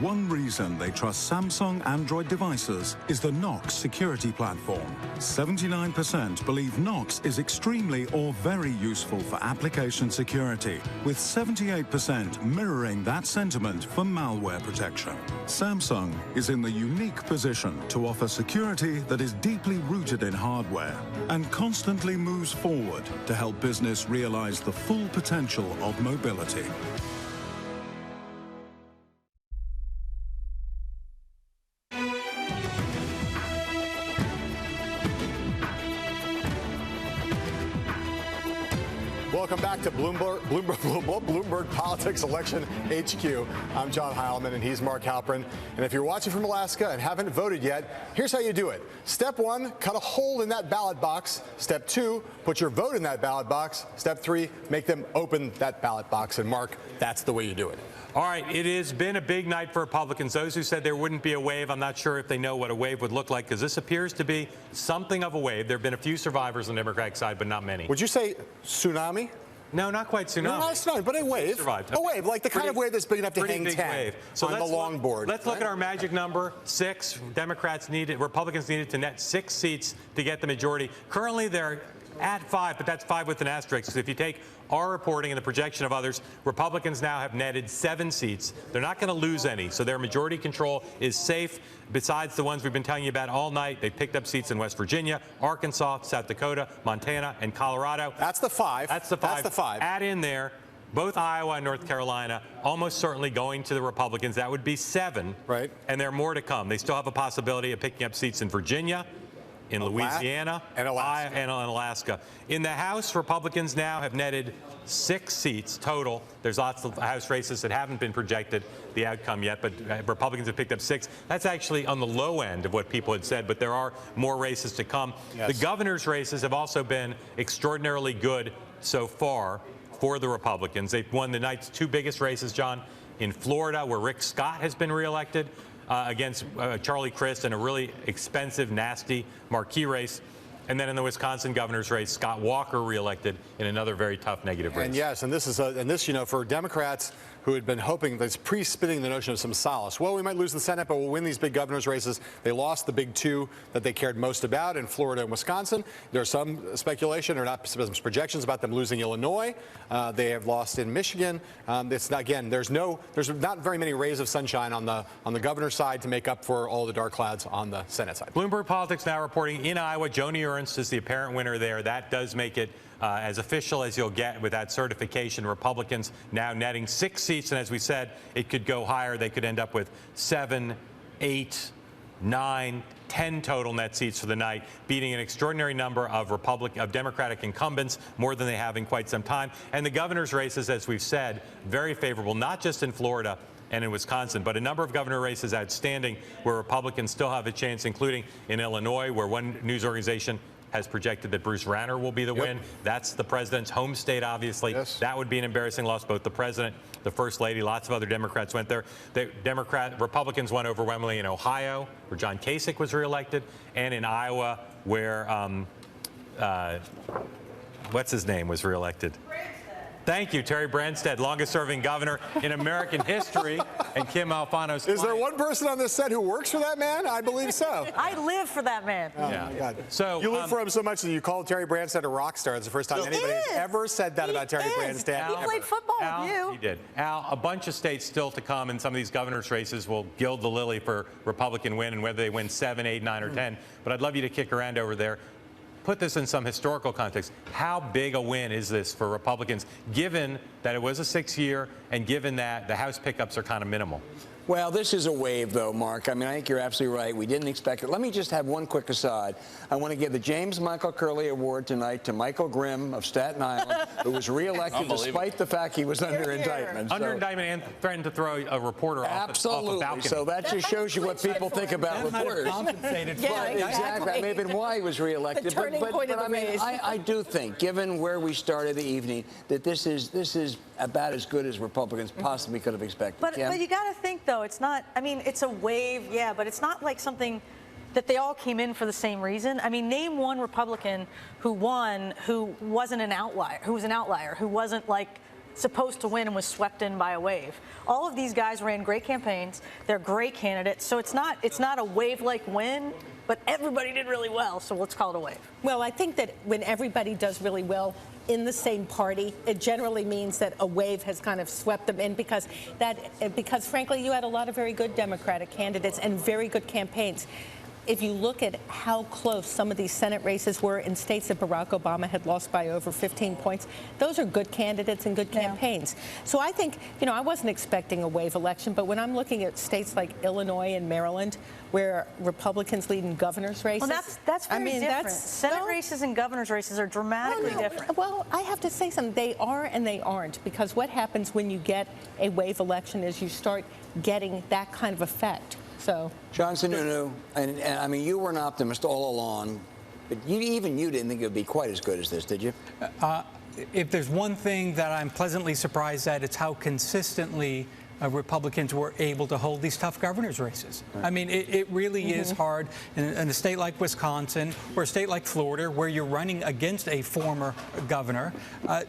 one reason they trust Samsung Android devices is the Knox security platform. 79% believe Knox is extremely or very useful for application security, with 78% mirroring that sentiment for malware protection. Samsung is in the unique position to offer security that is deeply rooted in hardware and constantly moves forward to help business realize the full potential of mobility. Welcome back to Bloomberg Politics Election HQ. I'm John Heilemann, and he's Mark Halperin. And if you're watching from Alaska and haven't voted yet, here's how you do it. Step 1, cut a hole in that ballot box. Step 2, put your vote in that ballot box. Step 3, make them open that ballot box. And Mark, that's the way you do it. All right, it has been a big night for Republicans. Those who said there wouldn't be a wave, I'm not sure if they know what a wave would look like, because this appears to be something of a wave. There have been a few survivors on the Democratic side, but not many. Would you say tsunami? No, not quite tsunami. No, not tsunami, but a wave. Survived. A wave, like the kind of wave that's big enough to hang 10 wave. So on the long board. Let's look at our magic number, 6. Republicans needed to net 6 seats to get the majority. Currently, they're at 5, but that's 5 with an asterisk. So if you take our reporting and the projection of others, Republicans now have netted 7 seats. They're not going to lose any, so their majority control is safe. Besides the ones we've been telling you about all night, they picked up seats in West Virginia, Arkansas, South Dakota, Montana, and Colorado. That's the 5. That's the 5. That's the 5. Add in there both Iowa and North Carolina, almost certainly going to the Republicans. That would be 7. Right. And there are more to come. They still have a possibility of picking up seats in Virginia, in Louisiana, and Alaska. In the House, Republicans now have netted 6 seats total. There's lots of House races that haven't been projected the outcome yet, but Republicans have picked up 6. That's actually on the low end of what people had said, but there are more races to come. Yes. The governor's races have also been extraordinarily good so far for the Republicans. They've won the night's 2 biggest races, John, in Florida, where Rick Scott has been reelected, against Charlie Crist in a really expensive, nasty marquee race. And then in the Wisconsin governor's race, Scott Walker reelected in another very tough negative race. And yes, and this is for Democrats who had been hoping, that's pre-spinning the notion of some solace. Well, we might lose the Senate, but we'll win these big governor's races. They lost the big 2 that they cared most about in Florida and Wisconsin. There's some speculation, or not some projections, about them losing Illinois. They have lost in Michigan. It's not, again, there's not very many rays of sunshine on the governor's side to make up for all the dark clouds on the Senate side. Bloomberg Politics now reporting in Iowa, Joni Ernst is the apparent winner there. That does make it as official as you'll get with that certification. Republicans now netting 6 seats, and as we said, it could go higher. They could end up with 7, 8, 9, 10 total net seats for the night, beating an extraordinary number of Democratic incumbents, more than they have in quite some time. And the governor's races, as we've said, very favorable, not just in Florida and in Wisconsin, but a number of governor races outstanding where Republicans still have a chance, including in Illinois, where one news organization has projected that Bruce Rauner will be the win. That's the president's home state, obviously. Yes. That would be an embarrassing loss. Both the president, the first lady, lots of other Democrats went there. Republicans won overwhelmingly in Ohio, where John Kasich was reelected, and in Iowa, where what's his name was reelected. Thank you, Terry Branstad, longest-serving governor in American history, and Kim Alfano's Is there one person on this set who works for that man? I believe so. I live for that man. Oh, my God. So, you live for him so much that you called Terry Branstad a rock star. It's the first time anybody has ever said that about Terry Branstad. He played football with you. He did. Al, a bunch of states still to come, and some of these governor's races will gild the lily for Republican win, and whether they win 7, 8, 9, or 10. But I'd love you to kick around over there. Put this in some historical context. How big a win is this for Republicans, given that it was a 6-year and given that the House pickups are kind of minimal? Well, this is a wave, though, Mark. I mean, I think you're absolutely right. We didn't expect it. Let me just have one quick aside. I want to give the James Michael Curley Award tonight to Michael Grimm of Staten Island, who was reelected despite the fact he was under indictment. Under indictment and threatened to throw a reporter off a balcony. So that just shows you what people think about reporters. Exactly. That may have been why he was reelected. But I mean, I do think, given where we started the evening, that this is about as good as Republicans possibly could have expected. But you got to think, though, it's not, I mean, it's a wave, yeah, but it's not like something that they all came in for the same reason. I mean, name one Republican who won who wasn't an outlier, who was an outlier, who wasn't like supposed to win and was swept in by a wave. All of these guys ran great campaigns. They're great candidates. So it's not a wave-like win, but everybody did really well. So let's call it a wave. Well, I think that when everybody does really well in the same party, it generally means that a wave has kind of swept them in because frankly, you had a lot of very good Democratic candidates and very good campaigns. If you look at how close some of these Senate races were in states that Barack Obama had lost by over 15 points, those are good candidates and good campaigns. So I think, I wasn't expecting a wave election, but when I'm looking at states like Illinois and Maryland, where Republicans lead in governor's races. Well, that's very different. Senate races and governor's races are dramatically different. Well, I have to say something. They are and they aren't, because what happens when you get a wave election is you start getting that kind of effect. So, John Sununu, and I mean, you were an optimist all along, but even you didn't think it would be quite as good as this, did you? If there's one thing that I'm pleasantly surprised at, it's how consistently Republicans were able to hold these tough governor's races. Right. I mean, it really is hard in a state like Wisconsin or a state like Florida, where you're running against a former governor.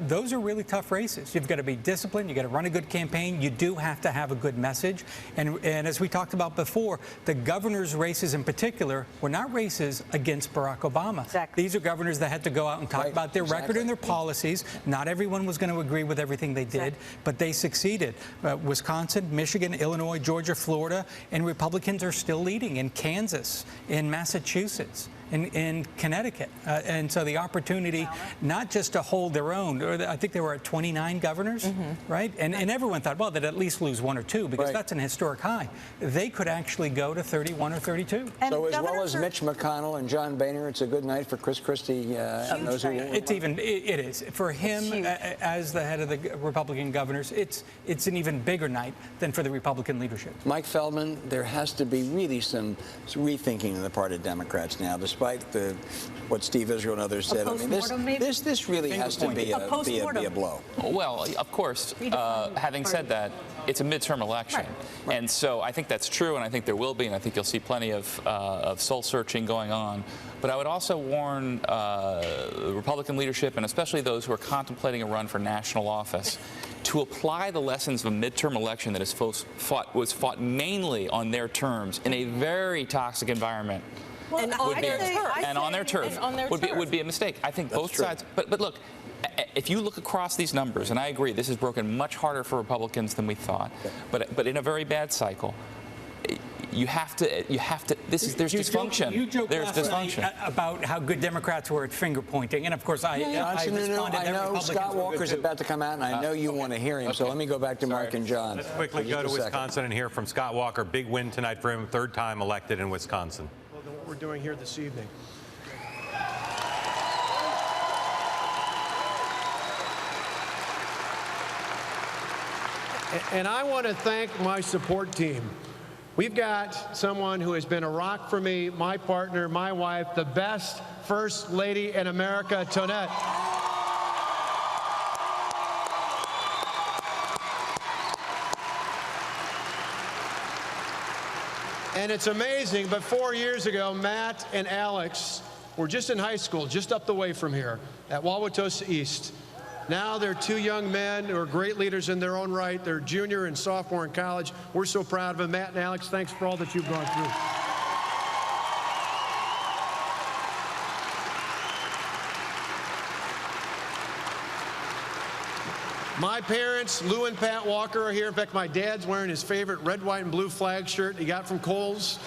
Those are really tough races. You've got to be disciplined. You've got to run a good campaign. You do have to have a good message. And as we talked about before, the governor's races in particular were not races against Barack Obama. Exactly. These are governors that had to go out and talk about their record and their policies. Not everyone was going to agree with everything they did, but they succeeded. Wisconsin, Michigan, Illinois, Georgia, Florida, and Republicans are still leading in Kansas, in Massachusetts, in Connecticut. And so the opportunity not just to hold their own, or I think they were at 29 governors, right? And everyone thought, well, they'd at least lose one or two, because that's an historic high. They could actually go to 31 or 32. And so as well as Mitch McConnell and John Boehner, it's a good night for Chris Christie. It is. For him, as the head of the Republican governors, it's an even bigger night than for the Republican leadership. Mike Feldman, there has to be really some rethinking on the part of Democrats now, despite what Steve Israel and others said. I mean, this really has to be a blow. Well, of course, having said that, it's a midterm election. Right. And so I think that's true, and I think there will be, and I think you'll see plenty of soul searching going on. But I would also warn the Republican leadership, and especially those who are contemplating a run for national office, to apply the lessons of a midterm election that was fought mainly on their terms in a very toxic environment. Well, on their turf would be a mistake. I think both sides. But look, if you look across these numbers, and I agree, this has broken much harder for Republicans than we thought. But in a very bad cycle, there's dysfunction. There's dysfunction about how good Democrats were at finger pointing, and of course I responded. I know Scott Walker's about to come out, and I know you want to hear him. So let me go back to Mark and John. Let's quickly go to Wisconsin and hear from Scott Walker. Big win tonight for him, third time elected in Wisconsin. Well, then what we're doing here this evening. And I want to thank my support team. We've got someone who has been a rock for me, my partner, my wife, the best First Lady in America, Tonette. And it's amazing, but 4 years ago, Matt and Alex were just in high school, just up the way from here, at Wauwatosa East. Now they're two young men who are great leaders in their own right. They're junior and sophomore in college. We're so proud of them. Matt and Alex, thanks for all that you've gone through. My parents, Lou and Pat Walker, are here. In fact, my dad's wearing his favorite red, white, and blue flag shirt he got from Kohl's.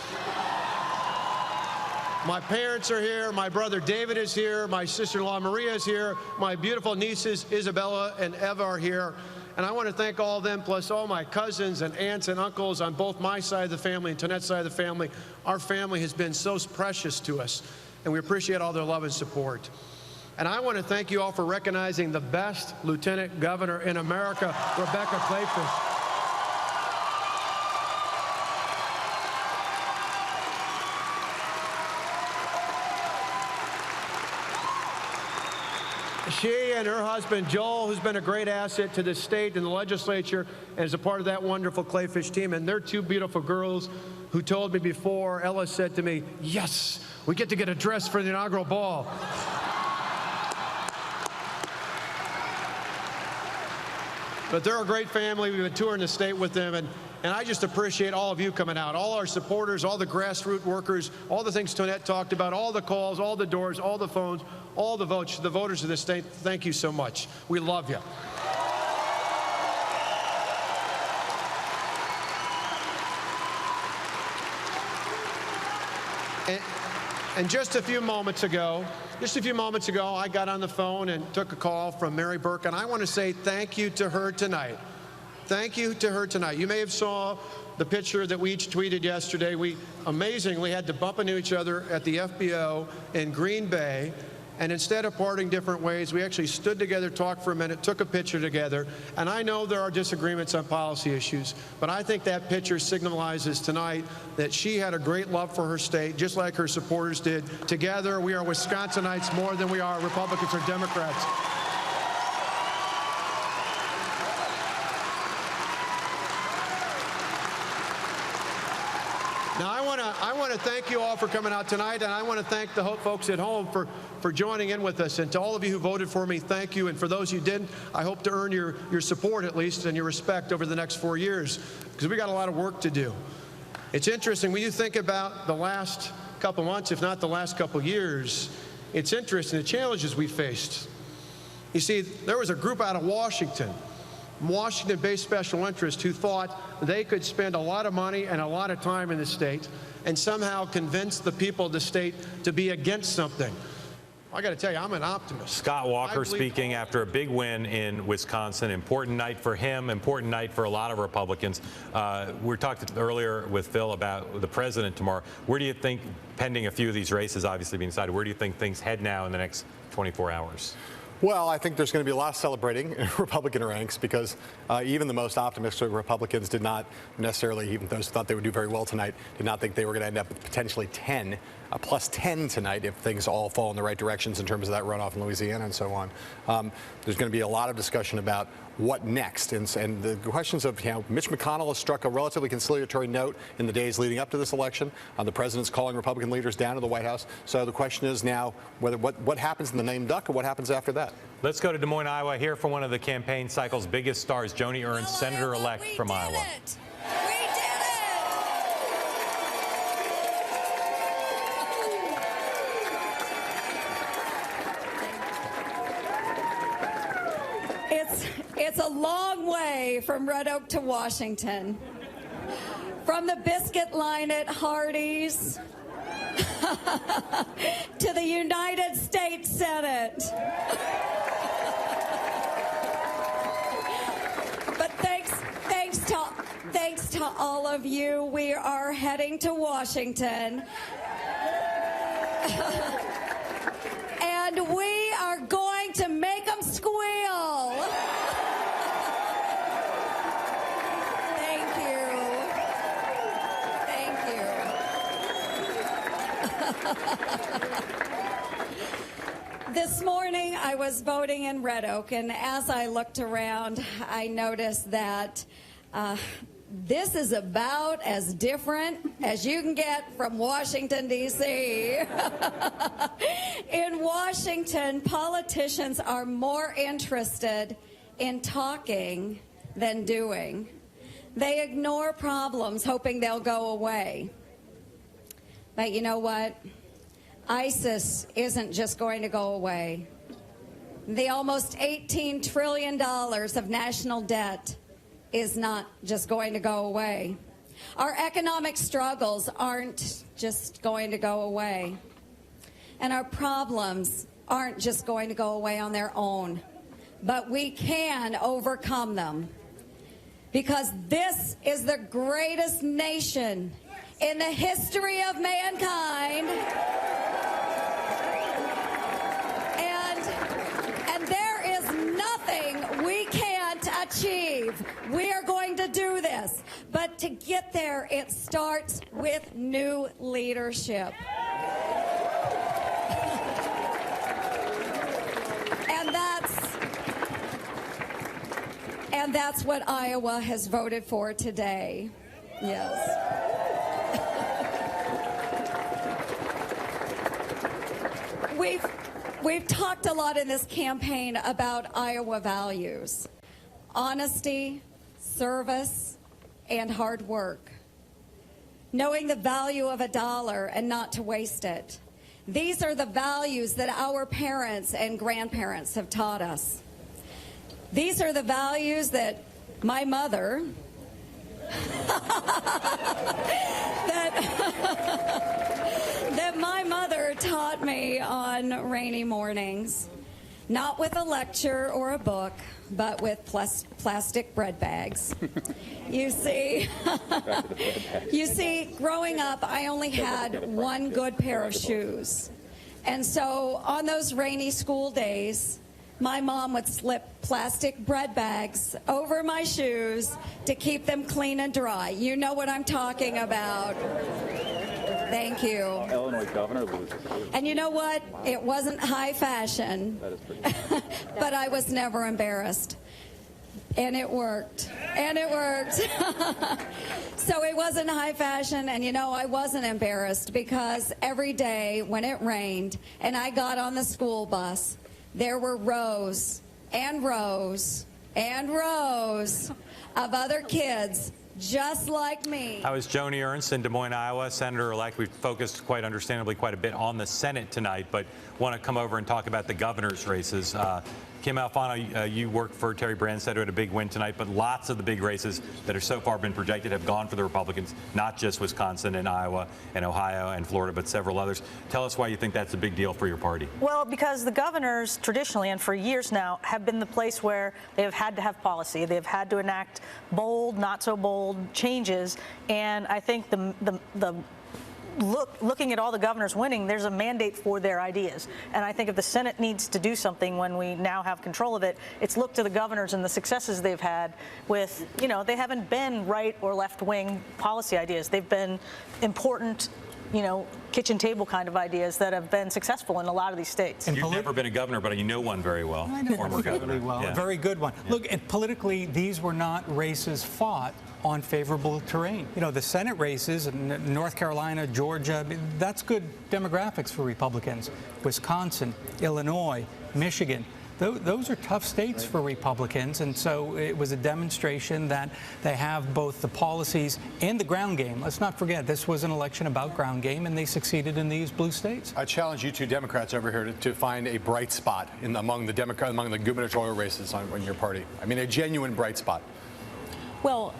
My parents are here. My brother David is here. My sister-in-law Maria is here. My beautiful nieces Isabella and Eva are here. And I want to thank all of them, plus all my cousins and aunts and uncles on both my side of the family and Tonette's side of the family. Our family has been so precious to us, and we appreciate all their love and support. And I want to thank you all for recognizing the best lieutenant governor in America, Rebecca Clayfish. She and her husband, Joel, who's been a great asset to the state and the legislature, and is a part of that wonderful Clayfish team. And they're two beautiful girls who told me before, Ella said to me, yes, we get to get a dress for the inaugural ball. But they're a great family. We've been touring the state with them, and I just appreciate all of you coming out, all our supporters, all the grassroots workers, all the things Tonette talked about, all the calls, all the doors, all the phones, all the votes, the voters of this state. Thank you so much. We love you. And just a few moments ago, I got on the phone and took a call from Mary Burke, and I want to say thank you to her tonight. Thank you to her tonight. You may have saw the picture that we each tweeted yesterday. We amazingly had to bump into each other at the FBO in Green Bay. And instead of parting different ways, we actually stood together, talked for a minute, took a picture together. And I know there are disagreements on policy issues, but I think that picture signalizes tonight that she had a great love for her state, just like her supporters did. Together, we are Wisconsinites more than we are Republicans or Democrats. Now, I want to thank you all for coming out tonight, and I want to thank the folks at home for joining in with us. And to all of you who voted for me, thank you. And for those who didn't, I hope to earn your support at least and your respect over the next 4 years, because we got a lot of work to do. It's interesting, when you think about the last couple months, if not the last couple years, it's interesting the challenges we faced. You see, there was a group out of Washington-based special interests who thought they could spend a lot of money and a lot of time in the state and somehow convince the people of the state to be against something. I got to tell you, I'm an optimist. Scott Walker speaking after a big win in Wisconsin. Important night for him, important night for a lot of Republicans. We talked earlier with Phil about the president tomorrow. Where do you think, pending a few of these races obviously being decided, where do you think things head now in the next 24 hours? Well, I think there's going to be a lot of celebrating in Republican ranks, because even the most optimistic Republicans did not necessarily, even those who thought they would do very well tonight, did not think they were going to end up with potentially plus 10 tonight if things all fall in the right directions in terms of that runoff in Louisiana and so on. There's going to be a lot of discussion about what next, and the questions of, Mitch McConnell has struck a relatively conciliatory note in the days leading up to this election. The president's calling Republican leaders down to the White House. So the question is now what happens in the lame duck, and what happens after that. Let's go to Des Moines, Iowa. Here for one of the campaign cycle's biggest stars, Joni Ernst, Senator-elect from Iowa. It's a long way from Red Oak to Washington. From the biscuit line at Hardee's to the United States Senate. But thanks to all of you, we are heading to Washington. And we are going to make them squeal. Thank you. This morning I was voting in Red Oak, and as I looked around, I noticed that this is about as different as you can get from Washington, D.C. In Washington, politicians are more interested in talking than doing. They ignore problems, hoping they'll go away. But you know what? ISIS isn't just going to go away. The almost $18 trillion of national debt is not just going to go away. Our economic struggles aren't just going to go away. And our problems aren't just going to go away on their own. But we can overcome them. Because this is the greatest nation in the history of mankind. And there is nothing we can't achieve. We are going to do this. But to get there, it starts with new leadership. And that's what Iowa has voted for today. Yes. We've talked a lot in this campaign about Iowa values. honesty, service, and hard work. Knowing the value of $1 and not to waste it. These are the values that our parents and grandparents have taught us. These are the values that my mother that my mother taught me on rainy mornings. Not with a lecture or a book, but with plastic bread bags. You see, growing up, I only had one good pair of shoes. And so on those rainy school days, my mom would slip plastic bread bags over my shoes to keep them clean and dry. You know what I'm talking about. Thank you. Illinois governor loses. And you know what? It wasn't high fashion, That is pretty but I was never embarrassed. And it worked. And it worked. So it wasn't high fashion, and I wasn't embarrassed because every day when it rained and I got on the school bus, there were rows and rows and rows of other kids just like me. That was Joni Ernst in Des Moines, Iowa, Senator-elect. We've focused quite understandably quite a bit on the Senate tonight, but want to come over and talk about the governor's races. Kim Alfano, you worked for Terry Branstad, who had a big win tonight, but lots of the big races that have so far been projected have gone for the Republicans, not just Wisconsin and Iowa and Ohio and Florida, but several others. Tell us why you think that's a big deal for your party. Well, because the governors traditionally and for years now have been the place where they have had to have policy. They've had to enact bold, not so bold changes. And I think looking at all the governors winning, there's a mandate for their ideas. And I think if the Senate needs to do something when we now have control of it, it's look to the governors and the successes they've had with, they haven't been right or left wing policy ideas. They've been important, kitchen table kind of ideas that have been successful in a lot of these states. And you've never been a governor, but you know one very well. I know former one governor. really well. Yeah. A very good one. Yeah. Look, and politically, these were not races fought on favorable terrain. The Senate races in North Carolina, Georgia, that's good demographics for Republicans. Wisconsin, Illinois, Michigan. Those are tough states for Republicans, and so it was a demonstration that they have both the policies and the ground game. Let's not forget, this was an election about ground game, and they succeeded in these blue states. I challenge you two Democrats over here to find a bright spot among the gubernatorial races on your party. I mean, a genuine bright spot. Well,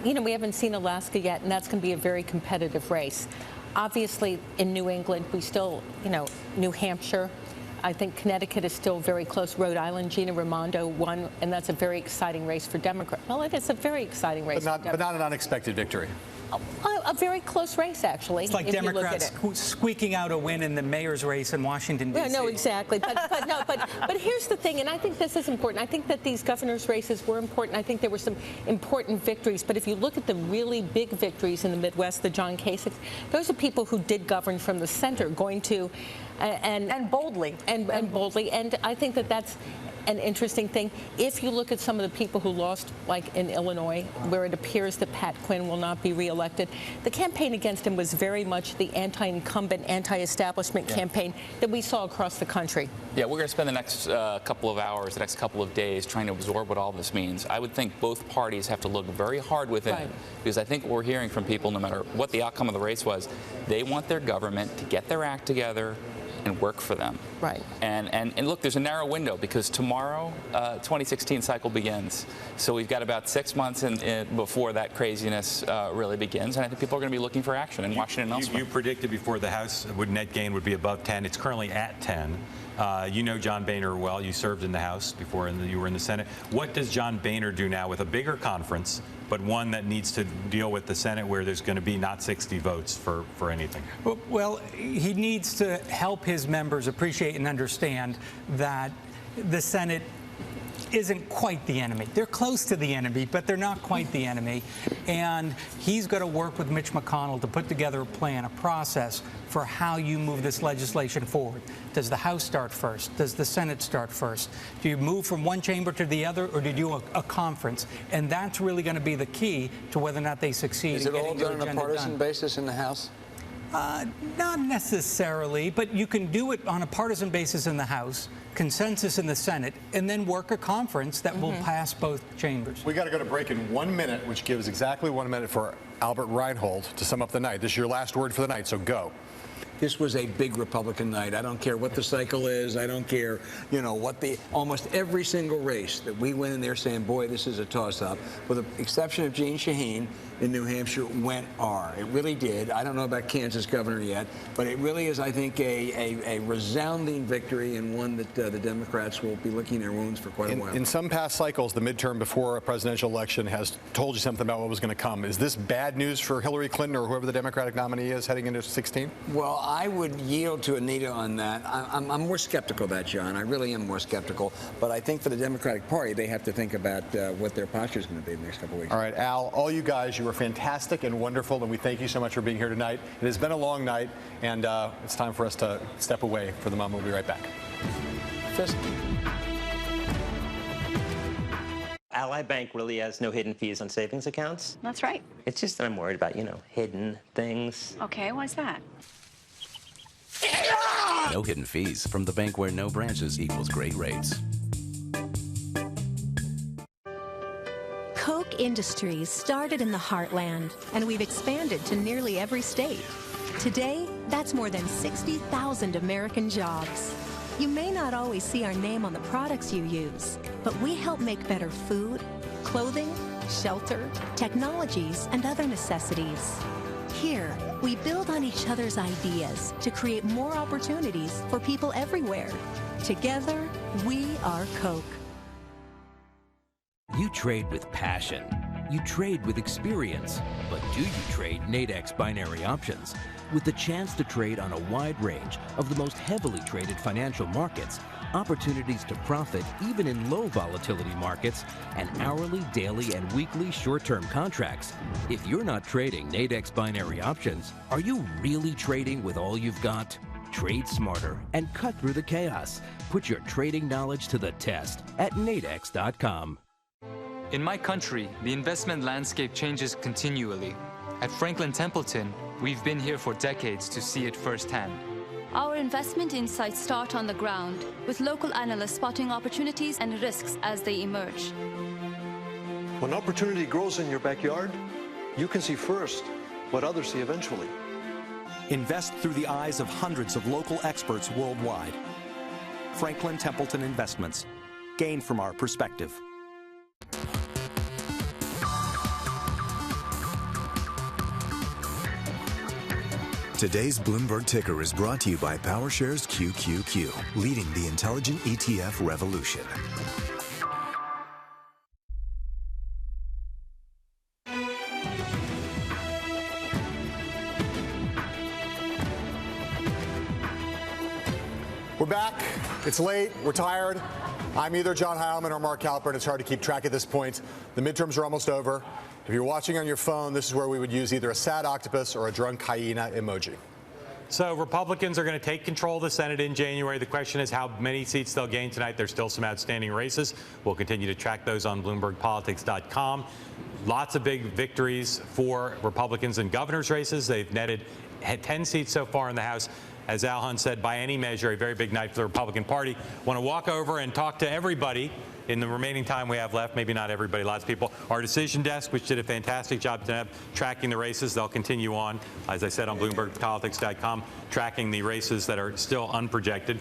we haven't seen Alaska yet, and that's going to be a very competitive race. Obviously, in New England, we still, New Hampshire. I think Connecticut is still very close. Rhode Island, Gina Raimondo won, and that's a very exciting race for Democrats. Well, it is a very exciting race. But not an unexpected victory. A very close race, actually. It's like Democrats squeaking out a win in the mayor's race in Washington, D.C. No, exactly. But here's the thing, and I think this is important. I think that these governor's races were important. I think there were some important victories. But if you look at the really big victories in the Midwest, the John Kasich, those are people who did govern from the center, going to and boldly. And boldly. And I think that that's an interesting thing. If you look at some of the people who lost, like in Illinois, where it appears that Pat Quinn will not be reelected, the campaign against him was very much the anti-incumbent, anti-establishment campaign that we saw across the country. Yeah, we're going to spend the next couple of hours, the next couple of days trying to absorb what all this means. I would think both parties have to look very hard within, because I think what we're hearing from people, no matter what the outcome of the race was, they want their government to get their act together and work for them. Right. And look, there's a narrow window because tomorrow, 2016 cycle begins. So we've got about 6 months before that craziness really begins. And I think people are going to be looking for action in Washington and elsewhere. You predicted before the House net gain would be above 10. It's currently at 10. You know John Boehner well. You served in the House before you were in the Senate. What does John Boehner do now with a bigger conference, but one that needs to deal with the Senate where there's going to be not 60 votes for anything? Well, he needs to help his members appreciate and understand that the Senate isn't quite the enemy. They're close to the enemy, but they're not quite the enemy. And he's going to work with Mitch McConnell to put together a plan, a process for how you move this legislation forward. Does the House start first? Does the Senate start first? Do you move from one chamber to the other, or do you do a conference? And that's really going to be the key to whether or not they succeed. Is it all done on a partisan basis in the House? Not necessarily, but you can do it on a partisan basis in the House, consensus in the Senate, and then work a conference that will pass both chambers. We got to go to break in 1 minute, which gives exactly 1 minute for Albert Reinhold to sum up the night. This is your last word for the night, so go. This was a big Republican night. I don't care what the cycle is. I don't care, what almost every single race that we went in there saying, boy, this is a toss-up, with the exception of Jeanne Shaheen in New Hampshire, went R. It really did. I don't know about Kansas governor yet, but it really is, I think, a resounding victory, and one that the Democrats will be licking their wounds for quite a while. In some past cycles, the midterm before a presidential election has told you something about what was going to come. Is this bad news for Hillary Clinton or whoever the Democratic nominee is heading into 16? Well, I would yield to Anita on that. I'm more skeptical of that, John. I really am more skeptical. But I think for the Democratic Party, they have to think about what their posture is going to be the next couple of weeks. All right, Al, all you guys, you were fantastic and wonderful, and we thank you so much for being here tonight. It has been a long night, and it's time for us to step away for the moment. We'll be right back. Ally Bank really has no hidden fees on savings accounts. That's right. It's just that I'm worried about, hidden things. Okay, why's that? No hidden fees from the bank where no branches equals great rates. Koch Industries started in the heartland, and we've expanded to nearly every state. Today, that's more than 60,000 American jobs. You may not always see our name on the products you use, but we help make better food, clothing, shelter, technologies, and other necessities. Here, we build on each other's ideas to create more opportunities for people everywhere. Together, we are Koch. You trade with passion. You trade with experience. But do you trade Nadex binary options? With the chance to trade on a wide range of the most heavily traded financial markets, opportunities to profit even in low volatility markets, and hourly, daily, and weekly short-term contracts. If you're not trading Nadex binary options, are you really trading with all you've got? Trade smarter and cut through the chaos. Put your trading knowledge to the test at nadex.com. In my country, the investment landscape changes continually. At Franklin Templeton, we've been here for decades to see it firsthand. Our investment insights start on the ground, with local analysts spotting opportunities and risks as they emerge. When opportunity grows in your backyard, you can see first what others see eventually. Invest through the eyes of hundreds of local experts worldwide. Franklin Templeton Investments. Gain from our perspective. Today's Bloomberg Ticker is brought to you by PowerShares QQQ, leading the intelligent ETF revolution. We're back. It's late. We're tired. I'm either John Heilemann or Mark Halperin. It's hard to keep track at this point. The midterms are almost over. If you're watching on your phone, this is where we would use either a sad octopus or a drunk hyena emoji. So Republicans are going to take control of the Senate in January. The question is how many seats they'll gain tonight. There's still some outstanding races. We'll continue to track those on BloombergPolitics.com. Lots of big victories for Republicans in governor's races. They've netted 10 seats so far in the House. As Al Hunt said, by any measure, a very big night for the Republican Party. Want to walk over and talk to everybody in the remaining time we have left. Maybe not everybody, lots of people. Our decision desk, which did a fantastic job tonight tracking the races. They'll continue on, as I said, on BloombergPolitics.com, tracking the races that are still unprojected.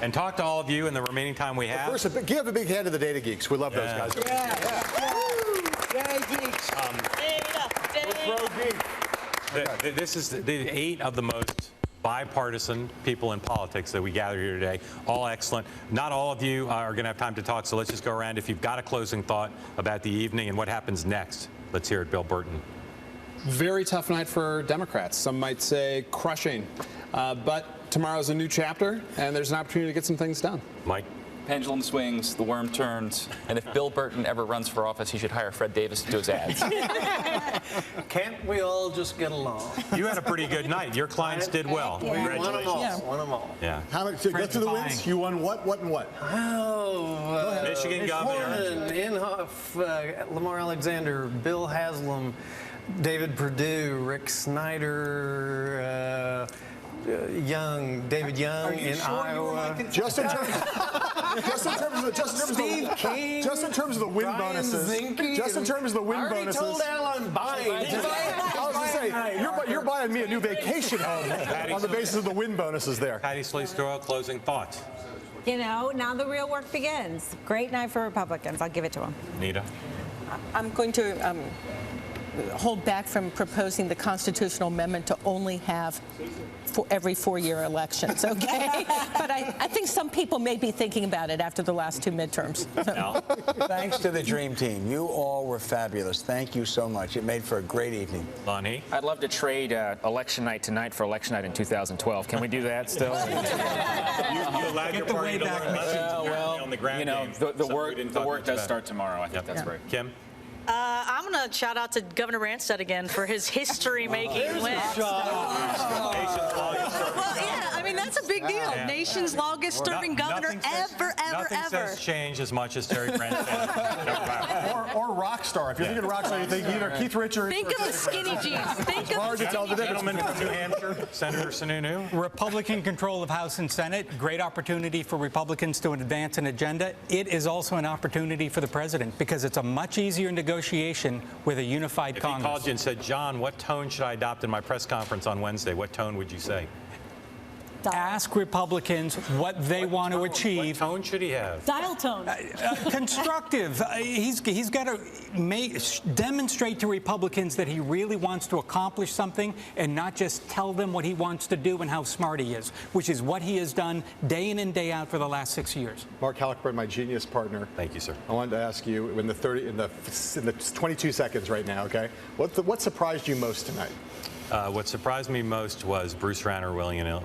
And talk to all of you in the remaining time we have. First, give a big hand to the data geeks. We love those guys. Yay, geeks. This is the 8 of the most bipartisan people in politics that we gather here today. All excellent. Not all of you are going to have time to talk, so let's just go around. If you've got a closing thought about the evening and what happens next, let's hear it, Bill Burton. Very tough night for Democrats. Some might say crushing. But tomorrow's a new chapter, and there's an opportunity to get some things done. Mike? Pendulum swings, the worm turns, and if Bill Burton ever runs for office, he should hire Fred Davis to do his ads. Can't we all just get along? You had a pretty good night. Your clients did well. Yeah. Congratulations. Won them all. Yeah. How many? Go through the wins. You won what? What and what? Oh, Michigan governor. Inhofe, Lamar Alexander, Bill Haslam, David Perdue, Rick Snyder, David Young in Iowa. Just in terms of the win bonuses. Just in terms of the win bonuses. I already told Al I'm buying. I was going to say, you're buying me a new vacation home on the basis of the win bonuses there. Patti Solis Doyle, closing thoughts. You know, now the real work begins. Great night for Republicans. I'll give it to them. Anita? I'm going to hold back from proposing the constitutional amendment to only have every 4-year elections, okay? But I think some people may be thinking about it after the last 2 midterms. Thanks to the Dream Team. You all were fabulous. Thank you so much. It made for a great evening. Lanhee? I'd love to trade election night tonight for election night in 2012. Can we do that still? You allowed your party to learn lessons on the ground. You know, the work does start tomorrow. I think that's great. Kim? I'm going to shout out to Governor Branstad again for his history-making win. Well, yeah, I mean, that's a big deal. Yeah. Nation's longest-serving governor ever. Nothing says change as much as Terry Branstad. or rock star. If you're thinking rock star, you think either Keith Richards. Think of the skinny jeans. Think of the skinny jeans. Gentleman from New Hampshire, Senator Sununu. Republican control of House and Senate, great opportunity for Republicans to advance an agenda. It is also an opportunity for the president because it's a much easier negotiation with a unified Congress. If he called you and said, John, what tone should I adopt in my press conference on Wednesday? What tone would you say? Ask Republicans what they want to achieve. What tone should he have? Dial tone. Constructive. He's got to demonstrate to Republicans that he really wants to accomplish something and not just tell them what he wants to do and how smart he is, which is what he has done day in and day out for the last 6 years. Mark Halperin, my genius partner. Thank you, sir. I wanted to ask you in the 22 seconds right now, okay? What surprised you most tonight? What surprised me most was Bruce Rauner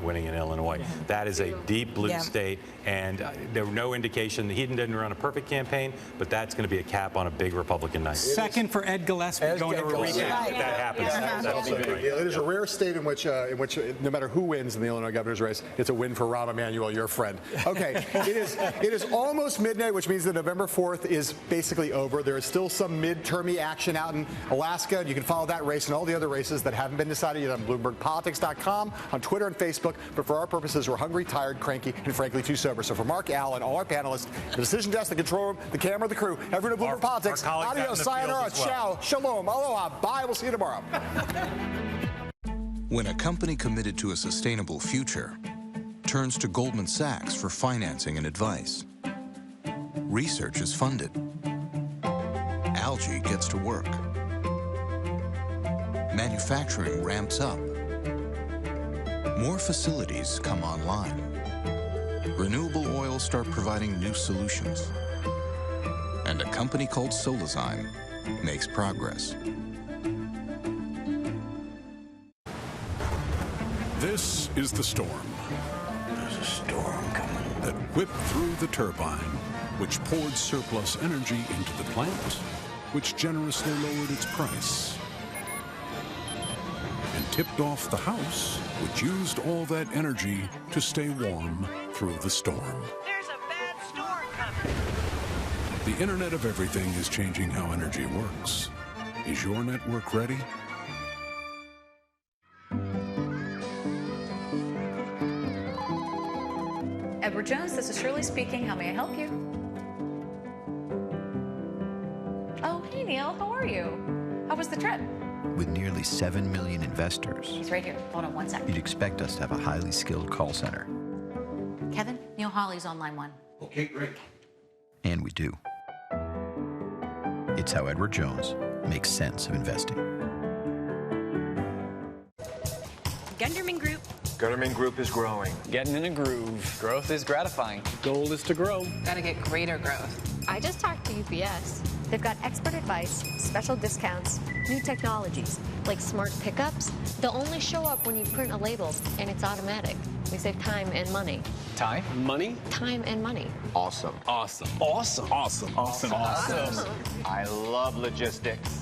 winning in Illinois. That is a deep blue state, and there were no indication that he didn't run a perfect campaign, but that's going to be a cap on a big Republican night. Second for Ed Gillespie going to a recount. That happens. That's It is a rare state in which no matter who wins in the Illinois governor's race, it's a win for Rahm Emanuel, your friend. Okay, it is almost midnight, which means that November 4th is basically over. There is still some midtermy action out in Alaska. You can follow that race and all the other races that haven't been decided yet on BloombergPolitics.com, on Twitter and Facebook. But for our purposes, we're hungry, tired, cranky, and frankly too sober. So for Mark, Al, and all our panelists, the decision desk, the control room, the camera, the crew, everyone at Bloomberg Politics, adios, sayonara, ciao, shalom, aloha, bye. We'll see you tomorrow. When a company committed to a sustainable future turns to Goldman Sachs for financing and advice, research is funded. Algae gets to work. Manufacturing ramps up. More facilities come online. Renewable oils start providing new solutions. And a company called Solazyme makes progress. This is the storm. There's a storm coming. That whipped through the turbine, which poured surplus energy into the plant, which generously lowered its price, and tipped off the house, which used all that energy to stay warm through the storm. There's a bad storm coming. The Internet of Everything is changing how energy works. Is your network ready? Edward Jones, this is Shirley speaking. How may I help you? Oh, hey, Neil. How are you? How was the trip? With nearly 7 million investors, He's right here. Hold on one second. you'd expect us to have a highly skilled call center. Kevin, Neil Hawley's on line 1. Okay, great. And we do. It's how Edward Jones makes sense of investing. Gunderman Group. Gunderman Group is growing. Getting in a groove. Growth is gratifying. Goal is to grow. Gotta get greater growth. I just talked to UPS. They've got expert advice, special discounts, new technologies, like smart pickups. They'll only show up when you print a label, and it's automatic. We save time and money. Time? Money? Time and money. Awesome. Awesome. Awesome. Awesome. Awesome. Awesome. I love logistics.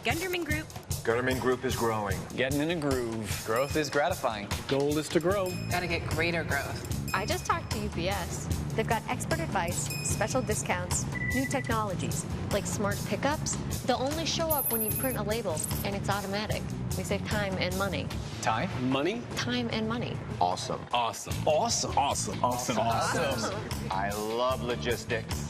Gunderman Group. Gunderman Group is growing. Getting in a groove. Growth is gratifying. Goal is to grow. Gotta get greater growth. I just talked to UPS. They've got expert advice, special discounts, new technologies, like smart pickups. They'll only show up when you print a label, and it's automatic. We save time and money. Time? Money? Time and money. Awesome. Awesome. Awesome. Awesome. Awesome. Awesome. I love logistics.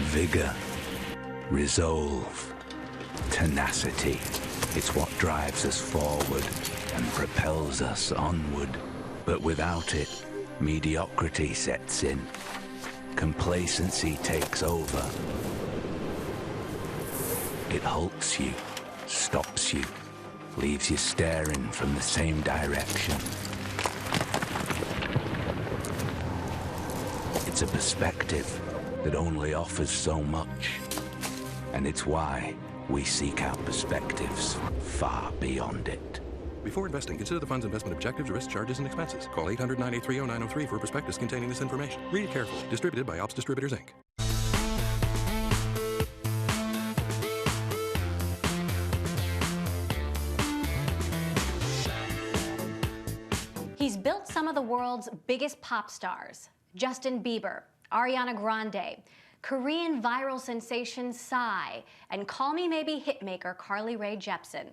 Vigor, resolve, tenacity. It's what drives us forward and propels us onward. But without it, mediocrity sets in. Complacency takes over. It halts you, stops you, leaves you staring from the same direction. It's a perspective that only offers so much. And it's why we seek out perspectives far beyond it. Before investing, consider the fund's investment objectives, risks, charges, and expenses. Call 800-983-0903 for a prospectus containing this information. Read it carefully. Distributed by Ops Distributors, Inc. He's built some of the world's biggest pop stars. Justin Bieber, Ariana Grande, Korean viral sensation Psy, and Call Me Maybe hitmaker Carly Rae Jepsen.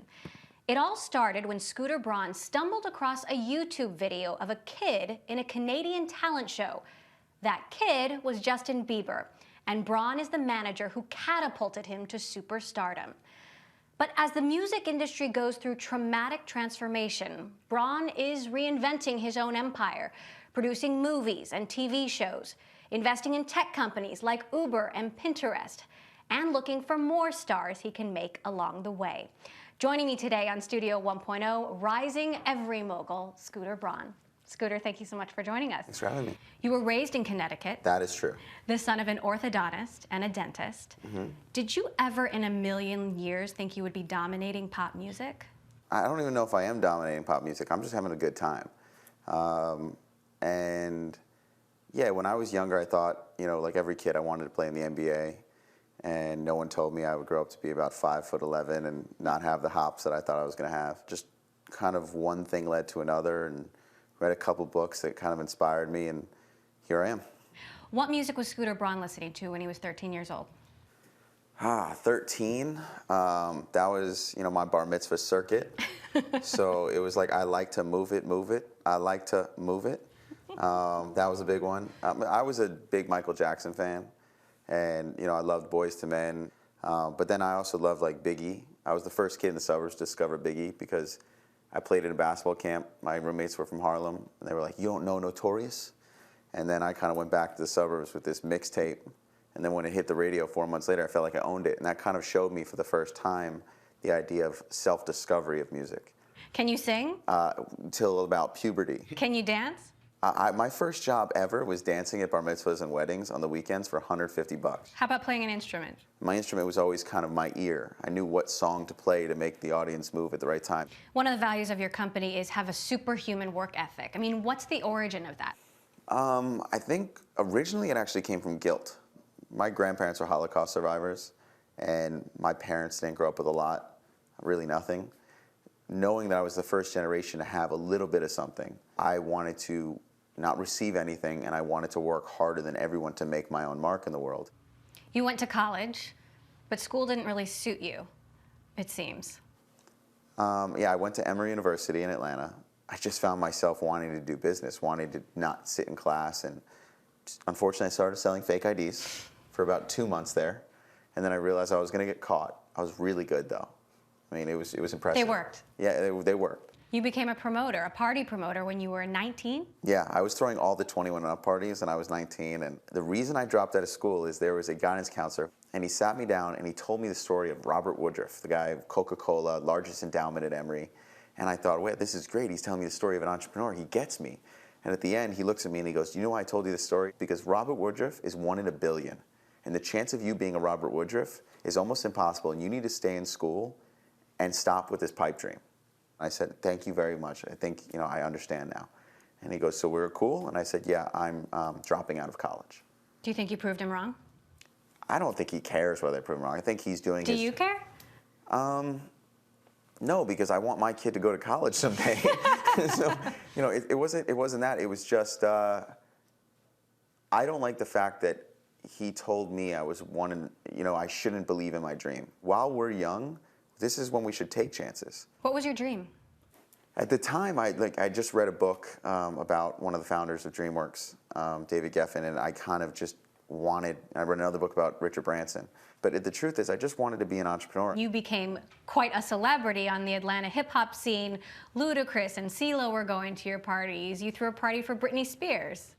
It all started when Scooter Braun stumbled across a YouTube video of a kid in a Canadian talent show. That kid was Justin Bieber, and Braun is the manager who catapulted him to superstardom. But as the music industry goes through traumatic transformation, Braun is reinventing his own empire, producing movies and TV shows, investing in tech companies like Uber and Pinterest, and looking for more stars he can make along the way. Joining me today on Studio 1.0, rising every mogul, Scooter Braun. Scooter, thank you so much for joining us. Thanks for having me. You were raised in Connecticut. That is true. The son of an orthodontist and a dentist. Mm-hmm. Did you ever in a million years think you would be dominating pop music? I don't even know if I am dominating pop music. I'm just having a good time. And yeah, when I was younger, I thought, you know, like every kid, I wanted to play in the NBA. And no one told me I would grow up to be about 5'11" and not have the hops that I thought I was going to have. Just kind of one thing led to another, and read a couple books that kind of inspired me, and here I am. What music was Scooter Braun listening to when he was 13 years old? 13. That was, you know, my bar mitzvah circuit. So it was like, I like to move it, move it. I like to move it. That was a big one. I was a big Michael Jackson fan, and you know, I loved Boyz II Men. But then I also loved like Biggie. I was the first kid in the suburbs to discover Biggie because I played in a basketball camp. My roommates were from Harlem, and they were like, "You don't know Notorious?" And then I kind of went back to the suburbs with this mixtape. And then when it hit the radio 4 months later, I felt like I owned it. And that kind of showed me for the first time the idea of self-discovery of music. Can you sing? Till about puberty. Can you dance? My first job ever was dancing at bar mitzvahs and weddings on the weekends for $150. How about playing an instrument? My instrument was always kind of my ear. I knew what song to play to make the audience move at the right time. One of the values of your company is have a superhuman work ethic. I mean, what's the origin of that? I think originally it actually came from guilt. My grandparents were Holocaust survivors, and my parents didn't grow up with a lot, really nothing. Knowing that I was the first generation to have a little bit of something, I wanted to not receive anything, and I wanted to work harder than everyone to make my own mark in the world. You went to college, but school didn't really suit you, it seems. Yeah, I went to Emory University in Atlanta. I just found myself wanting to do business, wanting to not sit in class, and unfortunately I started selling fake IDs for about 2 months there, and then I realized I was going to get caught. I was really good, though. I mean, it was impressive. They worked. Yeah, they worked. You became a promoter, a party promoter, when you were 19? Yeah, I was throwing all the 21 and up parties, and I was 19. And the reason I dropped out of school is there was a guidance counselor, and he sat me down, and he told me the story of Robert Woodruff, the guy of Coca-Cola, largest endowment at Emory. And I thought, wait, this is great. He's telling me the story of an entrepreneur. He gets me. And at the end, he looks at me, and he goes, you know why I told you this story? Because Robert Woodruff is 1 in a billion. And the chance of you being a Robert Woodruff is almost impossible, and you need to stay in school and stop with this pipe dream. I said, thank you very much. I think, I understand now. And he goes, so we're cool? And I said, yeah, I'm dropping out of college. Do you think you proved him wrong? I don't think he cares whether I prove him wrong. I think he's doing Do you care? No, because I want my kid to go to college someday. So, it wasn't that. It was just, I don't like the fact that he told me I was I shouldn't believe in my dream. While we're young, this is when we should take chances. What was your dream? At the time, I just read a book about one of the founders of DreamWorks, David Geffen, and I kind of just I read another book about Richard Branson. But the truth is, I just wanted to be an entrepreneur. You became quite a celebrity on the Atlanta hip-hop scene. Ludacris and CeeLo were going to your parties. You threw a party for Britney Spears.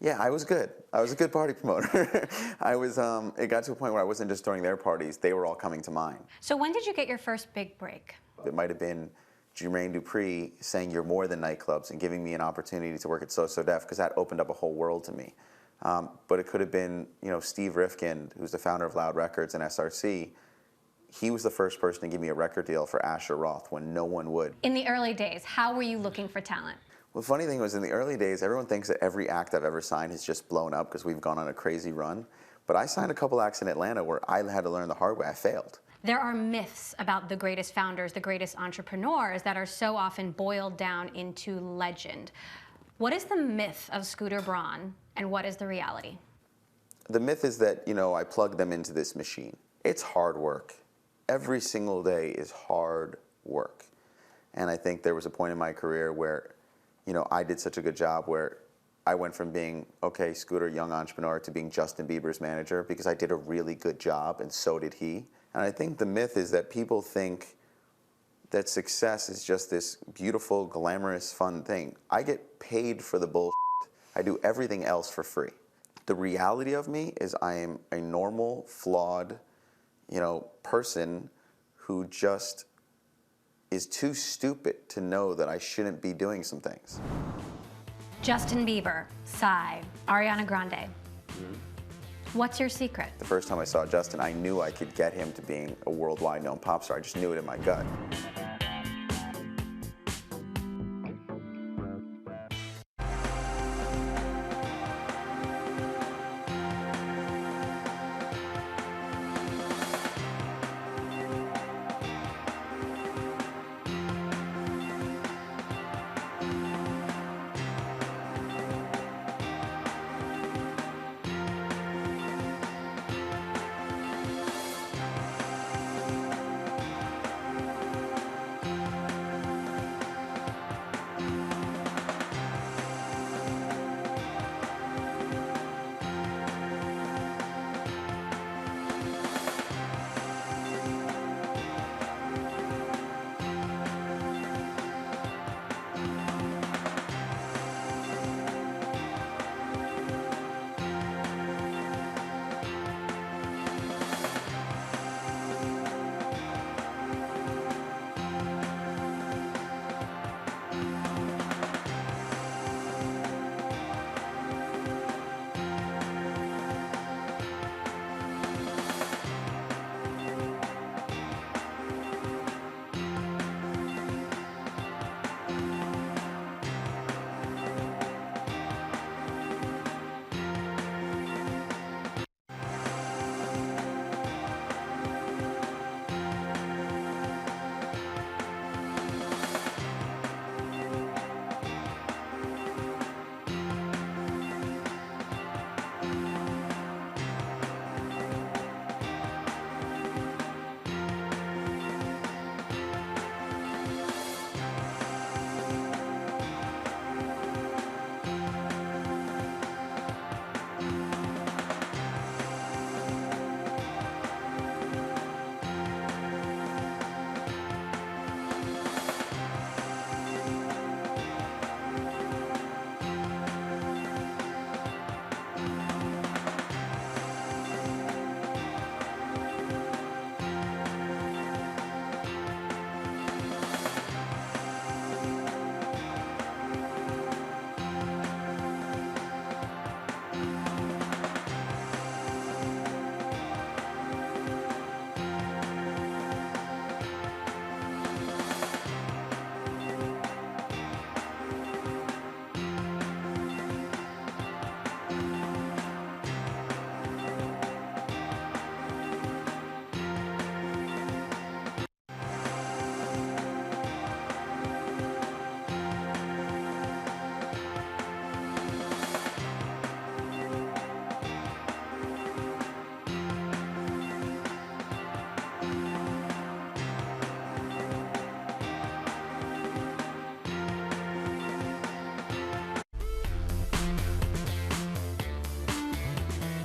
Yeah, I was good. I was a good party promoter. It got to a point where I wasn't just throwing their parties, they were all coming to mine. So when did you get your first big break? It might have been Jermaine Dupri saying you're more than nightclubs and giving me an opportunity to work at So So Def, because that opened up a whole world to me. But it could have been, Steve Rifkin, who's the founder of Loud Records and SRC. He was the first person to give me a record deal for Asher Roth when no one would. In the early days, how were you looking for talent? Well, the funny thing was, in the early days, everyone thinks that every act I've ever signed has just blown up because we've gone on a crazy run. But I signed a couple acts in Atlanta where I had to learn the hard way. I failed. There are myths about the greatest founders, the greatest entrepreneurs that are so often boiled down into legend. What is the myth of Scooter Braun, and what is the reality? The myth is that, I plug them into this machine. It's hard work. Every single day is hard work. And I think there was a point in my career where, I did such a good job where I went from being, okay, Scooter, young entrepreneur, to being Justin Bieber's manager because I did a really good job, and so did he. And I think the myth is that people think that success is just this beautiful, glamorous, fun thing. I get paid for the bullshit. I do everything else for free. The reality of me is I am a normal, flawed, person who just is too stupid to know that I shouldn't be doing some things. Justin Bieber, Psy, Ariana Grande. What's your secret? The first time I saw Justin, I knew I could get him to being a worldwide known pop star. I just knew it in my gut.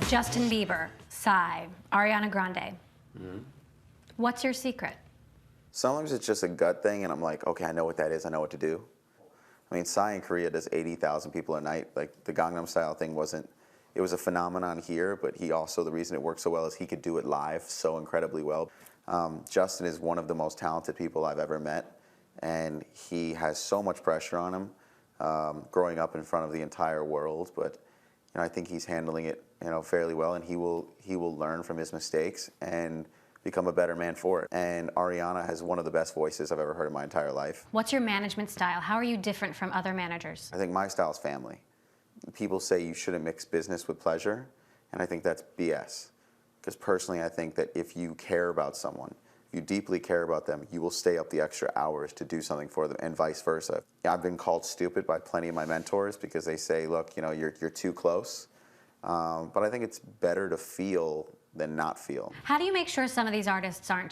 Justin Bieber, Psy, Ariana Grande. What's your secret? Sometimes it's just a gut thing, and I'm like, okay, I know what that is. I know what to do. I mean, Psy in Korea does 80,000 people a night. Like, the Gangnam Style thing wasn't, it was a phenomenon here, but he also, the reason it worked so well is he could do it live so incredibly well. Justin is one of the most talented people I've ever met, and he has so much pressure on him growing up in front of the entire world, but I think he's handling it fairly well, and he will learn from his mistakes and become a better man for it. And Ariana has one of the best voices I've ever heard in my entire life. What's your management style? How are you different from other managers? I think my style is family. People say you shouldn't mix business with pleasure, and I think that's BS. Because personally, I think that if you care about someone, if you deeply care about them, you will stay up the extra hours to do something for them, and vice versa. I've been called stupid by plenty of my mentors because they say, look, you're too close. But I think it's better to feel than not feel. How do you make sure some of these artists aren't